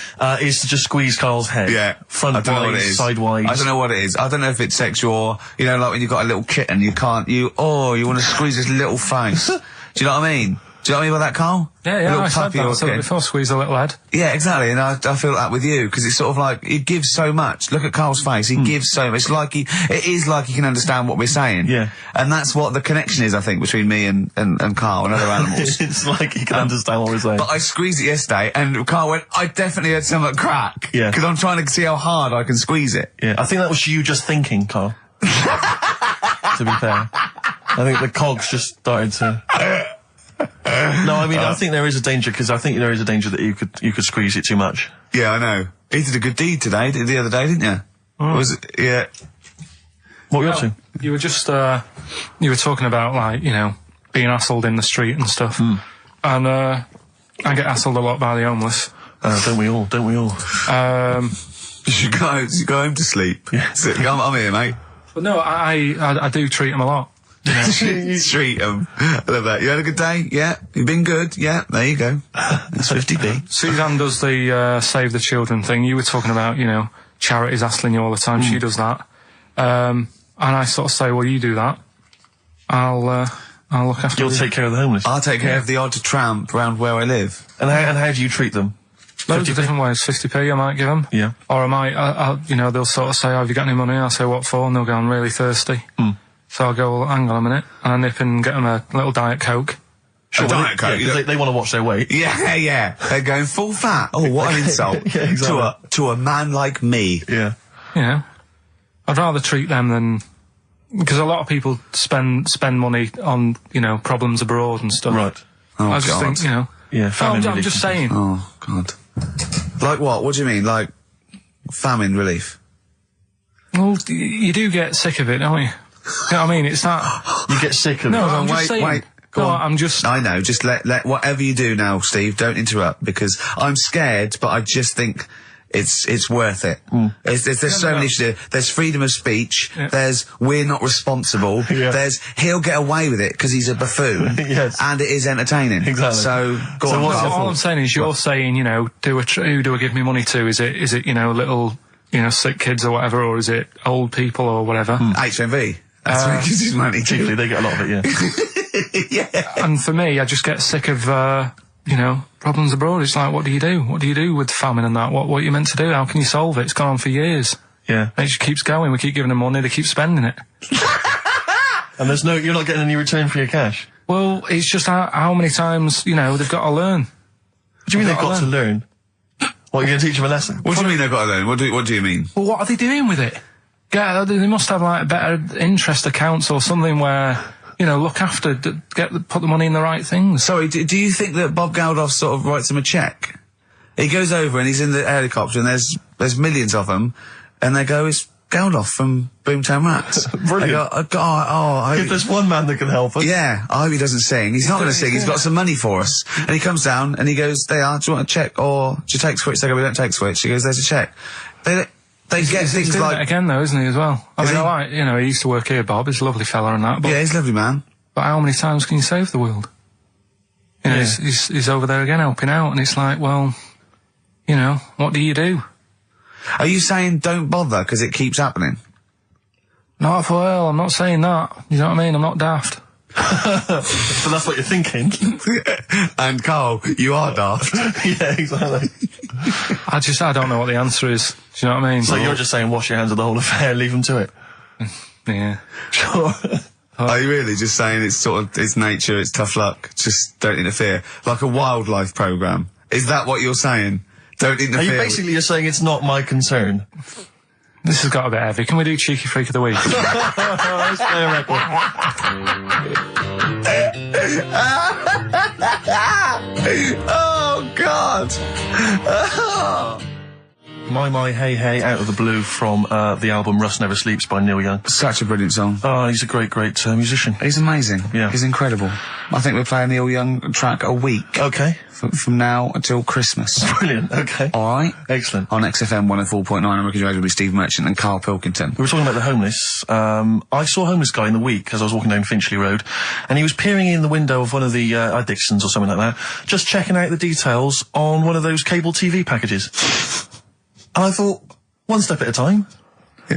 is to just squeeze Carl's head. Yeah. Front-wise, sidewise. I don't know what it is. I don't know if it's sexual or, like when you've got a little kitten, you want to squeeze his little face. Do you know what I mean? Do you know what I mean by that, Carl? Yeah, I said that before, squeeze a little head. Yeah, exactly, and I feel that with you, because it's sort of like, he gives so much. Look at Carl's face, he gives so much. It is like he can understand what we're saying. Yeah. And that's what the connection is, I think, between me and Carl and other animals. It's like he can understand what we're saying. But I squeezed it yesterday, and Carl went, I definitely had something crack. Yeah. Because I'm trying to see how hard I can squeeze it. Yeah. I think that was you just thinking, Carl. To be fair. I think the cogs just started to... No, I mean, I think there is a danger, because I think there is a danger that you could squeeze it too much. Yeah, I know. He did a good deed today, the other day, didn't you? Was it? Yeah. What were you up to? You were just, you were talking about, like, being hassled in the street and stuff. And, I get hassled a lot by the homeless. Don't we all? You should go home to sleep. Yeah. I'm here, mate. But no, I do treat them a lot. You treat them. I love that. You had a good day? Yeah. You've been good? Yeah. There you go. That's 50p. Suzanne does the Save the Children thing. You were talking about, charities hassling you all the time. She does that. And I sort of say, well, you do that. I'll look after You'll take care of the homeless. I'll take care of the odd tramp around where I live. And how do you treat them? Loads of different ways. 50p I might give them. Yeah. Or I might, they'll sort of say, have you got any money? I'll say, what for? And they'll go, I'm really thirsty. So I'll go, well, hang on a minute, and I nip and get them a little Diet Coke. Sure, Diet Coke? Yeah, they want to watch their weight. Yeah. They're going full fat. Oh, what an insult. Yeah, exactly. To a man like me. Yeah. I'd rather treat them than... Because a lot of people spend money on, problems abroad and stuff. Right. Oh, I just think, Yeah, famine I'm relief. just saying. Oh, God. Like what? What do you mean? Like famine relief? Well, you do get sick of it, don't you? You know what I mean? It's not... You get sick of it. No, I'm just saying. Wait. Go on. I'm just... I know, just let whatever you do now, Steve, don't interrupt, because I'm scared, but I just think it's worth it. There's so many issues. There's freedom of speech, there's we're not responsible, there's he'll get away with it because he's a buffoon, and it is entertaining. Exactly. So, go on. All I'm saying is you're saying, who do I give me money to? Is it little, sick kids or whatever, or is it old people or whatever? HMV. That's where he gives his money to. Chiefly, they get a lot of it, yeah. And for me, I just get sick of, problems abroad. It's like, what do you do? What do you do with famine and that? What are you meant to do? How can you solve it? It's gone on for years. Yeah. And it just keeps going. We keep giving them money, they keep spending it. And you're not getting any return for your cash? Well, it's just how many times, they've got to learn. What do you mean they've got to learn? What, you're going to teach them a lesson? What do you mean they've got to learn? What do you mean? Well, what are they doing with it? Yeah, they must have, like, better interest accounts or something where, look after, put the money in the right things. Sorry, do you think that Bob Geldof sort of writes them a cheque? He goes over and he's in the helicopter and there's millions of them, and they go, it's Geldof from Boomtown Rats. Brilliant. If there's one man that can help us. Yeah, I hope he doesn't sing. He's not going to sing. He's got some money for us. And he comes down and he goes, "They are. Do you want a check or do you take Switch?" They go, "We don't take Switch." He goes, "There's a check." They get things he's doing like it again though, isn't he? As well. I mean, alright, you know, he used to work here, Bob. He's a lovely fella and that. But, yeah, he's a lovely man. But how many times can you save the world? You know, he's over there again helping out, and it's like, well, you know, what do you do? Are you saying don't bother because it keeps happening? Not well, I'm not saying that. You know what I mean? I'm not daft. But that's what you're thinking. And Carl, you are daft. Yeah, exactly. I don't know what the answer is. Do you know what I mean? So you're just saying wash your hands of the whole affair, leave them to it? Yeah. Sure. Are you really just saying it's sort of, it's nature, it's tough luck, just don't interfere? Like a wildlife programme. Is that what you're saying? Don't interfere. Are you basically you're saying it's not my concern? This has got a bit heavy. Can we do Cheeky Freak of the Week? Let's play a record. Oh, God. My Hey Hey out of the blue from the album Rust Never Sleeps by Neil Young. Such a brilliant song. Oh, he's a great musician. He's amazing. Yeah. He's incredible. I think we're playing Neil Young track a week. Okay. From now until Christmas. Brilliant, okay. Alright? Excellent. On XFM 104.9, I'm Ricky Gervais with Steve Merchant and Karl Pilkington. We were talking about the homeless. I saw a homeless guy in the week as I was walking down Finchley Road, and he was peering in the window of one of the Dixons or something like that, just checking out the details on one of those cable TV packages. And I thought, one step at a time.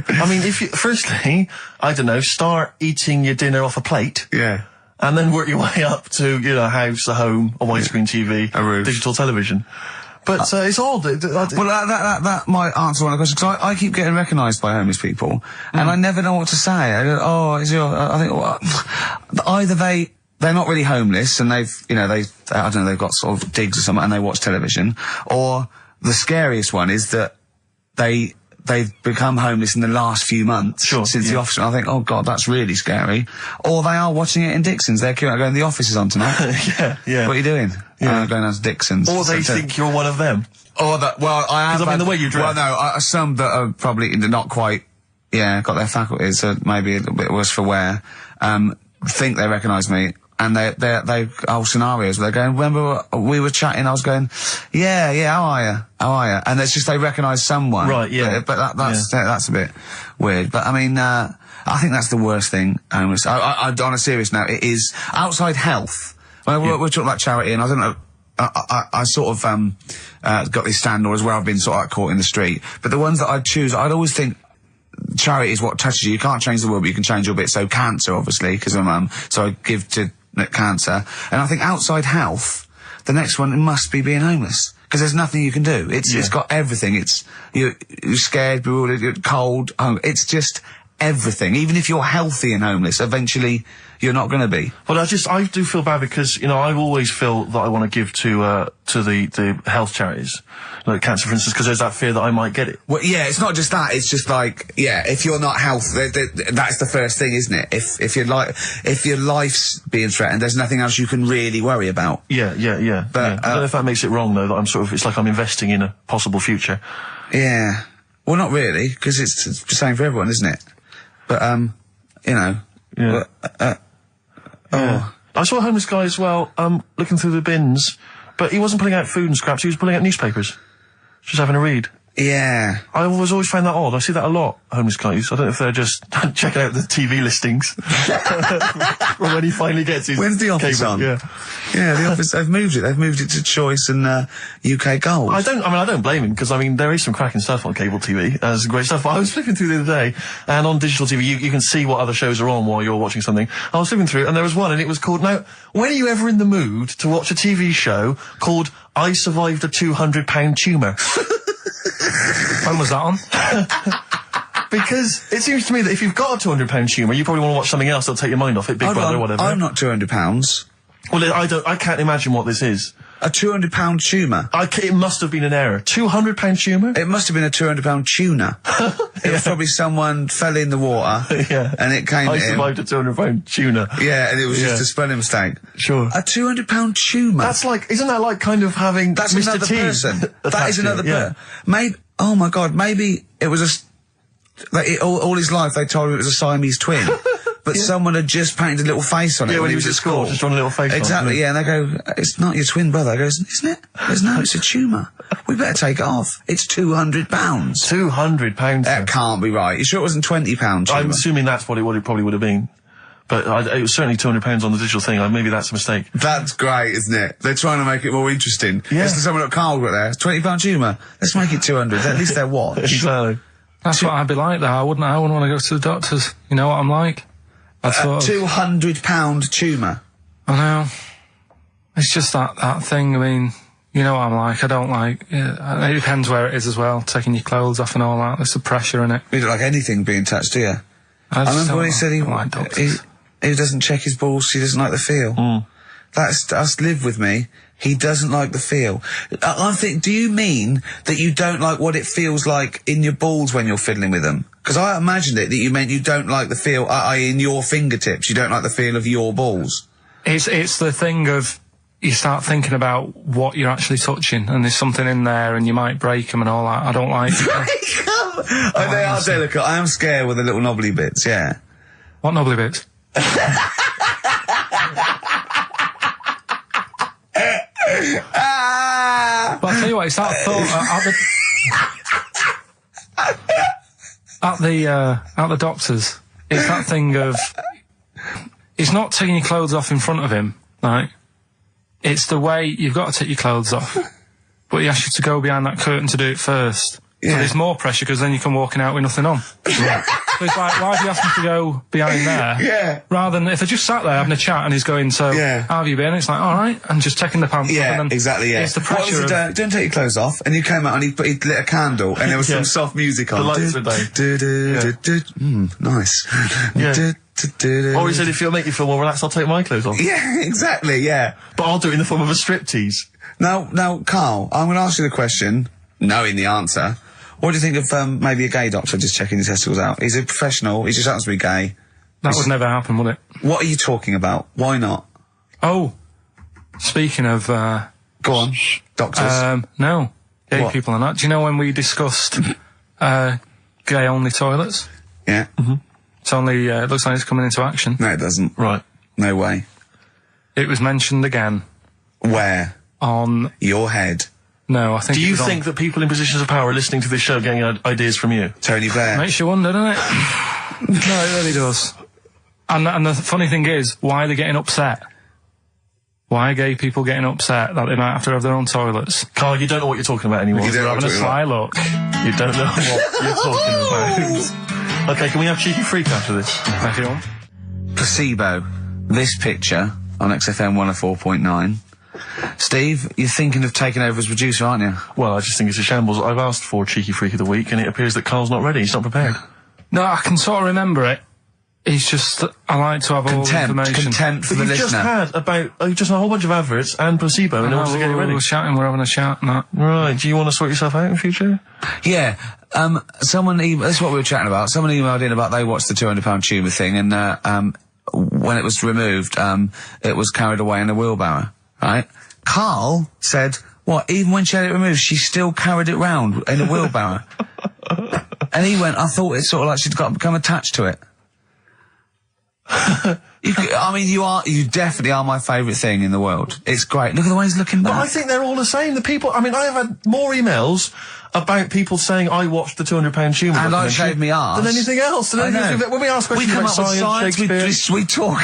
I mean, firstly, I don't know, start eating your dinner off a plate. Yeah. And then work your way up to, you know, a house, a home, a widescreen TV, a roof, digital television. But it's odd. Well, that might answer one of the questions, because I keep getting recognised by homeless people, and I never know what to say. I go, oh, is your... I think, well, either they're not really homeless, and they've got sort of digs or something, and they watch television, or the scariest one is that they've become homeless in the last few months since the office. I think, oh God, that's really scary. Or they are watching it in Dixon's. They're going, the office is on tonight. Yeah. What are you doing? Yeah. Going down to Dixon's. Or they think you're one of them. Or that, well, I have. Because I mean, the way you dress. Well, no, some that are probably not quite, got their faculties, so maybe a little bit worse for wear, think they recognise me. And they whole scenarios where they're going, remember we were chatting, I was going, yeah, how are you? And it's just they recognise someone. Right, yeah. But that's a bit weird. But I mean, I think that's the worst thing. On a serious note, it is outside health. We're talking about charity, and I don't know, I sort of, got this standard as where I've been sort of like caught in the street. But the ones that I'd choose, I'd always think, charity is what touches you. You can't change the world, but you can change your bit. So cancer, obviously, because I'm mum, so I give to cancer. And I think outside health, the next one must be being homeless, because there's nothing you can do. It's got everything. You're scared, bewildered, you're cold. It's just everything. Even if you're healthy and homeless, eventually you're not going to be. Well, I do feel bad because, you know, I've always felt that I want to give to the health charities, like cancer, for instance, because there's that fear that I might get it. Well, yeah, it's not just that. It's just like, if you're not healthy, that's the first thing, isn't it? If your life's being threatened, there's nothing else you can really worry about. Yeah. But I don't know if that makes it wrong though. That it's like I'm investing in a possible future. Yeah. Well, not really, because it's the same for everyone, isn't it? But you know. Yeah. I saw a homeless guy as well, looking through the bins, but he wasn't pulling out food and scraps, he was pulling out newspapers. Just having a read. Yeah. I always found that odd. I see that a lot, homeless guys. I don't know if they're just checking out the TV listings. When he finally gets his... When's the office on? Yeah, the office, they've moved it. They've moved it to Choice and UK Gold. I don't blame him, because, I mean, there is some cracking stuff on cable TV. There's great stuff. But I was flipping through the other day, and on digital TV, you can see what other shows are on while you're watching something. I was flipping through, and there was one, and it was called... Now, when are you ever in the mood to watch a TV show called I Survived a £200 Tumour? When was that on? Because it seems to me that if you've got a £200 tumour, you probably want to watch something else that'll take your mind off it, Big Brother or whatever. I'm not £200. Well, I can't imagine what this is. A £200 tumour? It must have been an error. £200 tumour? It must have been a £200 tuna. It was probably someone fell in the water. And it came I survived a £200 tuna. Yeah, and it was just a spelling mistake. Sure. A £200 tumour? That's like, isn't that like kind of having That's Mr. another T person. That is another person. Yeah. Maybe, oh my God, maybe it was all his life they told him it was a Siamese twin. But someone had just painted a little face on it when he was at school. Just drawn a little face on it. Exactly, yeah, and they go, it's not your twin brother. I goes, isn't it? Goes, no, it's a tumour. We better take it off. It's £200. £200? That can't be right. You sure it wasn't £20 tumour? I'm assuming that's what it probably would have been. But it was certainly £200 on the digital thing. Maybe that's a mistake. That's great, isn't it? They're trying to make it more interesting. Yeah. It's someone at Carl got there. It's £20 tumour. Let's make it 200. At least they're watch. Exactly. That's what I'd be like, though. I wouldn't want to go to the doctors. You know what I'm like? £200 tumour. I know. It's just that thing. I mean, you know what I'm like. I don't like. Yeah, it depends where it is as well. Taking your clothes off and all that. There's the pressure in it. You don't like anything being touched, do you? I remember when he said he doesn't check his balls. He doesn't like the feel. That's live with me. He doesn't like the feel. I think. Do you mean that you don't like what it feels like in your balls when you're fiddling with them? Because I imagined it that you meant you don't like the feel, in your fingertips. You don't like the feel of your balls. It's the thing of you start thinking about what you're actually touching, and there's something in there, and you might break them and all that. I don't like. Break them? They are delicate. I am scared with the little knobbly bits. Yeah. What knobbly bits? But I'll tell you what, it's that thought at the doctor's. It's that thing of it's not taking your clothes off in front of him, right? It's the way you've got to take your clothes off, but he asks you to go behind that curtain to do it first. Yeah. So there's more pressure because then you come walking out with nothing on. Yeah. So it's like, why do you ask me to go behind there? Yeah. Rather than if I just sat there having a chat and he's going, so how have you been? It's like, all right, and just taking the pants off. And then exactly. Yeah. It's the pressure. What was don't take your clothes off, and you came out and he lit a candle, and there was some soft music on. The lights were down. Nice. Yeah. Or he said, if it'll make you feel more relaxed, I'll take my clothes off. Yeah, exactly. Yeah. But I'll do it in the form of a striptease. Now, Carl, I'm going to ask you the question, knowing the answer. What do you think of maybe a gay doctor just checking his testicles out? He's a professional. He just happens to be gay. That would never happen, would it? What are you talking about? Why not? Oh, speaking of... Go on. Doctors. No. Gay people are not. Do you know when we discussed gay-only toilets? Yeah. Mm-hmm. It's only... it looks like it's coming into action. No, it doesn't. Right. No way. It was mentioned again. Where? On... Your head. No, I think. Do you think that people in positions of power are listening to this show getting ideas from you? Tony Blair. Makes you wonder, doesn't it? No, it really does. And the funny thing is, why are they getting upset? Why are gay people getting upset that they might have to have their own toilets? Carl, you don't know what you're talking about anymore. You're having a sly look. You don't know what you're talking about. Okay, can we have Cheeky Freak after this? Thank you. Placebo. This picture on XFM 104.9. Steve, you're thinking of taking over as producer, aren't you? Well, I just think it's a shambles. I've asked for Cheeky Freak of the Week, and it appears that Carl's not ready. He's not prepared. No, I can sort of remember it. It's just, I like to have all the information. Contempt for the listener. You've just had a whole bunch of adverts and placebo in order to get it ready. We're having a chat and that. Right, do you want to sort yourself out in future? Yeah, someone that's what we were chatting about. Someone emailed in about they watched the £200 tumour thing, and when it was removed, it was carried away in a wheelbarrow, right? Carl said, what, even when she had it removed, she still carried it round in a wheelbarrow. And he went, I thought it's sort of like she'd become attached to it. You definitely are my favourite thing in the world. It's great. Look at the way he's looking back. But I think they're all the same. The people, I have had more emails about people saying I watched the £200 tumour and I shaved me arse than anything else. I know. When we ask questions about science, Shakespeare, we talk,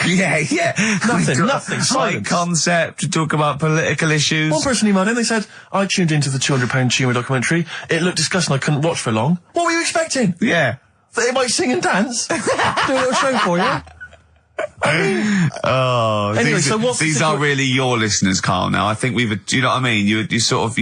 nothing. Science concept. We talk about political issues. One person emailed in. They said I tuned into the £200 tumour documentary. It looked disgusting. I couldn't watch for long. What were you expecting? Yeah, that it might sing and dance, do a little show for you. Anyway, so these are really your listeners, Carl. Now, I think do you know what I mean? You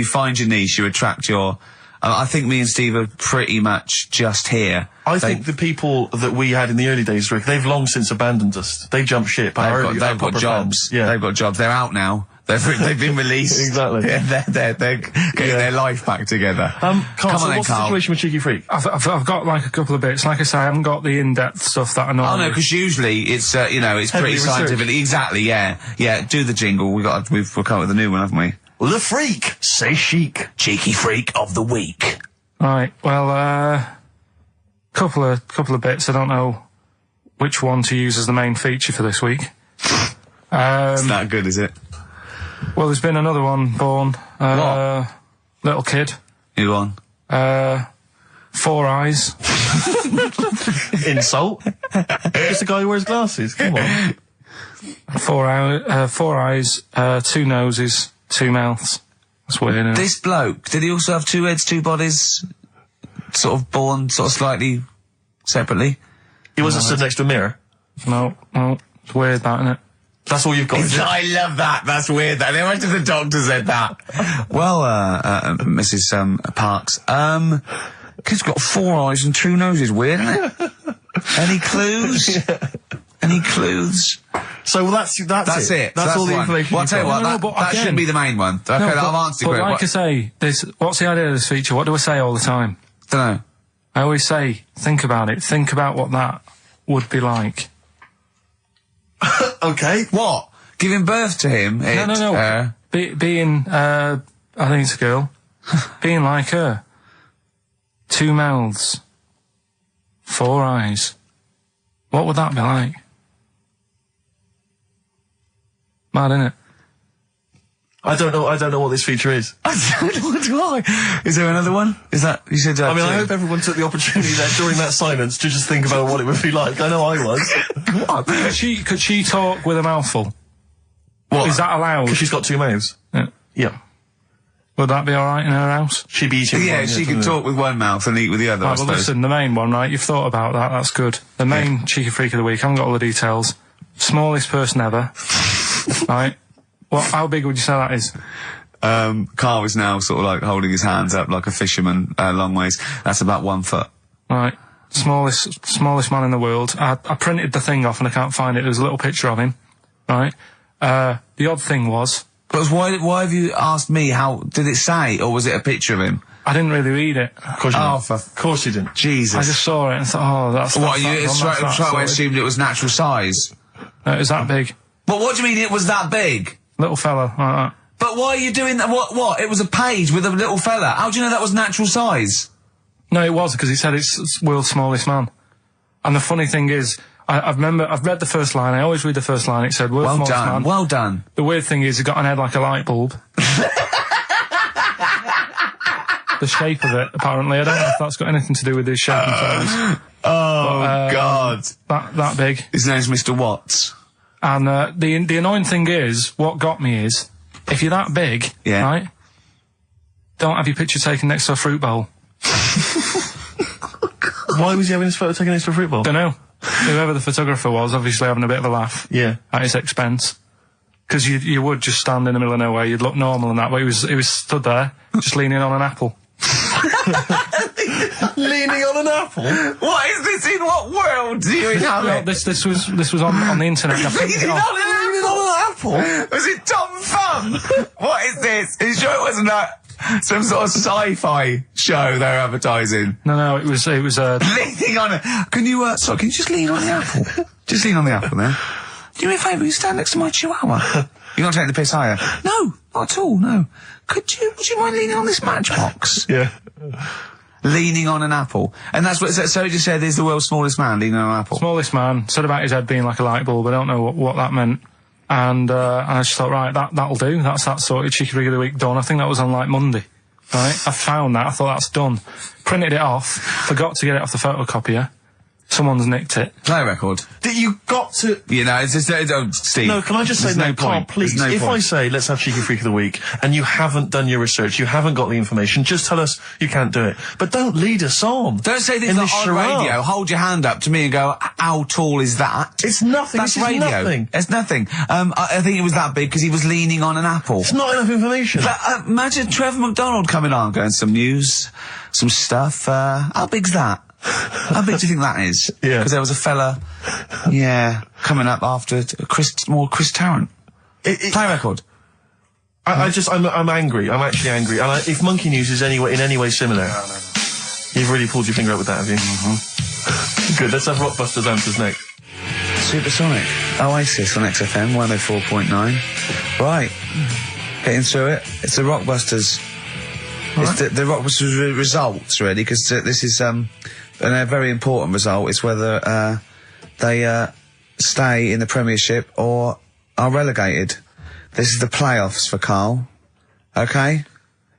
find your niche, you attract your. I think me and Steve are pretty much just here. I think the people that we had in the early days, Rick, they've long since abandoned us. They jumped ship. They've got jobs. Yeah, they've got jobs. They're out now. They've been released. Exactly. Yeah, they're getting their life back together. Carl, what's the situation with Cheeky Freak? I've got like a couple of bits. Like I say, I haven't got the in-depth stuff that I know. Oh no, because usually it's it's pretty scientific. Exactly. Yeah. Do the jingle. We've come up with a new one, haven't we? The Freak, say chic. Cheeky Freak of the Week. Right. Well, couple of bits. I don't know which one to use as the main feature for this week. It's not good, is it? Well, there's been another one born. What? Little kid. Who on? 4 eyes. Insult? Just a guy who wears glasses. Come on. 4 eyes, 2 noses, 2 mouths. That's weird, isn't it? This bloke, did he also have 2 heads, 2 bodies? Sort of born sort of slightly separately? He wasn't stood next to a mirror? No. It's weird, that, isn't it? That's all you've got. I love that. That's weird. That. How much of the doctor said that? Well, Mrs. Parks, kid's got 4 eyes and 2 noses. Weird, isn't it? Any clues? Yeah. Any clues? So that's it. That's all the one. information. Well, I'll tell you what, that shouldn't be the main one. Okay, I've answered your question. But like I say, what's the idea of this feature? What do I say all the time? Dunno. I always say, think about it. Think about what that would be like. Okay. What? Giving birth to him? No. Being, I think it's a girl. Being like her. 2 mouths. 4 eyes. What would that be like? Mad, innit? I don't know what this feature is. I don't know why. Is there another one? Is that, you said that? I mean, I hope everyone took the opportunity there during that silence to just think about what it would be like. I know I was. What? Could she talk with a mouthful? What? Is that allowed? Because she's got 2 mouths. Yeah. Would that be alright in her house? She'd be eating Yeah, one, she could talk with one mouth and eat with the other, I Right, well suppose. listen, the main one, right, you've thought about that, that's good. The main cheeky freak of the week, I haven't got all the details. Smallest person ever. Right? How big would you say that is? Carl is now sort of like holding his hands up like a fisherman, long ways. That's about 1 foot. Right. Smallest man in the world. I printed the thing off and I can't find it. There's a little picture of him. Right? The odd thing was... But why have you asked me how... Did it say, or was it a picture of him? I didn't really read it. Of course you didn't. Of course you didn't. Jesus. I just saw it and thought, that's... What, you straight away assumed it was natural size? No, it was that big. But what do you mean it was that big? Little fella, like that. But why are you doing that? What? It was a page with a little fella. How do you know that was natural size? No, it was, because he said it's world's smallest man. And the funny thing is, I've read the first line, I always read the first line, it said world's smallest man. Well done. The weird thing is, he got an head like a light bulb. The shape of it, apparently. I don't know if that's got anything to do with his shape and size. God. That big. His name's Mr. Watts. And the annoying thing is, what got me is, if you're that big, right, don't have your picture taken next to a fruit bowl. Why was he having his photo taken next to a fruit bowl? Don't know. Whoever the photographer was, obviously having a bit of a laugh. Yeah. At his expense. Because you would just stand in the middle of nowhere, you'd look normal and that, but he was stood there, just leaning on an apple. Leaning on an apple? What is this? In what world do you inhabit? No, this was on the internet. Leaning on an apple? Was it Tom Thumb? What is this? Are you sure it wasn't some sort of sci-fi show they're advertising? No, it was leaning on it. Can you just lean on the apple? Just lean on the apple there. Do me a favour, you stand next to my chihuahua. You're not taking the piss, are you? No, not at all, no. Would you mind leaning on this matchbox? Yeah. Leaning on an apple. And that's what, so you just said he's the world's smallest man leaning on an apple? Smallest man, said about his head being like a light bulb, I don't know what that meant. And I just thought, right, that'll do, that's that sorted, cheeky rig of the week done. I think that was on like Monday. Right? I found that, I thought that's done. Printed it off, forgot to get it off the photocopier. Someone's nicked it. Play record. You got to... You know, it's just... Steve. No, can I just say, no, Carl, please, if I say, let's have Cheeky Freak of the Week, and you haven't done your research, you haven't got the information, just tell us you can't do it. But don't lead us on. Don't say this on radio. Hold your hand up to me and go, how tall is that? It's nothing. That's this is radio. Nothing. It's nothing. I think it was that big because he was leaning on an apple. It's not enough information. But, imagine Trevor McDonald coming on, going, some news, some stuff. How big's that? How big do you think that is? Yeah. Because there was a fella, coming up after Chris Tarrant. Play record. I'm angry. I'm actually angry. And if Monkey News is in any way similar, you've really pulled your finger out with that, have you? Mm-hmm. Good. Let's have Rockbusters answers next. Supersonic. Oasis on XFM 104.9. Right. Getting through it. It's the Rockbusters. Right. It's the Rockbusters results, really, because this is and a very important result, is whether they stay in the Premiership or are relegated. This is the playoffs for Karl. Okay?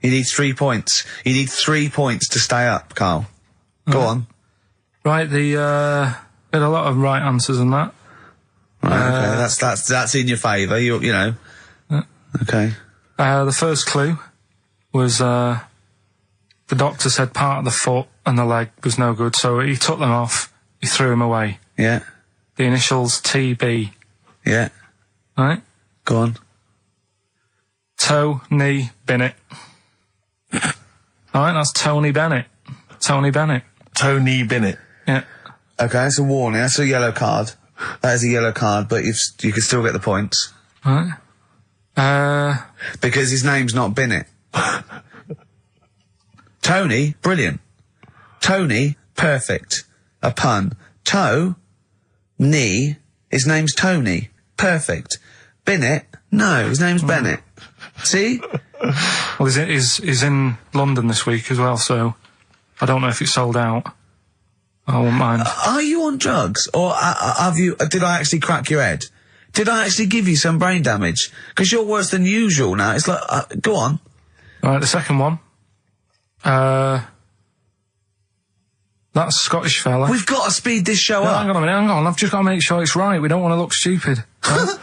You need 3 points. You need 3 points to stay up, Karl. Go on. Right, we had a lot of right answers in that. Right, okay, that's in your favour, you know. Okay. The first clue was, the doctor said part of the foot and the leg was no good, so he took them off, he threw them away. Yeah. The initials TB. Yeah. Right? Go on. Tony Bennett. Alright, that's Tony Bennett. Tony Bennett. Tony Bennett. Yeah. Okay, that's a warning. That's a yellow card. That is a yellow card, but you can still get the points. Right. Because his name's not Bennett. Tony, brilliant. Tony, perfect. A pun. Knee, his name's Tony. Perfect. Bennett, no, his name's Bennett. See? Well, he's in London this week as well, so I don't know if it's sold out. I won't mind. Are you on drugs? Or did I actually crack your head? Did I actually give you some brain damage? Because you're worse than usual now. It's like, go on. Right, the second one. That Scottish fella. We've got to speed this show up. Hang on a minute, hang on. I've just got to make sure it's right. We don't want to look stupid. Right?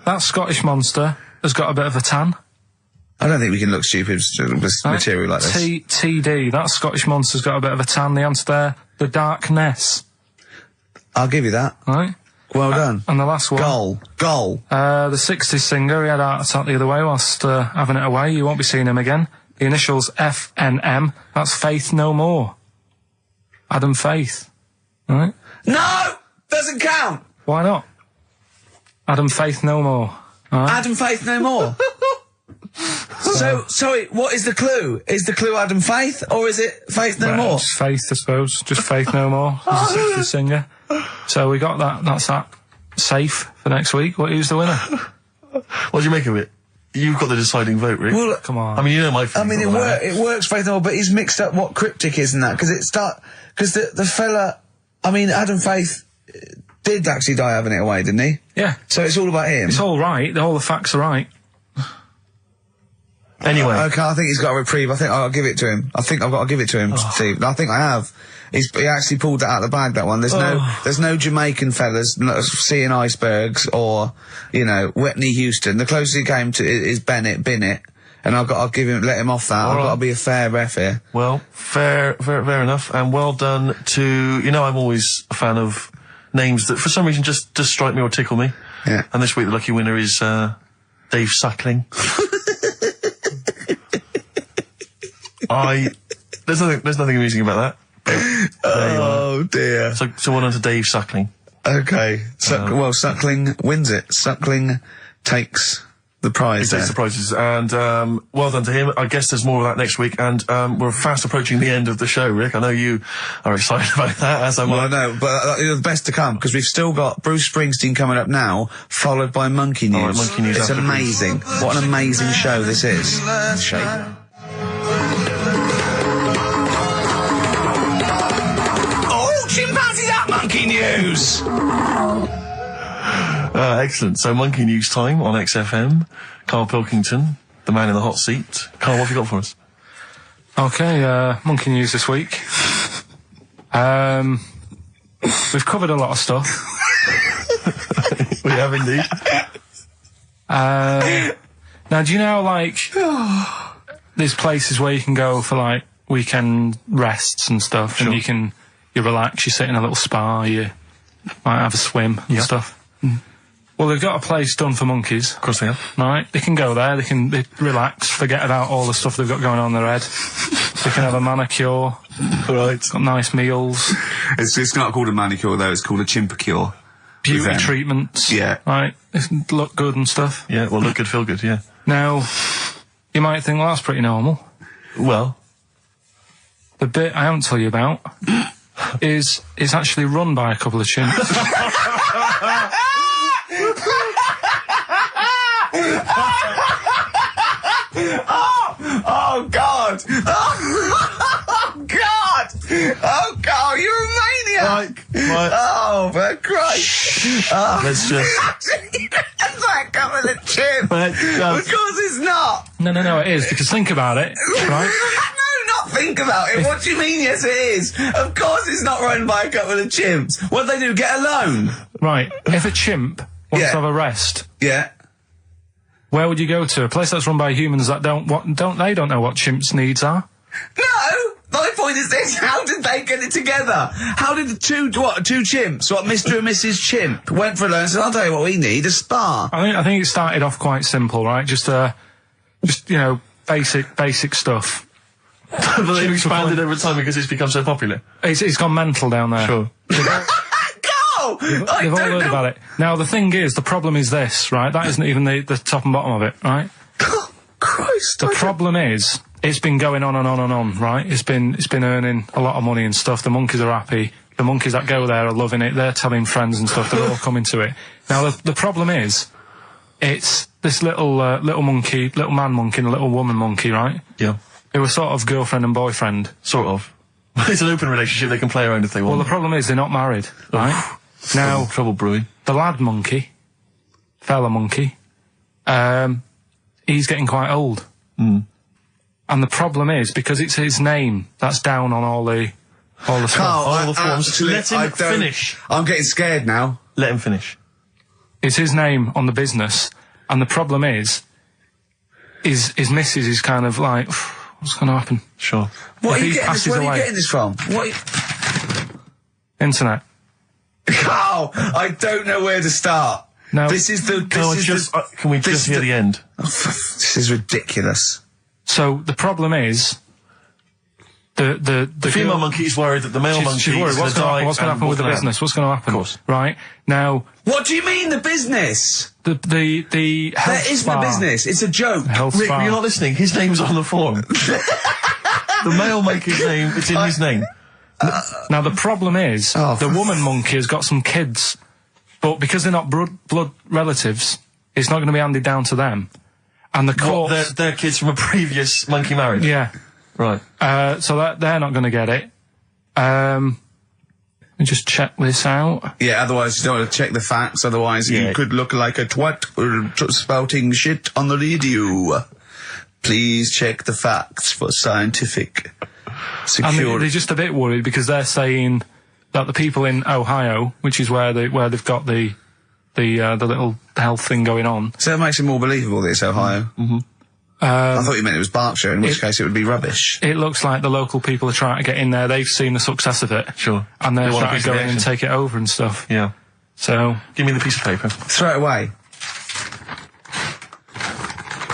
That Scottish monster has got a bit of a tan. I don't think we can look stupid with material like this. TD, that Scottish monster's got a bit of a tan. The answer there, the darkness. I'll give you that. Right. Well done. And the last one. Goal. The 60s singer, he had a heart attack the other way whilst having it away. You won't be seeing him again. The initials FNM. That's Faith No More. Adam Faith. Right? No! Doesn't count! Why not? Adam Faith No More. Right? Adam Faith No More? So, sorry, what is the clue? Is the clue Adam Faith, or is it Faith No More? Just Faith, I suppose. Just Faith No More. He's a 60s singer. So we got that. That's that. Safe for next week. Who's the winner? What do you make of it? You've got the deciding vote, Rick. Well, come on. I mean, you know my feelings. I mean, it works, Faith No More, but he's mixed up what cryptic is and that, because the fella, I mean, Adam Faith did actually die having it away, didn't he? Yeah. So it's all about him. It's all right. All the facts are right. Anyway. Okay, I think he's got a reprieve. I think I'll give it to him. I think I've got to give it to him, Steve. I think I have. He actually pulled that out of the bag, that one. There's no Jamaican fellas seeing icebergs or, you know, Whitney Houston. The closest he came to is Bennett, and I'll let him off that. I've got to be a fair ref here. Well, fair enough, and well done to, you know, I'm always a fan of names that for some reason just strike me or tickle me. Yeah. And this week the lucky winner is, Dave Suckling. There's nothing amusing about that. Oh dear. So well done to Dave Suckling. Okay. Suckling wins it. Suckling takes the prize. He takes the prizes, and well done to him. I guess there's more of that next week, and we're fast approaching the end of the show, Rick. I know you are excited about that, as am I. Well, I know, but the best to come, because we've still got Bruce Springsteen coming up now, followed by Monkey News. All right, Monkey News. It's amazing. What an amazing show this is. Shake. Chimpanzee that Monkey News! Excellent. So Monkey News time on XFM. Karl Pilkington, the man in the hot seat. Karl, what have you got for us? Okay, Monkey News this week. We've covered a lot of stuff. We have indeed. Now, do you know, like, there's places where you can go for, like, weekend rests and stuff, Sure. and you relax, you sit in a little spa, you might have a swim and stuff. Mm. Well, they've got a place done for monkeys. Of course they have. Right? They can go there, they relax, forget about all the stuff they've got going on in their head. They can have a manicure. Right. Got nice meals. It's not called a manicure, though, it's called a chimpacure. Beauty treatments. Yeah. Right? They look good and stuff. Yeah, well, look good, feel good, yeah. Now, you might think, well, that's pretty normal. Well. The bit I haven't told you about is actually run by a couple of chimps. Oh God! Oh God! Oh God! You're Let's just... That's like a couple of chimps. Of course it's not. No, it is, because think about it, right? No, not think about it. What do you mean, yes, it is? Of course it's not run by a couple of chimps. What do they do, get a loan? Right, if a chimp wants to have a rest... Yeah. Where would you go to? A place that's run by humans that don't know what chimps' needs are? No! My point is this, how did they get it together? How did the two chimps, Mr. and Mrs. Chimp, went for a loan and said, I'll tell you what we need, a spa. I think it started off quite simple, right? Just you know, basic stuff. But they've expanded over time because it's become so popular. It's gone mental down there. Sure. They've all heard about it. Now, the thing is, the problem is this, right? That isn't even the top and bottom of it, right? Christ. The problem is, it's been going on and on and on, right? It's been earning a lot of money and stuff. The monkeys are happy. The monkeys that go there are loving it. They're telling friends and stuff. They're all coming to it. Now, the problem is, it's this little monkey, little man monkey and a little woman monkey, right? Yeah. Who are sort of girlfriend and boyfriend. Sort of. It's an open relationship. They can play around if they want. Well, the problem is they're not married, right? Now, trouble brewing. The lad monkey, fella monkey, he's getting quite old. Mm. And the problem is, because it's his name that's down on all the stuff. All the forms. Let him finish. I'm getting scared now. Let him finish. It's his name on the business. And the problem is his missus is kind of like, what's going to happen? Sure. Where are you getting this from? Internet. Oh, I don't know where to start. No. This is the... Can we just hear the end? This is ridiculous. So, the problem is... The female monkey is worried that the male monkey she's worried. What's going to happen with the business? What's going to happen? Of course. Right? Now... What do you mean, the business? The health There isn't a business. It's a joke. Rick, you're not listening. His name's on the form. The male monkey's name, it's in his name. Now, the problem is, the woman monkey has got some kids, but because they're not blood relatives, it's not going to be handed down to them. And the court... They're kids from a previous monkey marriage? Yeah. Right. So they're not going to get it. Let me just check this out. Yeah, otherwise you don't want to check the facts, otherwise you could look like a twat spouting shit on the radio. Please check the facts for scientific security. And they're just a bit worried because they're saying that the people in Ohio, which is where they've got the little health thing going on. So that makes it more believable that it's Ohio. Mm-hmm. I thought you meant it was Berkshire, in which case it would be rubbish. It looks like the local people are trying to get in there. They've seen the success of it. Sure. And they're trying to go in and take it over and stuff. Yeah. So... Give me the piece of paper. Throw it away.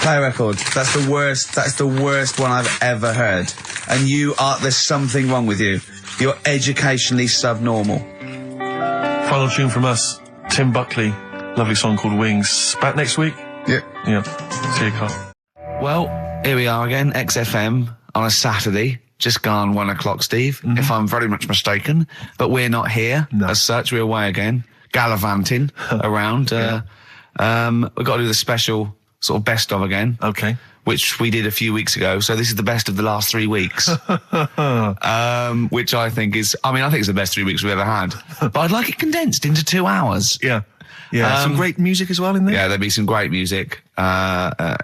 Play a record. That's the worst one I've ever heard. And there's something wrong with you. You're educationally subnormal. Final tune from us. Tim Buckley. Lovely song called Wings. Back next week? Yeah. Yeah. See you, Carl. Well, here we are again, XFM, on a Saturday, just gone 1 o'clock, Steve, if I'm very much mistaken. But we're not here, as such, we're away again, gallivanting around. We've got to do the special sort of best of again. Okay. Which we did a few weeks ago, so this is the best of the last 3 weeks. Which I think it's the best 3 weeks we've ever had. But I'd like it condensed into 2 hours. Yeah. Yeah, some great music as well in there. Yeah, there'll be some great music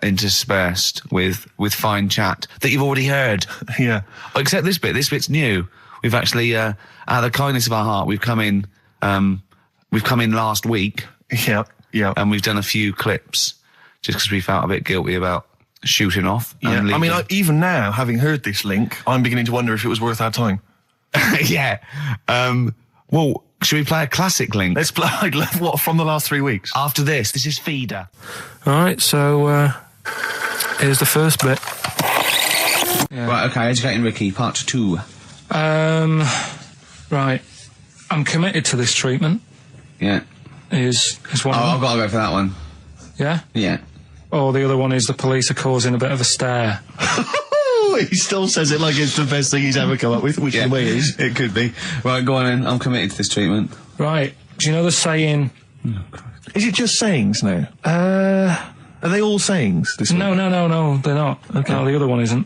interspersed with fine chat that you've already heard. Yeah. Except this bit. This bit's new. We've actually, out of the kindness of our heart, we've come in last week. Yeah, yeah. And we've done a few clips just because we felt a bit guilty about shooting off. Yeah. I mean, even now, having heard this link, I'm beginning to wonder if it was worth our time. Yeah. Well, should we play a classic link? Let's play, what, from the last 3 weeks? After this is Feeder. Alright, so, here's the first bit. Yeah. Right, okay, Educating Ricky, part 2. Right. I'm committed to this treatment. Yeah. Is one of them. I've got to go for that one. Yeah? Yeah. Or the other one is the police are causing a bit of a stir. He still says it like it's the best thing he's ever come up with, which in a way is. It could be. Right, go on then. I'm committed to this treatment. Right. Do you know the saying... Is it just sayings now? Are they all sayings? This no, they're not. Okay. No, the other one isn't.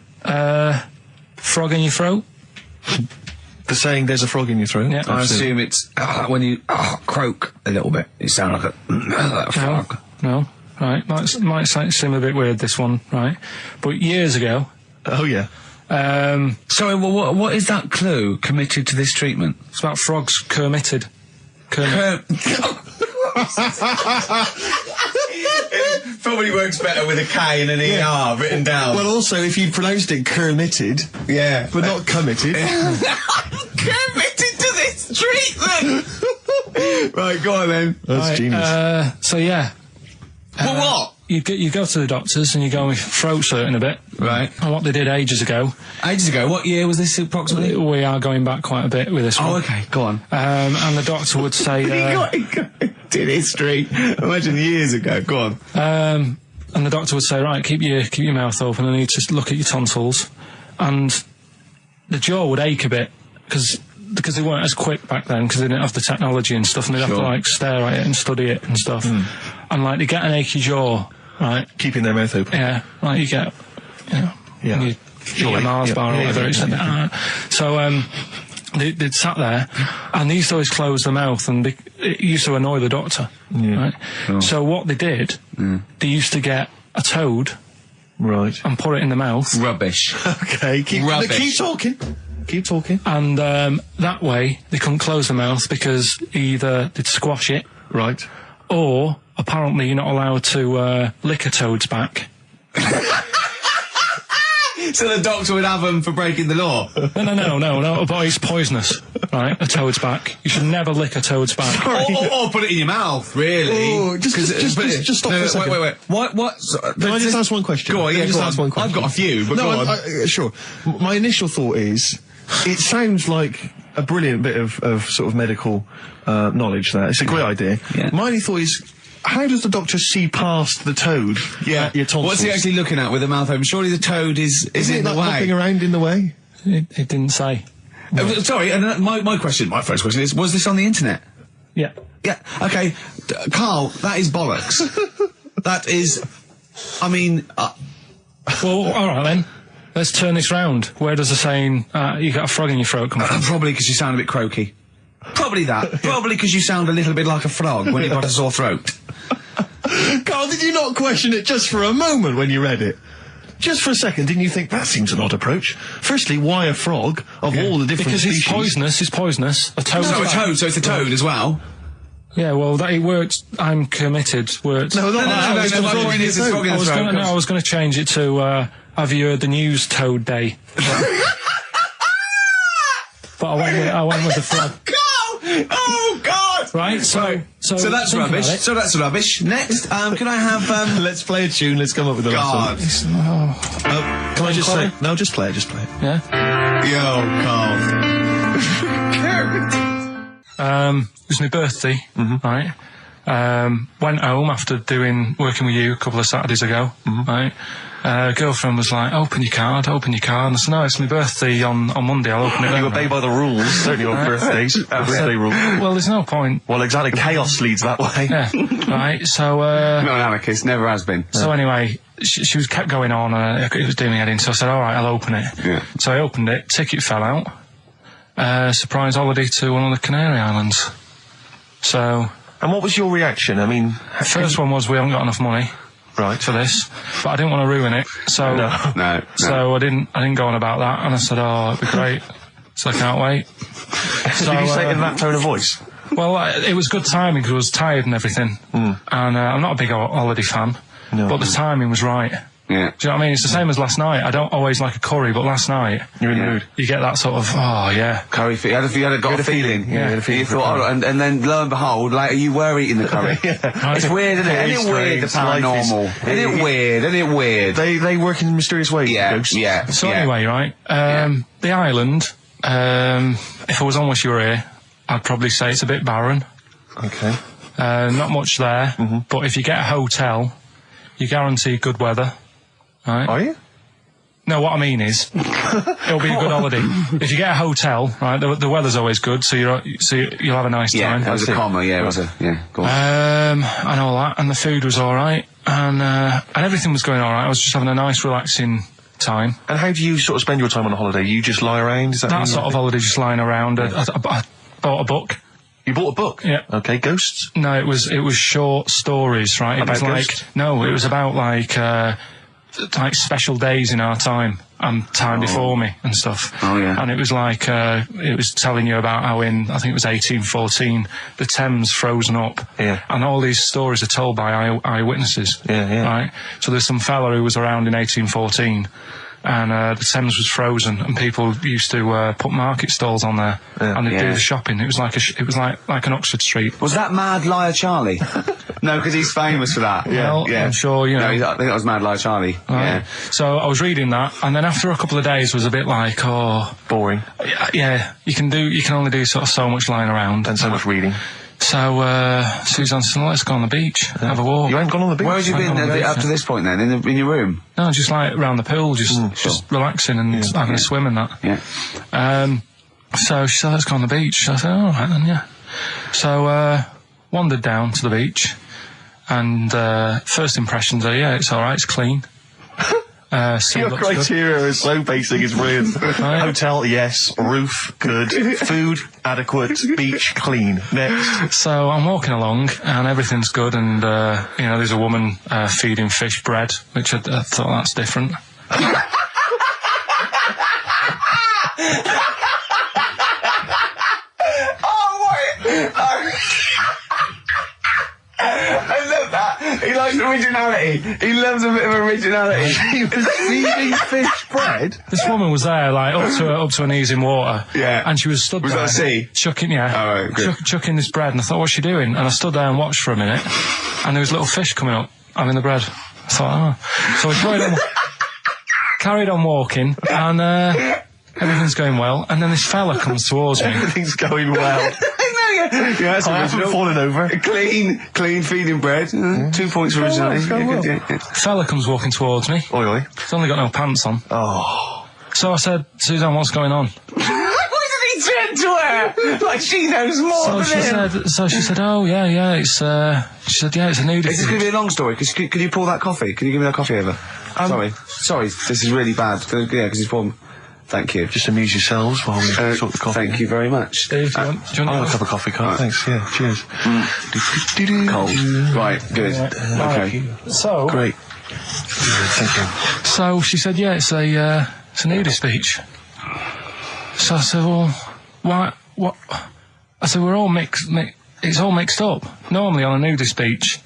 Frog in your throat? The saying, there's a frog in your throat? Yeah. I assume it's when you croak a little bit. You sound like a frog. No. Right. Might seem a bit weird, this one, right? But years ago... Oh, yeah. Sorry, well, what is that clue? Committed to this treatment? It's about frogs kermitted. Probably works better with a K and an ER written down. Well, also, if you'd pronounced it kermitted, yeah, but not committed. Committed to this treatment. Right, go on then. That's genius. So yeah. Well, what? You go to the doctors and you go with throat hurting a bit. Right. And what they did ages ago. Ages ago? What year was this approximately? We are going back quite a bit with this one. Oh, okay, go on. And the doctor would say... did history. Imagine years ago, go on. And the doctor would say, right, keep your mouth open and you just look at your tonsils. And the jaw would ache a bit, because they weren't as quick back then, because they didn't have the technology and stuff, and they'd have to, like, stare at it and study it and stuff. And, like, they get an achy jaw, right? Keeping their mouth open. Yeah, like, you get, you eat a Mars bar or whatever. So, they'd sat there, and they used to always close their mouth, and it used to annoy the doctor, right? Sure. So what they did, they used to get a toad, right, and put it in the mouth. Rubbish. Okay, keep talking. Keep talking. And that way, they couldn't close their mouth, because either they'd squash it, right, or apparently you're not allowed to lick a toad's back. So the doctor would have them for breaking the law? No, but it's poisonous, right? A toad's back. You should never lick a toad's back. Or put it in your mouth, really. Oh, just stop for a second. Wait. What? Can I just ask one question? Go on, yeah, ask one question. I've got a few, but go on. Sure. My initial thought is, it sounds like a brilliant bit of sort of medical knowledge there. It's a great idea. Yeah. My only thought is, how does the doctor see past the toad? Yeah. Your tonsils? What's he actually looking at with the mouth open? Surely the toad is in the way. Hopping around in the way? It didn't say. Sorry, and my first question is, was this on the internet? Yeah. Yeah, okay. Carl, that is bollocks. That is, I mean... Well, alright then. Let's turn this round. Where does the saying, you got a frog in your throat come from? Probably because you sound a bit croaky. Probably that. Probably because you sound a little bit like a frog when you've got a sore throat. Carl, did you not question it just for a moment when you read it? Just for a second, didn't you think, that seems an odd approach? Firstly, why a frog, of all the different species? Because it's poisonous. A toad. No, a toad, so it's a toad as well. Yeah, well, it worked. I'm committed. Worked. No, my point is, it's frog in the throat. I was going to change it to, have you heard the news Toad Day? But I went with the frog. Oh, God! Right, so that's rubbish. So that's rubbish. Next, can I have, Let's play a tune, let's come up with the last one. Can I just say... No, just play it. Yeah? Yo, Carl. It was my birthday, right? Went home after working with you a couple of Saturdays ago, right? Girlfriend was like, open your card, and I said, no, it's my birthday on Monday, I'll open it. You obey by the rules, certainly on birthdays, birthday rules. Well, there's no point. Well, exactly, chaos leads that way. Yeah, right, so, not an anarchist, never has been. So anyway, she was kept going on, and it was doing me head in, so I said, alright, I'll open it. Yeah. So I opened it, ticket fell out, surprise holiday to one of the Canary Islands. So... And what was your reaction? I mean... First one was, we haven't got enough money. Right. For this, but I didn't want to ruin it, so no. So I didn't go on about that, and I said, oh, it'd be great, so I can't wait. So, did you say it in that tone of voice? Well, it was good timing, because I was tired and everything, and I'm not a big holiday fan, but the timing was right. Yeah. Do you know what I mean? It's the same as last night. I don't always like a curry, but last night... You're in the mood. You get that sort of, oh, yeah. Curry, you had a feeling. Yeah. You thought, and then, lo and behold, later you were eating the curry. Yeah. It's weird, isn't it? Isn't it weird, the paranormal? Isn't it weird? They work in mysterious ways, ghosts. Yeah. So anyway, right, the island, if I was on Wish You Were Here, I'd probably say it's a bit barren. Okay. Not much there, but if you get a hotel, you guarantee good weather. Right. Are you? No, what I mean is, it'll be a good holiday. If you get a hotel, right, the weather's always good, so you'll have a nice time. Yeah, that was a comma, yeah, it was a, go on. And all that, and the food was alright, and everything was going alright. I was just having a nice, relaxing time. And how do you sort of spend your time on a holiday? You just lie around? Is that That sort of holiday, just lying around. I bought a book. You bought a book? Yeah. Okay, ghosts? No, it was short stories, right? It About was like ghosts? no, it was about like special days in our time and time before me and stuff. Oh, yeah. And it was like it was telling you about how in I think it was 1814 the Thames frozen up. Yeah. And all these stories are told by eyewitnesses. Yeah. Right. So there's some fella who was around in 1814. And the Thames was frozen, and people used to put market stalls on there, and they'd do the shopping. It was like like an Oxford Street. Was that Mad Liar Charlie? No, because he's famous for that. Well, I'm sure you know. No, I think that was Mad Liar Charlie. Right. Yeah. So I was reading that, and then after a couple of days was a bit like, boring. Yeah, you can only do sort of so much lying around And so much reading. So Suzanne said, let's go on the beach, have a walk. You ain't gone on the beach? Where had you been up to this point then? In your room? No, just like around the pool, just relaxing and having a swim and that. Yeah. So she said, let's go on the beach. I said, all right then, yeah. So wandered down to the beach, and first impressions are, yeah, it's all right, it's clean. Your criteria is so basic, it's brilliant. Hotel, yes. Roof, good. Food, adequate. Beach, clean. Next. So I'm walking along, and everything's good, and, there's a woman feeding fish bread, which I thought that's different. I love that. He likes originality. He loves a bit of originality. He was feeding fish bread? This woman was there, like, up to her knees in water. Yeah. And she was stood there. Was that a sea? Chucking, yeah. Oh, right, good. Chucking this bread, and I thought, what's she doing? And I stood there and watched for a minute, and there was little fish coming up, having the bread. I thought, So we carried on walking, and everything's going well, and then this fella comes towards me. Everything's going well. Yeah, that's I haven't fallen over. Clean feeding bread. 2 points for originality. Fella comes walking towards me. Oi, oi. He's only got no pants on. Oh. So I said, Suzanne, what's going on? What did he turn to her? Like she knows more than him. So she said, oh, yeah, it's, she said, yeah, it's a nudity. Is this going to be a long story? Could you pour that coffee? Can you give me that coffee over? Sorry, this is really bad. Yeah, because he's pouring... Thank you. Just amuse yourselves while we sort the coffee. Thank you very much. Steve, do you want I'll have a cup of coffee, Carl. Thanks, yeah, cheers. Cold. Right, good. Okay. So... Great. Thank you. So she said, yeah, it's a nudist beach. So I said, well, why, what? I said, we're all it's all mixed up. Normally on a nudist beach,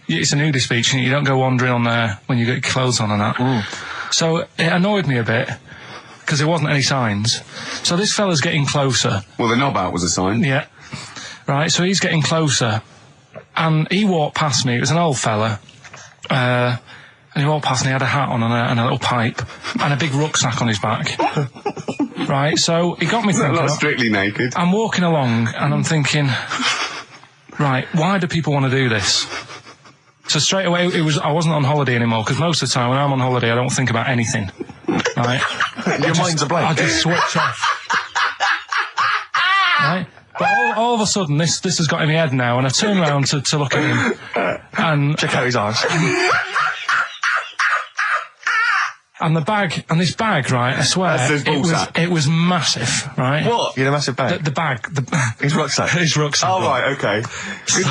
it's a nudist beach and you don't go wandering on there when you get your clothes on and that. So it annoyed me a bit, because there wasn't any signs. So this fella's getting closer. Well, the knob out was a sign. Yeah. Right, so he's getting closer. And he walked past me. It was an old fella. And he walked past and he had a hat on and a little pipe. And a big rucksack on his back. Right, so he got me thinking... Not strictly naked. I'm walking along and I'm thinking... Right, why do people want to do this? So straight away, I wasn't on holiday anymore, because most of the time when I'm on holiday, I don't think about anything. Right? Your mind's a blank. I just switch off. Right? But all of a sudden, this has got in my head now, and I turn around to look at him, and... Check out his arse. And this bag, right, I swear, it was massive, right? What? You had a massive bag? The bag. His rucksack? His rucksack. Oh, right, okay.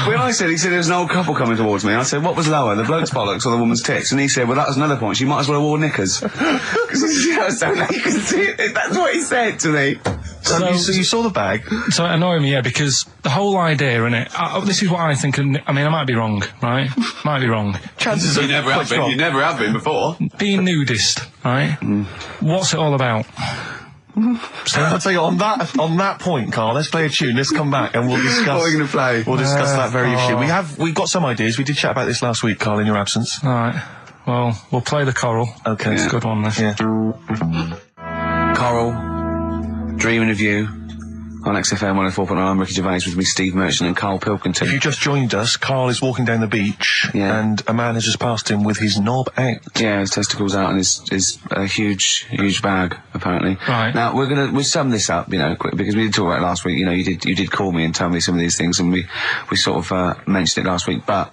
When he said there was an old couple coming towards me, I said, what was lower, the bloke's bollocks or the woman's tits? And he said, well, that was another point, she might as well have worn knickers. Because you know, so you can see it. That's what he said to me. So you saw the bag? So it annoyed me, yeah, because the whole idea in it, this is what I think, I mean, I might be wrong, right? Might be wrong. Chances you never have been. You never have been before. Being nudist, right? What's it all about? I'll tell you, on that point, Carl, let's play a tune, let's come back and we'll discuss... What are we going to play? We'll discuss that very issue. We've got some ideas, we did chat about this last week, Carl, in your absence. Alright, well, we'll play the Coral. Okay. It's a good one, this. Yeah. Coral, Dreaming of You, on XFM 104.9. I'm Ricky Gervais, with me Steve Merchant and Karl Pilkington. If you just joined us, Carl is walking down the beach, and a man has just passed him with his knob out. Yeah, his testicles out and his huge bag, apparently. Right. Now, we'll sum this up, you know, quick, because we did talk about it last week. You know, you did call me and tell me some of these things, and we sort of mentioned it last week, but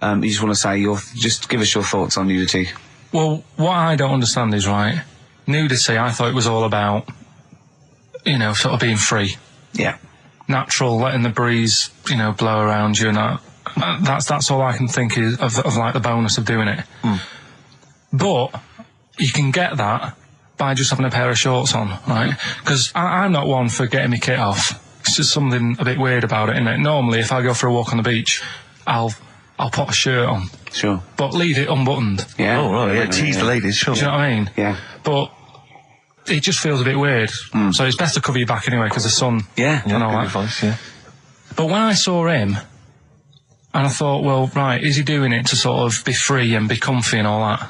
you just want to say just give us your thoughts on nudity. Well, what I don't understand is, right, nudity, I thought it was all about, you know, sort of being free. Yeah. Natural, letting the breeze, you know, blow around you and that. That's all I can think is of like the bonus of doing it. But you can get that by just having a pair of shorts on, right? Because I'm not one for getting my kit off. It's just something a bit weird about it, isn't it? Normally, if I go for a walk on the beach, I'll put a shirt on. Sure. But leave it unbuttoned. Yeah. Oh, right, yeah, tease the ladies, sure. Do you know what I mean? Yeah. But it just feels a bit weird. So it's best to cover your back anyway, because the sun... Yeah. And all good that. advice, yeah. But when I saw him, and I thought, well, right, is he doing it to sort of be free and be comfy and all that?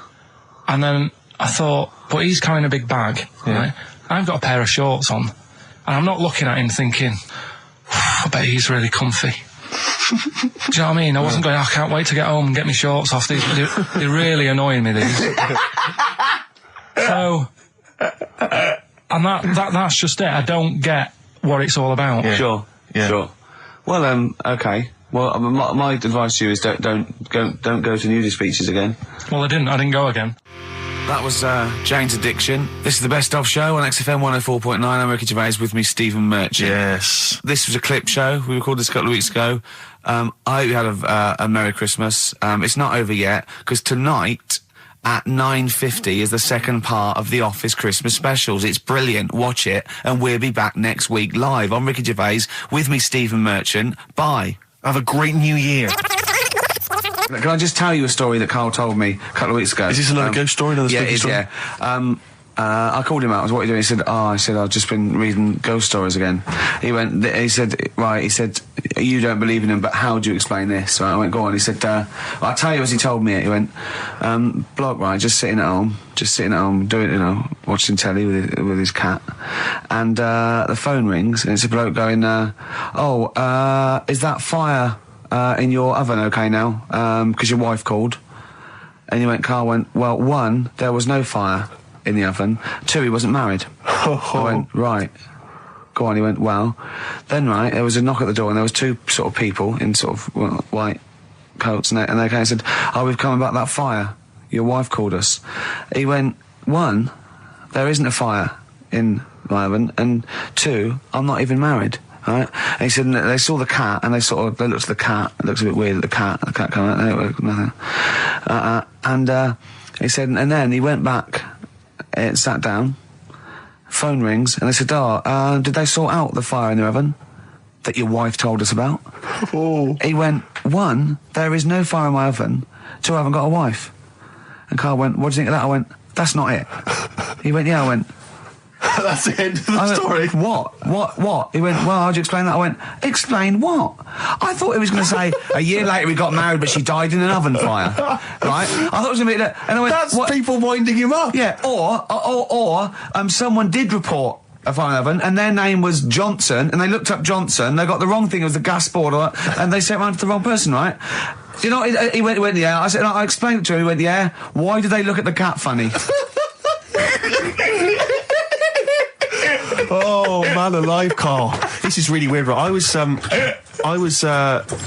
And then I thought, but he's carrying a big bag, right? I've got a pair of shorts on, and I'm not looking at him thinking, I bet he's really comfy. Do you know what I mean? I wasn't going, I can't wait to get home and get my shorts off. They're really annoying me, these. So, and that's just it. I don't get what it's all about. Yeah. Sure. Yeah. Sure. Well, okay. Well, my advice to you is don't go to nudist beaches again. Well, I didn't go again. That was Jane's Addiction. This is the Best Of Show on XFM 104.9. I'm Ricky Gervais, with me Stephen Merchant. Yes. This was a clip show. We recorded this a couple of weeks ago. I hope you had a Merry Christmas. It's not over yet, because tonight at 9:50 is the second part of The Office Christmas specials. It's brilliant. Watch it, and we'll be back next week live. I'm Ricky Gervais, with me Stephen Merchant. Bye. Have a great new year. Can I just tell you a story that Karl told me a couple of weeks ago? Is this another ghost story? Another spooky story? Yeah. I called him out. I was, what are you doing? He said, I've just been reading ghost stories again. He said, you don't believe in them, but how do you explain this? So I went, go on. He said, I'll tell you as he told me it. He went, bloke, right, just sitting at home, doing, you know, watching telly with his cat. And, the phone rings, and it's a bloke going, is that fire in your oven okay now? 'Cause your wife called. And Karl went, well, 1, there was no fire in the oven. 2, he wasn't married. I went, right. Go on. He went, well, then, right, there was a knock at the door, and there was 2 sort of people in sort of white coats, and they came and said, we've come about that fire. Your wife called us. He went, 1, there isn't a fire in my oven, and 2, I'm not even married. Right? And he said, they saw the cat, and they looked at the cat. It looks a bit weird at the cat came out, nothing. And he said, and then he went back, sat down, phone rings, and they said, did they sort out the fire in the oven that your wife told us about? He went, 1, there is no fire in my oven. 2, I haven't got a wife. And Karl went, what do you think of that? I went, that's not it. He went, yeah. I went, that's the end of the story. What? He went, well, how'd you explain that? I went, explain what? I thought he was going to say, a year later we got married, but she died in an oven fire. Right? I thought it was going to be that. And I went, that's what? People winding him up. Yeah, or someone did report a fire oven, and their name was Johnson, and they looked up Johnson, they got the wrong thing, it was the gas board, and they sent it round to the wrong person, right? You know, he went, yeah. I said, I explained it to him, he went, yeah. Why did they look at the cat funny? Oh, man alive, Karl. This is really weird, right? I was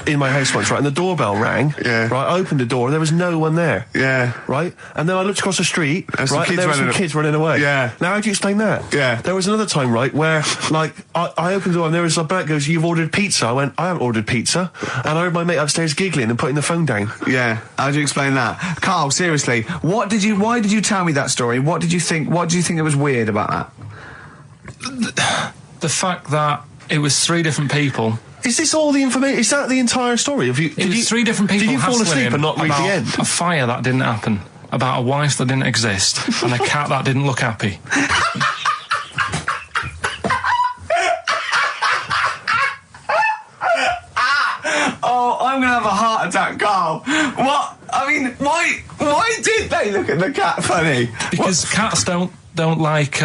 in my house once, right, and the doorbell rang. Yeah. Right, I opened the door, and there was no one there. Yeah. Right? And then I looked across the street, right, and there were some kids running away. Yeah. Now, how do you explain that? Yeah. There was another time, right, where, like, I opened the door, and there was a bloke goes, you've ordered pizza. I went, I haven't ordered pizza. And I heard my mate upstairs giggling and putting the phone down. Yeah. How do you explain that? Karl, seriously, why did you tell me that story? What did you think that was weird about that? The fact that it was 3 different people. Is this all the information? Is that the entire story? It was 3 different people. Did you fall asleep and not read the end? A fire that didn't happen, about a wife that didn't exist, and a cat that didn't look happy. Oh, I'm gonna have a heart attack, Karl. What? I mean, why did they look at the cat funny? Because cats don't like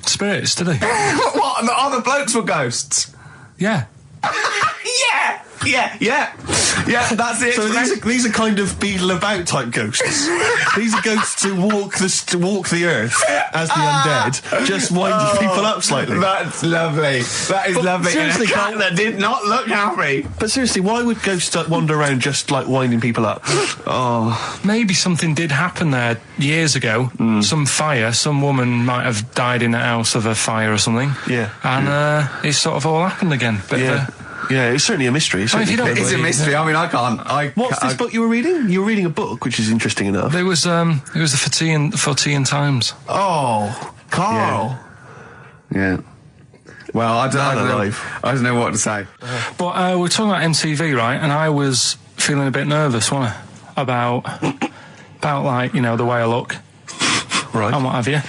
spirits, do they? What? Other blokes were ghosts? Yeah. Yeah! Yeah, that's it. So these are kind of beetle about type ghosts. These are ghosts who walk the earth as the undead, just winding people up slightly. That's lovely. That is lovely. Seriously, and a cat that did not look happy. But seriously, why would ghosts wander around just like winding people up? Maybe something did happen there years ago. Some fire, some woman might have died in a house of a fire or something. Yeah. And it's sort of all happened again. Yeah, it's certainly a mystery. If you don't It's a mystery. I mean, I can't. What's this book you were reading? You were reading a book, which is interesting enough. It was the For Tea and Times. Oh, Carl. Yeah. Well, I don't know what to say. But we're talking about MTV, right? And I was feeling a bit nervous, wasn't I? About like, you know, the way I look. Right. And what have you.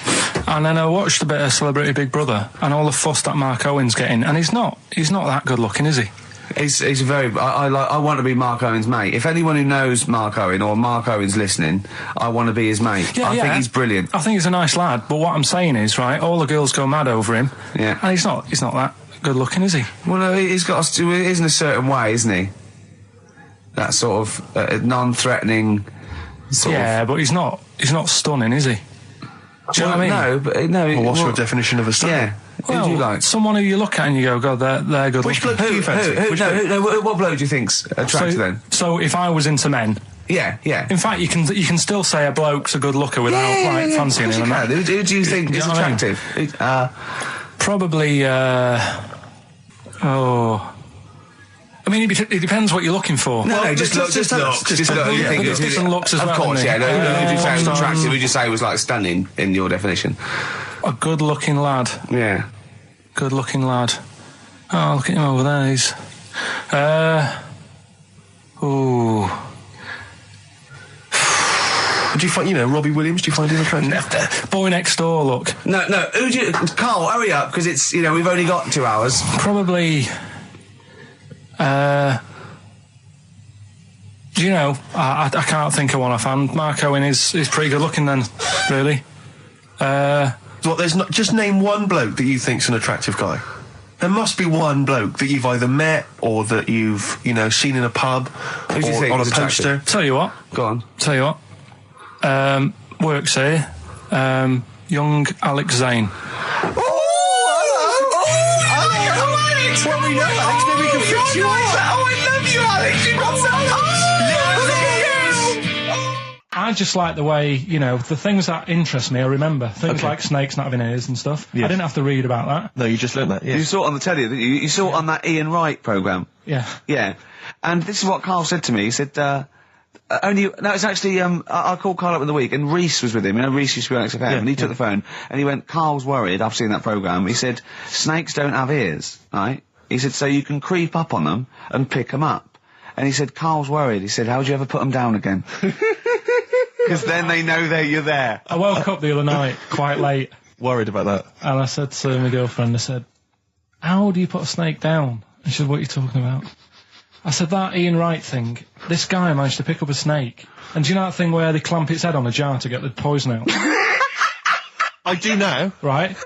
And then I watched a bit of Celebrity Big Brother and all the fuss that Mark Owen's getting, and he's not that good looking, is he? He's a very. I want to be Mark Owen's mate. If anyone who knows Mark Owen or Mark Owen's listening, I want to be his mate. I think he's brilliant. I think he's a nice lad. But what I'm saying is, right, all the girls go mad over him. Yeah. And he's not that good looking, is he? Well, no, he's got. He is in a certain way, isn't he? That sort of non-threatening. But he's not stunning, is he? Do you know what I mean? No, but no. Well, what's your definition of a stunning? Yeah. Well, who do you like? Someone who you look at and you go, God, they're good Which looking. bloke do you fancy? What bloke do you think's attractive then? So if I was into men, yeah. In fact, you can still say a bloke's a good looker without fancying him. Who do you think is attractive? Probably. I mean, it depends what you're looking for. No, just look. Just look. You think it's different looks as well. Of course, yeah. No, who would you say was attractive? Who would you say was like stunning in your definition? A good-looking lad. Yeah. Good-looking lad. Oh, look at him over there. He's. Do you find, Robbie Williams? Do you find him attractive? Boy Next Door. Look. No. Who do you? Carl, hurry up, because it's we've only got 2 hours. Probably. Do you know? I can't think of one offhand. Mark Owen is pretty good looking then, really. What? There's not. Just name one bloke that you think's an attractive guy. There must be one bloke that you've either met or that you've seen in a pub Who do you think on a is poster. attractive? Tell you what. Go on. Tell you what. Works here. Young Alex Zane. Well, we know Alex, maybe we can fix you up. Oh, I love you, Alex. You got I just like the way, the things that interest me, I remember. Things like snakes not having ears and stuff. Yes. I didn't have to read about that. No, you just learned that, yeah. You saw it on the telly, didn't you? You saw it on that Ian Wright programme. Yeah. Yeah. And this is what Carl said to me. He said, it's actually, I called Carl up in the week, and Reese was with him. Reese used to be on XFM, and he took the phone, and he went, Carl's worried, I've seen that programme. He said, snakes don't have ears, right? He said, so you can creep up on them and pick them up. And he said, Carl's worried. He said, how'd you ever put them down again? Because then they know you're there. I woke up the other night, quite late. Worried about that. And I said to my girlfriend, I said, how do you put a snake down? And she said, what are you talking about? I said, that Ian Wright thing, this guy managed to pick up a snake. And do you know that thing where they clamp its head on a jar to get the poison out? I do now. Right?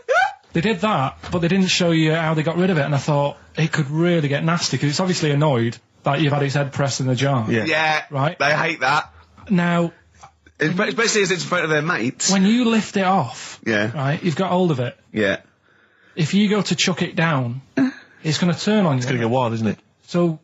They did that, but they didn't show you how they got rid of it, and I thought, it could really get nasty, because it's obviously annoyed that you've had its head pressed in the jar. Yeah. Right? They hate that. Now... Especially as it's in front of their mates. When you lift it off, yeah, right, you've got hold of it. Yeah. If you go to chuck it down, it's going to turn on you. It's going to go wild, isn't it? So,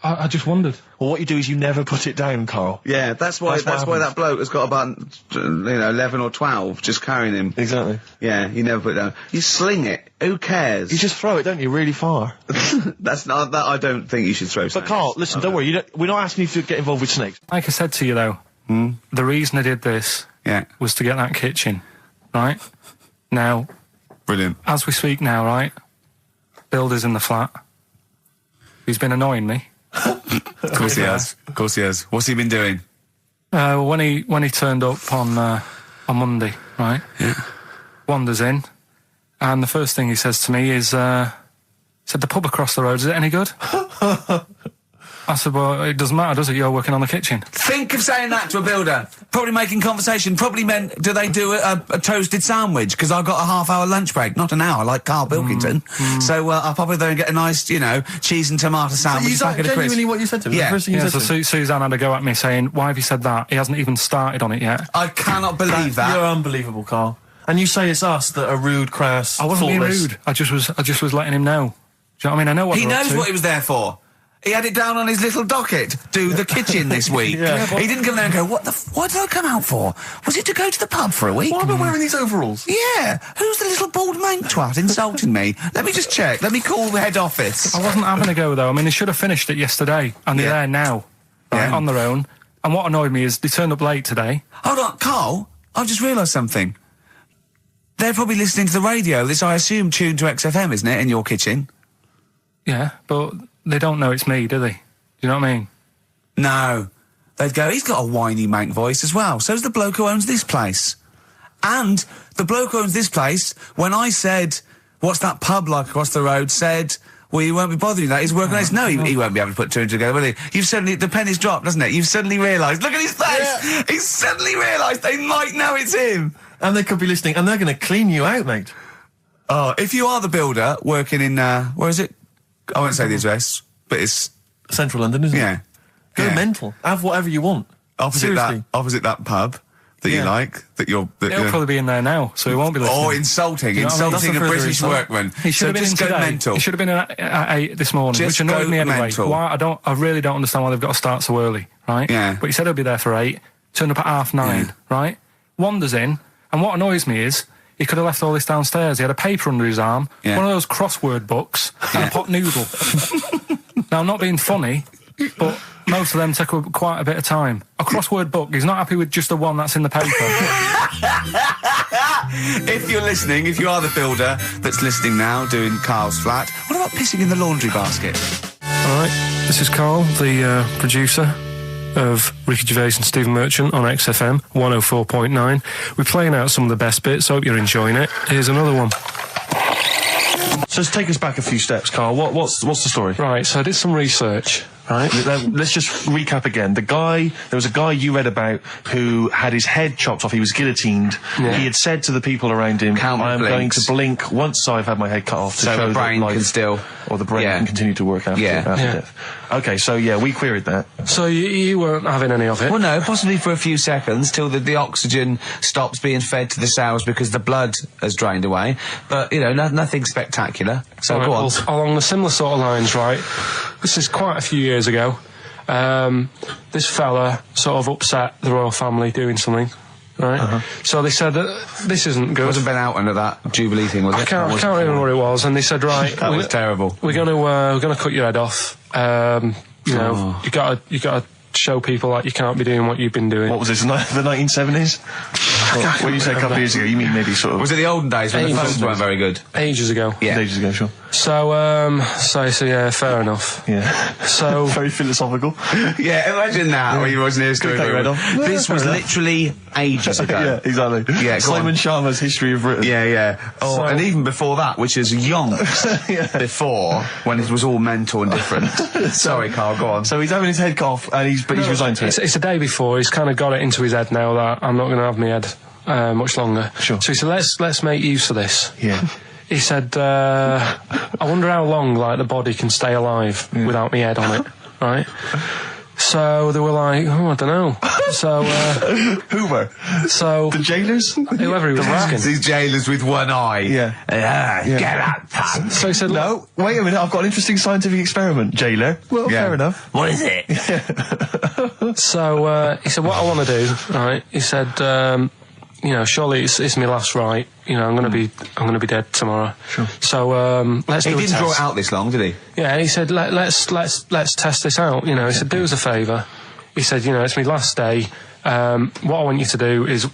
I just wondered. Well, what you do is you never put it down, Carl. Yeah, that's why that bloke has got about 11 or 12 just carrying him. Exactly. Yeah, you never put it down. You sling it. Who cares? You just throw it, don't you, really far. That's not that. I don't think you should throw snakes. But Carl, listen, don't worry. We're not asking you to get involved with snakes. Like I said to you though, the reason I did this was to get that kitchen, right? Now, brilliant. As we speak now, right? Builder's in the flat. He's been annoying me. Of course he has. Of course he has. What's he been doing? When he turned up on Monday, right? Yeah. Wanders in, and the first thing he says to me is, said, the pub across the road, is it any good? I said, well, it doesn't matter, does it? You're working on the kitchen. Think of saying that to a builder. Probably making conversation. Probably meant, do they do a toasted sandwich? Because I've got a half-hour lunch break. Not an hour, like Karl Pilkington. So I'll probably there and get a nice, you know, cheese and tomato sandwich. Is that genuinely what you said to me? Yeah. The first thing you said to me? Suzanne had a go at me saying, why have you said that? He hasn't even started on it yet. I cannot believe that. You're unbelievable, Karl. And you say it's us that are rude, crass, I wasn't being thoughtless. rude. I just was letting him know. Do you know what I mean? I know what He they're up knows to. what he was there for. He had it down on his little docket. Do the kitchen this week. He didn't come there and go, what did I come out for? Was it to go to the pub for a week? Why am I wearing these overalls? Yeah. Who's the little bald mank twat insulting me? Let me just check. Let me call the head office. I wasn't having a go, though. I mean, they should have finished it yesterday, and they're there now, on their own. And what annoyed me is they turned up late today. Hold on, Karl, I've just realised something. They're probably listening to the radio. This, I assume, tuned to XFM, isn't it, in your kitchen? Yeah, but they don't know it's me, do they? Do you know what I mean? No. They'd go, he's got a whiny mank voice as well. So's the bloke who owns this place. And the bloke who owns this place, when I said, what's that pub like across the road, said, well, you won't be bothering that. He's working on this. No, he won't be able to put two and two together, will he? You've suddenly, the penny's dropped, doesn't it? You've suddenly realised. Look at his face! Yeah. He's suddenly realised they might know it's him. And they could be listening, and they're going to clean you out, mate. Oh, if you are the builder working in, where is it? I won't say the address, but it's Central London, isn't it? Go mental. Have whatever you want. Opposite that pub that you like, He'll probably be in there now, so he won't be listening. Or insulting a British workman. He should have been in today. Mental. He should have been at 8 this morning, Just which annoyed me anyway. Mental. Why? I really don't understand why they've got to start so early, right? Yeah. But he said he'll be there for 8, turned up at 9:30, right? Wanders in, and what annoys me is, he could have left all this downstairs. He had a paper under his arm, one of those crossword books, and a pot noodle. Now, I'm not being funny, but most of them take quite a bit of time. A crossword book, he's not happy with just the one that's in the paper. If you're listening, if you are the builder that's listening now, doing Karl's flat, what about pissing in the laundry basket? All right, this is Karl, the producer of Ricky Gervais and Stephen Merchant on XFM 104.9. We're playing out some of the best bits. Hope you're enjoying it. Here's another one. So let's take us back a few steps, Karl. What's the story? Right, so I did some research. Right. Let's just recap again. There was a guy you read about who had his head chopped off. He was guillotined. Yeah. He had said to the people around him, I am going to blink once I've had my head cut off to show the brain that life can still... Or the brain can continue to work after death. Okay, so we queried that. So you weren't having any of it? Well, no, possibly for a few seconds till the oxygen stops being fed to the cells because the blood has drained away. But, you know, nothing spectacular. So go on. Well, along the similar sort of lines, right? This is quite a few years ago. This fella sort of upset the royal family doing something, right? So they said that this isn't good. It wasn't Ben Oughton at that Jubilee thing, was it? I can't remember what it was. And they said, right, that was terrible. We're gonna cut your head off. You know, you gotta show people like you can't be doing what you've been doing. What was this? The 1970s? When you say a couple of years ago, you mean maybe sort of... Was it the olden days when the phones weren't very good? Ages ago. Yeah. Ages ago, sure. So yeah, fair enough. Yeah. So... Very philosophical. Yeah, imagine that when you wasn't here screwing around. This was literally ages ago. Yeah, exactly. Yeah, Simon Sharma's History of Britain. Yeah, yeah. Oh, so, and even before that, which is yonks before, when it was all mental and different. Sorry, Karl, go on. So he's having his head cut off, and he's resigned to it. It's the day before. He's kind of got it into his head now that I'm not going to have my head much longer. Sure. So he said, let's make use of this. Yeah. He said, I wonder how long, like, the body can stay alive without my head on it, right? So they were like, I don't know. So, who were? So... The jailers? Whoever he was asking. These jailers with one eye. Yeah. Get out, pal. So he said, no, wait a minute, I've got an interesting scientific experiment, jailer. Well, fair enough. What is it? So, he said, what I want to do, right, he said, you know, surely it's my last right. You know, I'm gonna be dead tomorrow. Sure. So let's do a test. He didn't draw it out this long, did he? Yeah, he said let's test this out. You know, he said do us a favour. He said, you know, it's my last day. What I want you to do is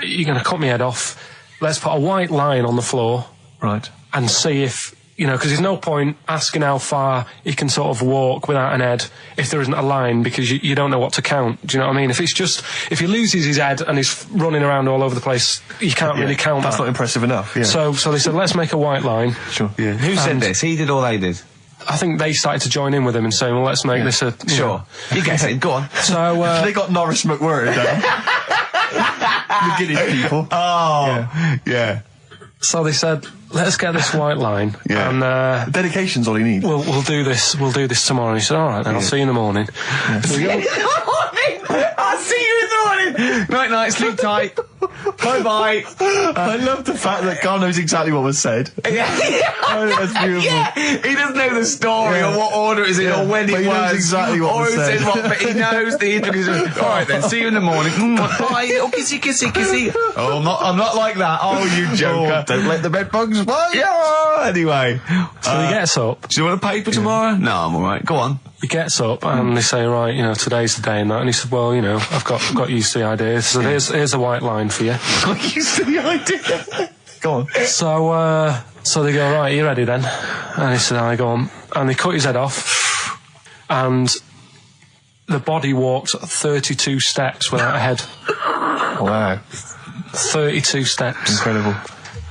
you're gonna cut my head off. Let's put a white line on the floor. Right. And see if. You know, because there's no point asking how far he can sort of walk without an head if there isn't a line, because you don't know what to count. Do you know what I mean? If he loses his head and he's running around all over the place, you can't really count that. That's not impressive enough. Yeah. So they said, let's make a white line. Sure. Yeah. Who said this? He did or they did? I think they started to join in with him and saying, well, let's make this a... Sure. You get it, go on. So, they got Norris McWhirter down. The Guinness people. Oh, yeah. So they said, let's get this white line. Yeah. And, dedication's all you need. We'll do this tomorrow. And he said, all right, then I'll see you in the morning. So we go, I'll see you in the morning. Night, sleep tight. Bye. I love the fact that Carl knows exactly what was said. Oh, that's beautiful. Yeah, he doesn't know the story or what order it is in or when it was. He knows exactly what was said. But he knows the intricacies. All right then, see you in the morning. Bye, little kissy. Oh, I'm not like that. Oh, you joker. Don't let the bed bugs fly. Yeah. Anyway, so he gets up. Do you want a paper tomorrow? No, I'm all right. Go on. He gets up and they say, right, today's the day and that. And he said, well, I've got used to the idea. So here's a white line for you. Got used to the idea. Go on. So they go, right, are you ready then? And he said, I go on. And they cut his head off. And the body walked 32 steps without a head. Wow. 32 steps. Incredible.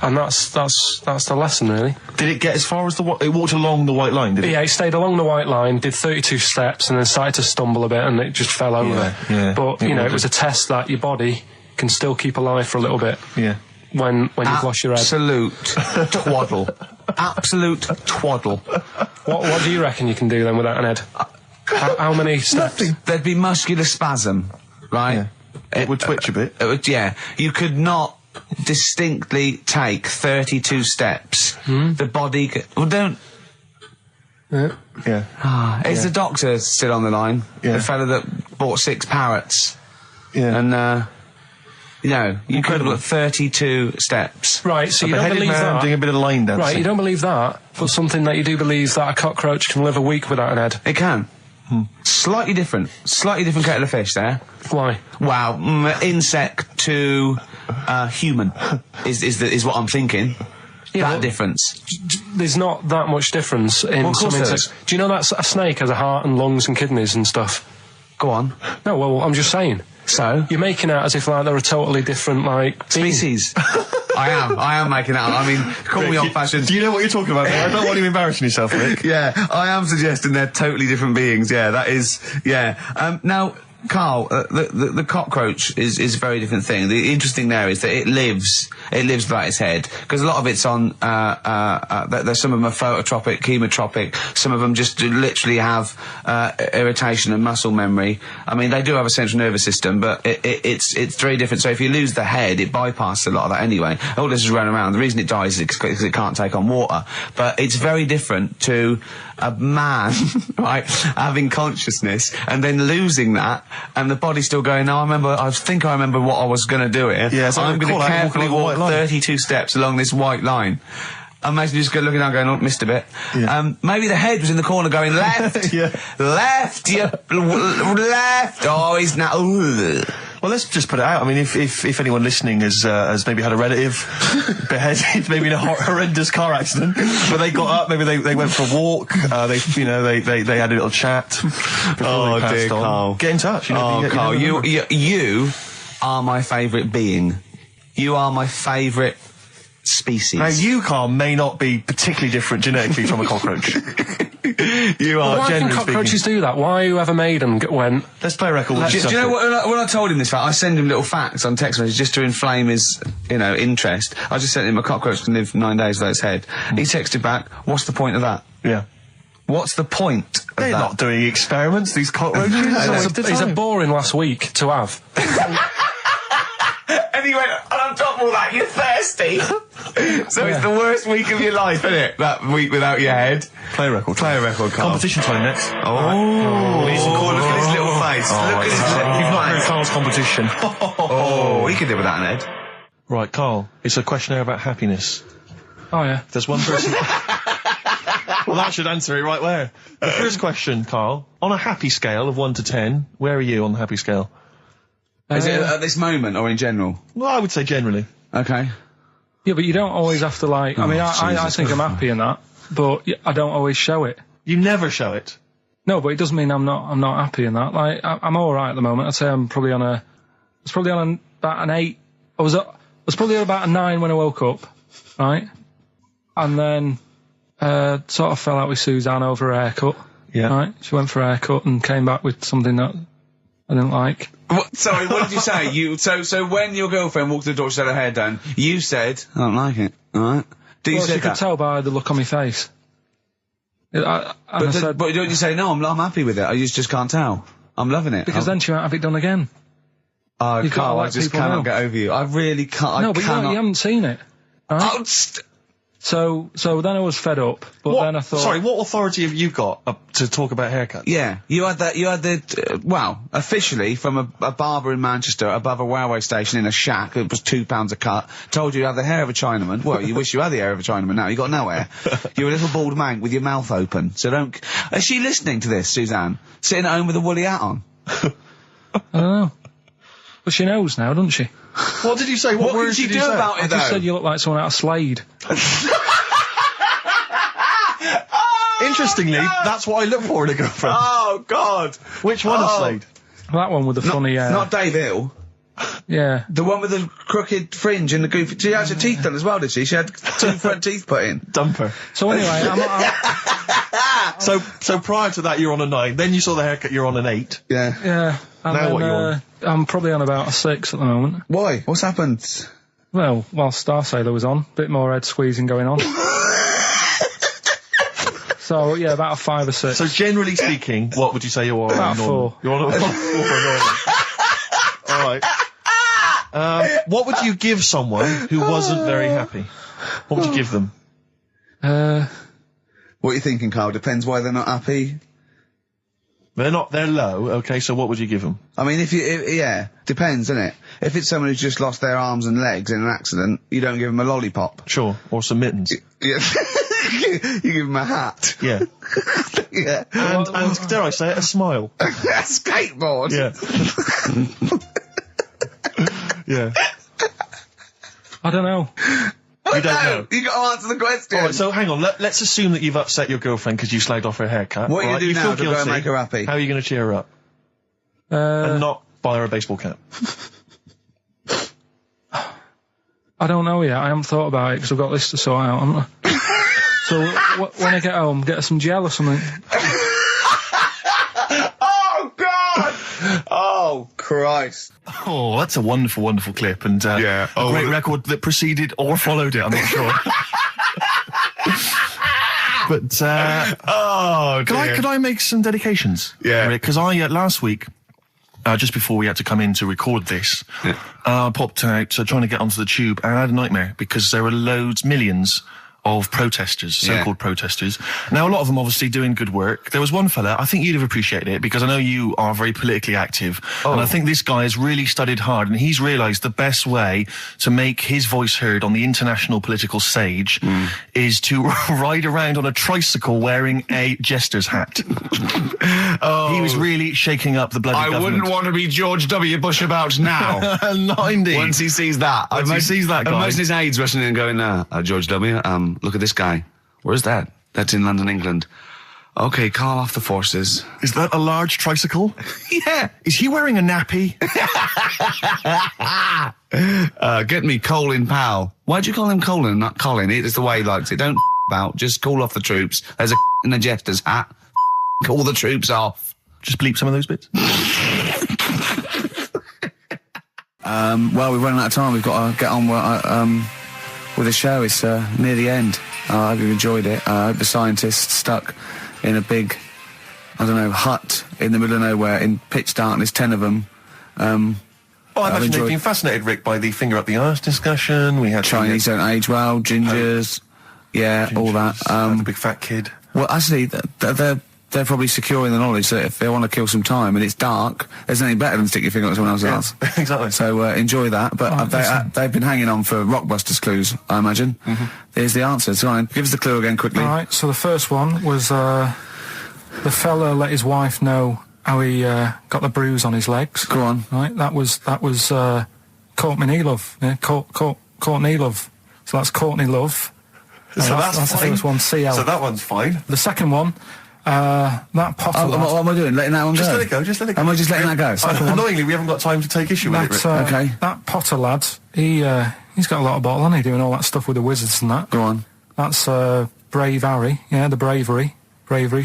And that's the lesson, really. Did it get as far as it walked along the white line, did it? Yeah, it stayed along the white line, did 32 steps, and then started to stumble a bit, and it just fell over. Yeah. But, it was a test that your body can still keep alive for a little bit. Yeah. When you've lost your head. Absolute twaddle. Absolute twaddle. What do you reckon you can do then without an head? How many steps? Nothing. There'd be muscular spasm, right? Yeah. It would twitch a bit. It would, yeah. You could not distinctly take 32 steps. The body don't... Yeah. Is the doctor still on the line? Yeah. The fella that bought 6 parrots. Yeah. And, you could have 32 steps. Right, so you don't believe that. Doing a bit of line dancing. Right, you don't believe that, but something that you do believe that a cockroach can live a week without an head. It can. Slightly different kettle of fish there. Why? Wow, insect to human is what I'm thinking. Yeah, that difference. There's not that much difference in some insects. Do you know that a snake has a heart and lungs and kidneys and stuff? Go on. No, well, I'm just saying. So? You're making out as if like they're a totally different species. I am making out. I mean, call me old-fashioned. Do you know what you're talking about there? I don't want you embarrassing yourself, Rick. Yeah, I am suggesting they're totally different beings. Yeah, that is. Yeah. Now, Carl, the cockroach is a very different thing. The interesting there is that it lives without its head, because a lot of it's on, there's some of them are phototropic, chemotropic, some of them just literally have, irritation and muscle memory. I mean, they do have a central nervous system, but it's very different. So if you lose the head, it bypasses a lot of that anyway. All this is running around. The reason it dies is because it can't take on water. But it's very different to a man, right, having consciousness and then losing that, and the body's still going, no, I think I remember what I was going to do here. Yeah, so I'm going to carefully walk 32 steps along this white line. Imagine you just looking down going, oh, missed a bit. Yeah. Maybe the head was in the corner going, left, left, left, oh, he's now, Well, let's just put it out. I mean, if anyone listening has maybe had a relative beheaded, maybe in a horrendous car accident, but they got up, maybe they went for a walk, they had a little chat before they passed on. Carl. Get in touch. Carl, you are my favourite being. You are my favourite species. Now, you, Carl, may not be particularly different genetically from a cockroach. You are. Why can cockroaches do that? Why whoever made them went... Let's play a record. Do you know what, when I told him this fact, I send him little facts on text messages just to inflame his, interest. I just sent him a cockroach can live 9 days without its head. He texted back, what's the point of that? Yeah. What's the point of They're that? not doing experiments, these cockroaches. He's a boring last week to have. And he went, and on top of all that, you're thirsty. So it's the worst week of your life, isn't it? That week without your head. Play a record. Play a record, Carl. Competition time next. Oh. He's look at his little face. Look at his little face. You've not heard Carl's competition. Oh, he could do without an head. Right, Carl, it's a questionnaire about happiness. Oh, yeah. There's one person... Well, that should answer it right where. The first question, Carl, on a happy scale of 1 to 10, where are you on the happy scale? Is it at this moment or in general? Well, I would say generally. Okay. Yeah, but you don't always have to I think I'm happy in that, but I don't always show it. You never show it? No, but it doesn't mean I'm not happy in that. Like, I'm alright at the moment. I'd say I'm probably on about an 8. I was probably on about a 9 when I woke up, right? And then, Sort of fell out with Suzanne over her haircut. Yeah. Right? She went for a haircut and came back with something that I didn't like. Sorry, what did you say? So when your girlfriend walked to the door, she had her hair done, you said, I don't like it, alright? Well, she could tell by the look on my face. But don't you say, no, I'm happy with it, I just can't tell. I'm loving it. Because then she won't have it done again. Oh, Carl, I just cannot get over you. I really can't. No, but you haven't seen it. Right? Oh, so then I was fed up, but then I thought... Sorry, what authority have you got to talk about haircuts? Yeah, you had the, officially from a barber in Manchester above a railway station in a shack, it was £2 a cut, told you had the hair of a Chinaman. Well, you wish you had the hair of a Chinaman now, you got no hair. You're a little bald mank with your mouth open, so don't... Is she listening to this, Suzanne? Sitting at home with a woolly hat on? I don't know. But she knows now, doesn't she? What did you say? What words did you do about it, I just said you look like someone out of Slade. Interestingly, that's what I look for in a girlfriend. Oh, God! Which one is Slade? That one with the funny... Not Dave Hill. Yeah. The one with the crooked fringe and the goofy... She had her teeth done as well, did she? She had 2 front teeth put in. Dumper. So anyway, So prior to that, you're on a 9. Then you saw the haircut, you're on an 8. Yeah. Yeah. And now then, what you're on? I'm probably on about a 6 at the moment. Why? What's happened? Well, while Star Sailor was on, bit more head squeezing going on. So, yeah, about a 5 or 6. So generally speaking, what would you say you are? About 4. You're on a 4. Alright. What would you give someone who wasn't very happy? What would you give them? What are you thinking, Carl? Depends why they're not happy. They're low, okay, so what would you give them? I mean, yeah, depends, innit? If it's someone who's just lost their arms and legs in an accident, you don't give them a lollipop. Sure, or some mittens. Yeah. You give them a hat. Yeah. Yeah. And dare I say it, a smile. A skateboard. Yeah. Yeah. I don't know. You don't know. You got to answer the question. Alright, so hang on, let's assume that you've upset your girlfriend because you slagged off her haircut. What are you right? going to do now feel to go and guilty. make her happy? How are you going to cheer her up? And not buy her a baseball cap. I don't know yet. I haven't thought about it because I've got this to sort out, haven't I? So when I get home, get her some gel or something. Oh, God! Oh, Christ. Oh, that's a wonderful, wonderful clip, and a great record that preceded or followed it, I'm not sure. But, could I make some dedications? Yeah. Because I, last week, just before we had to come in to record this, I popped out trying to get onto the tube, and I had a nightmare, because there were millions of protesters, so-called protesters. Now, a lot of them obviously doing good work. There was one fella, I think you'd have appreciated it, because I know you are very politically active, and I think this guy has really studied hard, and he's realised the best way to make his voice heard on the international political stage is to ride around on a tricycle wearing a jester's hat. He was really shaking up the bloody government. I wouldn't want to be George W. Bush about now. Not indeed. Once he sees that. Once he sees that guy. Imagine his aides rushing in and going, George W., look at this guy. Where's that? That's in London, England. Okay, call off the forces. Is that a large tricycle? Yeah. Is he wearing a nappy? Get me Colin Powell. Why'd you call him Colin, not Colin? It's the way he likes it. Don't about. Just call off the troops. There's a in a jester's hat. Call the troops off. Just bleep some of those bits. Well, we've run out of time. We've got to get on with the show. It's near the end. I hope you've enjoyed it. I hope the scientists stuck in a big, hut in the middle of nowhere in pitch darkness, 10 of them. I imagine they've been fascinated, Rick, by the finger up the arse discussion. We had Chinese don't age well, gingers, all that. The big fat kid. Well, actually, they're probably secure in the knowledge that if they want to kill some time and it's dark, there's nothing better than stick your finger up someone else's ass. Exactly. So enjoy that. But they've been hanging on for Rockbusters clues, I imagine. Here's the answer. So give us the clue again quickly. All right, so the first one was the fella let his wife know how he got the bruise on his legs. Go on. Right, that was Courtney Love. Yeah, Courtney Love. So that's Courtney Love. So that's the first one, CL. So that one's fine. The second one, that Potter. What am I doing? Letting that one Just go? let it go, just let it go. Am I just letting that go? Annoyingly, we haven't got time to take issue with it, Rick. Okay. That Potter lad, he's got a lot of bottle, hasn't he, doing all that stuff with the wizards and that. Go on. That's Brave Harry, yeah, the Bravery,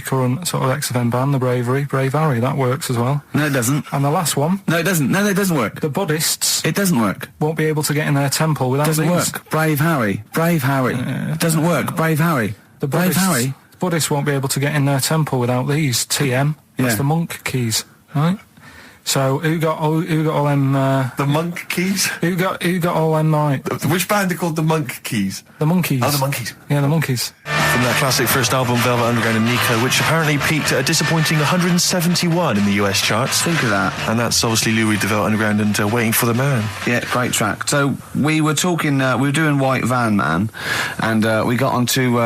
current sort of XFM band, the Brave Harry, that works as well. No, it doesn't. And the last one. No, it doesn't. No, it doesn't work. The Buddhists. It doesn't work. Won't be able to get in their temple without Doesn't these. work. Brave Harry. It doesn't work. Brave Harry. The Brave Harry. Buddhists won't be able to get in their temple without these. TM. That's the monk keys, right? So who got all them? The monk keys. Who got all them? Which band are called the Monk Keys? The Monkeys. Oh, the Monkeys. Yeah, the Monkeys. From their classic first album, Velvet Underground and Nico, which apparently peaked at a disappointing 171 in the US charts. Think of that. And that's obviously Louis de Velvet Underground and Waiting for the Man. Yeah, great track. So we were talking, we were doing White Van Man, and we got onto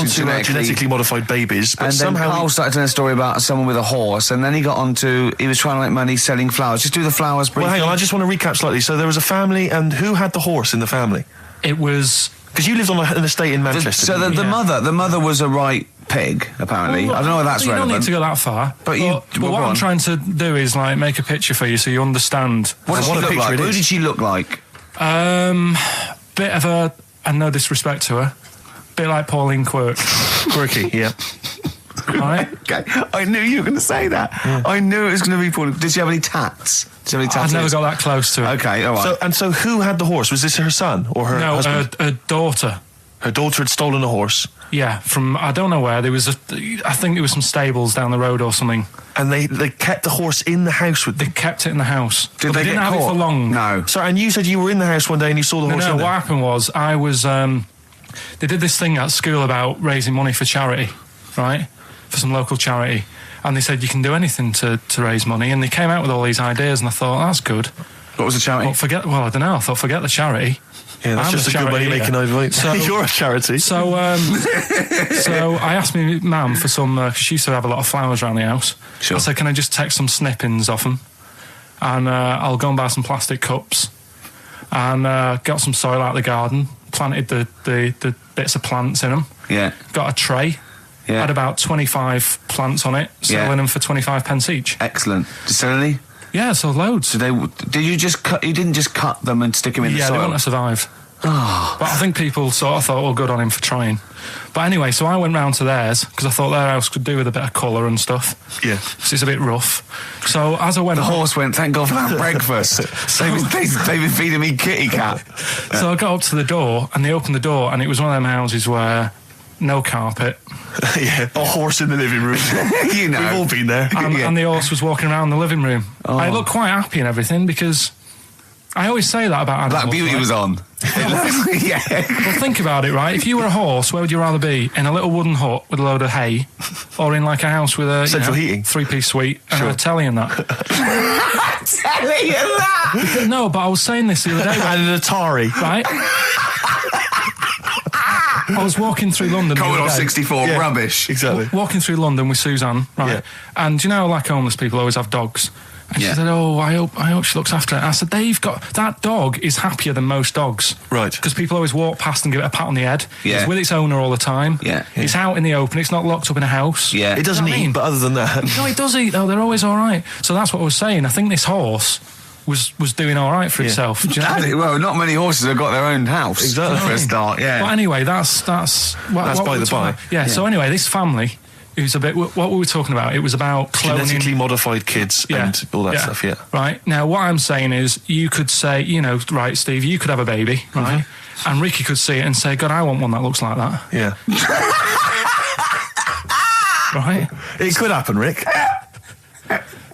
genetically modified babies, but and somehow then Carl started telling a story about someone with a horse, and then he got onto, he was trying to make money selling flowers. Just do the flowers briefly. Well, hang on, I just want to recap slightly. So there was a family, and who had the horse in the family? It was... Because you lived on an estate in Manchester. So the mother was a right pig, apparently. Well, I don't know if that's you relevant. don't need to go that far. But what I'm trying to do is like make a picture for you so you understand. What does she look like? Who did she look like? Bit of a, and no disrespect to her, bit like Pauline Quirk. Quirky, yeah. Right? Okay, I knew you were going to say that. Yeah. I knew it was going to be Pauline. Did she have any tats? I've never got that close to it. Okay, all right. So who had the horse? Was this her son or her husband? No, her daughter. Her daughter had stolen a horse. Yeah, from I don't know where. There was I think there was some stables down the road or something. And they kept the horse in the house with them. They kept it in the house. Did they didn't get have caught? it for long. No. Sorry, and you said you were in the house one day and you saw the horse. No, in there. what happened was I was. They did this thing at school about raising money for charity, right? For some local charity. And they said you can do anything to raise money, and they came out with all these ideas, and I thought that's good. What was the charity? Well, I don't know. I thought forget the charity. Yeah, that's just a good way of making over. So you're a charity. So, so I asked my mum for some because she used to have a lot of flowers around the house. Sure. I said, can I just take some snippings off them, and I'll go and buy some plastic cups, and got some soil out of the garden, planted the bits of plants in them. Yeah. Got a tray. Yeah. Had about 25 plants on it, selling them for 25 pence each. Excellent. Did you sell any? Yeah, sold loads. Did you just cut? You didn't just cut them and stick them in the soil? Yeah, they wouldn't have survived. Oh. But I think people sort of thought, good on him for trying. But anyway, so I went round to theirs because I thought their house could do with a bit of colour and stuff. Yeah. So it's a bit rough. So as I went... The horse went, thank God for that breakfast. They've been feeding me kitty cat. So I got up to the door and they opened the door and it was one of them houses where no carpet. Yeah, a horse in the living room. You know. We've all been there. And the horse was walking around the living room. Oh. I looked quite happy and everything because I always say that about animals. Black Beauty was on. Yeah. Well, think about it, right? If you were a horse, where would you rather be? In a little wooden hut with a load of hay, or in like a house with a central heating, 3-piece suite, and a telly and that? Telly and that. No, but I was saying this the other day. And an Atari, right? I was walking through London. Commodore 64, rubbish. Exactly. Walking through London with Suzanne, right? Yeah. And you know, like homeless people always have dogs. And she said, I hope she looks after it. I said, that dog is happier than most dogs. Right. Because people always walk past and give it a pat on the head. Yeah. It's with its owner all the time. Yeah. It's out in the open. It's not locked up in a house. Yeah. It doesn't eat, but other than that... No, it does eat, though. They're always all right. So that's what I was saying. I think this horse was doing all right for itself. Do you know what I mean? Well, not many horses have got their own house. Exactly. For a start, yeah. Well, anyway, that's by the by. Yeah, so anyway, this family... Who's a bit... What were we talking about? It was about cloning... Genetically modified kids and all that stuff, yeah. Right. Now, what I'm saying is you could say, right, Steve, you could have a baby, right? Mm-hmm. And Ricky could see it and say, God, I want one that looks like that. Yeah. Right? It could happen, Rick.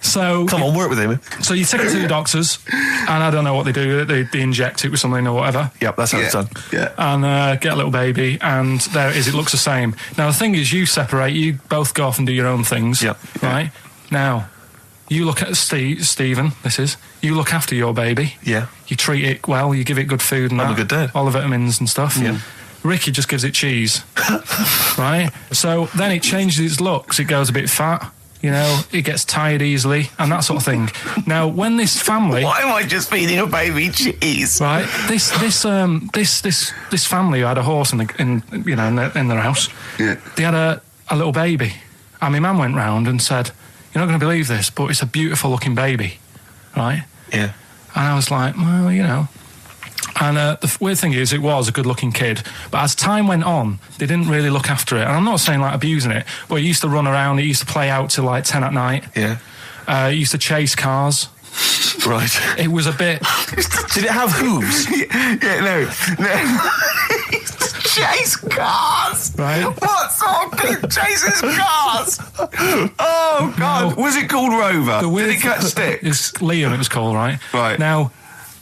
So... Come on, work with him. So you take it to the doctors, and I don't know what they do. They inject it with something or whatever. Yep, that's how it's done. Yeah. And get a little baby, and there it is. It looks the same. Now, the thing is, you separate. You both go off and do your own things. Yep. Right? Now, you look at Stephen, you look after your baby. Yeah. You treat it well. You give it good food and I'm a good dad. all the vitamins and stuff. Yeah. Ricky just gives it cheese. Right? So then it changes its looks. It goes a bit fat. It gets tired easily and that sort of thing. Now, when this family... Why am I just feeding a baby cheese? Right, this family who had a horse in their house. Yeah. They had a little baby, and my mum went round and said, "You're not going to believe this, but it's a beautiful looking baby," right? Yeah. And I was like, well, And the weird thing is, it was a good-looking kid, but as time went on, they didn't really look after it. And I'm not saying, like, abusing it, but he used to run around, he used to play out till, like, 10 at night. Yeah. He used to chase cars. Right. It was a bit... Did it have hooves? No. Chase cars. Right. What sort of kid chases cars? Oh God! No. Was it called Rover? The weird Did it catch sticks? It's Liam, it was called, right? Right. Now,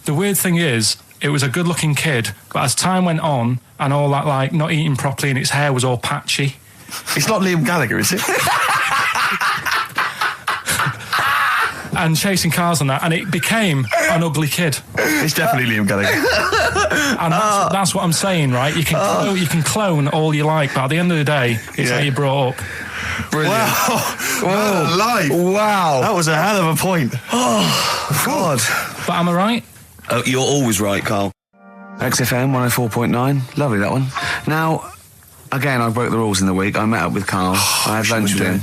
the weird thing is, it was a good-looking kid, but as time went on, and all that, like, not eating properly, and its hair was all patchy. It's not Liam Gallagher, is it? And chasing cars and that, and it became an ugly kid. It's definitely Liam Gallagher. And that's what I'm saying, right? You can clone all you like, but at the end of the day, it's how you brought up. Brilliant. Wow. Live. Wow. That was a hell of a point. Oh God. But am I right? Oh, you're always right, Carl. XFM 104.9. Lovely, that one. Now, again, I broke the rules in the week. I met up with Carl. I had lunch with him.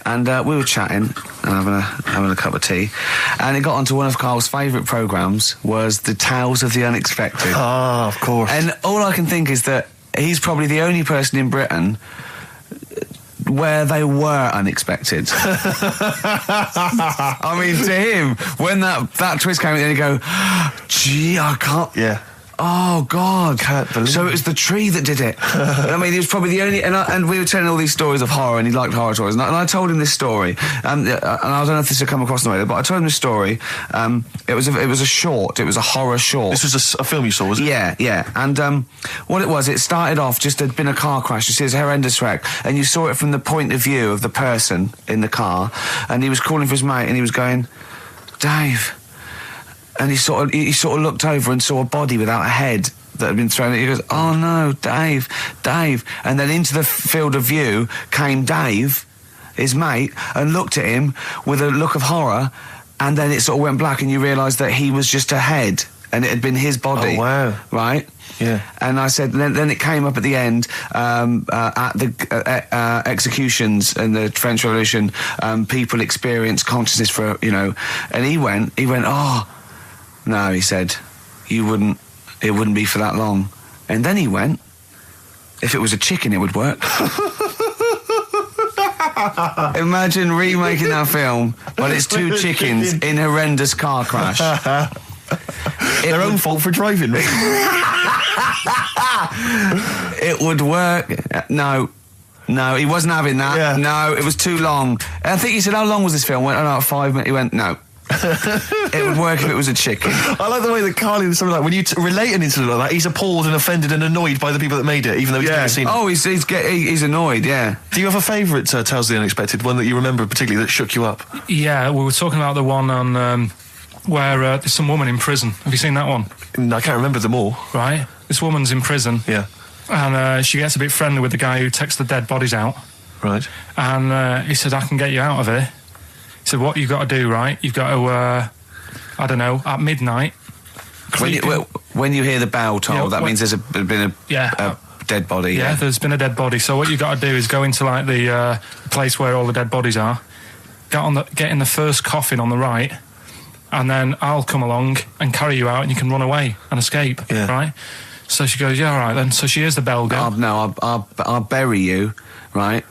And we were chatting and having a cup of tea. And it got onto one of Carl's favourite programmes, was the Tales of the Unexpected. Ah, of course. And all I can think is that he's probably the only person in Britain where they were unexpected. I mean, to him, when that twist came in, he'd go, gee, I can't... Yeah. Oh, God. Can't believe so it was the tree that did it. I mean, he was probably the only... And we were telling all these stories of horror, and he liked horror stories. And I told him this story. And I don't know if this had come across the way, but I told him this story. It was a short. It was a horror short. This was a film you saw, was it? Yeah. And what it was, it started off, just there'd been a car crash. You see, it's a horrendous wreck. And you saw it from the point of view of the person in the car. And he was calling for his mate, and he was going, Dave... And he sort of looked over and saw a body without a head that had been thrown. He goes, oh no, Dave. And then into the field of view came Dave, his mate, and looked at him with a look of horror. And then it sort of went black, and you realised that he was just a head, and it had been his body. Oh wow! Right. Yeah. And I said, then it came up at the end, at the executions and the French Revolution, people experience consciousness for, and he went, oh. No, he said, it wouldn't be for that long. And then he went, if it was a chicken, it would work. Imagine remaking that film, but it's two chickens in a horrendous car crash. Their own fault for driving. It would work. No, he wasn't having that. Yeah. No, it was too long. I think he said, how long was this film? I went, 5 minutes. He went, no. It would work if it was a chicken. I like the way that Carly is something like, when you relate an incident like that, he's appalled and offended and annoyed by the people that made it, even though he's never seen it. Oh, he's annoyed, yeah. Do you have a favourite Tales of the Unexpected, one that you remember particularly that shook you up? Yeah, we were talking about the one on where there's some woman in prison. Have you seen that one? No, I can't remember them all. Right. This woman's in prison. Yeah. And she gets a bit friendly with the guy who takes the dead bodies out. Right. And he said, I can get you out of here. He said, what you've got to do, right? You've got to, I don't know, at midnight... When you hear the bell toll, that means there's been a dead body. Yeah, there's been a dead body. So what you've got to do is go into, like, the place where all the dead bodies are, get in the first coffin on the right, and then I'll come along and carry you out, and you can run away and escape, right? So she goes, yeah, all right, then. So she hears the bell go. I'll bury you, right?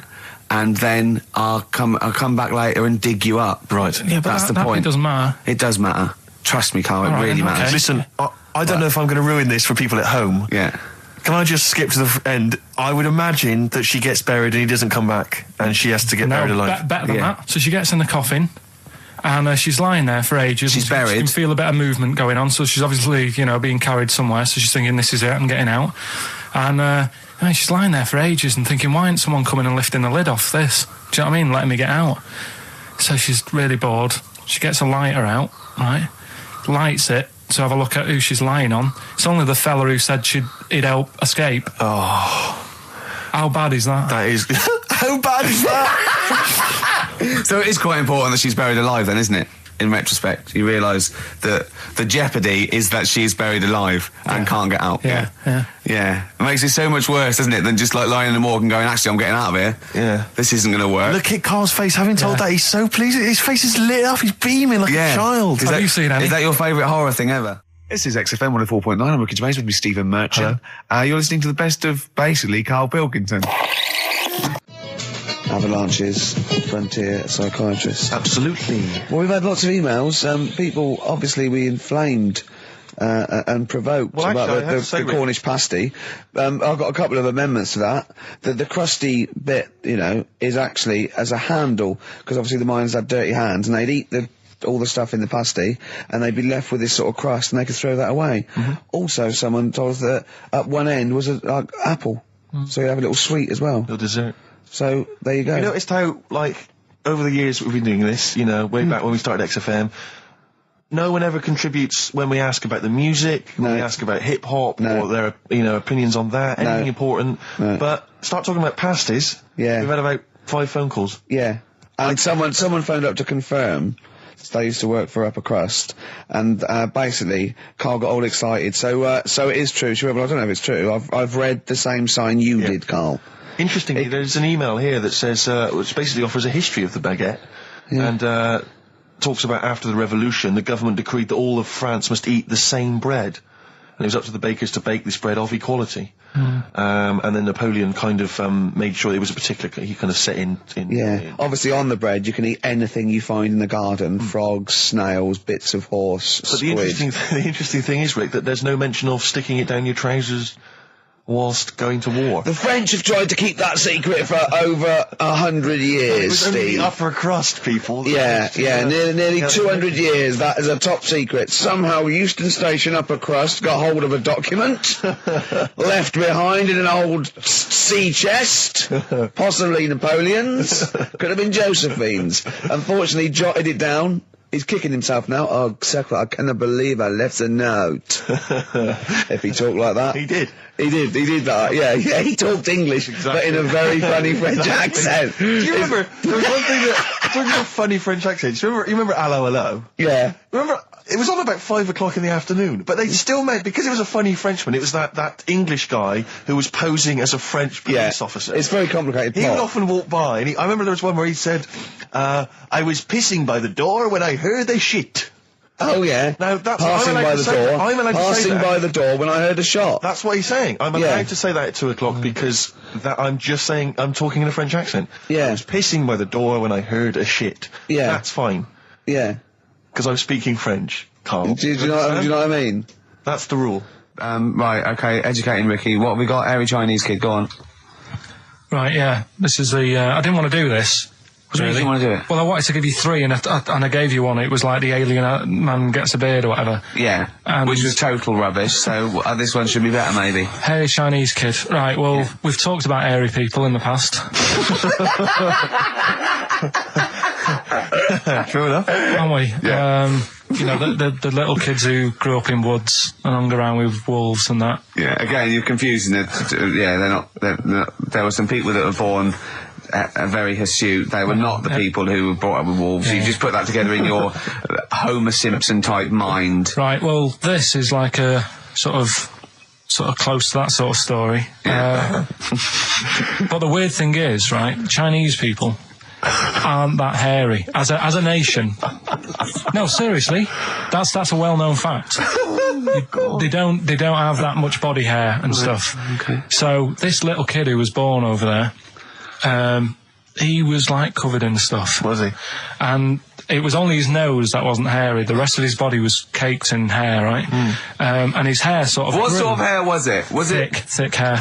And then I'll come back later and dig you up. Right. Yeah, but that's the point. It doesn't matter. It does matter. Trust me, Carl, it really matters. Okay. Listen, I don't know if I'm going to ruin this for people at home. Yeah. Can I just skip to the end? I would imagine that she gets buried and he doesn't come back, and she has to get buried alive. Better than that. So she gets in the coffin, and she's lying there for ages. She's buried. She can feel a bit of movement going on, so she's obviously, being carried somewhere, so she's thinking, this is it, I'm getting out. And she's lying there for ages and thinking, why isn't someone coming and lifting the lid off this? Do you know what I mean? Letting me get out. So she's really bored. She gets a lighter out, right? Lights it to have a look at who she's lying on. It's only the fella who said he'd help escape. Oh. How bad is that? That is... How bad is that? So it is quite important that she's buried alive then, isn't it? In retrospect, you realise that the jeopardy is that she's buried alive and can't get out. Yeah. It makes it so much worse, doesn't it, than just like lying in the morgue and going, actually, I'm getting out of here. Yeah. This isn't going to work. Look at Carl's face. Having told that, he's so pleased. His face is lit up. He's beaming like a child. Have you seen any? Is that your favourite horror thing ever? This is XFM 104.9. I'm Ricky Gervais with me, Stephen Merchant. You're listening to the best of, basically, Karl Pilkington. Avalanches, frontier psychiatrists. Absolutely. Well, we've had lots of emails. People, obviously, we inflamed and provoked about the Cornish pasty. I've got a couple of amendments to that. The crusty bit, you know, is actually as a handle, because obviously the miners had dirty hands, and they'd eat all the stuff in the pasty, and they'd be left with this sort of crust, and they could throw that away. Also, someone told us that at one end was an apple, so you have a little sweet as well. Little dessert. So, there you go. You noticed how, like, over the years we've been doing this, you know, way back when we started XFM, no one ever contributes when we ask about the music, when we ask about hip-hop, or their, you know, opinions on that, anything important. But start talking about pasties, we've had about 5 phone calls. Yeah. And someone phoned up to confirm. They used to work for Upper Crust, and basically, Karl got all excited. So it is true. Well, I don't know if it's true. I've read the same sign you did, Karl. Interestingly, there's an email here that says, which basically offers a history of the baguette, and talks about after the revolution, the government decreed that all of France must eat the same bread, and it was up to the bakers to bake this bread of equality. And then Napoleon kind of made sure it was a particular, he kind of set in. Obviously on the bread you can eat anything you find in the garden, frogs, snails, bits of horse, But squid. the interesting thing is, Rick, that there's no mention of sticking it down your trousers whilst going to war. The French have tried to keep that secret for over 100 years, It was only Steve. the upper crust people. Nearly 200 years, that is a top secret. Somehow Euston Station Upper Crust got hold of a document, left behind in an old sea chest, possibly Napoleon's, could have been Josephine's. Unfortunately, jotted it down. He's kicking himself now. Oh, Secretary, I cannot believe I left a note. If he talked like that. He did. He did that, yeah, he talked English, but in a very funny French accent. Do you remember, there was one thing that, talking about funny French accents, you remember Allo Allo? Yeah. Remember, it was on about 5 o'clock in the afternoon, but they still made, because it was a funny Frenchman, it was that English guy who was posing as a French police officer. It's very complicated. He would often walk by, and I remember there was one where he said, I was pissing by the door when I heard a shit. Oh yeah. Now that's passing by the door. I'm allowed to say passing that. by the door when I heard a shot. That's what he's saying. I'm allowed to say that at 2 o'clock because I'm just saying I'm talking in a French accent. Yeah. I was pissing by the door when I heard a shit. Yeah. That's fine. Yeah. Because I'm speaking French, Karl. Do you know what I mean? That's the rule. Right, okay, educating Ricky. What have we got? Airy Chinese kid, go on. Right, yeah. This is the, I didn't want to do this. Really? You want to do it? Well, I wanted to give you 3, and I gave you one. It was like the alien man gets a beard or whatever. Yeah, which was total rubbish, so this one should be better, maybe. Hairy Chinese kid. Right, well, we've talked about hairy people in the past. True enough. Haven't we? Yeah. You know, the little kids who grew up in woods and hung around with wolves and that. Yeah, again, you're confusing it. Yeah, they're not, there were some people that were born very hirsute. They were not the people who were brought up with wolves. You just put that together in your Homer Simpson type mind. Right, well, this is like a sort of close to that sort of story. But the weird thing is, right, Chinese people aren't that hairy as a nation. No, seriously, that's a well-known fact. They don't have that much body hair and stuff. Okay. So this little kid who was born over there, he was like covered in stuff. Was he? And it was only his nose that wasn't hairy. The rest of his body was caked in hair, right? And his hair sort of What grew. sort of hair was it? Was thick hair.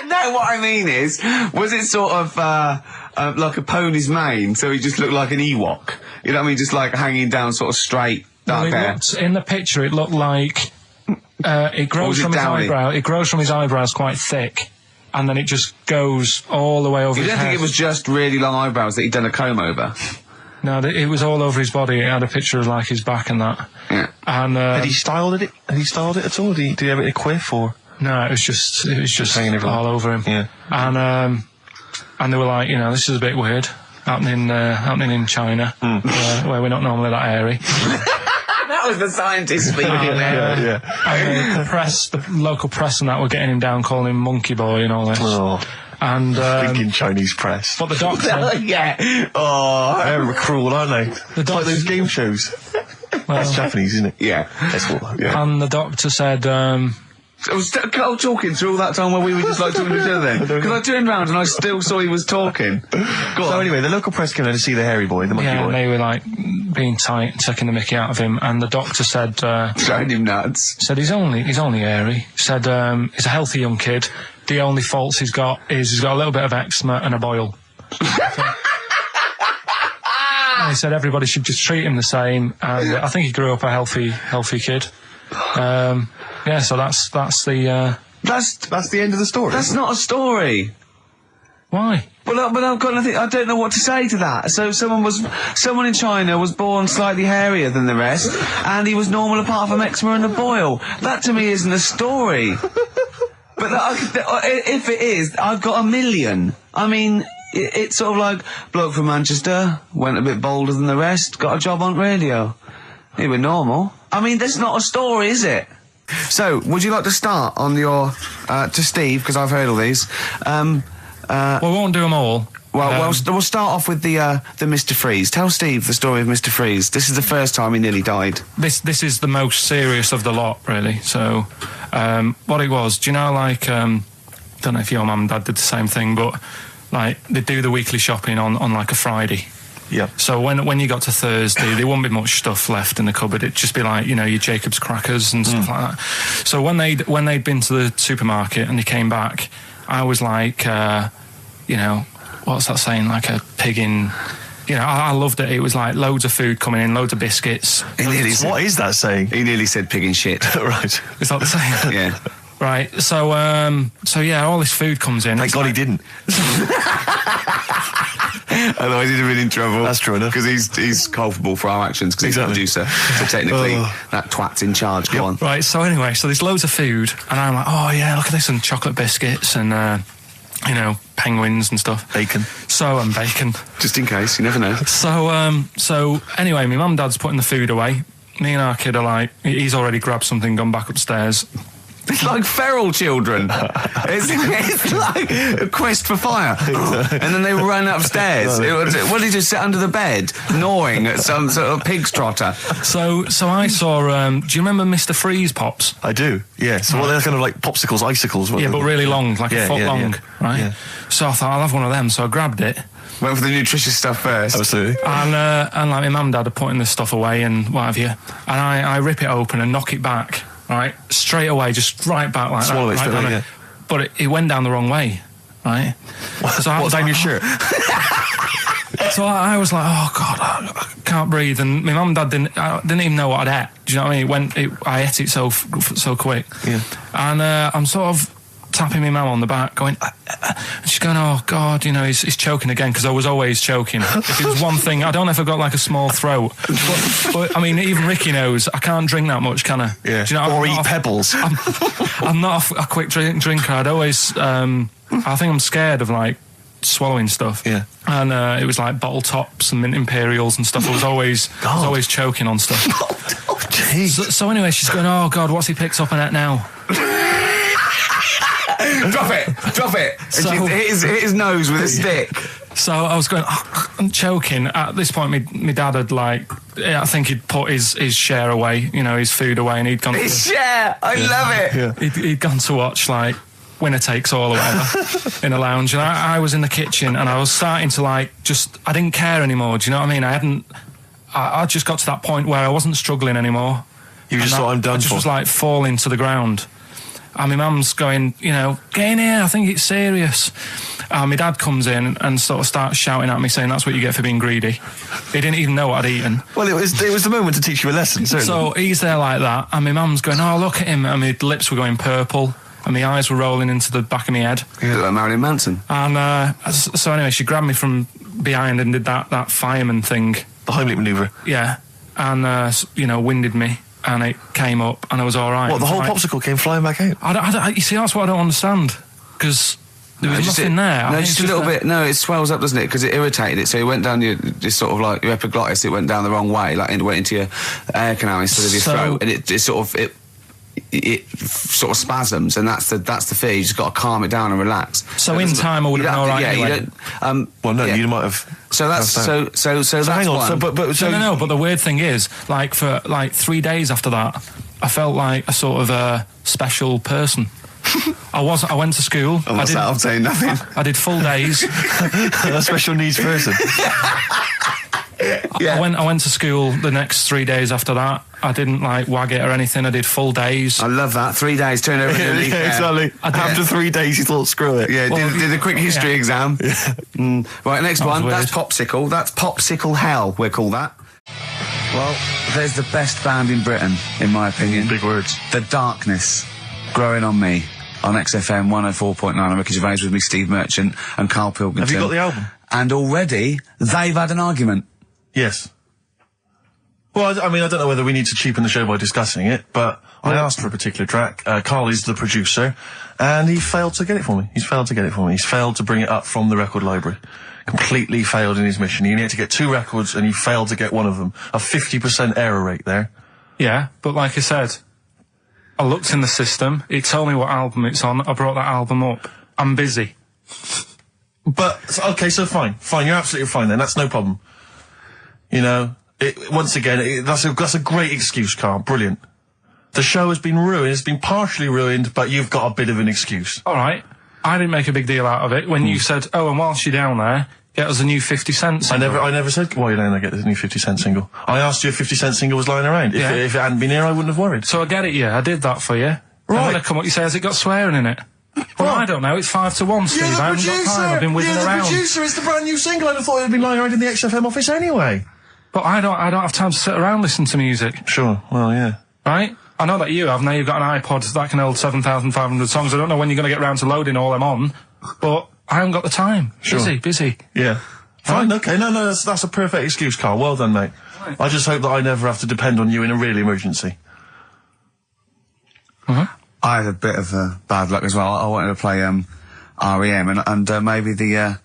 No, what I mean is, was it sort of like a pony's mane, so he just looked like an Ewok? You know what I mean? Just like hanging down sort of straight, dark hair. In the picture, it looked like it grows from his eyebrow. It grows from his eyebrows quite thick, and then it just goes all the way over his head. You don't think it was just really long eyebrows that he'd done a comb over? No, it was all over his body. It had a picture of like his back and that. Yeah. And Had he styled it? Had he styled it at all? Did he have it in a quiff or? No, it was just hanging all over him. Yeah. And they were like, you know, this is a bit weird happening in China, where we're not normally that hairy. That was the scientist speaking there. And the local press and that were getting him down, calling him Monkey Boy and all this. Oh. And thinking Chinese press. But the doctor, Yeah. Oh, they're cruel, aren't they? The It's like those game shows. That's Japanese, isn't it? Yeah. That's what, yeah. And the doctor said, I was talking through all that time while we were just like talking to each other then. Because I turned around and I still saw he was talking. So anyway, the local press came in to see the hairy boy, the monkey boy. and they were like being tight, taking the mickey out of him, and the doctor said, showing him nuts. Said he's only hairy. Said he's a healthy young kid. The only faults he's got is he's got a little bit of eczema and a boil. And he said everybody should just treat him the same, and I think he grew up a healthy kid. Yeah, so that's the that's the end of the story. That's not a story. Why? But I've got nothing. I don't know what to say to that. So someone in China was born slightly hairier than the rest, and he was normal apart from eczema and a boil. That to me isn't a story. But if it is, I've got a million. I mean, it's sort of like bloke from Manchester went a bit bolder than the rest, got a job on radio. He was normal. I mean, that's not a story, is it? So, would you like to start on your to Steve, because I've heard all these. We won't do them all. Well, we'll start off with the Mr. Freeze. Tell Steve the story of Mr. Freeze. This is the first time he nearly died. This is the most serious of the lot, really. So, what it was, do you know, like, don't know if your mum and dad did the same thing, but like they do the weekly shopping on like a Friday. Yeah. So when you got to Thursday, there wouldn't be much stuff left in the cupboard. It'd just be like, you know, your Jacob's crackers and stuff like that. So when they'd been to the supermarket and they came back, I was like, you know, what's that saying? Like a pig in. You know, I loved it. It was like loads of food coming in, loads of biscuits. What is that saying? He nearly said pig in shit. Right. Is that the saying? Yeah. Right. So yeah, all this food comes in. Thank God he didn't. Otherwise he'd have been in trouble. That's true enough. Because he's culpable for our actions because he's the producer. So technically, that twat's in charge. Go on. Right, so anyway, there's loads of food, and I'm like, oh yeah, look at this, and chocolate biscuits, and, you know, penguins and stuff. Bacon. And bacon. Just in case, you never know. So anyway, my mum and dad's putting the food away. Me and our kid are like, he's already grabbed something, gone back upstairs. It's like feral children. it's like a quest for fire. And then they run upstairs. What did he do? Sit under the bed, gnawing at some sort of pig's trotter. So I saw. Do you remember Mr. Freeze Pops? I do. Yeah. So they're kind of like popsicles, icicles. Yeah, but really long, like a foot long, right? Yeah. So I thought I'll have one of them. So I grabbed it. Went for the nutritious stuff first. Absolutely. And like my mum and dad are putting this stuff away and what have you. And I rip it open and knock it back. Right, straight away, just right back like Swallow that. Swallow it straight away, yeah. But it went down the wrong way, right? So I was down your shirt? So I was like, oh God, I can't breathe. And my mum and dad didn't even know what I'd ate. Do you know what I mean? I ate it so quick. Yeah. And I'm sort of tapping my mum on the back, going, and she's going, oh God, you know, he's choking again, because I was always choking. If it was one thing, I don't know if I've got like a small throat, but I mean, even Ricky knows I can't drink that much, can I? Yeah. Do you know, or eat pebbles. I'm not a quick drinker. I'd always, I think I'm scared of like swallowing stuff. Yeah. And it was like bottle tops and mint imperials and stuff. I was always choking on stuff. Oh, jeez. So anyway, she's going, oh God, what's he picked up on it now? Drop it. So, and hit his nose with a stick. So I was going, I'm choking. At this point, my dad had I think he'd put his share away, you know, his food away, and he'd gone. His share, I love it. He'd gone to watch like Winner Takes All or whatever in a lounge, and I was in the kitchen, and I was starting to I didn't care anymore. Do you know what I mean? I just got to that point where I wasn't struggling anymore. You just thought, I'm done. I just was like falling to the ground. And my mum's going, you know, get in here, I think it's serious. And my dad comes in and sort of starts shouting at me, saying that's what you get for being greedy. He didn't even know what I'd eaten. Well, it was the moment to teach you a lesson, certainly. So he's there like that, and my mum's going, oh, look at him, and my lips were going purple, and my eyes were rolling into the back of my head. You look like Marilyn Manson. And so anyway, she grabbed me from behind and did that fireman thing. The Heimlich manoeuvre. Yeah. And, you know, winded me. And it came up, and I was all right. What, the whole popsicle came flying back out? You see, that's what I don't understand, because there was nothing there. No, just a little bit. No, it swells up, doesn't it? Because it irritated it, so it went down your sort of like your epiglottis. It went down the wrong way, like it went into your air canal instead of your throat, and it sort of it sort of spasms, and that's the fear. You just got to calm it down and relax. So in time, I would have been all right. Yeah, anyway. you don't. Well, no, you might have. So that's so that's hang on. one. No, but the weird thing is, like, for like 3 days after that, I felt like a sort of special person. I went to school. I'm saying nothing. I did full days. A special needs person. I went to school the next 3 days after that. I didn't like wag it or anything. I did full days. I love that. 3 days, turn over a leaf. Exactly. After 3 days, you thought, screw it. Yeah, did a quick history exam. Right, next one. weird. That's Popsicle. That's Popsicle Hell, we'll call that. Well, there's the best band in Britain, in my opinion. Big words. The Darkness, Growing on Me, on XFM 104.9. I'm Ricky Gervais, with me, Steve Merchant and Karl Pilkington. Have you got the album? And already, they've had an argument. Yes. Well, I mean, I don't know whether we need to cheapen the show by discussing it, but I asked for a particular track. Karl is the producer, and he failed to get it for me. He's failed to bring it up from the record library. Completely failed in his mission. He needed to get 2 records, and he failed to get one of them. A 50% error rate there. Yeah, but like I said, I looked in the system. It told me what album it's on. I brought that album up. I'm busy. But, okay, so fine. You're absolutely fine then. That's no problem. You know, once again, that's a great excuse, Karl. Brilliant. The show has been ruined. It's been partially ruined, but you've got a bit of an excuse. All right. I didn't make a big deal out of it when you said, oh, and whilst you're down there, get us a new 50 Cent single. I never said, while you're down there, get this new 50 Cent single. I asked you if 50 Cent single was lying around. If it hadn't been here, I wouldn't have worried. So I get it, yeah. I did that for you. Right. And when I come up, you say, has it got swearing in it? Well, I don't know. It's 5-1, Steve. I haven't got time. I've been whizzing around. You're the producer. It's the brand new single. I'd have thought it had been lying around in the XFM office anyway. But I don't have time to sit around listening to music. Sure. Well, yeah. Right? I know that you have. Now you've got an iPod that can hold 7,500 songs. I don't know when you're going to get round to loading all them on, but I haven't got the time. Sure. Busy. Yeah. Fine, okay. No, that's a perfect excuse, Karl. Well done, mate. Right. I just hope that I never have to depend on you in a real emergency. I had a bit of bad luck as well. I wanted to play REM, and maybe the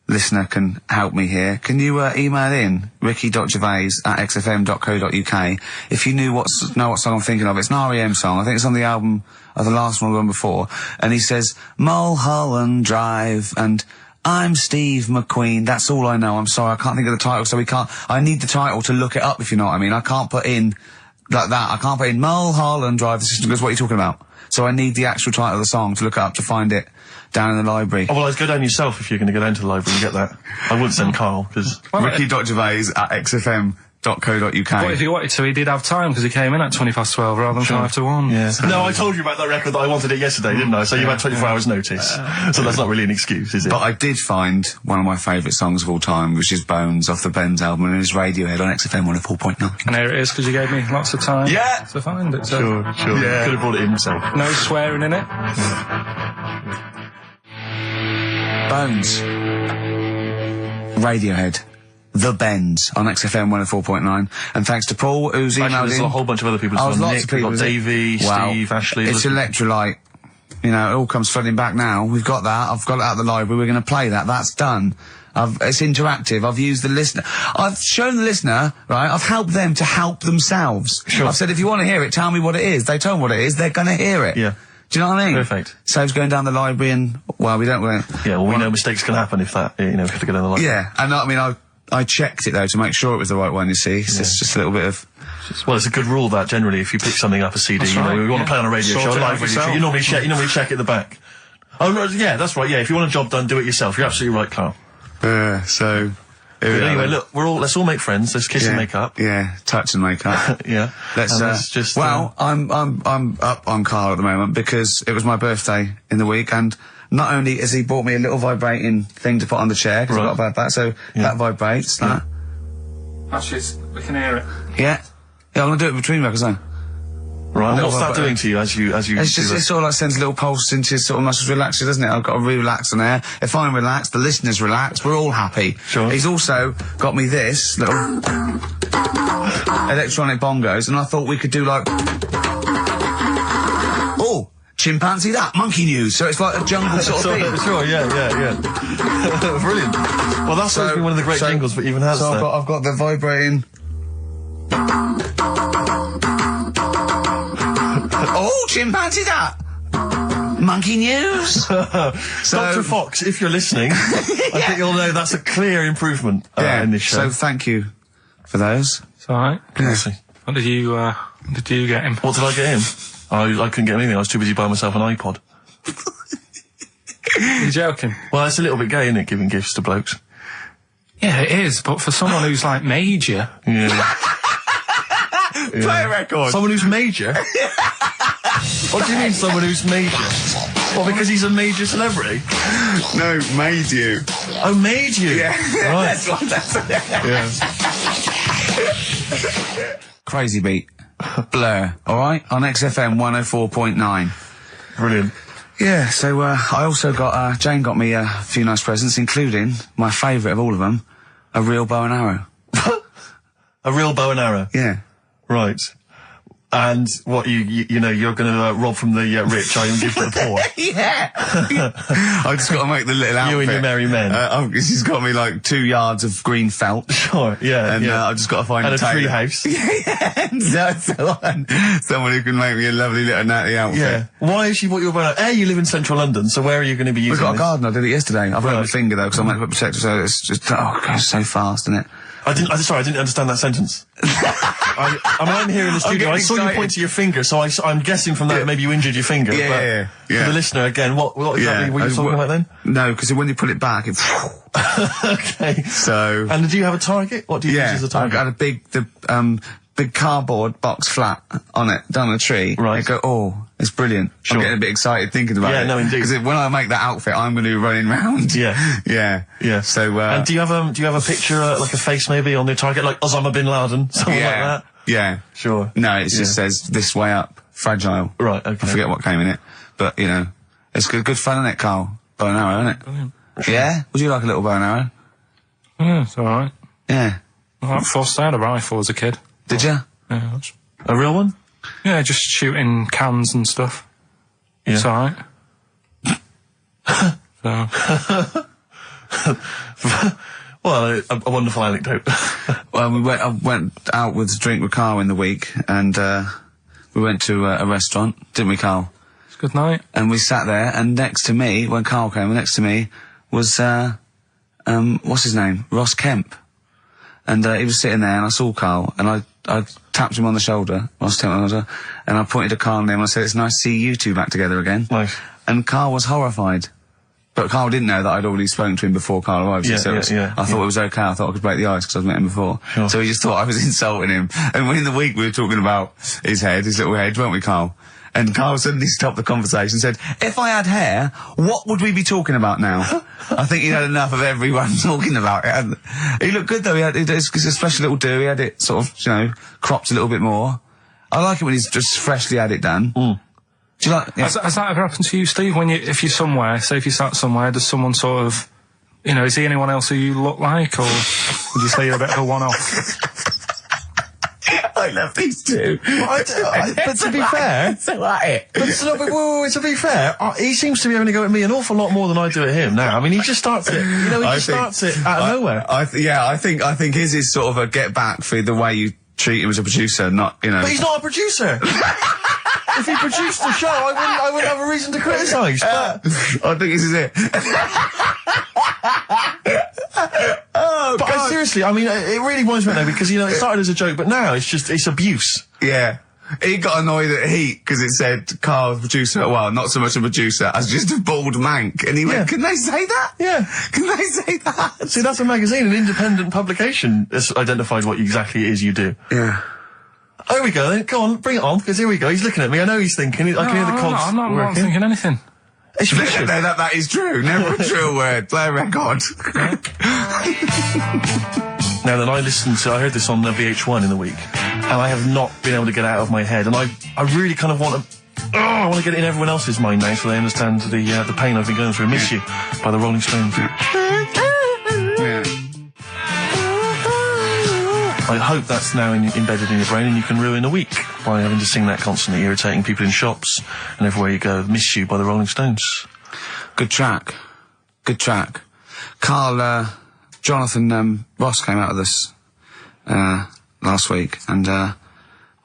listener can help me here. Can you email in ricky.gervais@xfm.co.uk if you know what song I'm thinking of? It's an REM song. I think it's on the album of the last one before. And he says Mulholland Drive and I'm Steve McQueen. That's all I know. I'm sorry, I can't think of the title, so I need the title to look it up, if you know what I mean. I can't put in like that. I can't put in Mulholland Drive. The system goes, what are you talking about? So I need the actual title of the song to look up to find it down in the library. Oh, well, I'd go down yourself if you're going to go down to the library and get that. I wouldn't send Karl, because... ricky.gervais@xfm.co.uk. But if he wanted to, he did have time, because he came in at 12 rather than 5-1. Yeah. No, I told you about that record that I wanted it yesterday, didn't I? So you had 24 hours notice. So that's not really an excuse, is it? But I did find one of my favourite songs of all time, which is Bones off the Bends album, and it's Radiohead on XFM 104.9. And there it is, because you gave me lots of time to find it. So. Sure. Yeah. Could have brought it himself. No swearing in it. Bones. Radiohead. The Bends on XFM 104.9. And thanks to Paul, who's emailed there's in. a whole bunch of other people. Lots Nick, of people. We've got Davey, Steve, Ashley. It's Electrolyte. You know, it all comes flooding back now. We've got that. I've got it out of the library. We're going to play that. That's done. It's interactive. I've used the listener. I've shown the listener, right? I've helped them to help themselves. Sure. I've said, if you want to hear it, tell me what it is. They tell me what it is. They're going to hear it. Yeah. Do you know what I mean? Perfect. Saves going down the library and, well, we don't... Yeah, well, we know mistakes can happen if that, you know, if you have to go down the library. Yeah, and I mean, I checked it, though, to make sure it was the right one, you see. It's just a little bit of... Well, it's a good rule, that, generally, if you pick something up, a CD, that's you know, right, we want to play on a radio show, a live radio show, you normally check at the back. Oh, no, yeah, that's right, yeah, if you want a job done, do it yourself. You're absolutely right, Karl. So... But anyway, look, let's all make friends, let's kiss and make up. Yeah, touch and make up. Yeah. Let's just... Well, I'm up on Karl at the moment, because it was my birthday in the week, and... Not only has he bought me a little vibrating thing to put on the chair, because I've got about that, so that vibrates. That. Actually, we can hear it. Yeah, I'm going to do it between records now. Right, what's that doing to you as you It's just, it sort of like sends a little pulse into your sort of muscles, relaxes, doesn't it? I've got to relax on air. If I'm relaxed, the listeners relax, we're all happy. Sure. He's also got me this little electronic bongos, and I thought we could do like... Oh! Chimpanzee that, monkey news, so it's like a jungle sort of thing. Sure, yeah. Brilliant. Well, that's always been one of the great jingles that even has so I've got the vibrating... Oh! Oh, chimpanzee that! Monkey news! Dr. Fox, if you're listening, I think you'll know that's a clear improvement in this show. So thank you for those. It's alright. Yeah. What did you get him? What did I get him? I couldn't get him anything. I was too busy buying myself an iPod. You're joking? Well, it's a little bit gay, isn't it, giving gifts to blokes? Yeah, it is, but for someone who's like major... Yeah. Play a record. Someone who's major? What do you mean, someone who's major? Well, because he's a major celebrity? No, made you. Oh, made you? Yeah. Right. Yeah. Crazy Beat. Blur. Alright? On XFM 104.9. Brilliant. Yeah, so I also got, Jane got me a few nice presents, including my favourite of all of them, a real bow and arrow. A real bow and arrow? Yeah. Right. And what, you know, you're gonna rob from the rich, I give to the poor? Yeah! I just got to make the little outfit. You and your merry men. She's got me like 2 yards of green felt. Sure, yeah. And I've just got to find and a tree house. Yeah, someone who can make me a lovely little natty outfit. Yeah. Why has she bought you a bow and arrow? You live in central London, so where are you going to be using We've got this? a garden, I did it yesterday. I've got my finger though, because I'm meant to put protector, so it's just, it goes so fast, isn't it? I didn't understand that sentence. I'm here in the studio. I saw you point to your finger, so I'm guessing from that maybe you injured your finger. Yeah. For the listener, again, what exactly were you talking about then? No, because when you pull it back, it's... Okay. So... And do you have a target? What do you use as a target? I've got a big cardboard box flat on it, down a tree. Right. I go, oh, it's brilliant. Sure. I'm getting a bit excited thinking about it. Yeah, no, indeed. Because when I make that outfit, I'm going to be running round. Yeah. Yeah. So, and do you have a picture, like a face maybe on the target, like Osama bin Laden, something like that? Yeah. Sure. No, it just says this way up, fragile. Right, okay. I forget what came in it. But, you know, it's good fun, isn't it, Carl? Bow and arrow, isn't it? Brilliant. Yeah? Would you like a little bow and arrow? Yeah, it's alright. Yeah. Well, I forced out a rifle as a kid. Did you? Yeah, that's... A real one? Yeah, just shooting cans and stuff. Yeah. It's alright. Well, a wonderful anecdote. Well, I went out with a drink with Carl in the week, and we went to a restaurant, didn't we, Carl? It's a good night. And we sat there, and next to me, when Carl came, next to me was what's his name? Ross Kemp. And he was sitting there, and I saw Carl, and I tapped him on the shoulder, Ross Kemp on the shoulder, and I pointed to Carl and him, and I said, "It's nice to see you two back together again." Nice. And Carl was horrified. But Carl didn't know that I'd already spoken to him before Carl arrived. I thought it was okay. I thought I could break the ice because I'd met him before. Sure. So he just thought I was insulting him. And in the week we were talking about his little head, weren't we, Carl? And Carl suddenly stopped the conversation and said, "If I had hair, what would we be talking about now?" I think he'd had enough of everyone talking about it. And he looked good though. It's a special little do. He had it sort of, cropped a little bit more. I like it when he's just freshly had it done. Mm. Do you like? Yeah. Has that ever happened to you, Steve? If you're somewhere, say if you sat somewhere, does someone sort of, is he anyone else who you look like, or would you say you're a bit of a one-off? I love these two. But to be fair, to be fair, he seems to be having to go at me an awful lot more than I do at him now. I mean, he just starts it. Starts it out of nowhere. I think his is sort of a get back for the way you treat him as a producer, not. But he's not a producer. If he produced the show, I wouldn't have a reason to criticise. I think this is it. But seriously, I mean, it really winds me up though, because, it started as a joke, but now it's abuse. Yeah. He got annoyed at Heat because it said Carl, producer, well, not so much a producer, as just a bald mank. And he went, "Can they say that? Yeah. Can they say that?" See, that's a magazine, an independent publication that's identified what exactly it is you do. Yeah. Oh, here we go then. Go on, bring it on, because here we go. He's looking at me. I know he's thinking. I can hear the cogs I'm not working. thinking anything. It's vicious. No, that is true. Never a true word. Play a record. Now then, I heard this on VH1 in the week, and I have not been able to get it out of my head, and I really kind of want to get it in everyone else's mind now so they understand the pain I've been going through. Miss You by the Rolling Stones. Yeah. I hope that's now embedded in your brain and you can ruin a week by having to sing that constantly, irritating people in shops and everywhere you go. Miss You by the Rolling Stones. Good track. Carl, Jonathan, Ross came out of this, last week, and,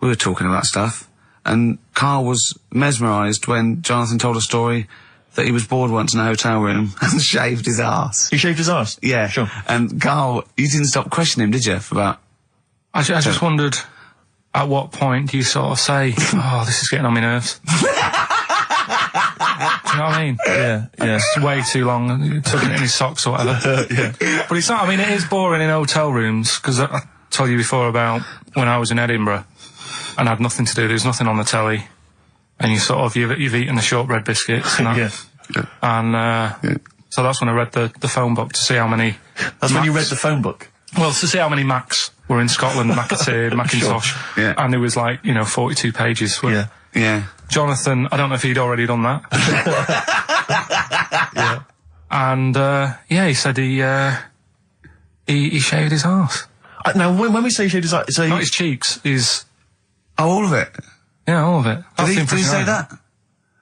we were talking about stuff. and Carl was mesmerised when Jonathan told a story that he was bored once in a hotel room and shaved his arse. He shaved his arse? Yeah. Sure. And Carl, you didn't stop questioning him, did you, for about... I just wondered, at what point do you sort of say, oh, this is getting on my nerves? Do you know what I mean? Yeah. It's way too long, tucking it in his socks or whatever. Yeah. But it's not, I mean, it is boring in hotel rooms, because I told you before about when I was in Edinburgh, and I had nothing to do, there was nothing on the telly, and you've eaten the shortbread biscuits, and so that's when I read the phone book to see how many... That's when you read the phone book? Well, to see how many Macs were in Scotland, McAteer, Macintosh, Yeah. and there was 42 pages. Yeah. Jonathan, I don't know if he'd already done that. Yeah. And, he said he shaved his arse. Now, when we say he shaved his arse... Not his cheeks, Oh, all of it? Yeah, all of it. Did he say that?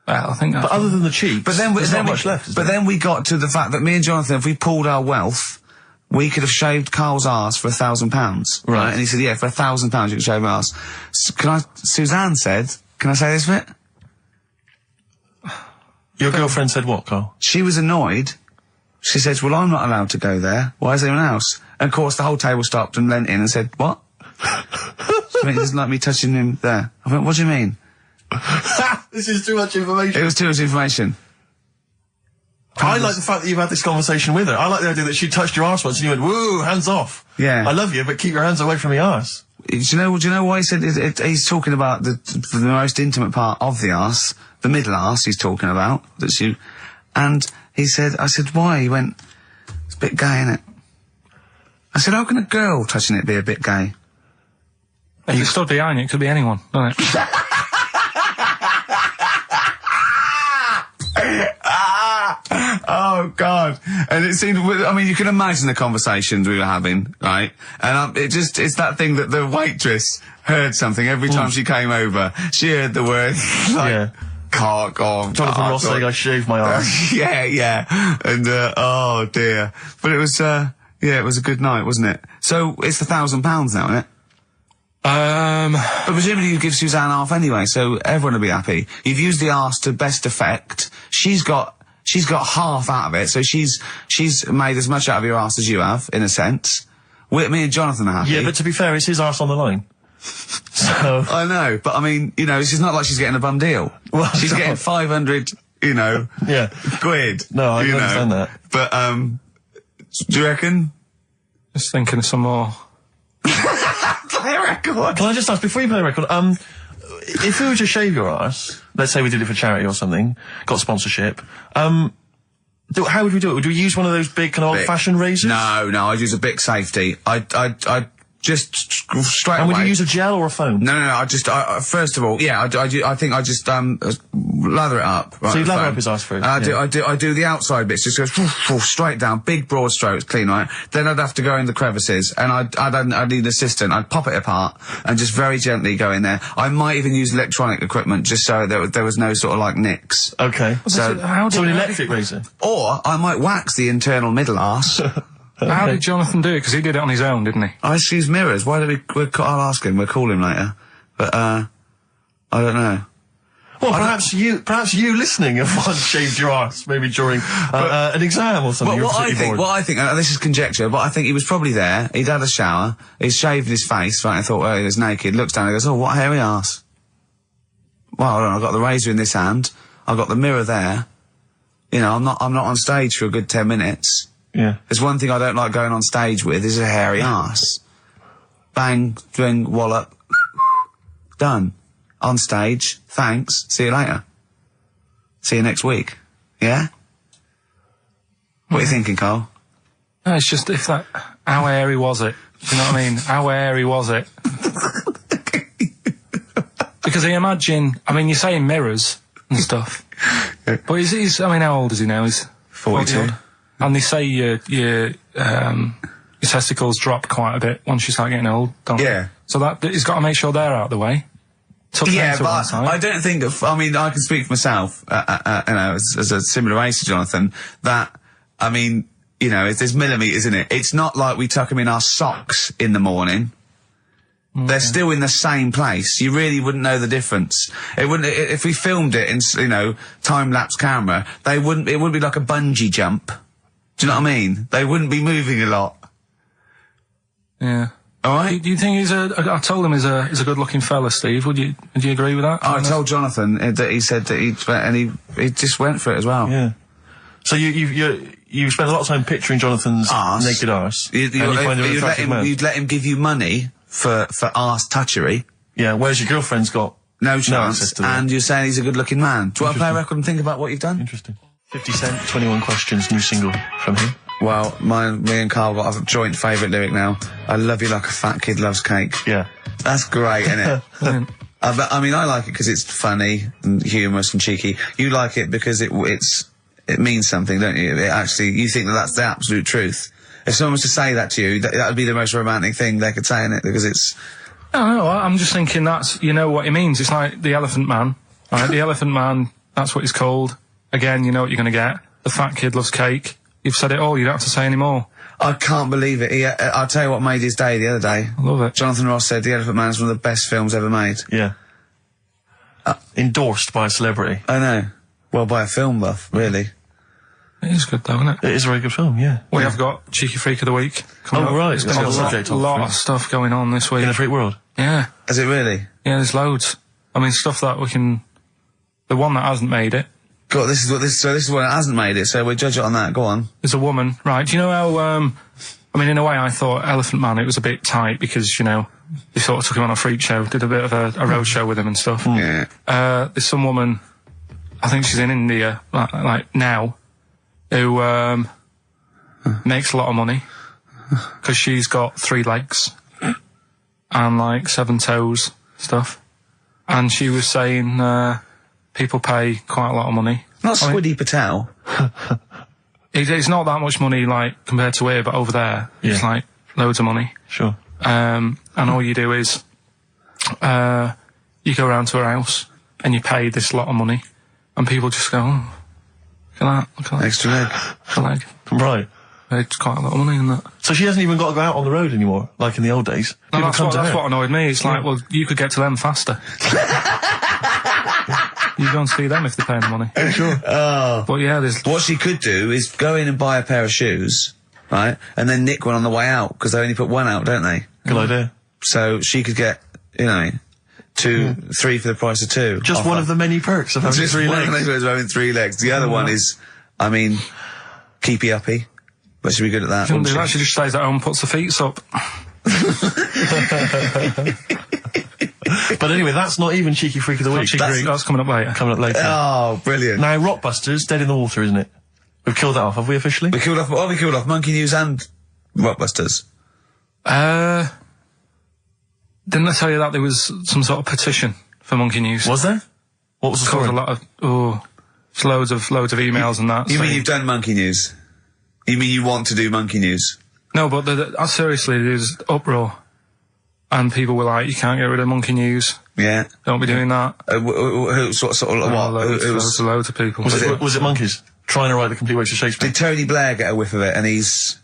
Well, I think that's... But other than the cheeks, there's not much left, But then we got to the fact that me and Jonathan, if we pooled our wealth, we could have shaved Carl's arse for £1,000. Right. And he said, yeah, for £1,000 you can shave my arse. Suzanne said, can I say this bit? Your girlfriend said what, Carl? She was annoyed. She says, well, I'm not allowed to go there. Why is anyone else? And of course the whole table stopped and leant in and said, what? She went, he doesn't like me touching him there. I went, what do you mean? This is too much information. It was too much information. I like the fact that you've had this conversation with her. I like the idea that she touched your arse once and you went, woo, hands off. Yeah. I love you, but keep your hands away from my arse. Do you know why he said he's talking about the most intimate part of the arse, the middle arse he's talking about, and he said, I said, why? He went, it's a bit gay, innit? I said, how can a girl touching it be a bit gay? If you stood behind it, it could be anyone, doesn't it? Oh, God. And it seemed, I mean, you can imagine the conversations we were having, right? And it's that thing that the waitress heard something every time she came over. She heard the word, cock on. Jonathan Ross saying I shaved my arse. Yeah. And, oh, dear. But it was, it was a good night, wasn't it? So, it's £1,000 now, isn't it? But presumably you give Suzanne half anyway, so everyone will be happy. You've used the arse to best effect. She's got half out of it, so she's made as much out of your arse as you have, in a sense. Me and Jonathan are happy. Yeah, but to be fair, it's his arse on the line. So... I know, but I mean, it's not like she's getting a bum deal. Well, she's getting 500, quid. No, I understand that. But, do you reckon? Just thinking of some more... Play a record. Can I just ask, before you play a record, if we were to shave your arse, let's say we did it for charity or something, got sponsorship, how would we do it? Would we use one of those big kind of old-fashioned razors? No, I'd use a Bic Safety. I'd just straight away. And would you use a gel or a foam? No, first of all, I think I just, lather it up. Right, so you lather up his arse first? I do the outside bits, just go straight down, big broad strokes, clean, right? Then I'd have to go in the crevices, and I'd need an assistant. I'd pop it apart, and just very gently go in there. I might even use electronic equipment, just so there was no sort of, nicks. Okay. So an electric razor? Or I might wax the internal middle arse. How did Jonathan do it? Because he did it on his own, didn't he? I use mirrors. Why don't I'll ask him. We'll call him later. But, I don't know. Well, perhaps you listening have once shaved your arse, maybe during an exam or something. What I think, this is conjecture, but I think he was probably there. He'd had a shower. He'd shaved his face, right? I thought, well, he was naked. Looks down and goes, oh, what a hairy arse. Well, hold on, I've got the razor in this hand. I've got the mirror there. I'm not on stage for a good 10 minutes. Yeah. There's one thing I don't like going on stage with is a hairy arse. Bang, drink, wallop, done. On stage, thanks, see you later. See you next week. Yeah? What are you thinking, Carl? No, it's just how hairy was it? Do you know what I mean? How hairy was it? Because I imagine, you're saying mirrors and stuff. But how old is he now? He's 42. And they say your testicles drop quite a bit once you start getting old, don't they? Yeah. So he's got to make sure they're out of the way. Yeah, but I don't think I can speak for myself, as a similar age to Jonathan, that, there's millimetres in it. It's not like we tuck them in our socks in the morning. They're still in the same place. You really wouldn't know the difference. It wouldn't, if we filmed it in, time-lapse camera, it wouldn't be like a bungee jump. Do you know what I mean? They wouldn't be moving a lot. Yeah. Alright? Do you think I told him he's a good-looking fella, Steve. Would you agree with that? I told Jonathan that he said that he just went for it as well. Yeah. So you spent a lot of time picturing Jonathan's naked arse. You'd let him give you money for arse touchery. Yeah, whereas your girlfriend's got no chance, and you're saying he's a good-looking man. Do you want to play a record and think about what you've done? Interesting. 50 Cent, 21 Questions, new single from him. Well, me and Carl got a joint favourite lyric now. I love you like a fat kid loves cake. Yeah. That's great, isn't it? I mean, I like it because it's funny and humorous and cheeky. You like it because it means something, don't you? You think that's the absolute truth. If someone was to say that to you, that would be the most romantic thing they could say, innit? Because it's... No, I'm just thinking you know what it means. It's like the Elephant Man, right? The Elephant Man, that's what he's called. Again, you know what you're going to get. The fat kid loves cake. You've said it all, you don't have to say any more. I can't believe it. I'll tell you what made his day the other day. I love it. Jonathan Ross said The Elephant Man is one of the best films ever made. Yeah. Endorsed by a celebrity. I know. Well, by a film buff, really. It is good though, isn't it? It is a very good film, yeah. We have got Cheeky Freak of the Week coming up. Right. There's been a lot of stuff going on this week. In the freak world? Yeah. Is it really? Yeah, there's loads. I mean, stuff that we can... The one that hasn't made it. God, this is what it hasn't made it, so we'll judge it on that. Go on. There's a woman, right? Do you know how, I mean, in a way, I thought Elephant Man, it was a bit tight because, they sort of took him on a freak show, did a bit of a road show with him and stuff. Yeah. There's some woman, I think she's in India, like now, who, makes a lot of money because she's got 3 legs and 7 toes stuff. And she was saying, people pay quite a lot of money. Not Squiddy Patel. It's not that much money, compared to here, but over there, it's loads of money. Sure. And all you do is, you go around to her house, and you pay this lot of money, and people just go, oh, look at that. Extra leg. Extra leg. Right. It's quite a lot of money in that. So she hasn't even got to go out on the road anymore, like in the old days? No, that's what annoyed me. It's well, you could get to them faster. You go and see them if they're paying the money. Sure. But yeah, what she could do is go in and buy a pair of shoes, right, and then nick one on the way out, because they only put one out, don't they? Good idea. So she could get, 3 for the price of 2. Just one of the many perks of having 3 legs. Just one of having 3 legs. The other one is, keepy uppy. But she'd be good at that. Shouldn't do that. She just stays at home and puts the feet up. But anyway, that's not even Cheeky Freak of the Week. That's coming up later. Coming up later. Oh, brilliant. Now, Rockbusters, Dead in the Water, isn't it? We've killed that off, have we officially? We killed off Monkey News and Rockbusters. Didn't I tell you that there was some sort of petition for Monkey News? Was there? What was the story? A lot of, it's loads of emails and that. You mean you've done Monkey News? You mean you want to do Monkey News? No, but seriously, there's uproar. And people were like, you can't get rid of Monkey News. Yeah. Don't be doing that. Loads of people. Was it monkeys? Trying to write the complete works of Shakespeare? Did Tony Blair get a whiff of it, and he's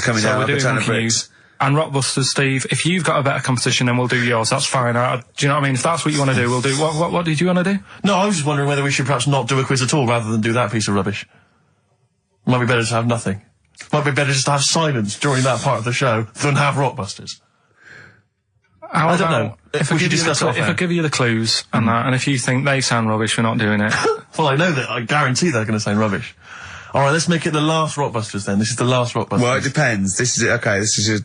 coming down with a ton of bricks? And Rockbusters, Steve, if you've got a better competition, then we'll do yours. That's fine. Do you know what I mean? If that's what you want to do, we'll do. What did you want to do? No, I was just wondering whether we should perhaps not do a quiz at all, rather than do that piece of rubbish. Might be better to have nothing. Might be better just to have silence during that part of the show than have Rockbusters. I don't know. If I give you the clues and that, and if you think they sound rubbish, we're not doing it. Well, I know that. I guarantee they're going to sound rubbish. All right, let's make it the last Rockbusters then. This is the last Rockbusters. Well, it depends. This is okay. This is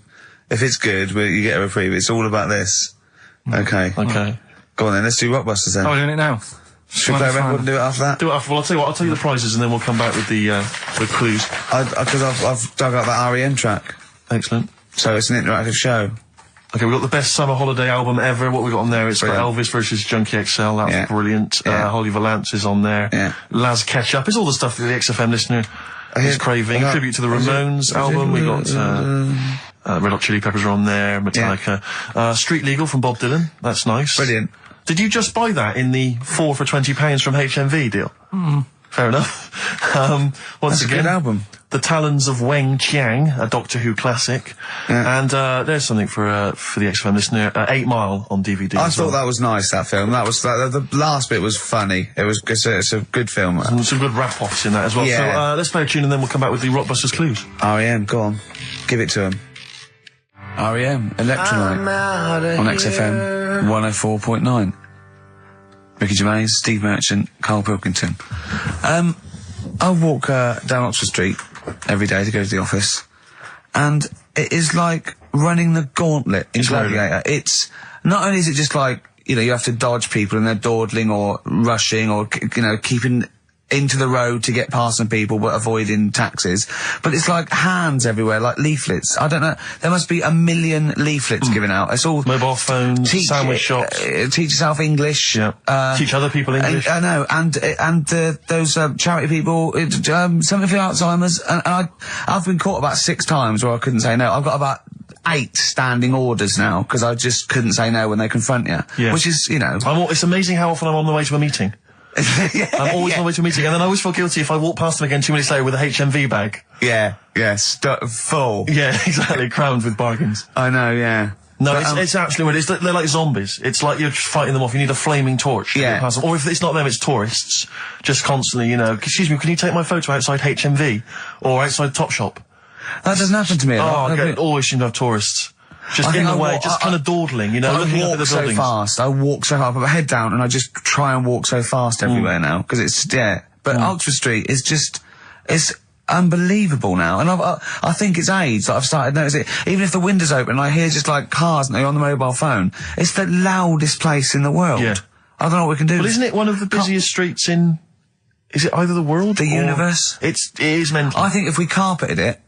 if it's good, you get a reprieve. It's all about this. Okay. Okay. Go on then. Let's do Rockbusters then. Oh, we're doing it now. Should we play a record and do it after that? Do it after. Well, I'll tell you what. I'll tell you the prizes and then we'll come back with the clues. Because I've dug out that REM track. Excellent. So it's an interactive show. Okay, we've got the best summer holiday album ever. What we got on there? It's got Elvis versus Junkie XL. That's brilliant. Holly Valance is on there. Yeah. Laz Ketchup. It's all the stuff that the XFM listener is craving. A tribute to the Ramones album. We got Red Hot Chili Peppers are on there. Metallica. Street Legal from Bob Dylan. That's nice. Brilliant. Did you just buy that in the 4 for £20 from HMV deal? Mm. Fair enough. Once That's again, a good album. The Talons of Weng Chiang, a Doctor Who classic. Yeah. And there's something for the XFM listener, 8 Mile on DVD. I thought that was nice, that film. That was the last bit was funny. It's a good film. Some good rap-offs in that as well. Yeah. So let's play a tune and then we'll come back with the Rockbusters clues. R.E.M., go on. Give it to him. R.E.M., Electrolyte, on XFM 104.9. Ricky Gervais, Steve Merchant, Karl Pilkington. I walk down Oxford Street every day to go to the office, and it is like running the gauntlet in Gladiator. It's not only is it just like, you know, you have to dodge people and they're dawdling or rushing or, you know, keeping into the road to get past some people but avoiding taxis, but it's like hands everywhere, like leaflets. I don't know, there must be 1 million leaflets given out. It's all mobile phones, sandwich shops. Teach yourself English. Yeah. Teach other people English. I know, and those charity people, something for Alzheimer's, and I've been caught about 6 times where I couldn't say no. I've got about 8 standing orders now because I just couldn't say no when they confront you. Yeah. Which is, you know, it's amazing how often I'm on the way to a meeting. I'm always on the way to a meeting, and then I always feel guilty if I walk past them again 2 minutes later with a HMV bag. Yeah, full. Yeah, exactly, crammed with bargains. I know, yeah. No, but, it's absolutely weird. They're like zombies. It's like you're just fighting them off. You need a flaming torch to get past them. Or if it's not them, it's tourists. Just constantly, you know, excuse me, can you take my photo outside HMV? Or outside Topshop? That doesn't happen to me. Always seem to have tourists. Just in the way, just kind of dawdling, you know, looking up at the buildings. I walk so fast. I put my head down and I just try and walk so fast everywhere now, because it's, But Oxford Street is just, it's unbelievable now. And I think it's age that I've started noticing it. Even if the window's open and I hear just like cars and they're on the mobile phone, it's the loudest place in the world. Yeah. I don't know what we can do. Well, isn't it one of the busiest streets in, is it either the world? The universe? It is mental. I think if we carpeted it,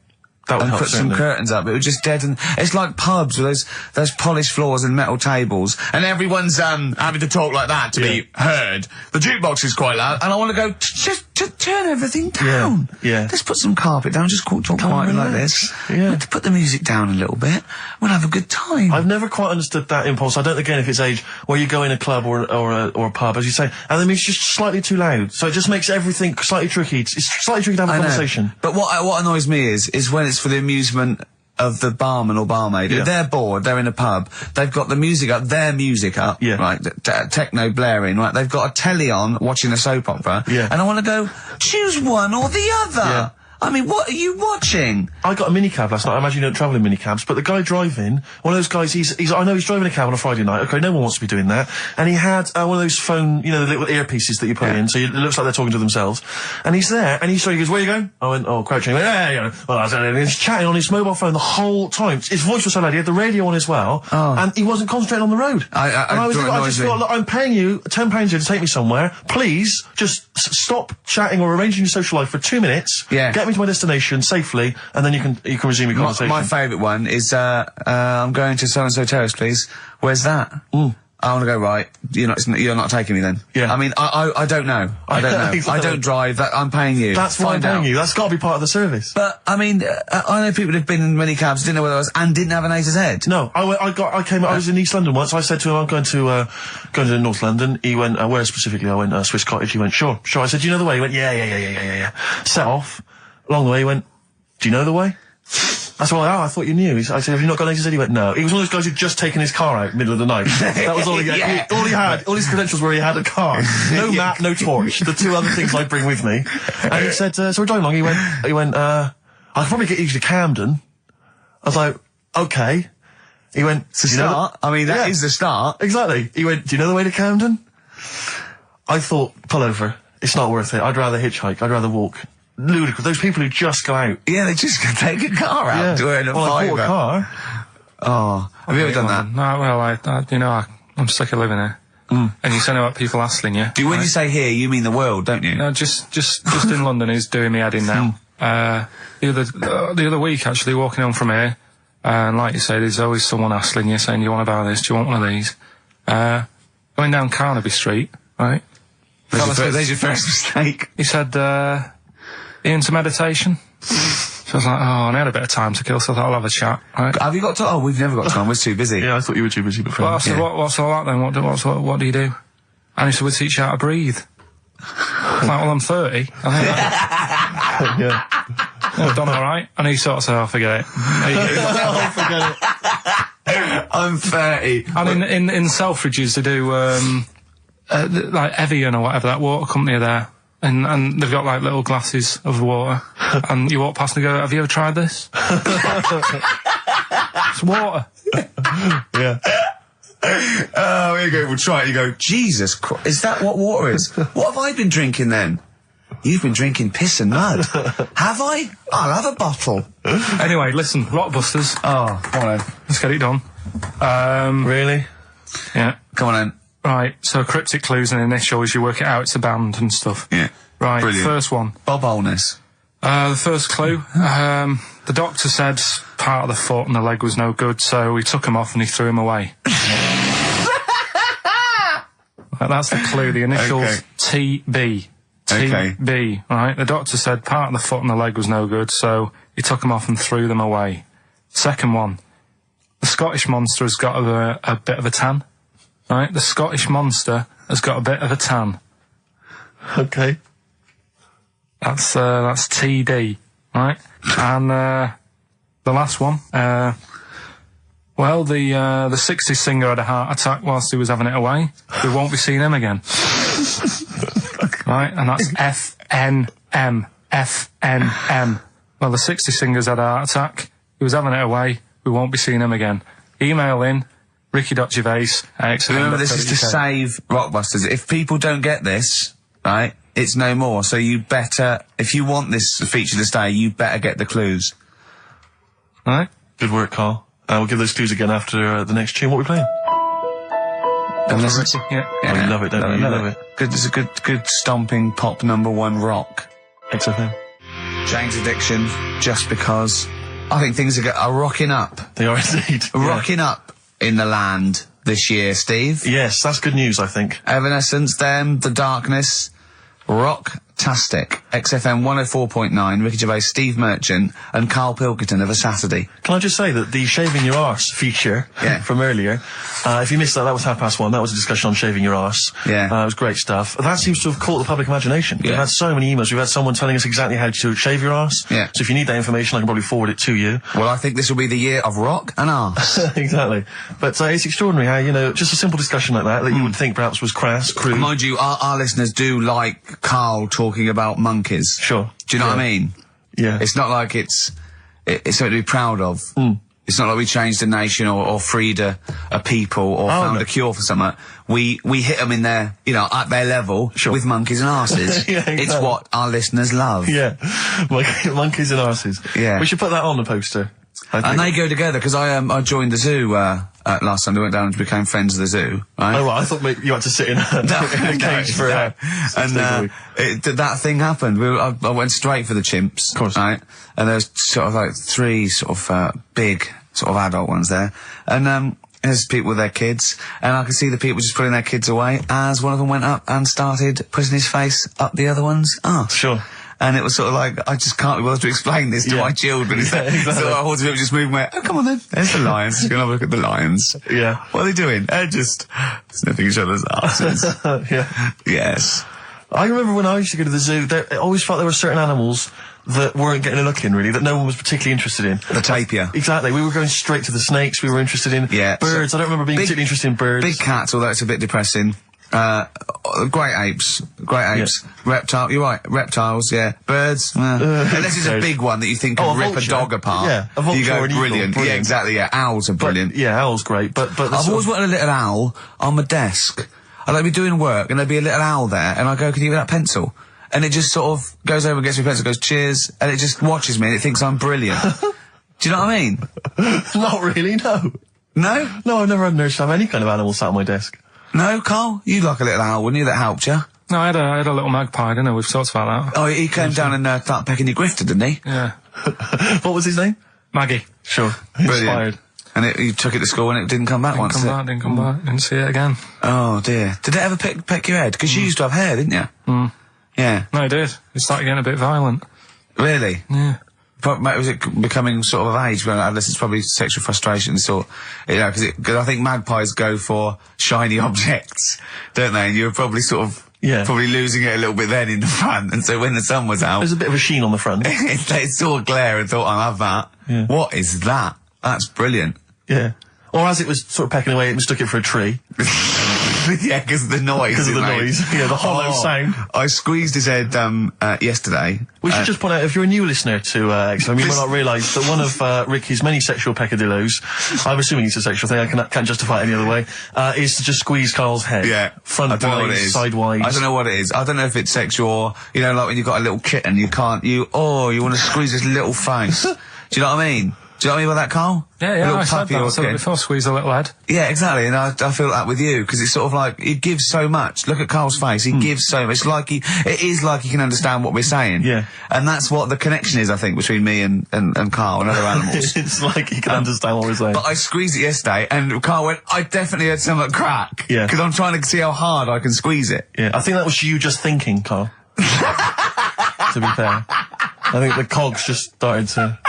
and put some curtains up, it would just deaden. It's like pubs with those polished floors and metal tables, and everyone's having to talk like that to be heard. The jukebox is quite loud, and I want to go, just turn everything down. Yeah. Let's put some carpet down, just talk quietly like this. Yeah. Put the music down a little bit. We'll have a good time. I've never quite understood that impulse. I don't know, again, if it's age where you go in a club or a pub, as you say, and then it's just slightly too loud. So it just makes everything slightly tricky. It's slightly tricky to have a conversation. But what annoys me is when it's for the amusement of the barman or barmaid. If they're bored, they're in a pub, they've got the music up, their music up, right, techno blaring, right, they've got a telly on, watching a soap opera, and I want to go, choose one or the other. Yeah. I mean, what are you watching? I got a minicab last night. I imagine you don't travel in minicabs, but the guy driving, one of those guys, I know he's driving a cab on a Friday night. Okay, no one wants to be doing that. And he had one of those phone, you know, the little earpieces that you put in, so it looks like they're talking to themselves. And he's there, and he goes, where are you going? I went, crouching. He went, yeah. Well, and he's chatting on his mobile phone the whole time. His voice was so loud, he had the radio on as well, and he wasn't concentrating on the road. I just thought, look, I'm paying you £10 here to take me somewhere. Please, just stop chatting or arranging your social life for 2 minutes. Yeah. Get me to my destination safely, and then you can resume your conversation. My favourite one is, I'm going to so-and-so terrace, please. Where's that? I want to go, right, you're not taking me then. Yeah. I mean, I don't know. I don't know. Exactly. I don't drive, I'm paying you. That's why I'm paying you. That's got to be part of the service. But, I mean, I know people who've been in many cabs, didn't know where I was, and didn't have an A to Z. No, I was in East London once, I said to him, I'm going to North London. He went, where specifically? I went, Swiss Cottage. He went, sure. I said, do you know the way? He went, yeah. Set off. Along the way, he went, do you know the way? I said, I thought you knew. I said, have you not got an A to Z? He went, no. He was one of those guys who'd just taken his car out middle of the night. That was all he had. All he had, all his credentials were he had a car. No map, no torch. The 2 other things I bring with me. And he said, so we're driving along. He went, I could probably get you to Camden. I was like, okay. He went, it's a start. I mean, that is the start. Exactly. He went, do you know the way to Camden? I thought, pull over. It's not worth it. I'd rather hitchhike. I'd rather walk. Ludicrous. Those people who just go out. Yeah, they just take a car out to earn a fiver. A car. Oh, have you ever done that? No, well, I'm sick of living here. And you say about people hassling you. When you say here, you mean the world, don't you? No, just in London is doing me head in now. The other week, actually, walking home from here, and like you say, there's always someone hassling you, saying, do you want to buy this? Do you want one of these? Going down Carnaby Street, right? There's your first mistake. He said, you into meditation? So I was like, and I had a bit of time to kill, so I thought I'll have a chat, right? Have you got time? Oh, we've never got time, we're too busy. Yeah, I thought you were too busy before. Well, I said, what's all that then? What do you do? And he said, we teach you how to breathe. I was like, well, I'm 30. I think I've done all right. And he sort of said, "Oh, forget it." Oh, forget it. I'm 30. And in Selfridges they do like Evian or whatever, that water company are there, and they've got like little glasses of water, and you walk past and go, "Have you ever tried this?" It's water. Yeah. Oh, here you go. We'll try it. You go, Jesus Christ, is that what water is? What have I been drinking then? You've been drinking piss and mud. Have I? I'll have a bottle. Anyway, listen, Rockbusters. Oh, come on then. Let's get it done. Really? Yeah. Come on then. Right, so cryptic clues and initials, you work it out, it's a band and stuff. Yeah. Right, Brilliant. first one. Bob Holness. The first clue, the doctor said part of the foot and the leg was no good, so he took him off and he threw him away. Right, that's the clue, the initials Okay. TB. Okay. TB, right? The doctor said part of the foot and the leg was no good, so he took them off and threw them away. Second one, the Scottish monster has got a bit of a tan. Right, the Scottish monster has got a bit of a tan. Okay. That's TD, right? And the last one, well, the 60s singer had a heart attack whilst he was having it away. We won't be seeing him again. Right, and that's FNM. FNM. Well, the 60s singer's had a heart attack. He was having it away. We won't be seeing him again. Email in ricky.gervais@xfm.co.uk. Remember, this is to save Rockbusters. If people don't get this, right, it's no more. So you better, if you want this feature to stay, you better get the clues. Right? Good work, Carl. We'll give those clues again after the next tune. What are we playing? Yeah. Oh, you love it, don't you? You love it. Good, it's a good stomping pop #1 rock. XFM. Jane's Addiction, Just Because. I think things are rocking up. They are indeed. Rocking up in the land this year, Steve. Yes, that's good news, I think. Evanescence, them, The Darkness, rock-tastic. XFM 104.9, Ricky Gervais, Steve Merchant, and Karl Pilkington of A Saturday. Can I just say that the shaving your arse feature from earlier, if you missed that, that was 1:30. That was a discussion on shaving your arse. Yeah. It was great stuff. That seems to have caught the public imagination. Yeah. We've had so many emails. We've had someone telling us exactly how to shave your arse. Yeah. So if you need that information, I can probably forward it to you. Well, I think this will be the year of rock and arse. Exactly. But it's extraordinary how, you know, just a simple discussion like that you would think perhaps was crass, crude. Mind you, our listeners do like Carl talking about monkeys. Sure. Do you know what I mean? Yeah. It's not like it's something to be proud of. It's not like we changed a nation or freed a people or found a cure for something. We hit them in their, you know, at their level with monkeys and arses. Yeah, exactly. It's what our listeners love. Yeah. Monkeys and arses. Yeah. We should put that on the poster. And they go together, because I joined the zoo last Sunday. Went down and became friends of the zoo. Right? Oh, well, I thought maybe you had to sit in a cage for that thing happened. I went straight for the chimps. Of course. Right? And there was sort of like 3 sort of big sort of adult ones there, and there's people with their kids, and I could see the people just putting their kids away as one of them went up and started putting his face up the other one's arse. Sure. And it was sort of like, I just can't be bothered to explain this to my children. Exactly. So I wanted to just move my, oh, come on then. There's the lions. You're going to have a look at the lions. Yeah. What are they doing? They're just sniffing each other's asses. Yeah. Yes. I remember when I used to go to the zoo, I always felt there were certain animals that weren't getting a look in, really, that no one was particularly interested in. The tapir. Exactly. We were going straight to the snakes we were interested in. Yeah. Birds. I don't remember being particularly interested in birds. Big cats, although it's a bit depressing. Great apes. Reptile, you're right, reptiles, yeah. Birds, unless it's a big one that you think can rip a dog apart. Yeah, a vulture you go, or an eagle, brilliant. Yeah, exactly, yeah. Owls are brilliant. Yeah, owls great, but I've always wanted a little owl on my desk. I'd like be doing work and there'd be a little owl there, and I go, can you give me that pencil? And it just sort of goes over and gets me a pencil, goes, cheers, and it just watches me and it thinks I'm brilliant. Do you know what I mean? Not really, no. No? No, I've never had an urge to have any kind of animal sat on my desk. No, Carl? You'd like a little owl, wouldn't you, that helped you? No, I had a little magpie, didn't I? We've talked about that. Oh, he came down and started pecking your grifter, didn't he? Yeah. What was his name? Maggie. Sure. Brilliant. Inspired. And you took it to school and it didn't come back once, Didn't come back. Didn't see it again. Oh, dear. Did it ever peck your head? Because you used to have hair, didn't you? Yeah. No, it did. It started getting a bit violent. Really? Yeah. Was it becoming sort of of age when adolescents, probably sexual frustration, sort of, you know, because I think magpies go for shiny objects, don't they? And you were probably sort of Yeah. Probably losing it a little bit then in the front, and so when the sun was out... There's a bit of a sheen on the front. they saw a glare and thought, I'll have that. Yeah. What is that? That's brilliant. Yeah. Or as it was sort of pecking away, it mistook it for a tree. Yeah, because of the noise. Because of the noise. Yeah, the hollow sound. I squeezed his head yesterday. We should just point out, if you're a new listener to XFM, you might not realise that one of Ricky's many sexual peccadillos, I'm assuming it's a sexual thing, I can't justify it any other way, is to just squeeze Carl's head. Yeah. Front-wise, sidewise. I don't know what it is. I don't know if it's sexual or, you know, like when you've got a little kitten, you want to squeeze his little face. Do you know what I mean? Do you know what I mean by that, Carl? Yeah, I said that before, squeeze a little head. Yeah, exactly, and I feel that with you, because it's sort of like, he gives so much. Look at Carl's face, he gives so much. It is like he can understand what we're saying. Yeah. And that's what the connection is, I think, between me and Carl and other animals. It's like he can understand what we're saying. But I squeezed it yesterday, and Carl went, I definitely had something crack. Yeah. Because I'm trying to see how hard I can squeeze it. Yeah, I think that was you just thinking, Carl. To be fair. I think the cogs just started to...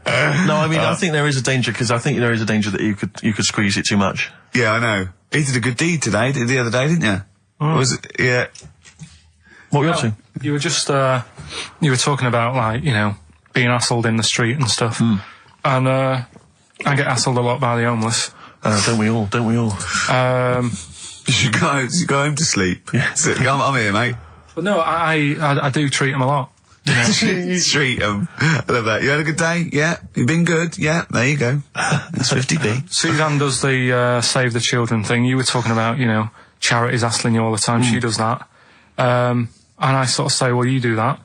No, I mean, I think there is a danger, because I think there is a danger that you could squeeze it too much. Yeah, I know. He did a good deed today, the other day, didn't you? Was it? Yeah. What were you up to? You were just, you were talking about, like, you know, being hassled in the street and stuff. And, I get hassled a lot by the homeless. Don't we all? You should go home to sleep. Yeah. So, I'm here, mate. But no, I do treat them a lot. You know? You treat them. I love that. You had a good day? Yeah. You've been good? Yeah. There you go. That's 50p. Suzanne does the Save the Children thing. You were talking about, you know, charities hassling you all the time. She does that. And I sort of say, well, you do that.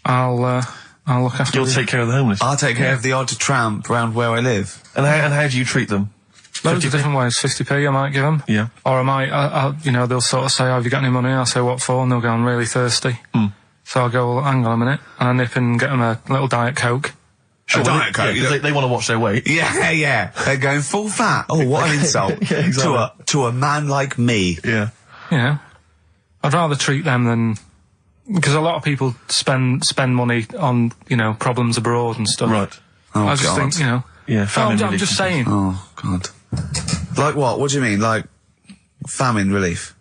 I'll look after you. You'll take care of the homeless. I'll take care of the odd tramp around where I live. And how do you treat them? Loads of different ways. 50p I might give them. Yeah. Or I might, you know, they'll sort of say, oh, have you got any money? I'll say, what for? And they'll go, I'm really thirsty. So I'll go, well, hang on a minute, and I nip and get them a little Diet Coke. Sure, Diet Coke? Yeah, they want to watch their weight. Yeah, yeah. They're going full fat. Oh, what an insult. Yeah, exactly. To a man like me. Yeah. You know, I'd rather treat them than... Because a lot of people spend money on, you know, problems abroad and stuff. Right. Oh, I just God. think, you know... Yeah, famine I'm relief. just saying. Oh, God. Like what? What do you mean? Like famine relief?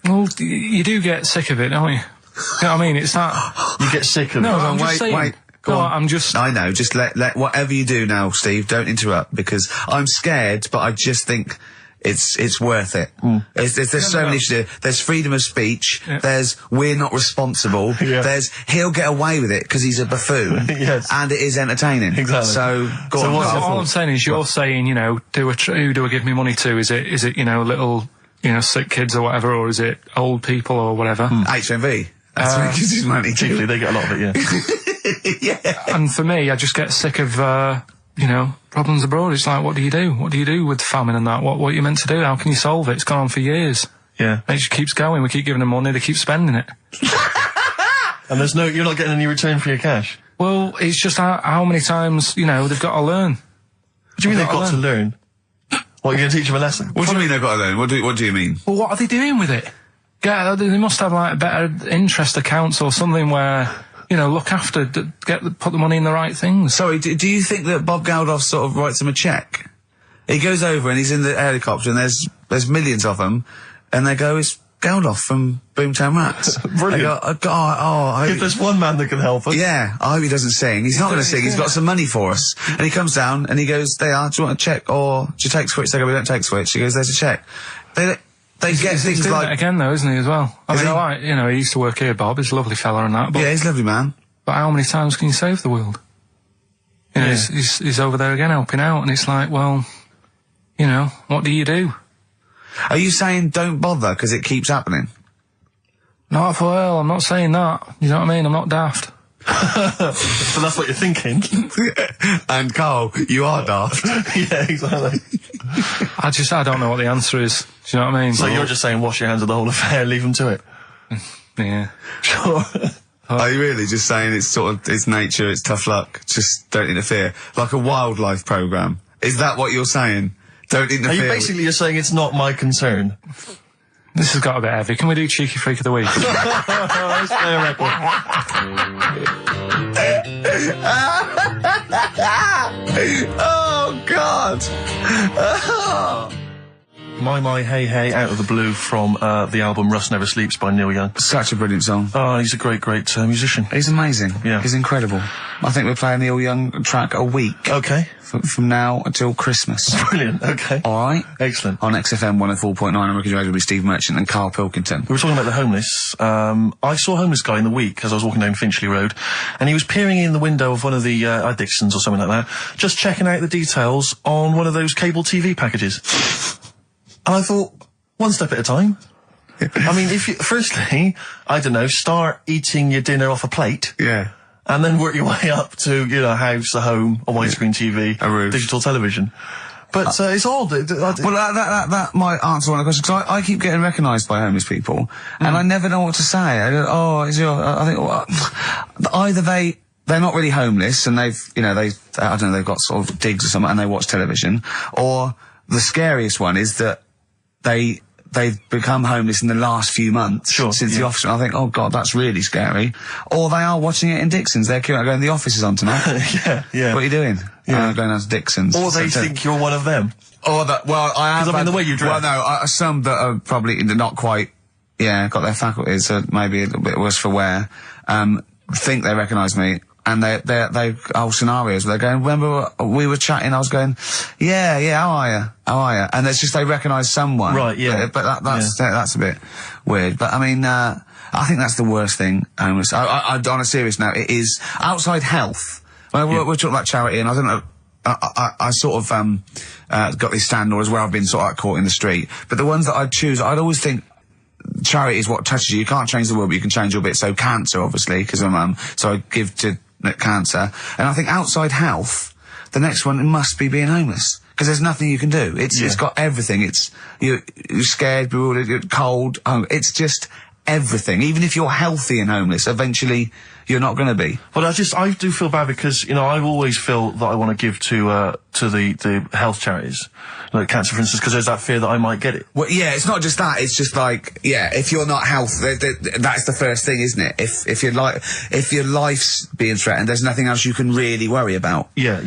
Well, you do get sick of it, don't you? You know what I mean? It's that... You get sick of No, it. I'm just saying. Wait. Go on. I'm just... I know, just let whatever you do now, Steve, don't interrupt, because I'm scared, but I just think it's worth it. There's so many issues. There's freedom of speech, there's we're not responsible, there's he'll get away with it because he's a buffoon, Yes. and it is entertaining. Exactly. So, go on. All I'm saying is you're saying, you know, who do I give me money to? Is it, you know, little, you know, sick kids or whatever, or is it old people or whatever? HMV. That's where he gives his money to. Chiefly, they get a lot of it, yeah. Yeah. And for me, I just get sick of, you know, problems abroad. It's like, what do you do? What do you do with famine and that? What are you meant to do? How can you solve it? It's gone on for years. Yeah. And it just keeps going. We keep giving them money, they keep spending it. And you're not getting any return for your cash. Well, it's just how many times, you know, they've got to learn. What do you mean they've got to learn? What, you're going to teach them a lesson? What do you mean they've got to learn? What do you mean? Well, what are they doing with it? Yeah, they must have, like, better interest accounts or something where, you know, look after, put the money in the right things. Sorry, do you think that Bob Geldof sort of writes them a cheque? He goes over and he's in the helicopter and there's millions of them, and they go, it's Geldof from Boomtown Rats. Brilliant. They go, if there's one man that can help us. Yeah, I hope he doesn't sing. He's not going to sing. He's got some money for us. And he comes down and he goes, do you want a cheque or do you take Switch? They go, we don't take Switch. He goes, there's a cheque. They get things doing like... it again, though, isn't he, as well? I mean, like, you know, he used to work here, Bob. He's a lovely fella and that. But, yeah, he's a lovely man. But how many times can you save the world? You know, he's over there again helping out, and it's like, well, you know, what do you do? Are you saying don't bother because it keeps happening? Not well, I'm not saying that. You know what I mean? I'm not daft. So that's what you're thinking. And Carl, you are daft. Yeah, exactly. I don't know what the answer is. Do you know what I mean? So you're just saying wash your hands of the whole affair, leave them to it? Yeah. Sure. Are you really just saying it's nature, it's tough luck, just don't interfere? Like a wildlife programme. Is that what you're saying? Don't interfere. Are you saying it's not my concern? This has got a bit heavy. Can we do Cheeky Freak of the Week? Let's play a record. Oh, God! Oh. My Hey Hey, out of the blue from the album Rust Never Sleeps by Neil Young. Such a brilliant song. Oh, he's a great musician. He's amazing. Yeah. He's incredible. I think we're playing Neil Young track a week. Okay. From now until Christmas. Brilliant, okay. Alright? Excellent. On XFM 104.9, I'm Ricky Gervais with Steve Merchant and Karl Pilkington. We were talking about the homeless. I saw a homeless guy in the week as I was walking down Finchley Road, and he was peering in the window of one of the Dixons or something like that, just checking out the details on one of those cable TV packages. And I thought, one step at a time. I mean, firstly, I don't know, start eating your dinner off a plate. Yeah. And then work your way up to, you know, a house, a home, a widescreen TV, a roof, digital television. But it's odd. Well, that might answer one of the questions, because I keep getting recognised by homeless people, and I never know what to say. I go, I think, well, either they're not really homeless, and they've got sort of digs or something, and they watch television, or the scariest one is that they've become homeless in the last few months since the office. I think, oh God, that's really scary. Or they are watching it in Dixon's. They're going, the office is on tonight. Yeah. What are you doing? Yeah. Going down to Dixon's. Or they think you're one of them. Or that, well, I have. Because, I mean, the way you dress. Well, no, some that are probably not quite, got their faculties, maybe a little bit worse for wear, think they recognise me. And they whole scenarios where they're going, remember we were chatting, I was going, yeah, how are you? And it's just they recognise someone. Right, yeah. But that's a bit weird. But I mean, I think that's the worst thing. On a serious note, it is outside health. Well, we're talking about charity, and I don't know, I sort of, got these stand orders where I've been sort of caught in the street. But the ones that I'd choose, I'd always think, charity is what touches you. You can't change the world, but you can change your bit. So cancer, obviously, because I'm so I give to cancer. And I think outside health, the next one must be being homeless, because there's nothing you can do. It's got everything. You're scared, bewildered, you're cold. It's just everything. Even if you're healthy and homeless, eventually you're not going to be. Well, I do feel bad because, you know, I always feel that I want to give to the health charities, like cancer, for instance, because there's that fear that I might get it. Well, yeah, it's not just that. It's just like, if you're not healthy, that's the first thing, isn't it? If your life's being threatened, there's nothing else you can really worry about. Yeah.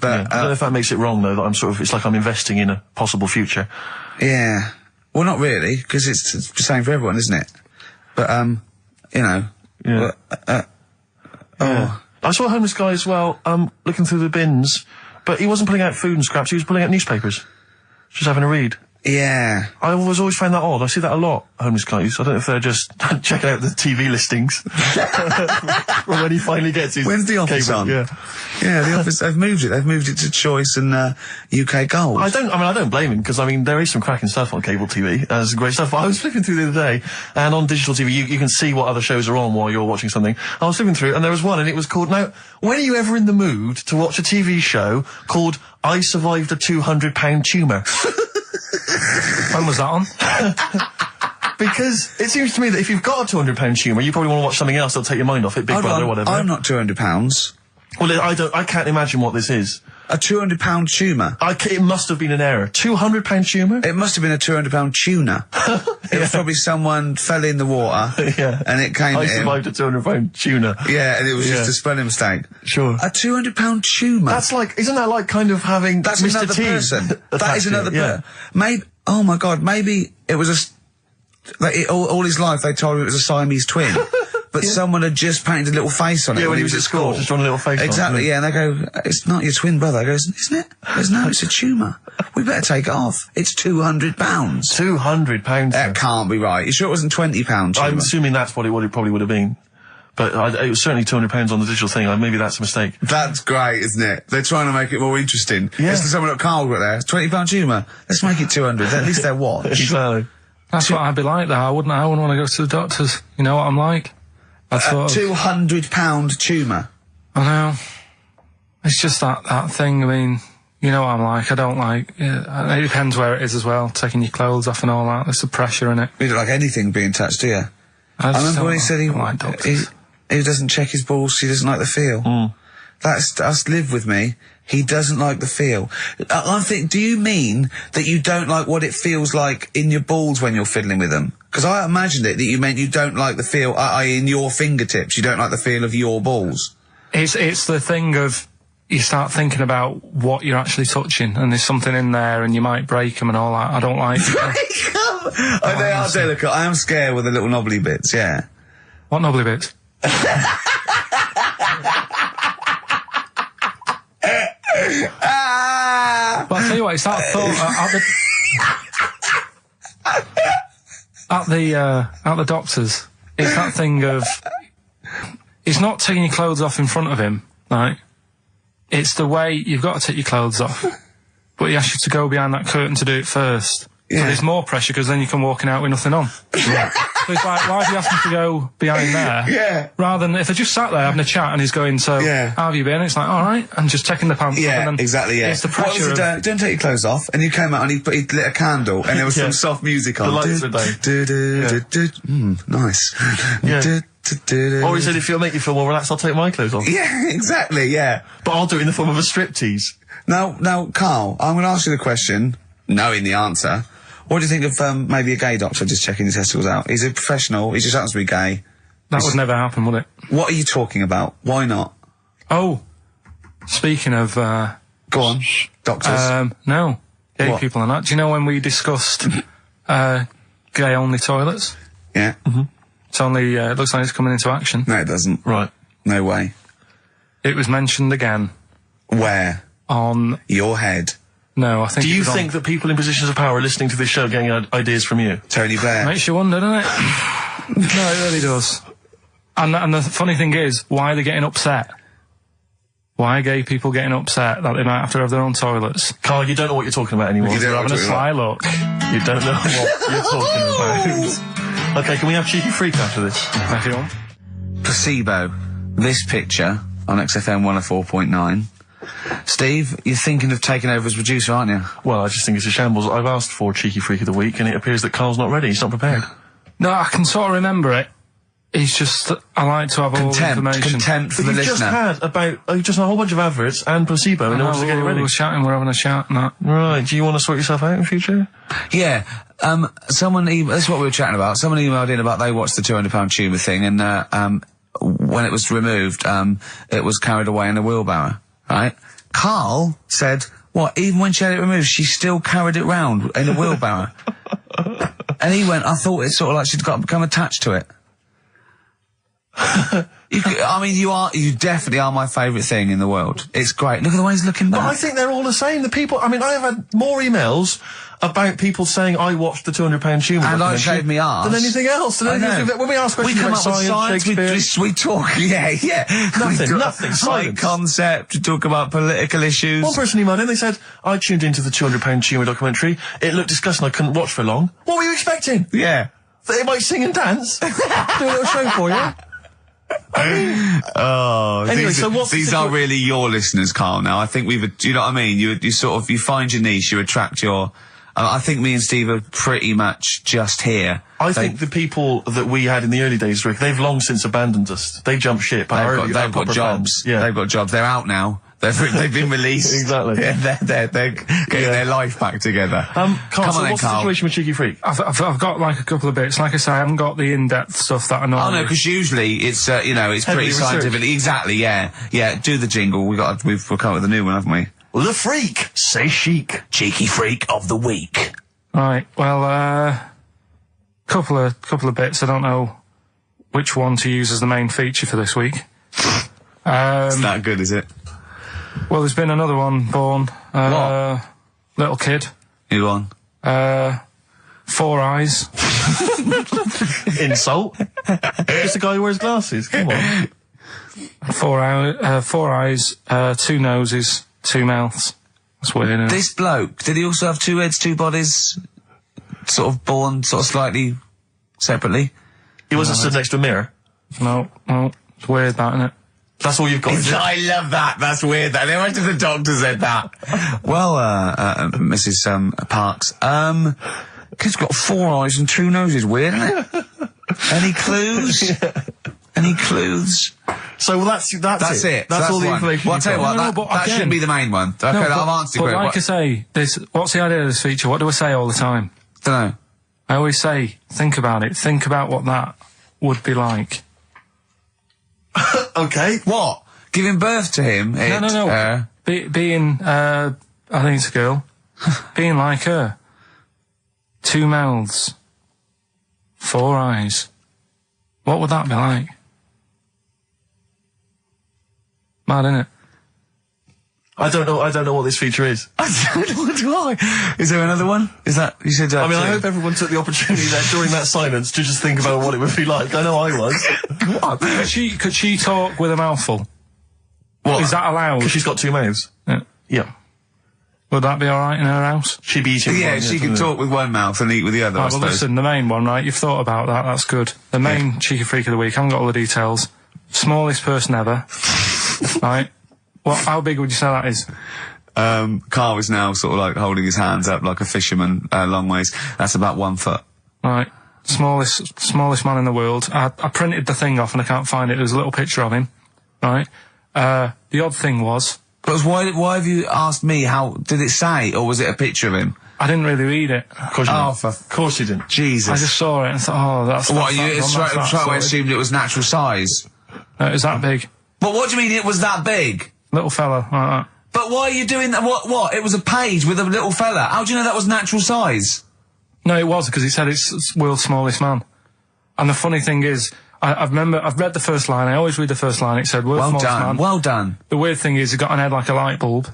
But I don't know if that makes it wrong, though, that it's like I'm investing in a possible future. Yeah. Well, not really, because it's the same for everyone, isn't it? But, you know. Yeah. I saw a homeless guy as well, looking through the bins, but he wasn't pulling out food and scraps, he was pulling out newspapers. Just having a read. Yeah. I always found that odd. I see that a lot, homeless guys. I don't know if they're just checking out the TV listings. When he finally gets his When's the office cable, on? Yeah, the office, they've moved it. They've moved it to Choice and UK Gold. I don't blame him, because, I mean, there is some cracking stuff on cable TV. There's great stuff. I was flipping through the other day, and on digital TV, you can see what other shows are on while you're watching something. I was flipping through, and there was one, and it was called, now, when are you ever in the mood to watch a TV show called I Survived a £200 Tumour? When was that on? Because it seems to me that if you've got a £200 tumour, you probably want to watch something else that'll take your mind off it, Big Brother or whatever. I'm not £200. Well, I can't imagine what this is. A £200 tumour? It must have been an error. £200 tumour? It must have been a £200 tuna. It was probably someone fell in the water. And it came I survived a £200 tuna. Yeah, and it was just a spelling mistake. Sure. A £200 tumour? That's like, isn't that like kind of having That's Mr. another T person. That is another person. person. Maybe, oh my God, maybe it was all his life they told him it was a Siamese twin. But someone had just painted a little face on it when he was at school. Just drawn a little face exactly, on it. And they go, it's not your twin brother. I goes, isn't it? Goes, no, it's a tumour. We better take it off. It's £200. £200? That can't be right. You sure it wasn't £20? I'm assuming that's what it probably would have been. But it was certainly £200 on the digital thing. Maybe that's a mistake. That's great, isn't it? They're trying to make it more interesting. Yeah. It's someone at Carl got there. It's £20 tumour. Let's make it 200. At least they're watch. Exactly. That's what I'd be like, though. I wouldn't want to go to the doctors. You know what I'm like? A £200 tumour. I know. It's just that thing. I mean, you know what I'm like. I don't like. It depends where it is as well. Taking your clothes off and all that. There's some pressure in it. You don't like anything being touched, do you? I remember when he said he doesn't check his balls. He doesn't like the feel. That's live with me. He doesn't like the feel. I think, do you mean that you don't like what it feels like in your balls when you're fiddling with them? Because I imagined it that you meant you don't like the feel, in your fingertips. You don't like the feel of your balls. It's the thing of, you start thinking about what you're actually touching, and there's something in there, and you might break them and all that. I don't like. Oh, they are delicate. I am scared with the little knobbly bits. Yeah. What knobbly bits? But I'll tell you what, it's that thought at the doctor's. It's that thing of, it's not taking your clothes off in front of him, right? It's the way you've got to take your clothes off, but he asks you to go behind that curtain to do it first. Yeah. So there's more pressure because then you come walking out with nothing on. Yeah. So it's like, why have you asked me to go behind there? Yeah. Rather than if they just sat there having a chat and he's going, so how have you been? It's like, all right, and just taking the pants off. Yeah, and then exactly. Yeah. It's the pressure. What was don't take your clothes off, and you came out and he lit a candle, and there was some soft music on. The lights were down. Nice. Yeah. Or he said, if it'll make you feel more relaxed, I'll take my clothes off. Yeah, exactly. Yeah. But I'll do it in the form of a striptease. Now, Carl, I'm going to ask you the question, knowing the answer. What do you think of maybe a gay doctor just checking his testicles out? He's a professional. He just happens to be gay. That would never happen, would it? What are you talking about? Why not? Oh, speaking of... Go on. Doctors. No. Gay people and that. Do you know when we discussed gay-only toilets? Yeah. Mm-hmm. It's only... it looks like it's coming into action. No, it doesn't. Right. No way. It was mentioned again. Where? On... Your head. No, I think... Do you think that people in positions of power are listening to this show getting ideas from you? Tony Blair. Makes you wonder, doesn't it? No, it really does. And the funny thing is, why are they getting upset? Why are gay people getting upset that they might have to have their own toilets? Carl, you don't know what you're talking about anymore. You're having a sly look. You don't know what you're talking about. Okay, can we have Cheeky Freak after this? If you want. Placebo. This picture on XFM 104.9. Steve, you're thinking of taking over as producer, aren't you? Well, I just think it's a shambles. I've asked for Cheeky Freak of the Week, and it appears that Carl's not ready. He's not prepared. No, I can sort of remember it. It's just, I like to have all the information. Contempt for the listener. You've just had a whole bunch of adverts and placebo in order to get it ready. We're having a chat and that. Right, do you want to sort yourself out in future? Yeah, someone this is what we were chatting about. Someone emailed in about they watched the £200 tumour thing, and when it was removed, it was carried away in a wheelbarrow, right? Carl said, what, even when she had it removed, she still carried it round in a wheelbarrow? And he went, I thought it's sort of like she'd become attached to it. You definitely are my favourite thing in the world. It's great. Look at the way he's looking back. But I think they're all the same. The people, I have had more emails about people saying I watched the £200 tumour and I shaved me arse than anything else. When we ask questions about science, we talk, nothing. Science concept, we talk about political issues. One person emailed in, they said, I tuned into the £200 tumour documentary. It looked disgusting, I couldn't watch for long. What were you expecting? Yeah. That it might sing and dance? Do a little show for you? Anyway, these are really your listeners, Carl. Now, I think do you know what I mean? You sort of, you find your niche, you attract your. I think me and Steve are pretty much just here. I think the people that we had in the early days, Rick, they've long since abandoned us. They jumped ship. They've got jobs. Yeah. They've got jobs. They're out now. They've been released. Exactly. Yeah, they're getting their life back together. Carl, what's the situation with Cheeky Freak? I've got like a couple of bits. Like I say, I haven't got the in-depth stuff that I know. Oh no, because usually it's it's pretty scientific. Exactly. Yeah. Do the jingle. We've come up with a new one, haven't we? The Freak, say chic. Cheeky Freak of the Week. Right. Well, couple of bits. I don't know which one to use as the main feature for this week. It's not good, is it? Well, there's been another one born. What? Little kid. Who on? 4 eyes. Insult. Just a guy who wears glasses. Come on. 4 eyes, 2 noses, 2 mouths. That's weird, isn't it? This bloke, did he also have 2 heads, 2 bodies? Sort of born slightly separately? He wasn't stood next to a mirror? No. It's weird, that, isn't it? That's all you've got. I love that. That's weird. That. Imagine the doctor said that. Well, Mrs. Parks, kid's got 4 eyes and 2 noses. Weird, isn't it? Any clues? Any clues? So that's it. That's all the information. Well, I'll tell you what, that shouldn't be the main one. Okay, I've answered it. But like I say, what's the idea of this feature? What do I say all the time? Dunno. I always say, think about it. Think about what that would be like. Okay. What? Giving birth to him? No. Being, I think it's a girl. Being like her. 2 mouths. 4 eyes. What would that be like? Mad, innit? I don't know what this feature is. I don't know why. Is there another one? Is that, you said I mean, I hope everyone took the opportunity there during that silence to just think about what it would be like. I know I was. What? Could she talk with a mouthful? What? Is that allowed? Because she's got 2 mouths. Yeah. Would that be alright in her house? She'd be eating Yeah, one, she can talk with one mouth and eat with the other, I Right, well, suppose. listen, the main one, right? You've thought about that. That's good. The main cheeky freak of the week. I haven't got all the details. Smallest person ever. Right? How big would you say that is? Carl is now sort of like holding his hands up like a fisherman, long ways. That's about 1 foot. Right. Smallest man in the world. I printed the thing off and I can't find it. There's a little picture of him. Right? The odd thing was... But why have you asked me how... Did it say, or was it a picture of him? I didn't really read it. Of course you didn't. Jesus. I just saw it and thought, oh, that's... What, that's you that straight away sorted. assumed it was natural size? No, it was that big. But what do you mean it was that big? Little fella, like that. But why are you doing that? What? It was a page with a little fella. How do you know that was natural size? No, it was, because he said it's world's smallest man. And the funny thing is, I've read the first line, I always read the first line, it said world's smallest man. Well done. The weird thing is, he got an head like a light bulb.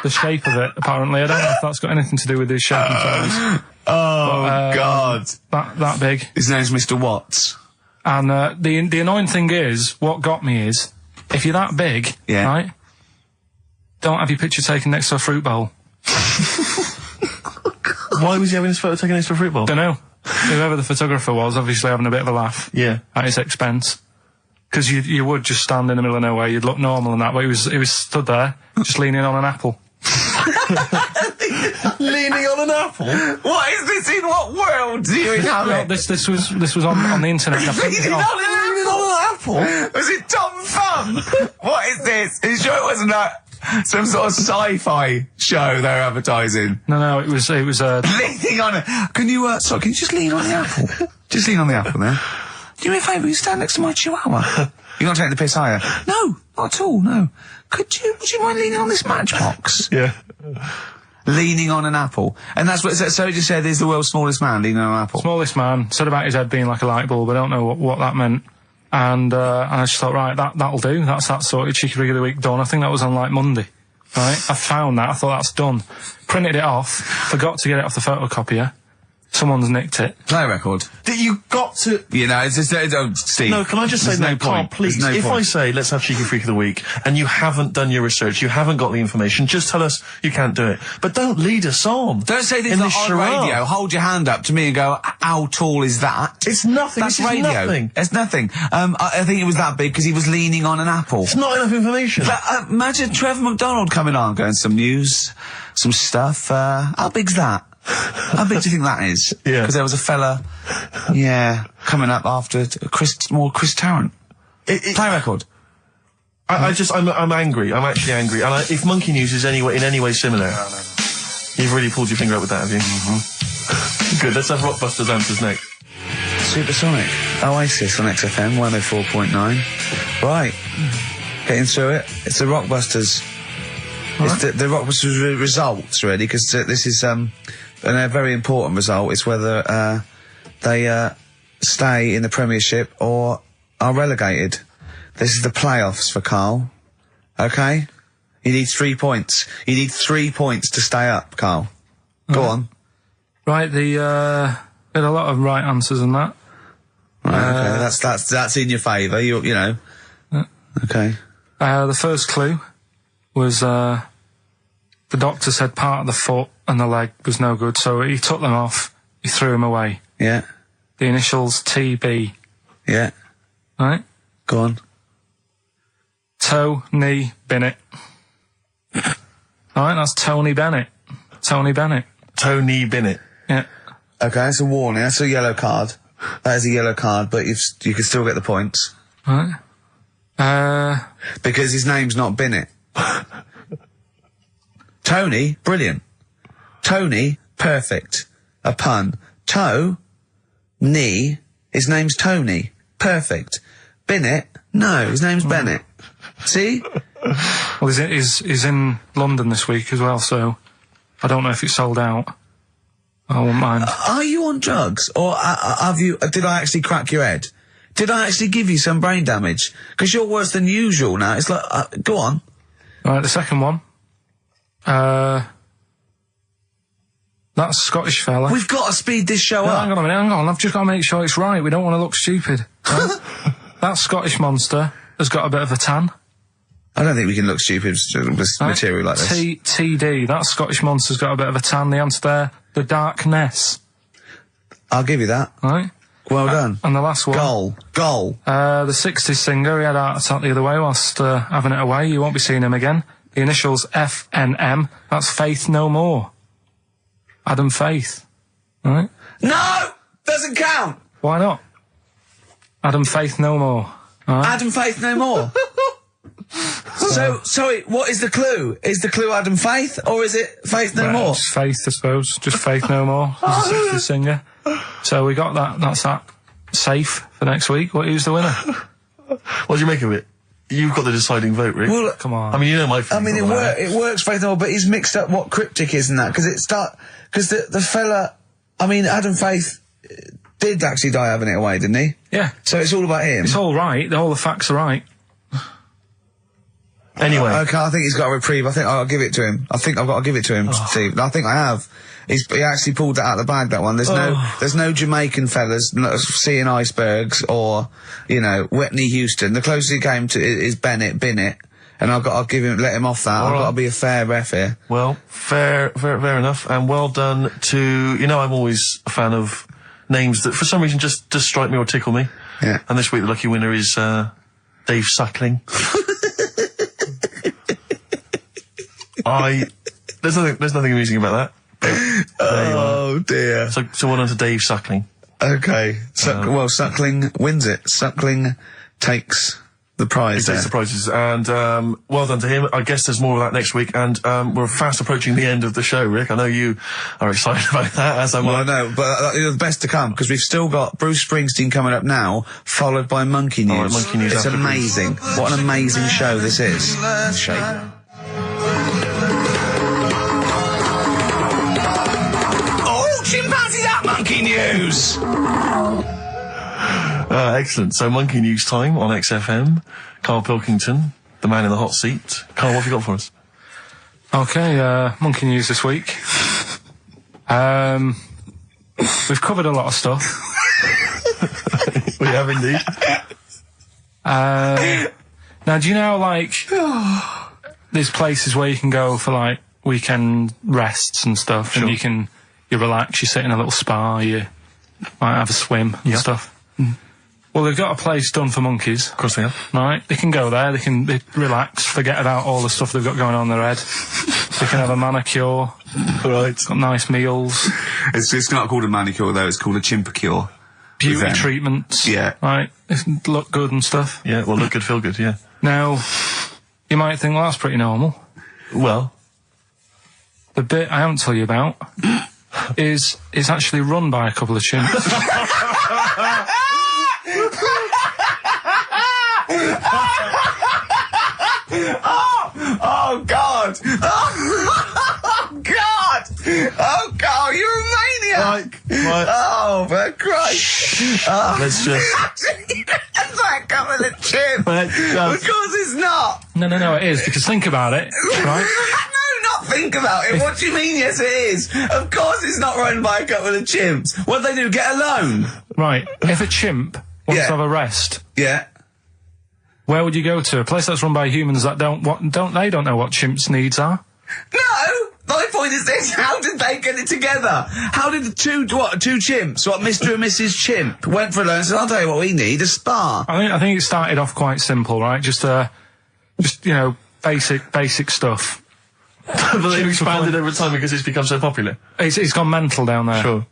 The shape of it, apparently. I don't know if that's got anything to do with his shape and size. God. That big. His name's Mr. Watts. And the annoying thing is, what got me is, if you're that big, right, don't have your picture taken next to a fruit bowl. Why was he having his photo taken next to a fruit bowl? Don't know. Whoever the photographer was, obviously having a bit of a laugh. Yeah. At his expense. Because you would just stand in the middle of nowhere, you'd look normal and that, but he was stood there, just leaning on an apple. Leaning on an apple? What is this? In what world do you inhabit? Well, this was on the internet. I printed it off. Leaning on an apple? Was it Tom Thumb? What is this? Are you sure it wasn't some sort of sci-fi show they were advertising? No, it was leaning on it. Can you just lean on the apple? Just lean on the apple there. Do me a favour, you stand next to my chihuahua. You're not taking the piss, are you? No, not at all, no. Would you mind leaning on this matchbox? Yeah. Leaning on an apple. And that's what, so it just said he's the world's smallest man leaning on an apple. Smallest man, said about his head being like a light bulb, I don't know what that meant. And I just thought, right, that'll do, that's that sorted, cheeky rig of the week done. I think that was on like Monday. Right? I found that, I thought that's done. Printed it off, forgot to get it off the photocopier. Someone's nicked it. Play a record. You got to... You know, it's just, Steve. No, can I just say, no, Carl, please, no if point. I say, let's have Cheeky Freak of the Week, and you haven't done your research, you haven't got the information, just tell us you can't do it. But don't lead us on. Don't say this in on this charade. radio. Hold your hand up to me and go, how tall is that? It's nothing. That's this is radio. Nothing. It's nothing. I think it was that big because he was leaning on an apple. It's not enough information. But, imagine Trevor McDonald coming on, going, some news, some stuff. How big's that? How big do you think that is? Yeah. Because there was a fella, coming up after Chris Tarrant. Play a record. I'm angry. I'm actually angry. And if Monkey News is in any way similar, you've really pulled your finger out with that, have you? Mm-hmm. Good. Let's have Rockbusters answers next. Supersonic. Oasis on XFM 104.9. Right. Getting through it. It's the Rockbusters. It's the Rockbusters results, really, because this is a very important result. It's whether they stay in the Premiership or are relegated. This is the playoffs for Carl. Okay? You need 3 points. You need 3 points to stay up, Carl. Go on. Right, had a lot of right answers in that. Right, okay, that's in your favour, you know. Okay. The first clue was, the doctor said part of the foot and the leg was no good, so he took them off, he threw them away. Yeah. The initials TB. Yeah. Right? Go on. Tony Bennett. Alright, that's Tony Bennett. Tony Bennett. Tony Bennett. Yeah. Okay, that's a warning, that's a yellow card. That is a yellow card, but you can still get the points. Right. Because his name's not Bennett. Tony, brilliant. Tony, perfect. A pun. Toe, knee, his name's Tony. Perfect. Bennett? No, his name's Bennett. See? Well, he's in London this week as well, so I don't know if it's sold out. I won't mind. Are you on drugs? Or did I actually crack your head? Did I actually give you some brain damage? Because you're worse than usual now. It's like, go on. Right, the second one. That Scottish fella. We've got to speed this show up. Hang on a minute, hang on. I've just got to make sure it's right. We don't want to look stupid. Right? That Scottish monster has got a bit of a tan. I don't think we can look stupid with material like this. TD, that Scottish monster's got a bit of a tan. The answer there, the Darkness. I'll give you that. Right. Well done. And the last one. Goal. The 60s singer, he had a heart attack the other way whilst having it away. You won't be seeing him again. The initials FNM. That's Faith No More. Adam Faith. Right? No! Doesn't count! Why not? Adam Faith No More. Right? Adam Faith No More? So, sorry, what is the clue? Is the clue Adam Faith, or is it Faith No More? Just Faith, I suppose. Just Faith No More. He's a 60s singer. So we got that. That's that. Safe for next week. Who's the winner? What do you make of it? You've got the deciding vote, Rick. Well, come on. I mean, you know my feelings. I mean, it works, Faith No More, but he's mixed up what cryptic is and that, because the fella, I mean, Adam Faith did actually die having it away, didn't he? Yeah. So it's all about him. It's all right. All the facts are right. Anyway. Okay, I think he's got a reprieve. I think I'll give it to him. I think I've got to give it to him, Steve. I think I have. He actually pulled that out of the bag, that one. There's no Jamaican fellas seeing icebergs or, you know, Whitney Houston. The closest he came to is Bennett, and I'll let him off that. I've got to be a fair ref here. Well, fair enough, and well done to, you know, I'm always a fan of names that for some reason just strike me or tickle me. Yeah. And this week the lucky winner is, Dave Suckling. There's nothing amusing about that. Oh dear. So well done to Dave Suckling. Okay. Suckling wins it. Suckling takes the prize. He takes the prizes, and well done to him. I guess there's more of that next week, and we're fast approaching the end of the show, Rick. I know you are excited about that, as am I. Well, I know, but the best to come, because we've still got Bruce Springsteen coming up now, followed by Monkey News. All right, Monkey News. It's amazing. What an amazing show this is. Shake. Monkey News! Excellent. So, Monkey News time on XFM. Karl Pilkington, the man in the hot seat. Karl, what have you got for us? Okay, Monkey News this week. We've covered a lot of stuff. We have indeed. Now, do you know, like, there's places where you can go for, like, weekend rests and stuff, Sure. and you relax, you sit in a little spa, you might have a swim and stuff. Mm. Well, they've got a place done for monkeys. Of course they have. Right? They can go there, they relax, forget about all the stuff they've got going on in their head. They can have a manicure. Right. Got nice meals. It's not called a manicure, though, it's called a chimpacure. Beauty treatments. Yeah. Right? Look good and stuff. Yeah, well, look good, feel good, yeah. Now, you might think, well, that's pretty normal. Well. The bit I haven't told you about is actually run by a couple of chimps. Oh God! Oh God! Oh God! You're a maniac! Right. Oh, for Christ! Oh. Let's just. That's like coming a chimp. Of course it's not. No, it is, because think about it, right? No, not think about it. What do you mean? Yes, it is. Of course, it's not run by a couple of chimps. What do they do? Get a loan? Right. If a chimp wants to have a rest, where would you go to? A place that's run by humans that don't know what chimps' needs are? No! My point is this, how did they get it together? How did the two chimps, Mr. and Mrs. Chimp, went for a loan and said, I'll tell you what we need, a spa. I think it started off quite simple, right? Just you know, basic stuff. But they've expanded over time because it's become so popular. It's gone mental down there. Sure.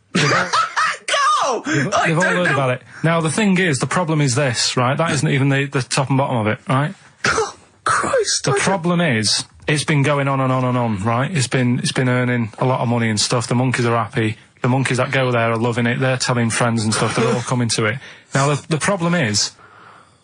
They've all heard about it. Now, the thing is, the problem is this, right? That isn't even the top and bottom of it, right? God, Christ. The problem is, it's been going on and on and on, right? It's been earning a lot of money and stuff. The monkeys are happy. The monkeys that go there are loving it. They're telling friends and stuff. They're all coming to it. Now, the problem is,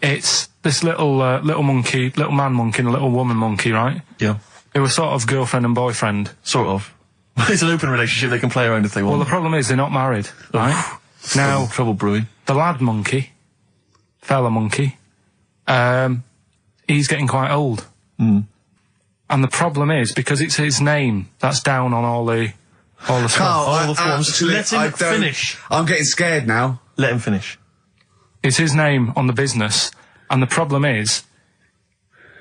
It's this little monkey, little man monkey and a little woman monkey, right? Yeah. It was sort of girlfriend and boyfriend. Sort of. It's an open relationship, they can play around if they want. Well, the problem is they're not married, right? Now, trouble brewing. The lad monkey, fella monkey, he's getting quite old. Mm. And the problem is, because it's his name that's down on all the stuff. Carl, all the forms. Actually, Let him finish. I'm getting scared now. Let him finish. It's his name on the business, and the problem is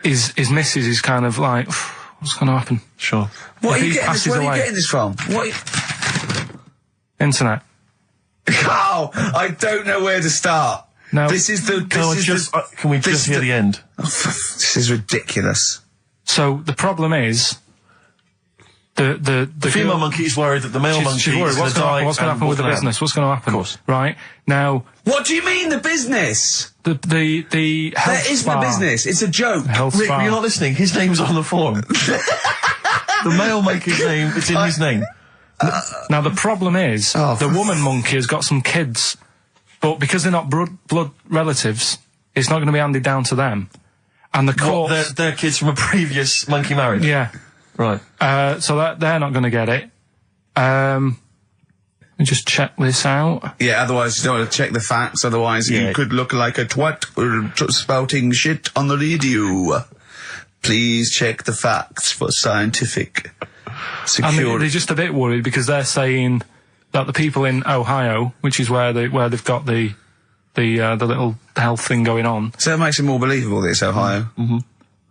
his missus is kind of like, what's going to happen? Sure. Where are you getting this from? Internet. Carl, I don't know where to start. No. This is the... Can we just hear the end? This is ridiculous. So, the problem is... The female monkey is worried that the male monkey is going to die. What's going to happen with the business? What's going to happen? Of course. Right? Now... What do you mean, the business? The health There isn't a business. It's a joke. Rick, you're not listening. His name's on the form. The male monkey's name, it's in his name. Now, the problem is, the woman monkey has got some kids, but because they're not blood relatives, it's not going to be handed down to them. And the court... They're kids from a previous monkey marriage? Yeah. Right. So they're not going to get it. Let me just check this out. Yeah, otherwise you don't want to check the facts, otherwise you could look like a twat spouting shit on the radio. Please check the facts for scientific security. And they're just a bit worried because they're saying that the people in Ohio, which is where they've got the little health thing going on. So that makes it more believable that it's Ohio. Mm-hmm.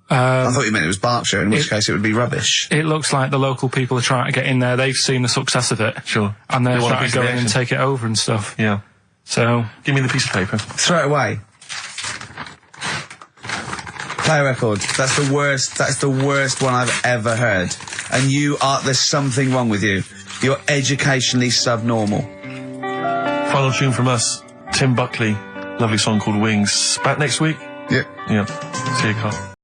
I thought you meant it was Berkshire, in which case it would be rubbish. It looks like the local people are trying to get in there. They've seen the success of it. Sure. And they're trying to go in and take it over and stuff. Yeah. So... Give me the piece of paper. Throw it away. Play a record. That's the worst one I've ever heard. And there's something wrong with you. You're educationally subnormal. Final tune from us, Tim Buckley. Lovely song called Wings. Back next week? Yep. Yeah. See you, Carl.